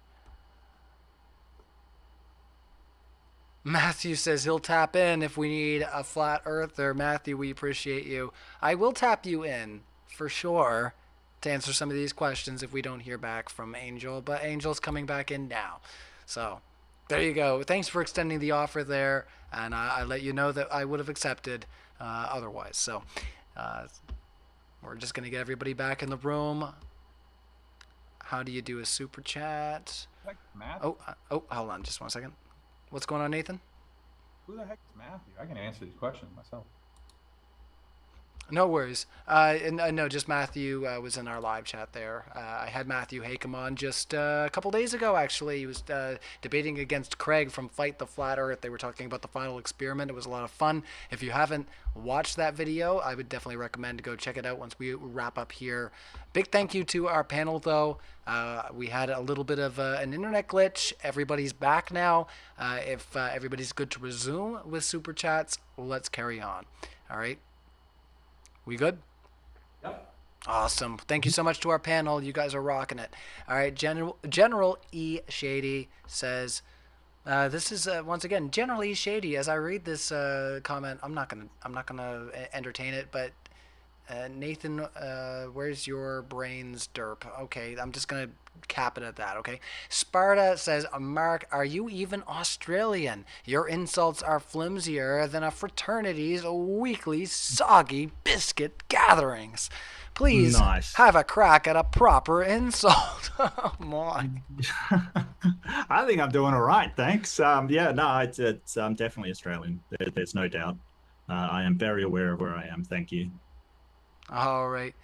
Matthew says he'll tap in if we need a flat earther. Matthew, we appreciate you. I will tap you in for sure to answer some of these questions if we don't hear back from Angel, but Angel's coming back in now. So there you go. Thanks for extending the offer there, and I let you know that I would have accepted otherwise. So we're just going to get everybody back in the room. How do you do a super chat? Oh, hold on just 1 second. What's going on, Nathan? Who the heck is Matthew? I can answer these questions myself. No worries. No, just Matthew was in our live chat there. I had Matthew Hakem on just a couple days ago, actually. He was debating against Craig from Fight the Flat Earth. They were talking about the final experiment. It was a lot of fun. If you haven't watched that video, I would definitely recommend to go check it out once we wrap up here. Big thank you to our panel, though. We had a little bit of an internet glitch. Everybody's back now. If everybody's good to resume with Super Chats, let's carry on. All right. We good? Yep. Awesome. Thank you so much to our panel. You guys are rocking it. All right. General E. Shady says, this is once again General E. Shady. As I read this comment, I'm not gonna entertain it, but Nathan, where's your brains, derp? Okay, I'm just gonna cap it at that. Okay. Sparta says, Mark, are you even Australian? Your insults are flimsier than a fraternity's weekly soggy biscuit gatherings. Please have a crack at a proper insult. Oh my. I think I'm doing all right, thanks. Yeah, no, it's I'm definitely Australian. There's no doubt. I am very aware of where I am. Thank you. All right.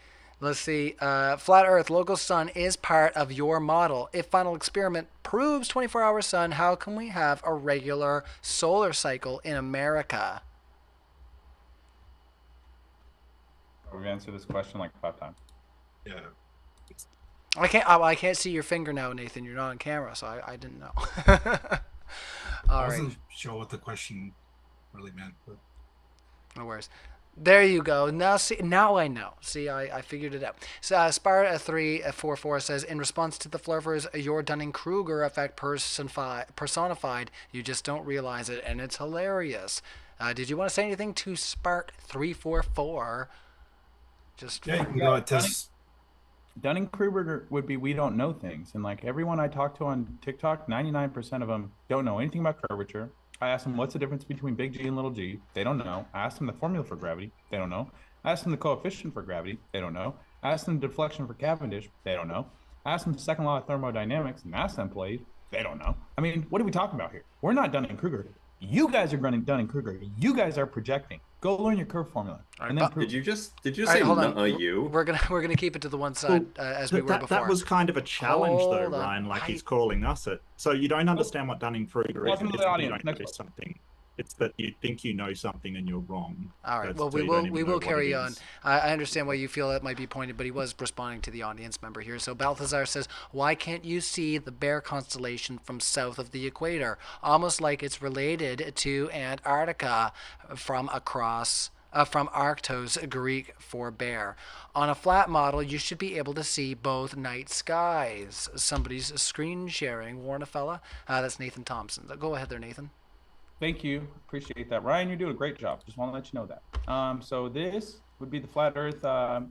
Let's see. Flat Earth, local sun is part of your model. If final experiment proves 24-hour sun, how can we have a regular solar cycle in America? We've answered this question like 5 times. Yeah. I can't see your finger now, Nathan. You're not on camera, so I didn't know. I wasn't sure what the question really meant, but no worries. There you go. Now I know. See, I figured it out. So, Sparta 344 says, in response to the flurfers, your Dunning-Kruger effect personified. You just don't realize it, and it's hilarious. Did you want to say anything to Spark 344? Just yeah, you can go test. Dunning-Kruger would be we don't know things, and like everyone I talk to on TikTok, 99% of them don't know anything about curvature. I asked them what's the difference between big G and little g. They don't know. I asked them the formula for gravity. They don't know. I asked them the coefficient for gravity. They don't know. I asked them deflection for Cavendish. They don't know. I asked them the second law of thermodynamics, mass employees. They don't know. I mean, what are we talking about here? We're not Dunning-Kruger. You guys are running Dunning-Kruger. You guys are projecting. Go learn your curve formula. And then did you say hold on. you? We're gonna keep it to the one side as we were before. That was kind of a challenge, though, Ryan. Like he's calling us it. So you don't understand what Dunning-Kruger is. Welcome to the audience. You don't know something. It's that you think you know something and you're wrong. All right. That's Well, so we you don't will even we know will what it carry on. is. I understand why you feel that might be pointed, but he was responding to the audience member here. So Balthazar says, "Why can't you see the Bear constellation from south of the equator? Almost like it's related to Antarctica from across." From Arctos, Greek for bear. On a flat model, you should be able to see both night skies. Somebody's screen sharing. Warn a fella. That's Nathan Thompson. Go ahead there, Nathan. Thank you. Appreciate that. Ryan, you're doing a great job. Just want to let you know that. So this would be the flat Earth.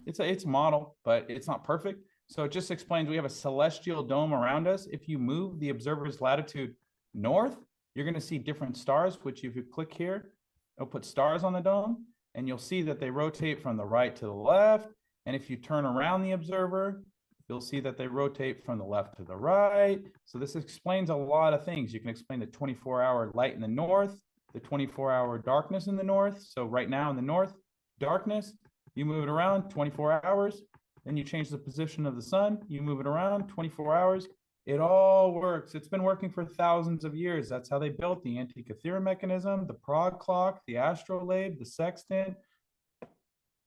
It's a model, but it's not perfect. So it just explains we have a celestial dome around us. If you move the observer's latitude north, you're going to see different stars, which if you click here, it'll put stars on the dome. And you'll see that they rotate from the right to the left. And if you turn around the observer, you'll see that they rotate from the left to the right. So this explains a lot of things. You can explain the 24-hour light in the north, the 24-hour darkness in the north. So right now in the north, darkness, you move it around 24 hours. Then you change the position of the sun, you move it around 24 hours. It all works. It's been working for thousands of years. That's how they built the Antikythera mechanism, the Prague clock, the astrolabe, the sextant.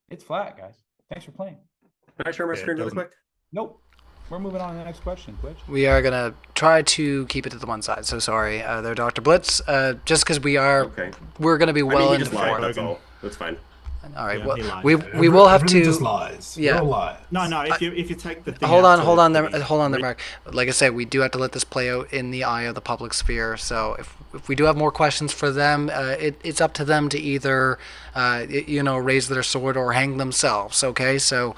It's flat, guys. Thanks for playing. Can I share my screen really quick? Nope. We're moving on to the next question, Twitch. We are going to try to keep it to the one side. So sorry there, Dr. Blitz. Just because we're going to be well into the form. That's all. That's fine. All right. Yeah, Well, we will have to. Just lies. Yeah. You're a liar. No. If you take the thing Hold out on to there, the- Mark. Like I said, we do have to let this play out in the eye of the public sphere. So if we do have more questions for them, it's up to them to either, raise their sword or hang themselves. Okay, so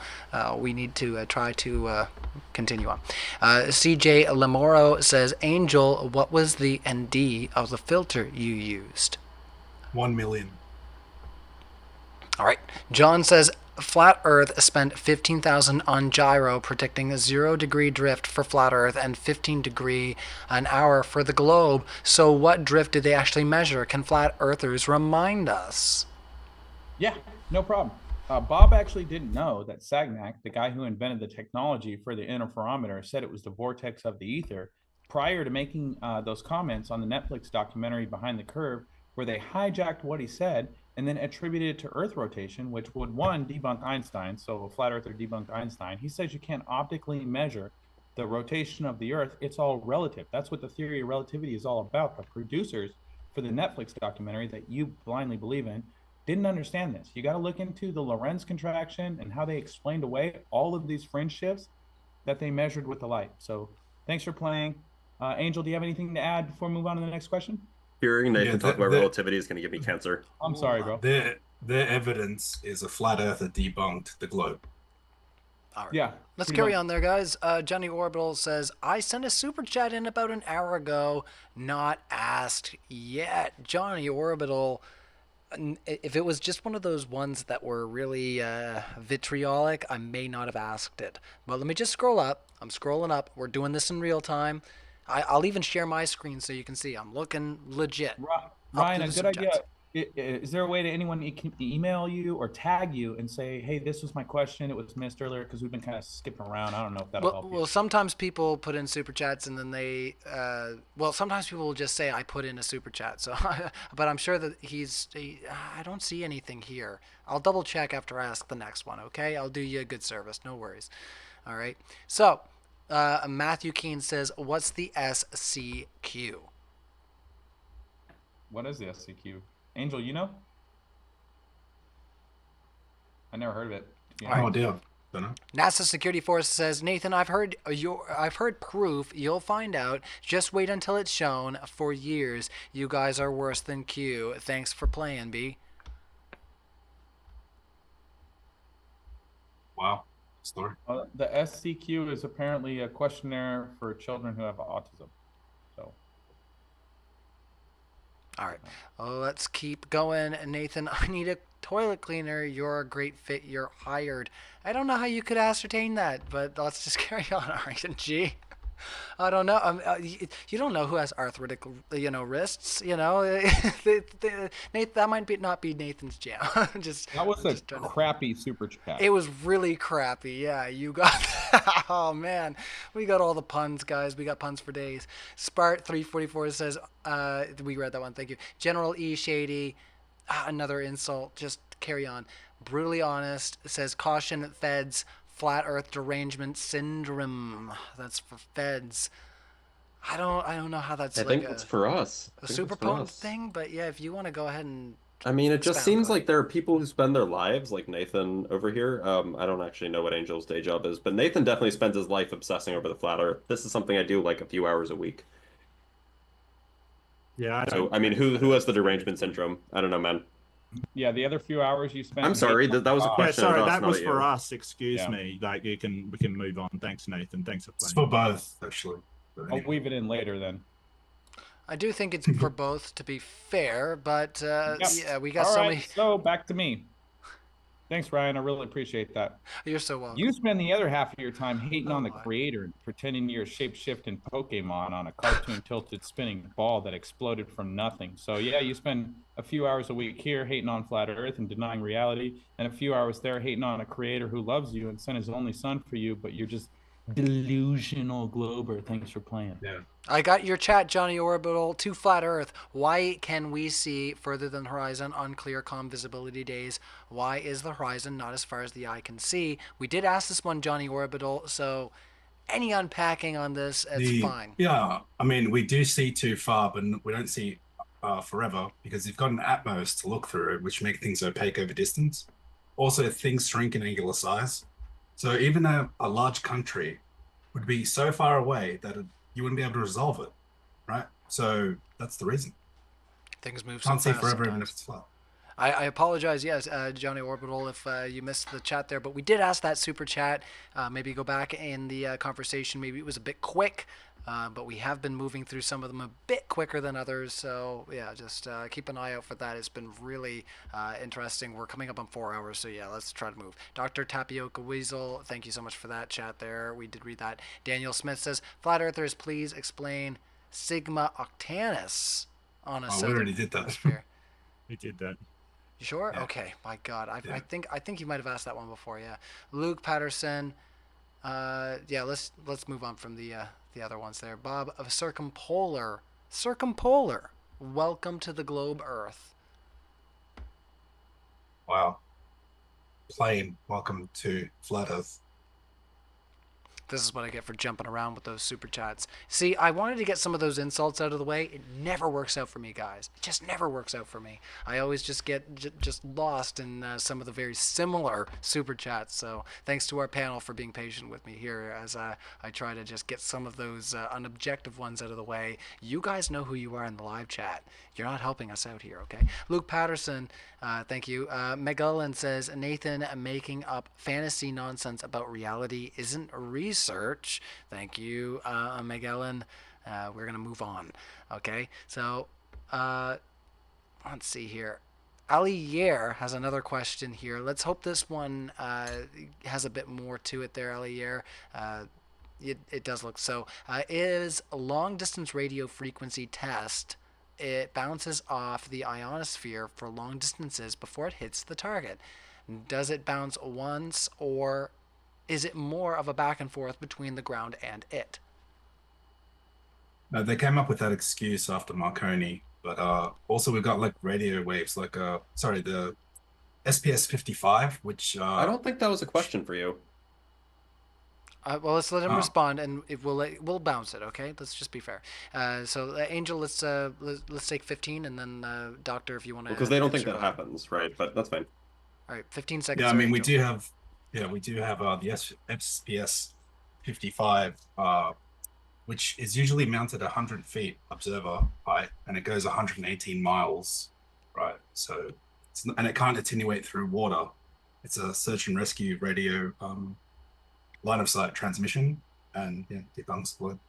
we need to try to continue on. CJ Lamoro says, Angel, what was the ND of the filter you used? 1 million. All right. John says, Flat Earth spent 15,000 on gyro predicting a 0-degree drift for Flat Earth and 15 degree an hour for the globe. So what drift did they actually measure? Can Flat Earthers remind us? Yeah, no problem. Bob actually didn't know that Sagnac, the guy who invented the technology for the interferometer, said it was the vortex of the ether prior to making those comments on the Netflix documentary Behind the Curve, where they hijacked what he said and then attributed it to Earth rotation, which would, one, debunk Einstein. So a flat earther debunked Einstein. He says you can't optically measure the rotation of the Earth. It's all relative. That's what the theory of relativity is all about. The producers for the Netflix documentary that you blindly believe in didn't understand this. You got to look into the Lorentz contraction and how they explained away all of these fringe shifts that they measured with the light. So thanks for playing. Angel, do you have anything to add before we move on to the next question? Hearing Nathan talk about relativity is going to give me cancer. I'm sorry, bro. Their evidence is a flat earther debunked the globe. All right. Yeah. Let's carry on there, guys. Johnny Orbital says, I sent a super chat in about an hour ago, not asked yet. Johnny Orbital, if it was just one of those ones that were really vitriolic, I may not have asked it. But let me just scroll up. I'm scrolling up. We're doing this in real time. I'll even share my screen so you can see. I'm looking legit. Ryan, a good idea. Is there a way that anyone can email you or tag you and say, hey, this was my question. It was missed earlier, because we've been kind of skipping around. I don't know if that'll help you. Well, sometimes people put in super chats and then they, sometimes people will just say, I put in a super chat. So, but I'm sure that I don't see anything here. I'll double check after I ask the next one. Okay. I'll do you a good service. No worries. All right. So, Matthew Keene says, what's the SCQ? What is the SCQ? Angel, you know? I never heard of it. Oh, dear. Don't know. NASA Security Force says, Nathan, I've heard proof. You'll find out. Just wait until it's shown. For years, you guys are worse than Q. Thanks for playing, B. Wow. Story. The SCQ is apparently a questionnaire for children who have autism. So. All right. Let's keep going. Nathan, I need a toilet cleaner. You're a great fit. You're hired. I don't know how you could ascertain that, but let's just carry on. All right, G. I don't know. You don't know who has arthritic, wrists. Nathan, that might not be Nathan's jam. That was a crappy super chat. It was really crappy. Yeah, you got Oh man, we got all the puns, guys. We got puns for days. Spart344 says, we read that one. Thank you. General E Shady, another insult. Just carry on. Brutally honest says, caution feds, flat Earth derangement syndrome. That's for feds. I don't know how that's. I like think it's for us. a super potent thing, but yeah, if you want to go ahead and. I mean, it just seems like there are people who spend their lives, like Nathan over here. I don't actually know what Angel's day job is, but Nathan definitely spends his life obsessing over the flat Earth. This is something I do like a few hours a week. Yeah. So, I mean, who has the derangement syndrome? I don't know, man. Yeah, the other few hours you spent. I'm sorry, that was a question. Yeah, sorry, at us, that not was at for you. us. Excuse me. Like we can move on. Thanks, Nathan. Thanks for playing. It's for both, actually. But I'll weave it in later then. I do think it's for both, to be fair, but yeah, we got All so right, many. So back to me. Thanks, Ryan. I really appreciate that. You're so welcome. You spend the other half of your time hating on the creator and pretending you're shapeshifting Pokemon on a cartoon tilted spinning ball that exploded from nothing. So yeah, you spend a few hours a week here hating on flat Earth and denying reality, and a few hours there hating on a creator who loves you and sent his only son for you, but you're just delusional glober. Thanks for playing. Yeah. I got your chat, Johnny Orbital. To flat Earth. Why can we see further than the horizon on clear, calm visibility days? Why is the horizon not as far as the eye can see? We did ask this one, Johnny Orbital. So, any unpacking on this? It's fine. Yeah, I mean, we do see too far, but we don't see forever because you've got an atmos to look through, which make things opaque over distance. Also, things shrink in angular size. So even a large country would be so far away that you wouldn't be able to resolve it, right? So that's the reason. Things move Can't so see fast forever sometimes. even if it's flat. I apologize, yes, Johnny Orbital, if you missed the chat there, but we did ask that super chat. Maybe go back in the conversation. Maybe it was a bit quick, but we have been moving through some of them a bit quicker than others. So yeah, just keep an eye out for that. It's been really interesting. We're coming up on 4 hours, so yeah, let's try to move. Dr. Tapioca Weasel, thank you so much for that chat there. We did read that. Daniel Smith says, Flat Earthers, please explain Sigma Octantis on a Oh, we already did that. hemisphere. We did that. You sure? Yeah. Okay. My God, I think you might have asked that one before. Yeah, Luke Patterson. Yeah, let's move on from the other ones there. Bob of Circumpolar. Welcome to the globe Earth. Wow. Plain welcome to flat Earth. This is what I get for jumping around with those super chats. See, I wanted to get some of those insults out of the way. It never works out for me, guys. It just never works out for me. I always just get just lost in some of the very similar super chats. So thanks to our panel for being patient with me here as I try to just get some of those unobjective ones out of the way. You guys know who you are in the live chat. You're not helping us out here, okay? Luke Patterson, thank you. Megalyn says, Nathan making up fantasy nonsense about reality isn't research. Thank you, Megalyn. We're going to move on, okay? So, let's see here. Alier has another question here. Let's hope this one has a bit more to it there, Alier. It does look so. Is a long-distance radio frequency test, it bounces off the ionosphere for long distances before it hits the target. Does it bounce once, or is it more of a back and forth between the ground and it? They came up with that excuse after Marconi, but also we've got like radio waves, like the SPS 55, which I don't think that was a question for you. Well, let's let him respond, and we'll bounce it. Okay, let's just be fair. So, Angel, let's take 15, and then Doctor, if you want to. Because they don't think that happens, right? But that's fine. All right, 15 seconds. Yeah, I mean, Angel. we do have the SPS 55, which is usually mounted 100 feet observer height, and it goes 118 miles, right? So, and it can't attenuate through water. It's a search and rescue radio line of sight transmission, and yeah, debunks the word.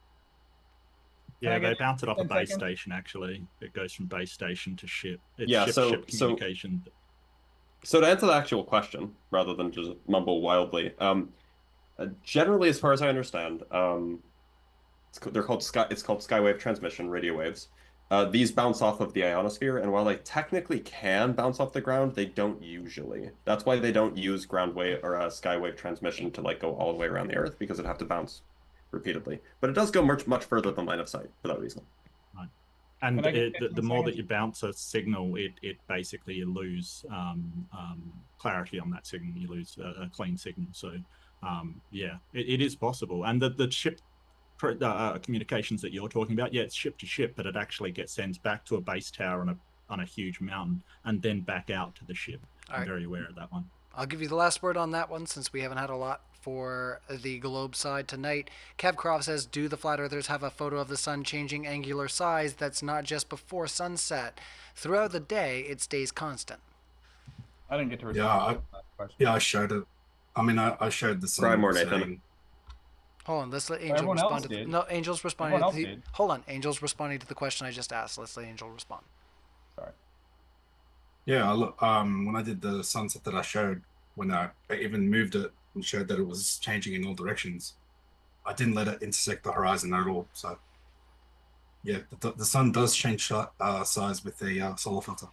Yeah, they bounce it off a base station. Actually, it goes from base station to ship. It's Yeah, ship communication. So to answer the actual question, rather than just mumble wildly, generally, as far as I understand, it's called skywave transmission, radio waves. These bounce off of the ionosphere, and while they technically can bounce off the ground, they don't usually. That's why they don't use ground wave or skywave transmission to like go all the way around the Earth, because it'd have to bounce repeatedly. But it does go much further than line of sight for that reason. Right. And the more that you bounce a signal, it basically you lose clarity on that signal. You lose a clean signal. So yeah, it is possible. And the ship communications that you're talking about, yeah, it's ship to ship, but it actually gets sent back to a base tower on a huge mountain and then back out to the ship. I'm very aware of that one. I'll give you the last word on that one, since we haven't had a lot for the globe side tonight. Kev Croft says, do the flat earthers have a photo of the sun changing angular size that's not just before sunset? Throughout the day, it stays constant. I didn't get to respond to that question. Yeah, I showed it. I mean, I showed the sun. Try more, Nathan. Hold on, let's let Angel respond. No, Angel's responding. Hold on, Angel's responding to the question I just asked. Let's let Angel respond. Sorry. Yeah, when I did the sunset that I showed, when I even moved it and showed that it was changing in all directions, I didn't let it intersect the horizon at all. So, yeah, the sun does change size with the solar filter.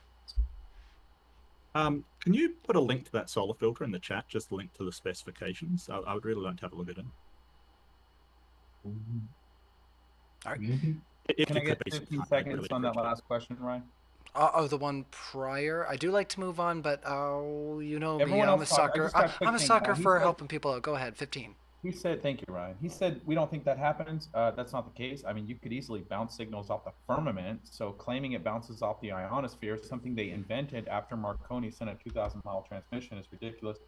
Can you put a link to that solar filter in the chat? Just a link to the specifications. I would really like to have a look at it. All right. Can I get 15 seconds on that last question, Ryan? The one prior. I do like to move on, but you know me, I'm a sucker. I'm a sucker for helping people out. Go ahead, 15. He said, thank you, Ryan. He said, we don't think that happens. That's not the case. I mean, you could easily bounce signals off the firmament. So claiming it bounces off the ionosphere is something they invented after Marconi sent a 2,000-mile transmission is ridiculous.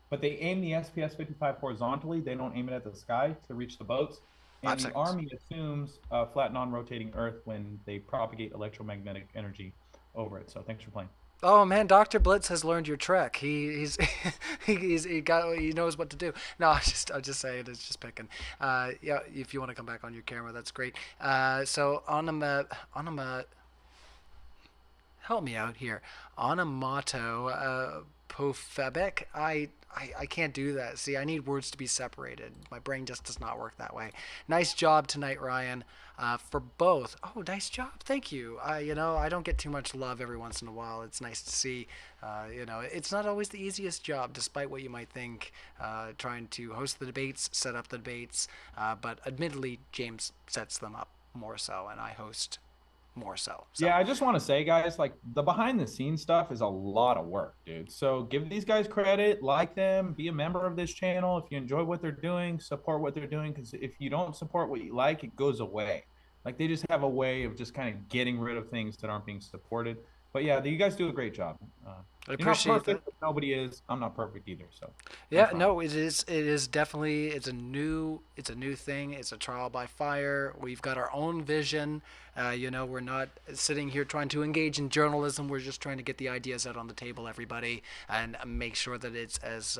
But they aim the SPS-55 horizontally. They don't aim it at the sky to reach the boats. And the Army assumes a flat, non-rotating Earth when they propagate electromagnetic energy over it. So thanks for playing. Oh man, Dr. Blitz has learned your trick. He knows what to do. No, I'm just saying, it's just picking. Yeah, if you want to come back on your camera, that's great. So Onama, help me out here. Onomato Pofebic. I can't do that. See, I need words to be separated. My brain just does not work that way. Nice job tonight, Ryan. For both. Oh, nice job. Thank you. You know, I don't get too much love every once in a while. It's nice to see. You know, it's not always the easiest job, despite what you might think, trying to host the debates, set up the debates. But admittedly, James sets them up more so, and I host more so. Yeah, I just want to say, guys, like, the behind the scenes stuff is a lot of work, dude. So give these guys credit, like them, be a member of this channel. If you enjoy what they're doing, support what they're doing, because if you don't support what you like, it goes away. Like, they just have a way of just kind of getting rid of things that aren't being supported. But yeah, you guys do a great job. I appreciate you're not perfect, that. Nobody is. I'm not perfect either. So yeah, no, it is definitely, it's a new thing. It's a trial by fire. We've got our own vision. You know, we're not sitting here trying to engage in journalism. We're just trying to get the ideas out on the table, everybody, and make sure that it's as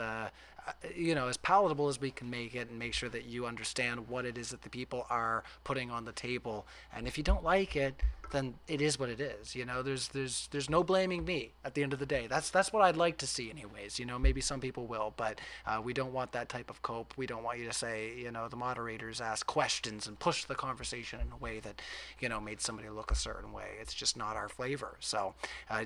you know, as palatable as we can make it, and make sure that you understand what it is that the people are putting on the table. And if you don't like it, then it is what it is. You know, there's no blaming me at the end of the day. That's what I'd like to see anyways. You know, maybe some people will, but we don't want that type of cope. We don't want you to say, you know, the moderators ask questions and push the conversation in a way that, you know, made somebody look a certain way. It's just not our flavor. So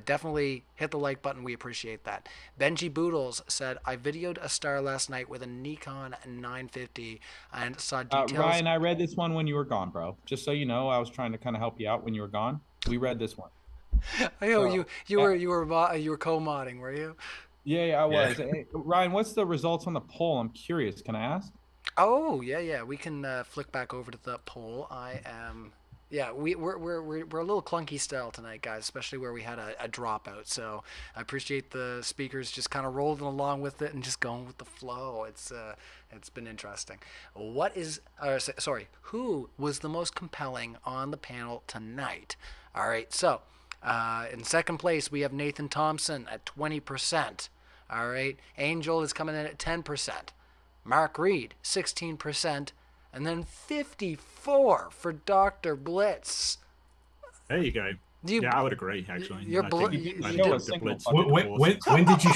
definitely hit the like button. We appreciate that. Benji Boodles said, I videoed a star last night with a Nikon 950 and saw details. Ryan, I read this one when you were gone, bro. Just so you know, I was trying to kind of help you out when you were gone. We read this one. I know you were co-modding, were you? Yeah, I was. Yeah. Hey, Ryan, what's the results on the poll? I'm curious. Can I ask? Oh yeah. We can flick back over to the poll. Yeah, we're a little clunky style tonight, guys, especially where we had a dropout. So I appreciate the speakers just kind of rolling along with it and just going with the flow. It's been interesting. Who was the most compelling on the panel tonight? All right, so in second place we have Nathan Thompson at 20%. All right, Angel is coming in at 10%. Mark Reid 16%. And then 54 for Dr. Blitz. There you go. Yeah, I would agree. Actually, You're I bl- think you- I you think did- the Blitz When did you?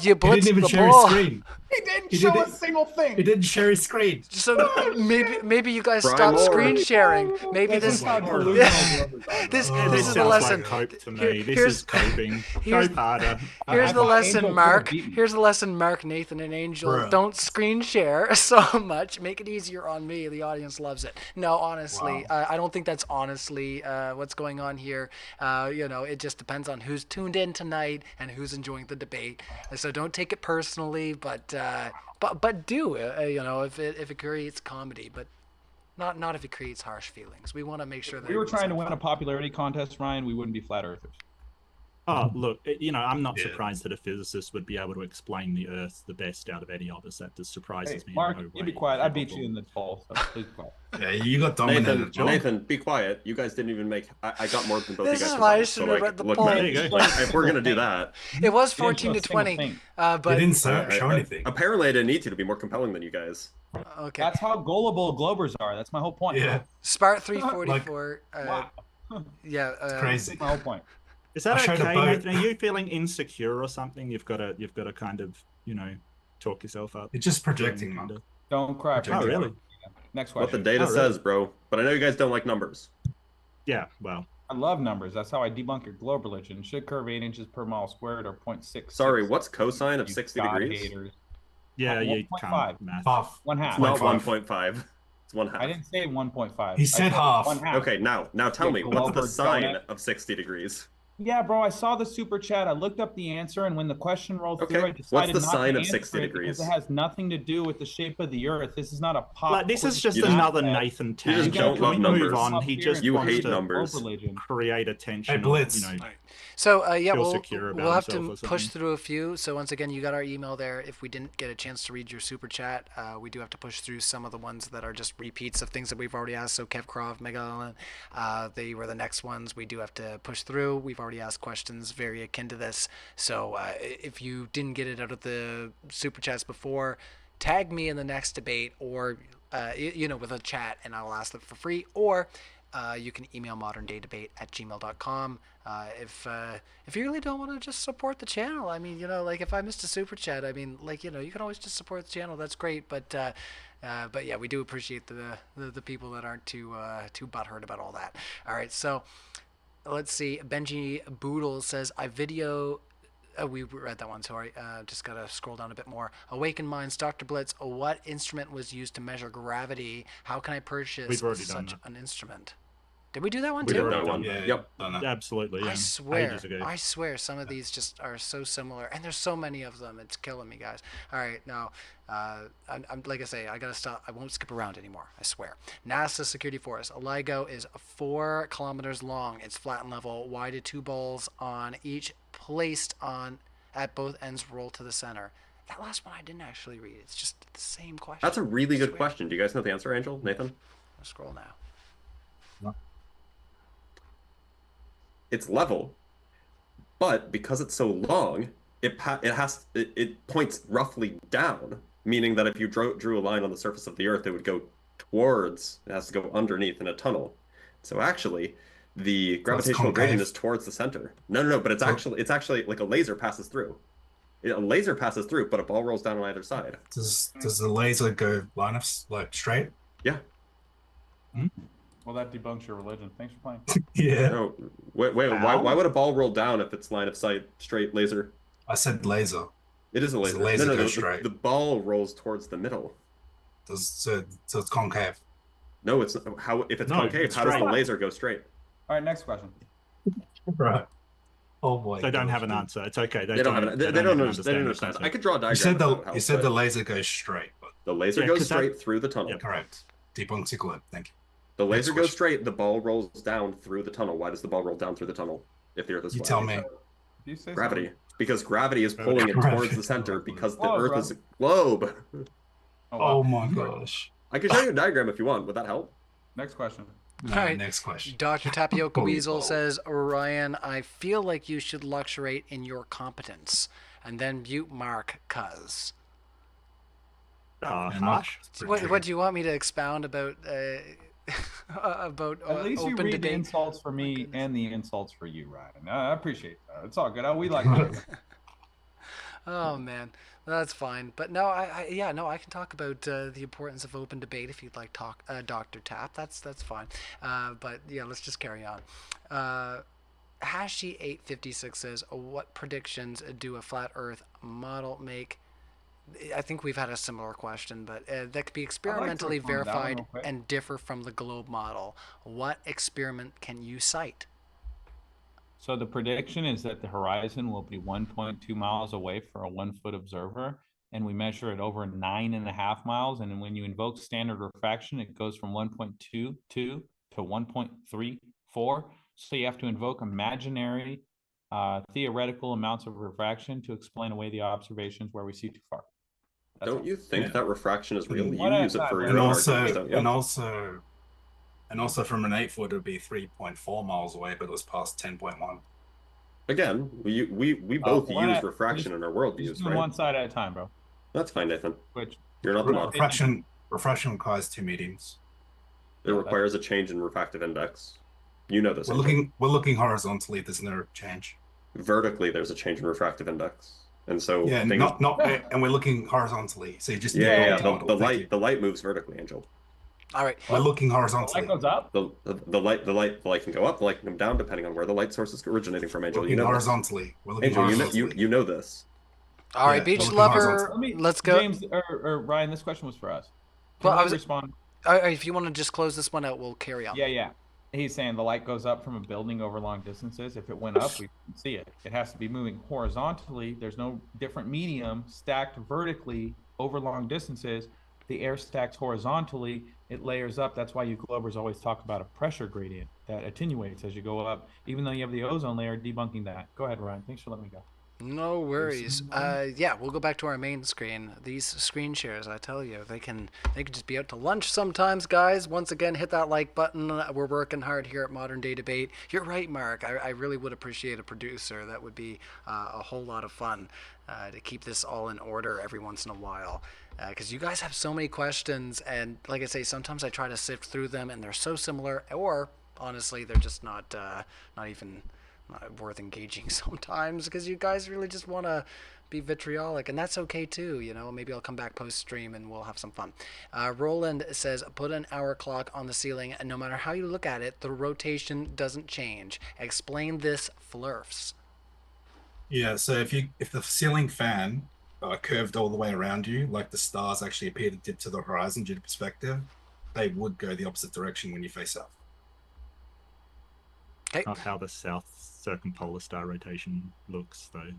You He blitzed didn't even the share ball. his screen. He didn't He show didn't- a single thing. He didn't share his screen. So maybe you guys Try stop more. screen sharing. Maybe this how this This is the sounds lesson. like cope to Here- me. This here's- is coping. here's- Cope harder. Here's I the thought lesson, Angel Mark. could've beat me. Here's the lesson, Mark, Nathan, and Angel. Bruh. Don't screen share so much. Make it easier on me. The audience loves it. No, honestly, I don't think that's honestly what's going on here. It just depends on who's tuned in tonight and who's enjoying the debate. So don't take it personally, but do if it creates comedy, but not if it creates harsh feelings. We want to make sure that If we were everyone's trying to having win a fun. popularity contest, Ryan, we wouldn't be flat earthers. Oh, look, I'm not Yeah. surprised that a physicist would be able to explain the Earth the best out of any of us. That just surprises Hey, me. in Mark, no you way. be quiet. I beat you in the poll, so please be quiet. Yeah, you got dominated. John. Nathan, be quiet. You guys didn't even make. I got more than both This you guys. is why I combined. shouldn't have read the look, poll. man, There you go. if we're gonna do that, It was You didn't 14 to show a single 20, thing. They but didn't show anything. apparently I didn't need to be more compelling than you guys. okay. That's how gullible Globers are. That's my whole point. Yeah, Spart 344. Wow. Yeah. it's crazy. That's my whole point. Is that I showed a okay, boat. Nathan? Are you feeling insecure or something? You've got to kind of talk yourself up. You're just projecting, Kind man. of. Don't cry. Oh, for really? me. Next What the question. data Oh, really? says, bro. But I know you guys don't like numbers. Yeah. Well, I love numbers. That's how I debunk your globe religion. Should curve 8 inches per mile squared or 0.6. Sorry, what's cosine of You 60 God degrees? haters. yeah, you 1.5. can't math. Half. One half. It's not 1.5. 1.5. It's one half. I didn't say 1.5. He I said half. 1/2. Okay, now tell Yeah, me, what's the Glover sine donut. of 60 degrees? Yeah, bro, I saw the super chat. I looked up the answer, and when the question rolled Okay, through, I what's decided the not sine to of answer 60 it because degrees? it has nothing to do with the shape of the Earth. This is not a pop. Like, this is just You just- another Nathan you just tangent. don't Can love we numbers. move on? Up He here just and You wants hate to numbers. globe religion. create attention. Hey, Blitz. So feel we'll secure about have himself to or push something. through a few. So once again, you got our email there. If we didn't get a chance to read your super chat, we do have to push through some of the ones that are just repeats of things that we've already asked. So Kev Croft, Megalon, they were the next ones. We do have to push through. We've already asked questions very akin to this. So if you didn't get it out of the super chats before, tag me in the next debate, or with a chat, and I'll ask it for free. Or you can email moderndaydebate@gmail.com. If you really don't want to just support the channel, I mean, if I missed a super chat, I mean, you can always just support the channel. That's great. But yeah, we do appreciate the people that aren't too butthurt about all that. All right, so let's see. Benji Boodle says, we read that one, sorry. Just got to scroll down a bit more. Awakened Minds, Dr. Blitz, what instrument was used to measure gravity? How can I purchase We've already done such that. an instrument? Did we do that one We too? did that one. Yeah, Yep. done that. Absolutely. Yeah. Ages ago. I swear, some of these just are so similar, and there's so many of them. It's killing me, guys. All right, now, I'm like I say, I gotta stop. I won't skip around anymore. I swear. NASA Security Force. A LIGO is 4 kilometers long. It's flat and level. Why do 2 balls on each placed on at both ends roll to the center? That last one I didn't actually read. It's just the same question. That's a really I good swear. question. Do you guys know the answer, Angel? Nathan? I'll scroll now. It's level, but because it's so long, it points roughly down, meaning that if you drew a line on the surface of the Earth, it would go towards. It has to go underneath in a tunnel. So actually, the gravitational gradient is towards the center. No, but it's actually like a laser passes through. A laser passes through, but a ball rolls down on either side. Does the laser go line of straight? Yeah. Well, that debunks your religion. Thanks for playing. Yeah. No, wait. Why would a ball roll down if it's line of sight straight laser? I said laser. It is a laser. The laser no, goes straight. The ball rolls towards the middle. So it's concave. No, it's how. If it's concave, it's how does the straight. laser go straight? All right, next question. Right. Oh boy. They don't have an answer. It's okay. They don't have an. They don't even understand. They don't understand. concept. I could draw a diagram. You said if that helps, the but laser goes straight, but the laser Yeah, goes 'cause that- straight through the tunnel. Yep. correct. Debunks your clip. Thank you. The laser Next goes question. straight. The ball rolls down through the tunnel. Why does the ball roll down through the tunnel if the Earth is You flat? tell me. You say Gravity, because gravity is pulling it Gravity. towards the center because the Whoa, Earth bro. is a globe. something? Oh wow. my gosh. I can show you a diagram if you want. Would that help? Next question. No, All right. Next question. Dr. Tapioca Holy Weasel balls. says, Ryan, I feel like you should luxuriate in your competence. And then mute Mark, cuz. And Harsh. What do you want me to expound about about At least you open read the debate. insults for me and the insults for you, Ryan. I appreciate that. It's all good. We like it. Oh man, that's fine. But no, I can talk about the importance of open debate if you'd like talk, Dr. Tap. That's fine. But yeah, let's just carry on. Hashi856 says, what predictions do a flat Earth model make? I think we've had a similar question, but that could be experimentally verified and differ from the globe model. What experiment can you cite? So the prediction is that the horizon will be 1.2 miles away for a 1-foot observer, and we measure it over 9.5 miles. And when you invoke standard refraction, it goes from 1.22 to 1.34. So you have to invoke imaginary theoretical amounts of refraction to explain away the observations where we see too far. Don't you think that refraction is real? What You use it for your and own also, arguments, don't you? and also from an 8-foot, it would be 3.4 miles away, but it was past 10.1. Again, we both use refraction in our worldviews, right? One side at a time, bro. That's fine, Nathan. Which You're not the mod. Refraction requires 2 meetings. It requires a change in refractive index. You know this. We're looking horizontally. There's no change. Vertically, there's a change in refractive index, and so yeah, and we're looking horizontally. So you just the light moves vertically, Angel. All right, we're looking horizontally. The light goes up. The light can go up. The light can come down depending on where the light source is originating from. Angel, you know horizontally. We're looking Angel, horizontally. you know this. All right, beach lover. Let's go. James or Ryan, this question was for us. Well, I was respond. If you want to just close this one out, we'll carry on. Yeah. He's saying the light goes up from a building over long distances. If it went up, we can see it. It has to be moving horizontally. There's no different medium stacked vertically over long distances. The air stacks horizontally. It layers up. That's why you globers always talk about a pressure gradient that attenuates as you go up, even though you have the ozone layer debunking that. Go ahead, Ryan. Thanks for letting me go. No worries. Yeah, we'll go back to our main screen. These screen shares, I tell you, they can just be out to lunch sometimes, guys. Once again, hit that like button. We're working hard here at Modern Day Debate. You're right, Mark. I really would appreciate a producer. That would be a whole lot of fun to keep this all in order every once in a while. Because you guys have so many questions, and like I say, sometimes I try to sift through them, and they're so similar, or honestly, they're just not even worth engaging sometimes, because you guys really just want to be vitriolic, and that's okay too. Maybe I'll come back post stream and we'll have some fun. Roland says, put an hour clock on the ceiling, and no matter how you look at it, the rotation doesn't change. Explain this, Flurfs. Yeah, so if the ceiling fan curved all the way around you, like the stars actually appear to dip to the horizon due to perspective, they would go the opposite direction when you face south. Okay. Not how the south circumpolar star rotation looks, though.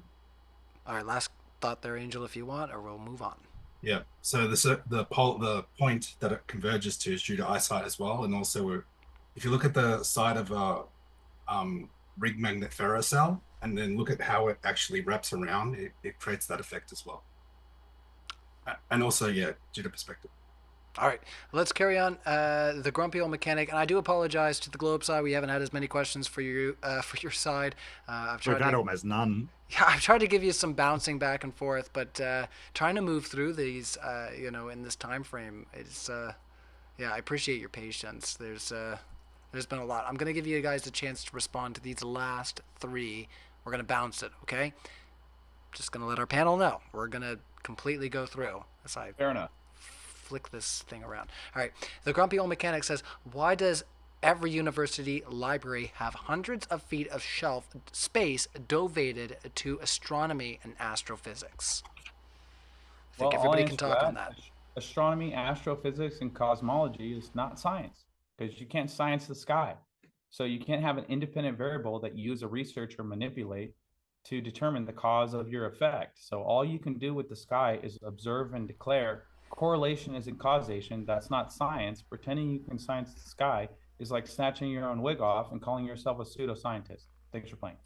All right, last thought there, Angel, if you want, or we'll move on. Yeah. So the point that it converges to is due to eyesight as well, and also if you look at the side of a rig magnet ferrocell and then look at how it actually wraps around, it creates that effect as well. And also, yeah, due to perspective. All right, let's carry on. The grumpy old mechanic, and I do apologize to the globe side. We haven't had as many questions for you for your side. We've had almost none. Yeah, I've tried to give you some bouncing back and forth, but trying to move through these, in this time frame, it's yeah, I appreciate your patience. There's been a lot. I'm gonna give you guys a chance to respond to these last 3. We're gonna bounce it, okay? Just gonna let our panel know. We're gonna completely go through. Fair enough. Flick this thing around. All right. The grumpy old mechanic says, why does every university library have hundreds of feet of shelf space devoted to astronomy and astrophysics? I think everybody can talk on that. Astronomy, astrophysics, and cosmology is not science, because you can't science the sky. So you can't have an independent variable that you as a researcher manipulate to determine the cause of your effect. So all you can do with the sky is observe and declare correlation isn't causation. That's not science. Pretending you can science the sky is like snatching your own wig off and calling yourself a pseudoscientist. Thanks for playing.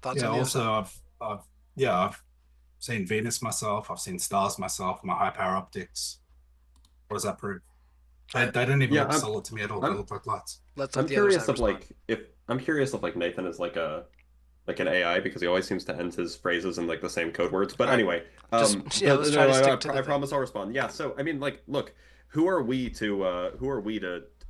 Thoughts yeah, on also I've seen Venus myself. I've seen stars myself. My high power optics. What does that prove? They don't even look solid to me at all. They look like lights. I'm curious if Nathan is like an AI, because he always seems to end his phrases in like the same code words. But anyway, I promise I'll respond. Yeah. So I mean, like, look, who are we to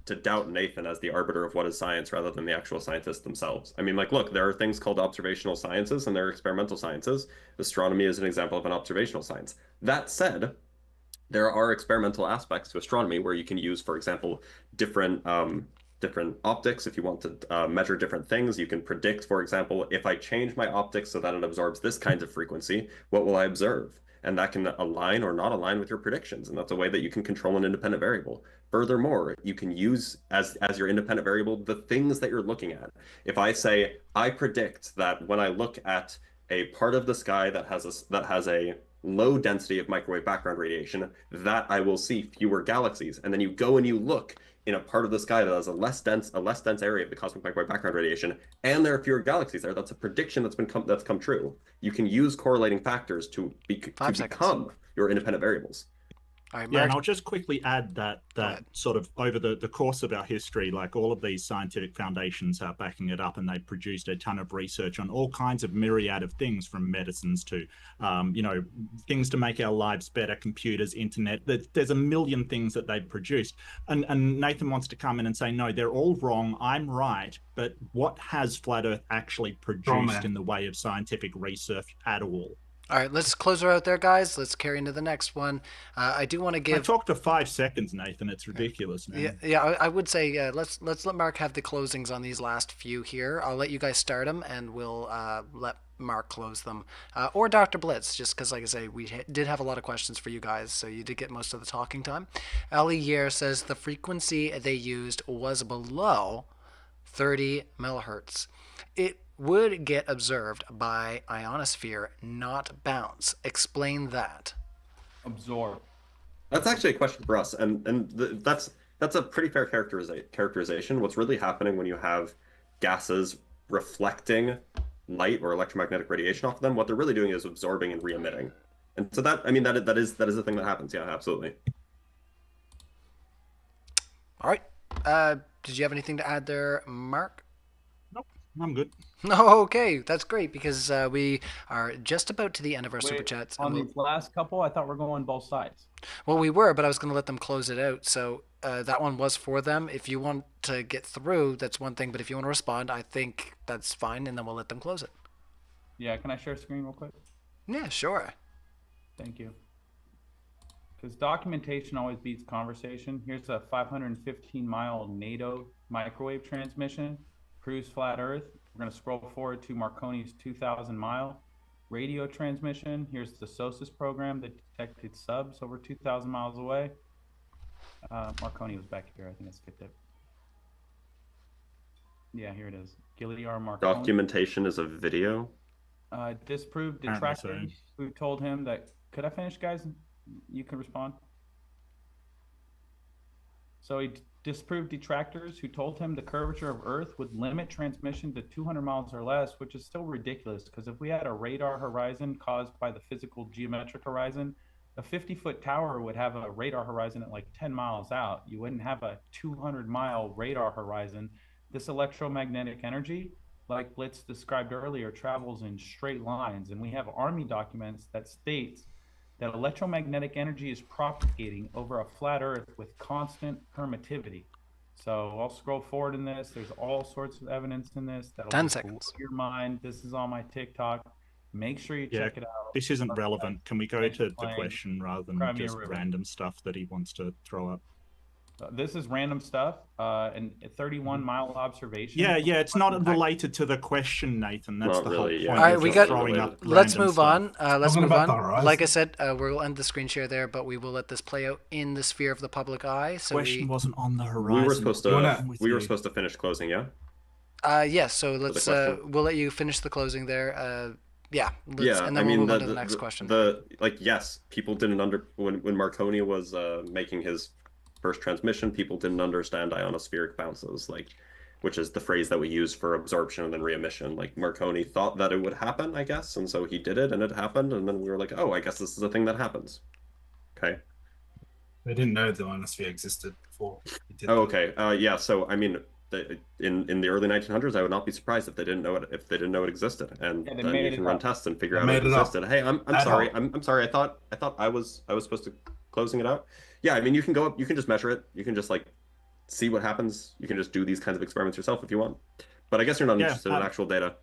to doubt Nathan as the arbiter of what is science rather than the actual scientists themselves. I mean, like, look, there are things called observational sciences and there are experimental sciences. Astronomy is an example of an observational science. That said, there are experimental aspects to astronomy where you can use, for example, different optics. If you want to measure different things, you can predict, for example, if I change my optics so that it absorbs this kind of frequency, what will I observe? And that can align or not align with your predictions. And that's a way that you can control an independent variable. Furthermore, you can use as your independent variable the things that you're looking at. If I say, I predict that when I look at a part of the sky that has a low density of microwave background radiation, that I will see fewer galaxies. And then you go and you look in a part of the sky that has a less dense area of the cosmic microwave background radiation, and there are fewer galaxies there. That's a prediction that's come true. You can use correlating factors to become your independent variables. All right, Yeah, and I'll just quickly add that sort of over the course of our history, like all of these scientific foundations are backing it up, and they've produced a ton of research on all kinds of myriad of things, from medicines to, things to make our lives better, computers, internet. There's a million things that they've produced. And Nathan wants to come in and say, no, they're all wrong. I'm right. But what has Flat Earth actually produced in the way of scientific research at all? All right, let's close her out there, guys. Let's carry into the next one. I do want to give. I talked to 5 seconds, Nathan. It's ridiculous, man. Yeah. I would say let's let Mark have the closings on these last few here. I'll let you guys start them, and we'll let Mark close them, or Dr. Blitz, just because, like I say, we did have a lot of questions for you guys, so you did get most of the talking time. Ellie Yer says the frequency they used was below 30 millihertz. It would get observed by ionosphere, not bounce. Explain that. Absorb. That's actually a question for us, and that's a pretty fair characterization. What's really happening when you have gases reflecting light or electromagnetic radiation off of them, what they're really doing is absorbing and re-emitting. And so that is the thing that happens. Yeah, absolutely. All right. Did you have anything to add there, Mark? Nope, I'm good. Okay, that's great, because we are just about to the end of our super chats. On these last couple, I thought we're going both sides. Well, we were, but I was going to let them close it out. So that one was for them. If you want to get through, that's one thing. But if you want to respond, I think that's fine, and then we'll let them close it. Yeah, can I share screen real quick? Yeah, sure. Thank you. Because documentation always beats conversation. Here's a 515-mile NATO microwave transmission, proves flat Earth. We're going to scroll forward to Marconi's 2,000-mile radio transmission. Here's the SOSUS program that detected subs over 2,000 miles away. Marconi was back here. I think I skipped it. Yeah, here it is. Gilly R. Marconi. Documentation is a video. Disproved detractors who told him that. Could I finish, guys? You can respond. So he disproved detractors who told him the curvature of Earth would limit transmission to 200 miles or less, which is still ridiculous, because if we had a radar horizon caused by the physical geometric horizon, a 50-foot tower would have a radar horizon at like 10 miles out. You wouldn't have a 200-mile radar horizon. This electromagnetic energy, like Blitz described earlier, travels in straight lines, and we have Army documents that states that electromagnetic energy is propagating over a flat Earth with constant permittivity. So I'll scroll forward in this. There's all sorts of evidence in this. That'll 10 seconds. blow your mind. This is on my TikTok. Make sure you check it out. This isn't relevant. Can we go to the question rather than just random stuff that he wants to throw up? This is random stuff, and 31-mile observation. Yeah, it's not related to the question, Nathan. That's the whole point. All right, we got. Let's move on. Let's move on. Like I said, we'll end the screen share there, but we will let this play out in the sphere of the public eye. So question wasn't on the horizon. We were supposed to finish closing, yeah. Yes. So let's. We'll let you finish the closing there. Yeah. And then we'll move on to the next question. Yes, people didn't when Marconi was making his first transmission, people didn't understand ionospheric bounces, which is the phrase that we use for absorption and then re-emission. Like, Marconi thought that it would happen, I guess, and so he did it, and it happened, and then we were like, oh, I guess this is a thing that happens. Okay. They didn't know the ionosphere existed before. Oh, okay. Yeah. So I mean, in the early 1900s, I would not be surprised if they didn't know it existed, and then you can run tests and figure out it existed. Hey, I'm sorry. I'm sorry. I thought I was supposed to closing it out. Yeah, I mean, you can go up, you can just measure it. You can just see what happens. You can just do these kinds of experiments yourself if you want. But I guess you're not interested in actual data.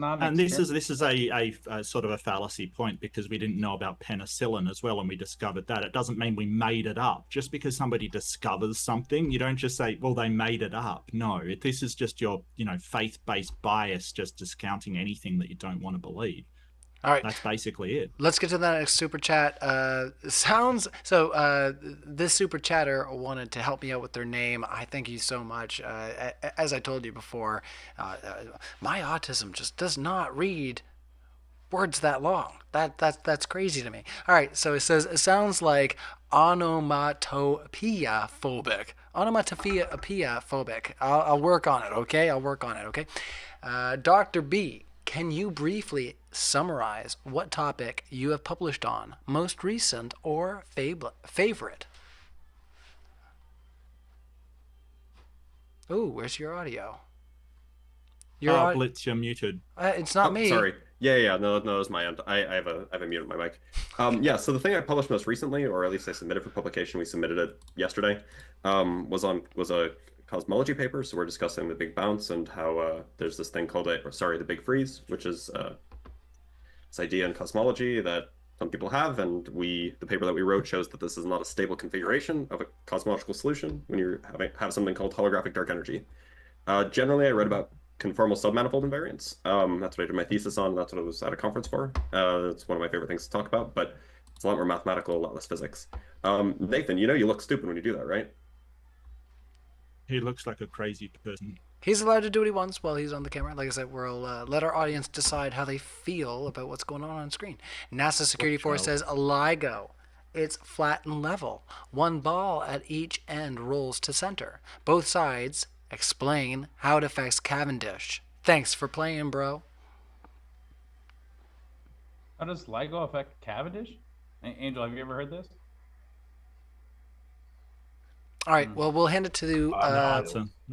And this is a sort of a fallacy point, because we didn't know about penicillin as well, and we discovered that. It doesn't mean we made it up. Just because somebody discovers something, you don't just say, well, they made it up. No, this is just your, faith-based bias, just discounting anything that you don't want to believe. All right. That's basically it. Let's get to the next super chat. This super chatter wanted to help me out with their name. I thank you so much. As I told you before, my autism just does not read words that long. That's crazy to me. All right, so it says it sounds like onomatopoeia phobic. Onomatopoeia phobic. I'll work on it. Okay, I'll work on it. Okay. Dr. B, can you briefly summarize what topic you have published on, most recent or favorite? Ooh, where's your audio? Blitz, you're muted. It's not me. Sorry. Yeah. No, it was my end. I have a mute on my mic. So the thing I published most recently, or at least I submitted for publication, we submitted it yesterday, was a cosmology paper. So we're discussing the Big Bounce and how there's this thing called the Big Freeze, which is this idea in cosmology that some people have, and the paper that we wrote shows that this is not a stable configuration of a cosmological solution when you have something called holographic dark energy. Generally, I read about conformal submanifold invariance. That's what I did my thesis on. That's what I was at a conference for. It's one of my favorite things to talk about, but it's a lot more mathematical, a lot less physics. Nathan, you look stupid when you do that, right? He looks like a crazy person. He's allowed to do what he wants while he's on the camera. Like I said, we'll let our audience decide how they feel about what's going on screen. NASA Security Force says LIGO. It's flat and level. One ball at each end rolls to center. Both sides explain how it affects Cavendish. Thanks for playing, bro. How does LIGO affect Cavendish? Angel, have you ever heard this? All right, well, we'll hand it to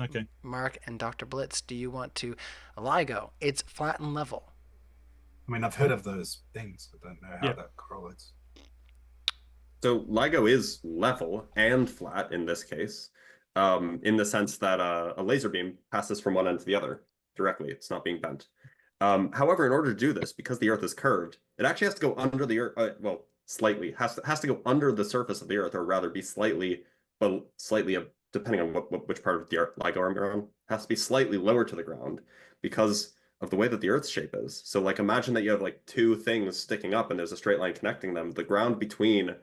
okay. Mark and Dr. Blitz. Do you want to LIGO? It's flat and level. I mean, I've heard of those things, but don't know how that correlates. So LIGO is level and flat in this case, in the sense that a laser beam passes from one end to the other directly. It's not being bent. However, in order to do this, because the Earth is curved, it actually has to go under the Earth. Slightly has to go under the surface of the Earth, or rather, be slightly, depending on which part of the LIGO arm you're on, has to be slightly lower to the ground because of the way that the Earth's shape is. So, like, imagine that you have like two things sticking up, and there's a straight line connecting them. The ground between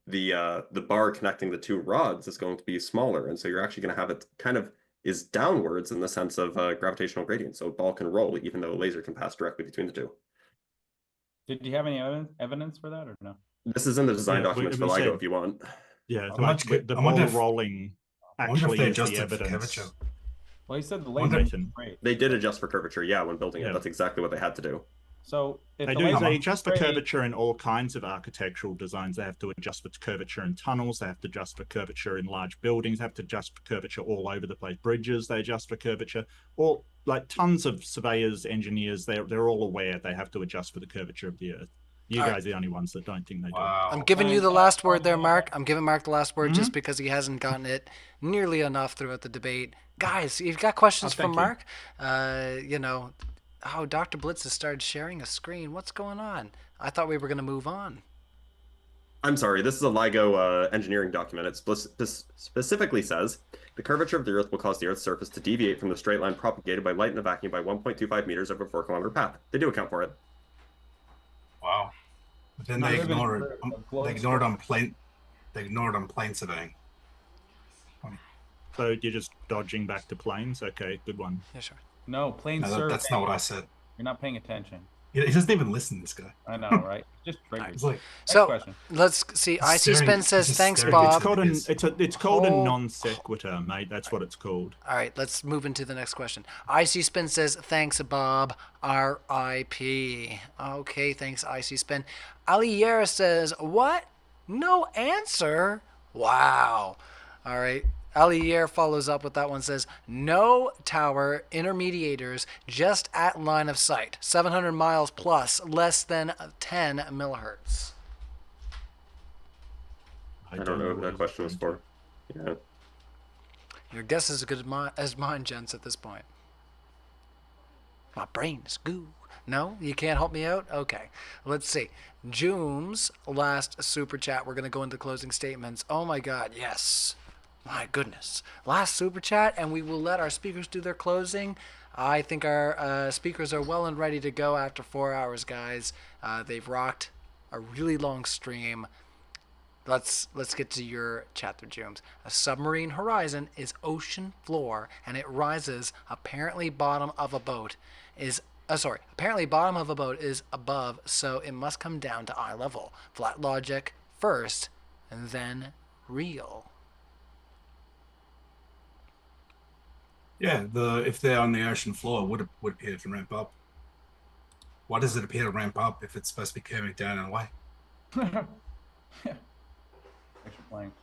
the bar connecting the two rods is going to be smaller, and so you're actually going to have it kind of is downwards in the sense of gravitational gradient. So a ball can roll even though a laser can pass directly between the two. Did you have any evidence for that or no? This is in the design documents for LIGO if you want. Yeah, the ball rolling actually is the evidence. Well, he said the laser. They did adjust for curvature, when building it. That's exactly what they had to do. So they adjust for curvature in all kinds of architectural designs. They have to adjust for curvature in tunnels. They have to adjust for curvature in large buildings. They have to adjust for curvature all over the place. Bridges, they adjust for curvature. All like tons of surveyors, engineers, they're all aware they have to adjust for the curvature of the Earth. You guys are the only ones that don't think they do. I'm giving you the last word there, Mark. I'm giving Mark the last word just because he hasn't gotten it nearly enough throughout the debate. Guys, you've got questions from Mark? Oh, Dr. Blitz has started sharing a screen. What's going on? I thought we were going to move on. I'm sorry. This is a LIGO engineering document. It specifically says the curvature of the Earth will cause the Earth's surface to deviate from the straight line propagated by light in a vacuum by 1.25 meters over a 4-kilometer path. They do account for it. Wow. But then they ignored it. They ignored on plane. They ignored on plane surveying. So you're just dodging back to planes? Okay, good one. Yeah, sure. No, plane survey. That's not what I said. You're not paying attention. He doesn't even listen, this guy. I know, right? Just triggered. Like, so let's see. IC Spin says, thanks, Bob. It's called a non sequitur, mate. That's what it's called. All right, let's move into the next question. IC Spin says, thanks, Bob. R.I.P. Okay, thanks, IC Spin. Aliera says, what? No answer? Wow. All right. Alier follows up with that one, says, no tower intermediators, just at line of sight. 700 miles plus, less than 10 millihertz. I don't know what that question was for. Yeah. Your guess is as good as mine, gents, at this point. My brain is goo. No? You can't help me out? Okay. Let's see. Joom's last super chat. We're going to go into closing statements. Oh my god, yes. My goodness. Last super chat, and we will let our speakers do their closing. I think our speakers are well and ready to go after 4 hours, guys. They've rocked a really long stream. Let's get to your chat through Jooms. A submarine horizon is ocean floor, and it rises. Apparently, bottom of a boat is above, so it must come down to eye level. Flat logic first, and then real. Yeah, if they're on the ocean floor, it would appear to ramp up. Why does it appear to ramp up if it's supposed to be coming down and away? Yeah. Thanks for playing.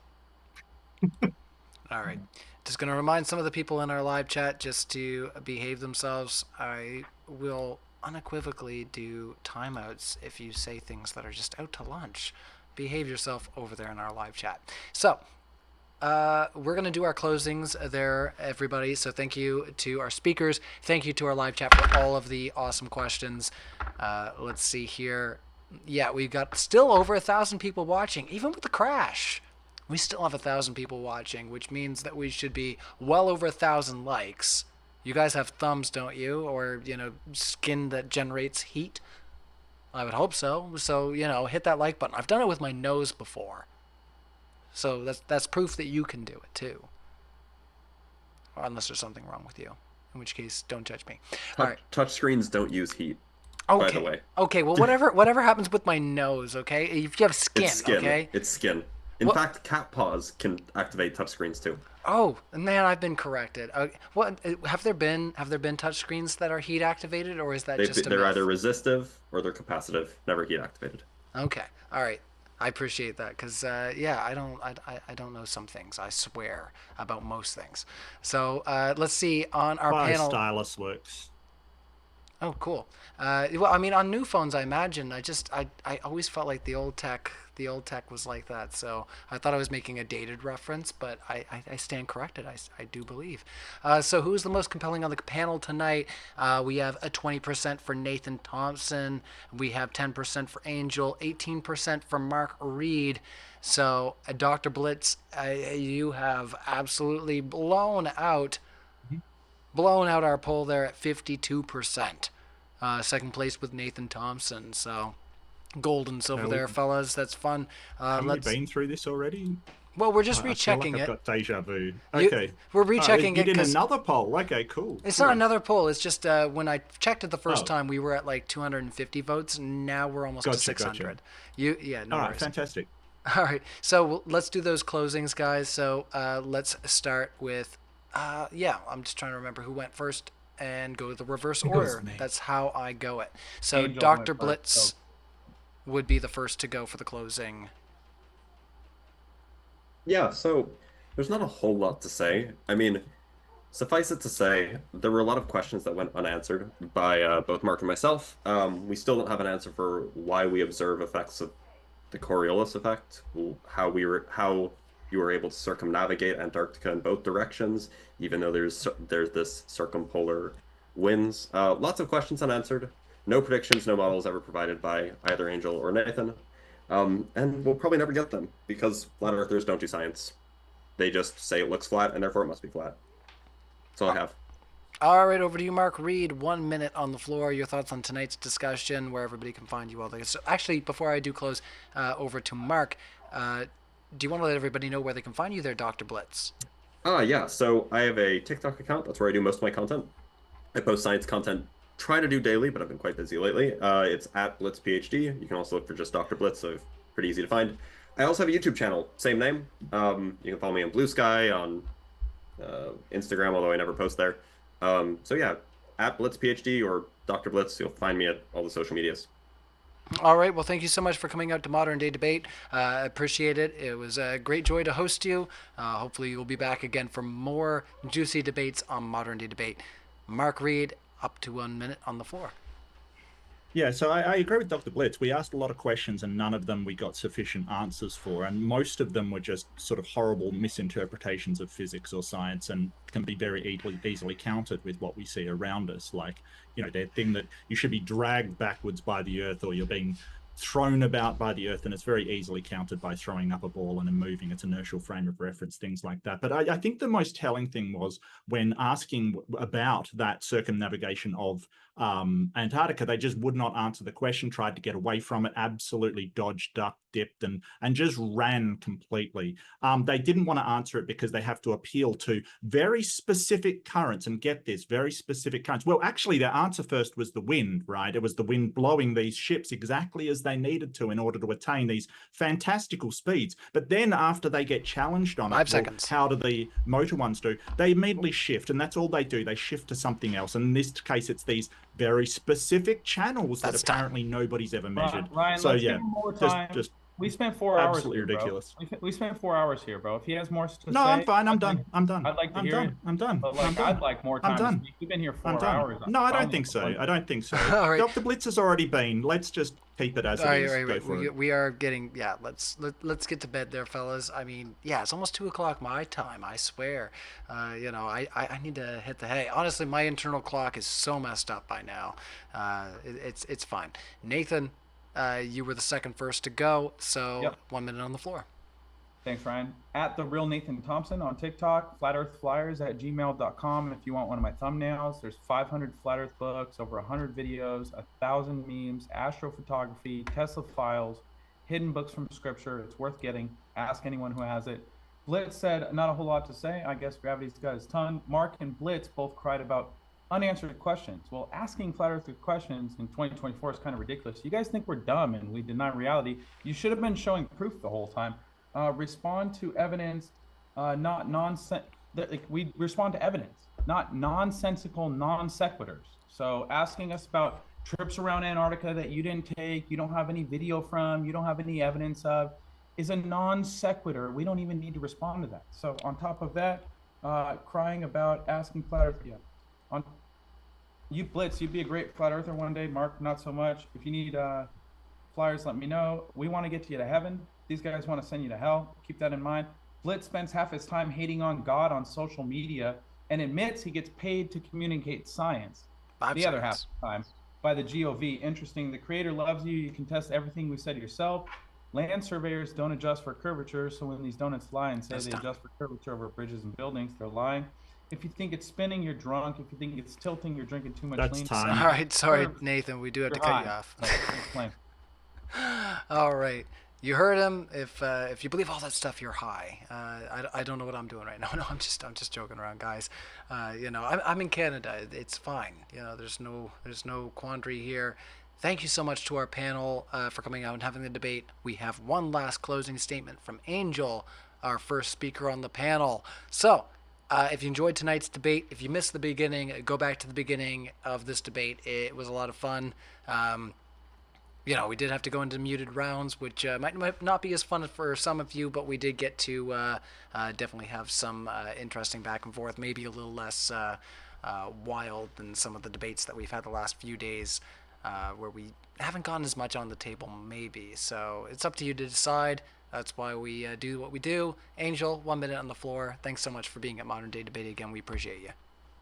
All right. Just going to remind some of the people in our live chat just to behave themselves. I will unequivocally do timeouts if you say things that are just out to lunch. Behave yourself over there in our live chat. So, we're going to do our closings there, everybody. So thank you to our speakers. Thank you to our live chat for all of the awesome questions. Let's see here. Yeah, we've got still over 1,000 people watching, even with the crash. We still have 1,000 people watching, which means that we should be well over 1,000 likes. You guys have thumbs, don't you? Or, skin that generates heat? I would hope so. So, hit that like button. I've done it with my nose before. So that's proof that you can do it too. Unless there's something wrong with you. In which case, don't judge me. All right. Touch screens don't use heat. Okay. By the way. Okay, well whatever happens with my nose, okay? If you have skin, it's skin. Okay? It's skin. In fact, cat paws can activate touch screens too. Oh, man, I've been corrected. What have there been touch screens that are heat activated, or is that just a they're myth? either resistive or they're capacitive, never heat activated. Okay. All right. I appreciate that because I don't know some things. I swear about most things. So let's see on our panel. Stylus works. Oh, cool. Well, I mean, on new phones, I imagine. I always felt like the old tech was like that. So I thought I was making a dated reference, but I stand corrected. I do believe. So who's the most compelling on the panel tonight? We have a 20% for Nathan Thompson. We have 10% for Angel, 18% for Mark Reid. So Dr. Blitz, you have absolutely blown out our poll there at 52%. Second place with Nathan Thompson. So gold and silver there, fellas. That's fun. Have we been through this already? Well, we're just I rechecking feel like it. I've got deja vu. Okay. We're rechecking it. You did another poll. Okay, cool. It's not another poll. It's just when I checked it the first time, we were at like 250 votes. Now we're almost to 600. Gotcha. No All right, worries. fantastic. All right. So let's do those closings, guys. So let's start with, I'm just trying to remember who went first and go the reverse order. That's how I go it. So Angel Dr. went Blitz first, would be the first to go for the closing. Yeah, so there's not a whole lot to say. I mean, suffice it to say, there were a lot of questions that went unanswered by both Mark and myself. We still don't have an answer for why we observe effects of the Coriolis effect, how you were able to circumnavigate Antarctica in both directions, even though there's this circumpolar winds. Lots of questions unanswered. No predictions, no models ever provided by either Angel or Nathan. And we'll probably never get them because flat earthers don't do science. They just say it looks flat and therefore it must be flat. That's all I have. All right, over to you, Mark Reid. 1 minute on the floor. Your thoughts on tonight's discussion, where everybody can find you all there. So actually, before I do close, over to Mark, do you want to let everybody know where they can find you there, Dr. Blitz? Yeah. So I have a TikTok account. That's where I do most of my content. I post science content, try to do daily, but I've been quite busy lately. It's at Blitz PhD. You can also look for just Dr. Blitz, so pretty easy to find. I also have a YouTube channel, same name. You can follow me on Blue Sky, on Instagram, although I never post there. So yeah, at Blitz PhD or Dr. Blitz, you'll find me at all the social medias. All right. Well, thank you so much for coming out to Modern Day Debate. I appreciate it. It was a great joy to host you. Hopefully you'll be back again for more juicy debates on Modern Day Debate. Mark Reid, up to 1 minute on the floor. Yeah, so I agree with Dr. Blitz. We asked a lot of questions and none of them we got sufficient answers for. And most of them were just sort of horrible misinterpretations of physics or science and can be very easily countered with what we see around us. Like, you know, that thing that you should be dragged backwards by the earth or you're being thrown about by the earth, and it's very easily countered by throwing up a ball and moving its inertial frame of reference, things like that. But I think the most telling thing was when asking about that circumnavigation of Antarctica, they just would not answer the question, tried to get away from it, absolutely dodged, ducked, dipped, and just ran completely. They didn't want to answer it because they have to appeal to very specific currents, and get this, very specific currents. Well, actually, their answer first was the wind, right? It was the wind blowing these ships exactly as they needed to in order to attain these fantastical speeds. But then after they get challenged on 5 seconds. How do the motor ones do? They immediately shift, and that's all they do. They shift to something else. And in this case, it's these very specific channels that apparently nobody's ever measured. Ryan, so let's yeah, give him more time. just we spent 4 hours. Absolutely here, ridiculous. Bro. We spent 4 hours here, bro. If he has more to say, no, I'm fine. I'm done. I'm done. I'd like to I'm hear done. it. I'm done. But like, I'm done. I'd like more time. I'm done. We've been here I'm 4 done. hours. No, I don't think so. I don't think so. All right. Dr. Blitz has already been. Let's just keep it as it is. Go for it. We are getting, let's get to bed there, fellas. I mean, yeah, it's almost 2 o'clock my time, I swear. You know, I need to hit the hay. Honestly, my internal clock is so messed up by now. It's fine. Nathan, you were the second first to go, so 1 minute on the floor. Thanks, Ryan. At the real Nathan Thompson on TikTok, flatearthflyers@gmail.com. If you want one of my thumbnails, there's 500 flat Earth books, over 100 videos, 1,000 memes, astrophotography, Tesla files, hidden books from scripture. It's worth getting. Ask anyone who has it. Blitz said, not a whole lot to say. I guess gravity's got his tongue. Mark and Blitz both cried about unanswered questions. Well, asking flat Earth questions in 2024 is kind of ridiculous. You guys think we're dumb and we deny reality. You should have been showing proof the whole time. Respond to evidence, not nonsense. Like, we respond to evidence, not nonsensical non sequiturs. So asking us about trips around Antarctica that you didn't take, you don't have any video from, you don't have any evidence of, is a non sequitur. We don't even need to respond to that. So on top of that, crying about asking flat Earth, on you, Blitz, you'd be a great flat earther one day. Mark, not so much. If you need flyers, let me know. We want to get you to heaven. These guys want to send you to hell. Keep that in mind. Blitz spends half his time hating on God on social media and admits he gets paid to communicate science. The other half of the time by the GOV. Interesting. The creator loves you. You can test everything we said yourself. Land surveyors don't adjust for curvature. So when these donuts lie and say they adjust for curvature over bridges and buildings, they're lying. If you think it's spinning, you're drunk. If you think it's tilting, you're drinking too much lean. All right, sorry, Nathan. We do have to cut you off. All right. You heard him. If you believe all that stuff, you're high. I don't know what I'm doing right now. No, I'm just joking around, guys. You know, I'm in Canada. It's fine. You know, there's no quandary here. Thank you so much to our panel for coming out and having the debate. We have one last closing statement from Angel, our first speaker on the panel. So, if you enjoyed tonight's debate, if you missed the beginning, go back to the beginning of this debate. It was a lot of fun. You know, we did have to go into muted rounds, which might not be as fun for some of you, but we did get to definitely have some interesting back and forth, maybe a little less wild than some of the debates that we've had the last few days, where we haven't gotten as much on the table, maybe. So it's up to you to decide. That's why we do what we do. Angel, 1 minute on the floor. Thanks so much for being at Modern Day Debate again. We appreciate you.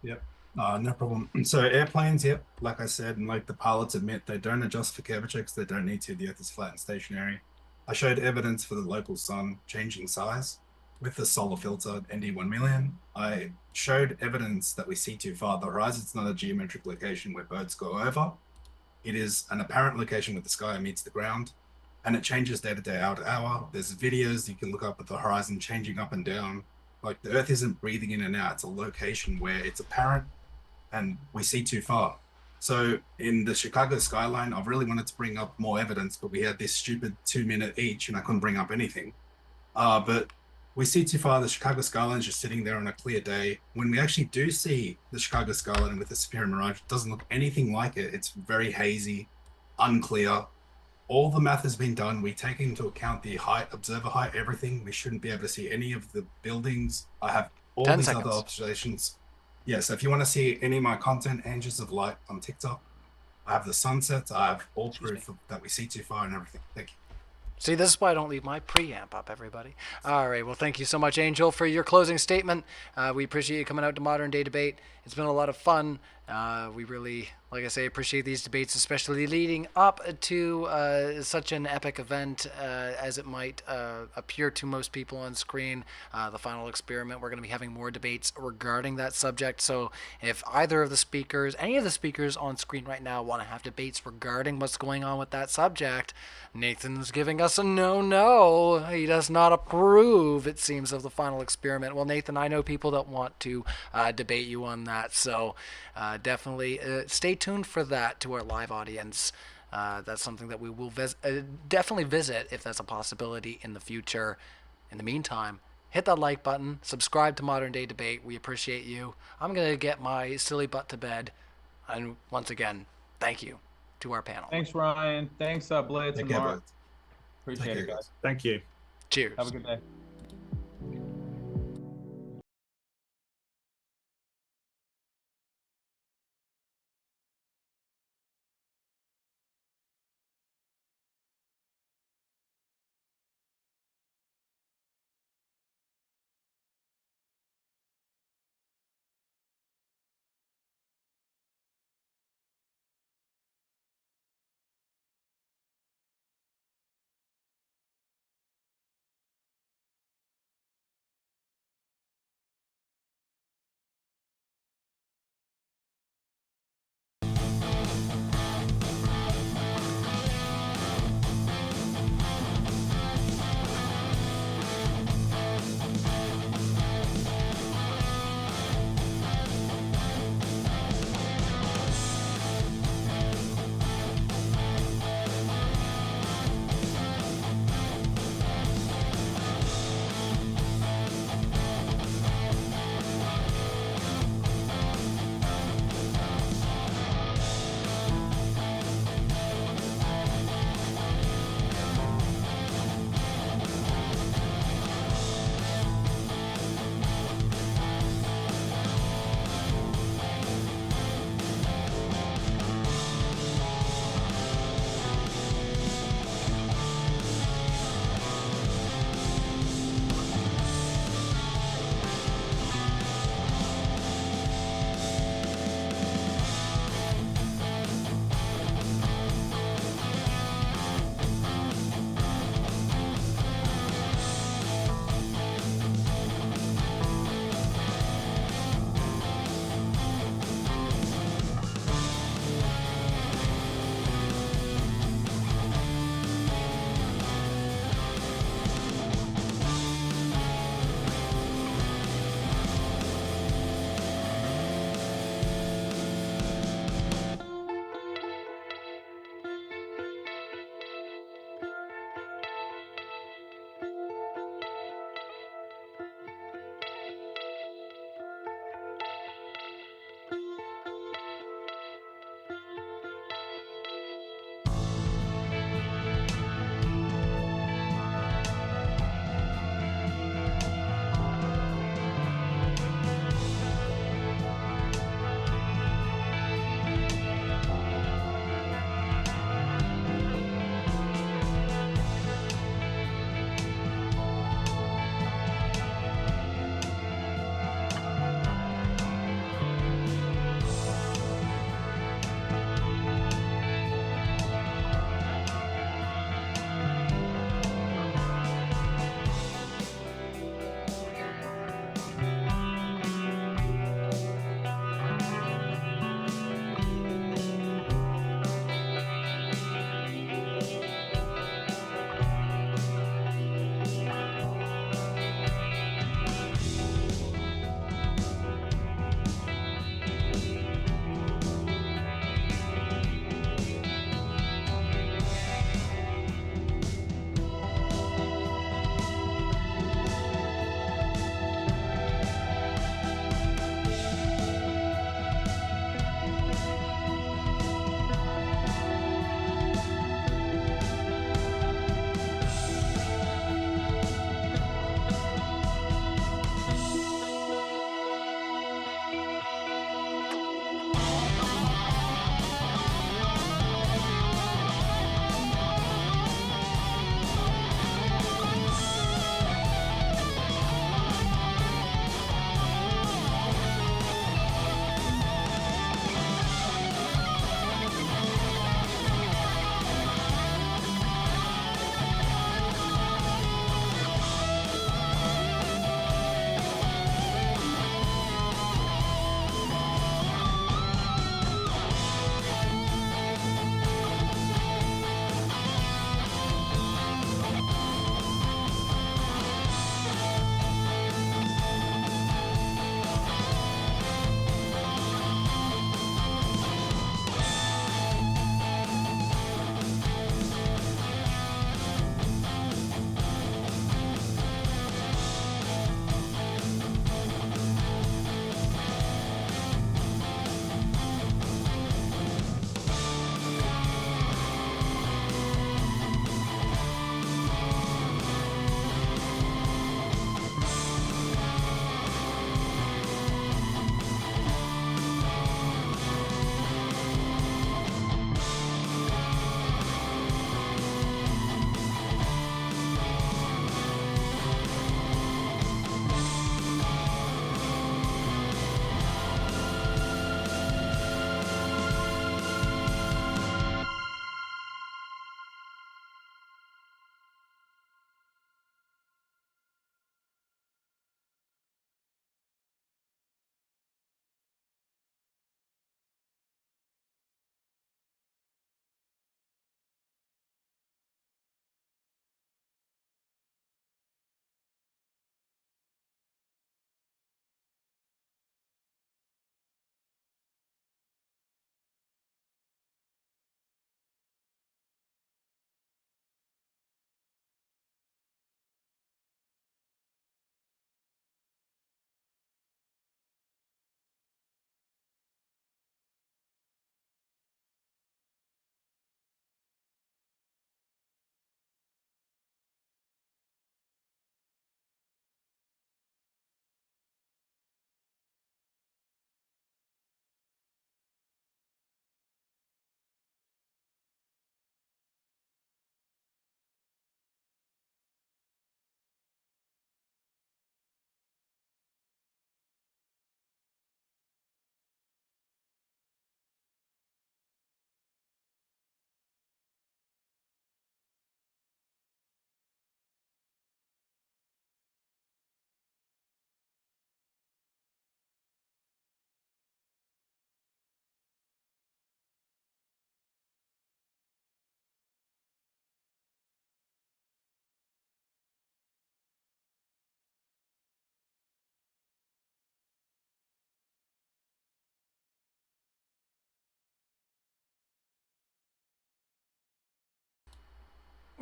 Yep. No problem. So airplanes, yep, like I said, and like the pilots admit, they don't adjust for curvature because they don't need to. The Earth is flat and stationary. I showed evidence for the local sun changing size with the solar filter ND1 million. I showed evidence that we see too far. The horizon's not a geometric location where birds go over. It is an apparent location where the sky meets the ground, and it changes day to day, hour to hour. There's videos you can look up at the horizon changing up and down. Like, the Earth isn't breathing in and out. It's a location where it's apparent and we see too far. So in the Chicago skyline, I've really wanted to bring up more evidence, but we had this stupid 2 minute each and I couldn't bring up anything. But we see too far. The Chicago skyline is just sitting there on a clear day. When we actually do see the Chicago skyline with the Superior Mirage, it doesn't look anything like it. It's very hazy, unclear. All the math has been done. We take into account the height, observer height, everything. We shouldn't be able to see any of the buildings. I have all these other observations. Yeah, so if you want to see any of my content, Angels of Light on TikTok, I have the sunsets. I have all proof that we see too far and everything. Thank you. See, this is why I don't leave my preamp up, everybody. All right, well, thank you so much, Angel, for your closing statement. We appreciate you coming out to Modern Day Debate. It's been a lot of fun. We really, like I say, appreciate these debates, especially leading up to such an epic event as it might appear to most people on screen. The final experiment, we're going to be having more debates regarding that subject. So if either of the speakers, any of the speakers on screen right now want to have debates regarding what's going on with that subject, Nathan's giving us a no. He does not approve, it seems, of the final experiment. Well, Nathan, I know people that want to debate you on that, so definitely stay tuned for that to our live audience. That's something that we will definitely visit if that's a possibility in the future. In the meantime, hit that like button, subscribe to Modern Day Debate. We appreciate you. I'm going to get my silly butt to bed. And once again, thank you to our panel. Thanks, Ryan. Thanks, Blitz and Mark. Appreciate it, guys. Thank you. Cheers. Have a good day.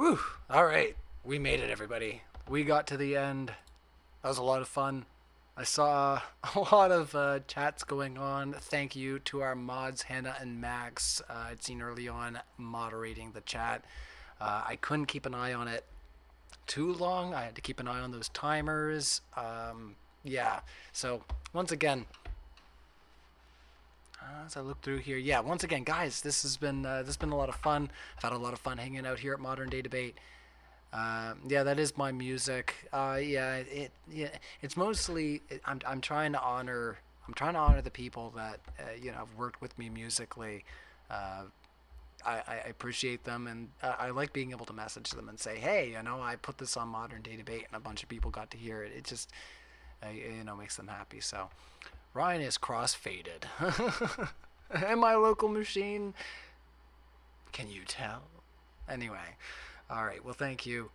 Whew. All right. We made it, everybody. We got to the end. That was a lot of fun. I saw a lot of chats going on. Thank you to our mods, Hannah and Max. I'd seen early on moderating the chat. I couldn't keep an eye on it too long. I had to keep an eye on those timers. Yeah. So once again, as I look through here, yeah. Once again, guys, this has been a lot of fun. I've had a lot of fun hanging out here at Modern Day Debate. Yeah, that is my music. Yeah, it's mostly I'm trying to honor the people that have worked with me musically. I appreciate them, and I like being able to message them and say, hey, I put this on Modern Day Debate, and a bunch of people got to hear it. It just makes them happy. So Ryan is cross-faded. And my local machine. Can you tell? Anyway. All right. Well, thank you.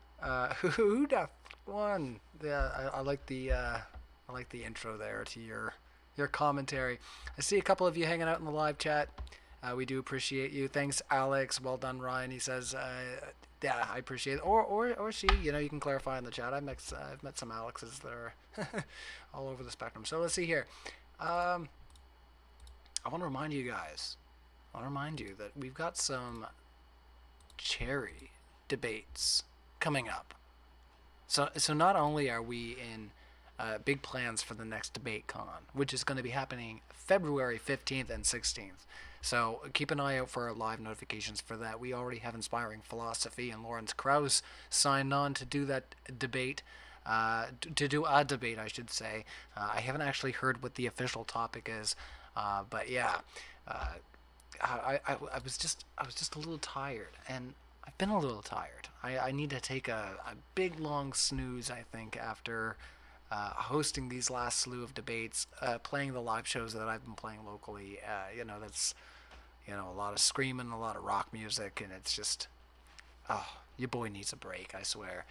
Who the one? Yeah, I like the intro there to your commentary. I see a couple of you hanging out in the live chat. We do appreciate you. Thanks, Alex. Well done, Ryan. He says, yeah, I appreciate it. Or she. You can clarify in the chat. I've met some Alexes that are all over the spectrum. So let's see here. I want to remind you guys. I want to remind you that we've got some cherry debates coming up. So not only are we in big plans for the next debate con, which is going to be happening February 15th and 16th. So keep an eye out for our live notifications for that. We already have Inspiring Philosophy and Lawrence Krauss signed on to do that debate. To do a debate, I should say. I haven't actually heard what the official topic is, but yeah, I was just a little tired, and I've been a little tired. I need to take a big long snooze, I think, after hosting these last slew of debates, playing the live shows that I've been playing locally. That's a lot of screaming, a lot of rock music, and it's just, your boy needs a break, I swear.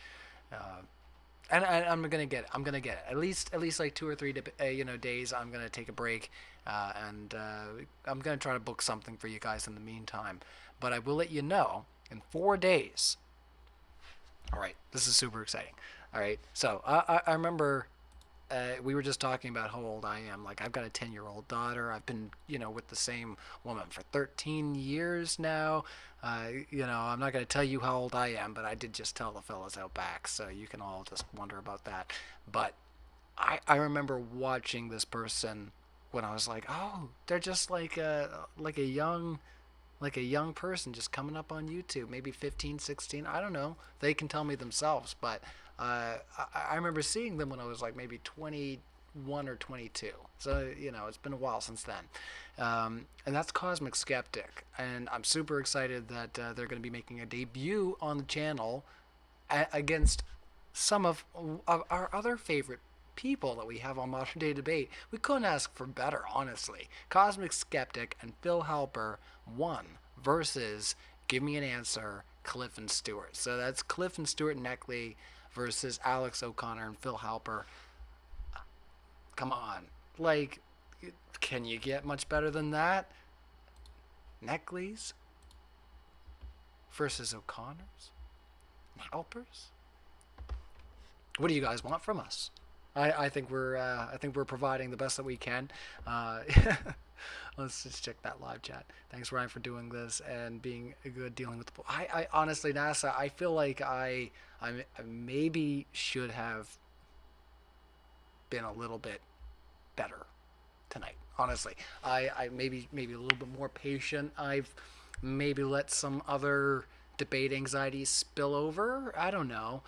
And I'm gonna get it. At least like 2 or 3 days. I'm gonna take a break, and I'm gonna try to book something for you guys in the meantime. But I will let you know in 4 days. All right, this is super exciting. All right, so I remember we were just talking about how old I am. Like, I've got a 10-year-old daughter. I've been with the same woman for 13 years now. I'm not going to tell you how old I am, but I did just tell the fellas out back, so you can all just wonder about that. But I remember watching this person when I was like, oh, they're just like a young person just coming up on YouTube, maybe 15, 16, I don't know. They can tell me themselves, but I remember seeing them when I was like maybe 21 or 22. So, it's been a while since then. And that's Cosmic Skeptic. And I'm super excited that they're going to be making a debut on the channel against some of our other favorite people that we have on Modern Day Debate. We couldn't ask for better, honestly. Cosmic Skeptic and Phil Halper won versus Give Me an Answer, Cliff and Stewart. So that's Cliff and Stewart Neckley versus Alex O'Connor and Phil Halper. Come on. Like, can you get much better than that? Neckley's versus O'Connor's? Halpers? What do you guys want from us? I think we're providing the best that we can. Let's just check that live chat. Thanks, Ryan, for doing this and being good dealing with the. I honestly, NASA, I feel like I maybe should have been a little bit better tonight. Honestly, I maybe a little bit more patient. I've maybe let some other debate anxieties spill over. I don't know.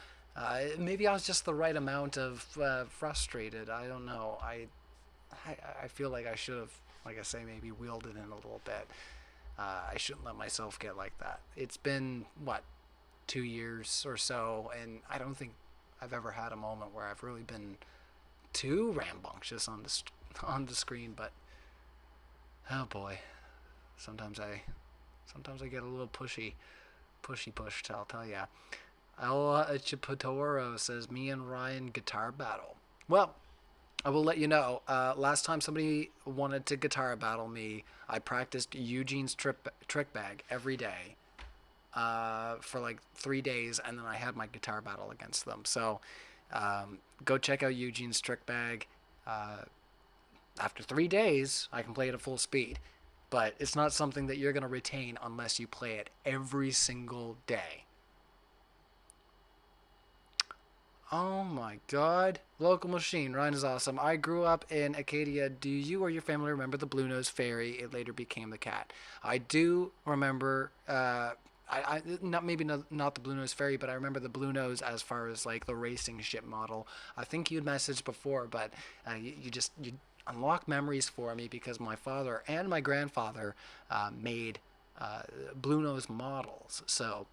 Maybe I was just the right amount of frustrated. I don't know. I feel like I should have, like I say, maybe wheeled it in a little bit. I shouldn't let myself get like that. It's been, 2 years or so, and I don't think I've ever had a moment where I've really been too rambunctious on the screen, but oh boy, sometimes I get a little pushy, I'll tell ya. El Chipotoro says, me and Ryan guitar battle. Well, I will let you know, last time somebody wanted to guitar battle me, I practiced Eugene's trick bag every day. for like 3 days, and then I had my guitar battle against them. So go check out Eugene's Trick Bag. After 3 days, I can play it at full speed, but it's not something that you're going to retain unless you play it every single day. Oh my god. Local machine. Ryan is awesome. I grew up in Acadia. Do you or your family remember the Blue Nose Fairy? It later became the cat. I do remember, not the Blue Nose Fairy, but I remember the Blue Nose as far as like the racing ship model. I think you'd messaged before, but you unlock memories for me because my father and my grandfather made Blue Nose models. So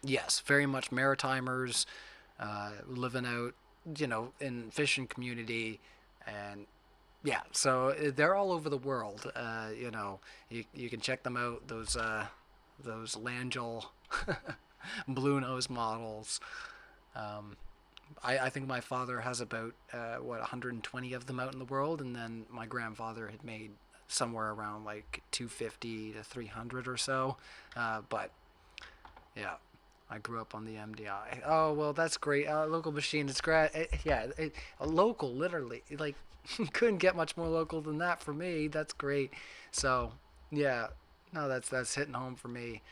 yes, very much Maritimers, living out, in fishing community, and yeah, so they're all over the world. You can check them out. Those Langell Blue Nose models. I think my father has about 120 of them out in the world, and then my grandfather had made somewhere around like 250 to 300 or so. But yeah, I grew up on the MDI. Oh well, that's great. Local machine, it's great. Local, literally, like couldn't get much more local than that for me. That's great. So yeah, no, that's hitting home for me.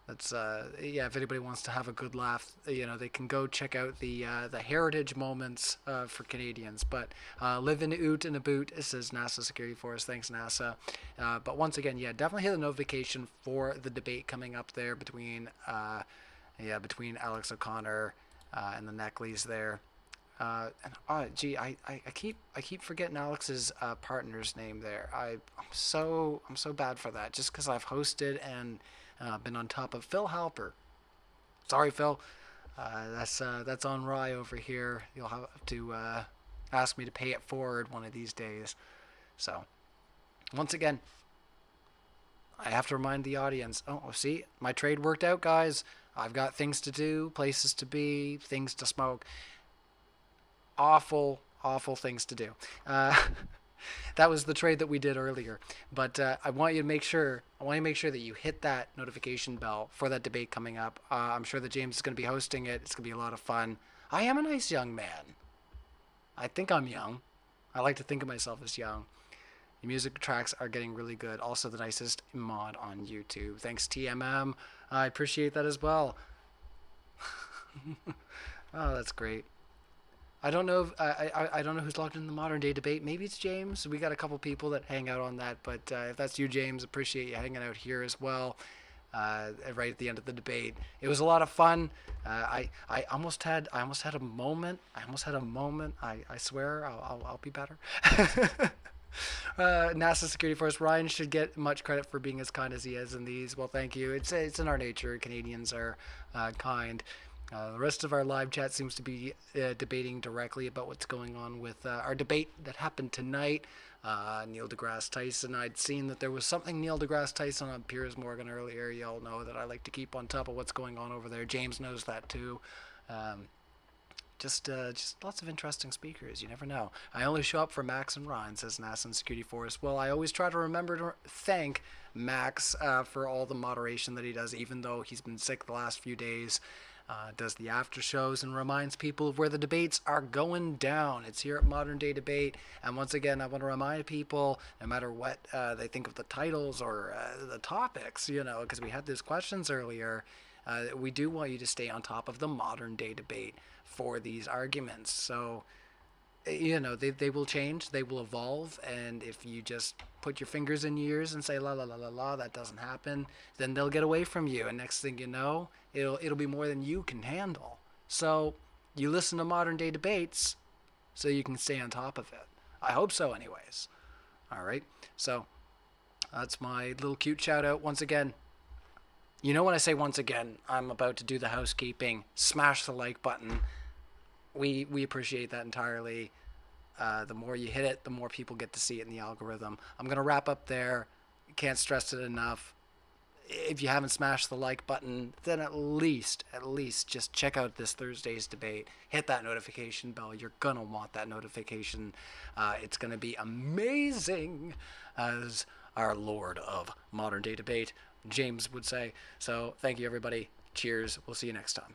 That's if anybody wants to have a good laugh, they can go check out the heritage moments for Canadians. But live in a oot and a boot, it says NASA Security Force. Thanks, NASA. But once again, definitely hit the notification for the debate coming up there between Alex O'Connor and the Neckleys there. I keep forgetting Alex's partner's name there. I'm so bad for that, just because I've hosted and been on top of Phil Halper. Sorry, Phil. That's on Rye over here. You'll have to ask me to pay it forward one of these days. So, once again, I have to remind the audience. Oh, see, my trade worked out, guys. I've got things to do, places to be, things to smoke. Awful things to do. That was the trade that we did earlier. But I want you to make sure that you hit that notification bell for that debate coming up. I'm sure that James is going to be hosting it. It's going to be a lot of fun. I am a nice young man. I think I'm young. I like to think of myself as young. The music tracks are getting really good. Also the nicest mod on YouTube. Thanks, TMM. I appreciate that as well. Oh, that's great. I don't know. I don't know who's logged in the modern day debate. Maybe it's James. We got a couple people that hang out on that. But if that's you, James, appreciate you hanging out here as well. Right at the end of the debate, it was a lot of fun. I almost had a moment. I swear I'll be better. NASA Security Force. Ryan should get much credit for being as kind as he is in these. Well, thank you. It's in our nature. Canadians are kind. The rest of our live chat seems to be debating directly about what's going on with our debate that happened tonight. Neil deGrasse Tyson. I'd seen that there was something Neil deGrasse Tyson on Piers Morgan earlier. Y'all know that I like to keep on top of what's going on over there. James knows that too. Just lots of interesting speakers. You never know. I only show up for Max and Ryan, says NASA and Security Force. Well, I always try to remember to thank Max for all the moderation that he does, even though he's been sick the last few days. Does the after shows and reminds people of where the debates are going down. It's here at Modern Day Debate, and once again, I want to remind people, no matter what they think of the titles or the topics, because we had these questions earlier, we do want you to stay on top of the Modern Day Debate for these arguments. So, they will change, they will evolve, and if you just put your fingers in your ears and say la la la la la, that doesn't happen, then they'll get away from you, and next thing you know, it'll be more than you can handle. So you listen to Modern Day Debates so you can stay on top of it. I hope so anyways. All right, so that's my little cute shout out. Once again, when I say once again, I'm about to do the housekeeping. Smash the like button. We appreciate that entirely. The more you hit it, the more people get to see it in the algorithm. I'm going to wrap up there. Can't stress it enough. If you haven't smashed the like button, then at least just check out this Thursday's debate. Hit that notification bell. You're going to want that notification. It's going to be amazing as our lord of modern day debate, James would say. So thank you, everybody. Cheers. We'll see you next time.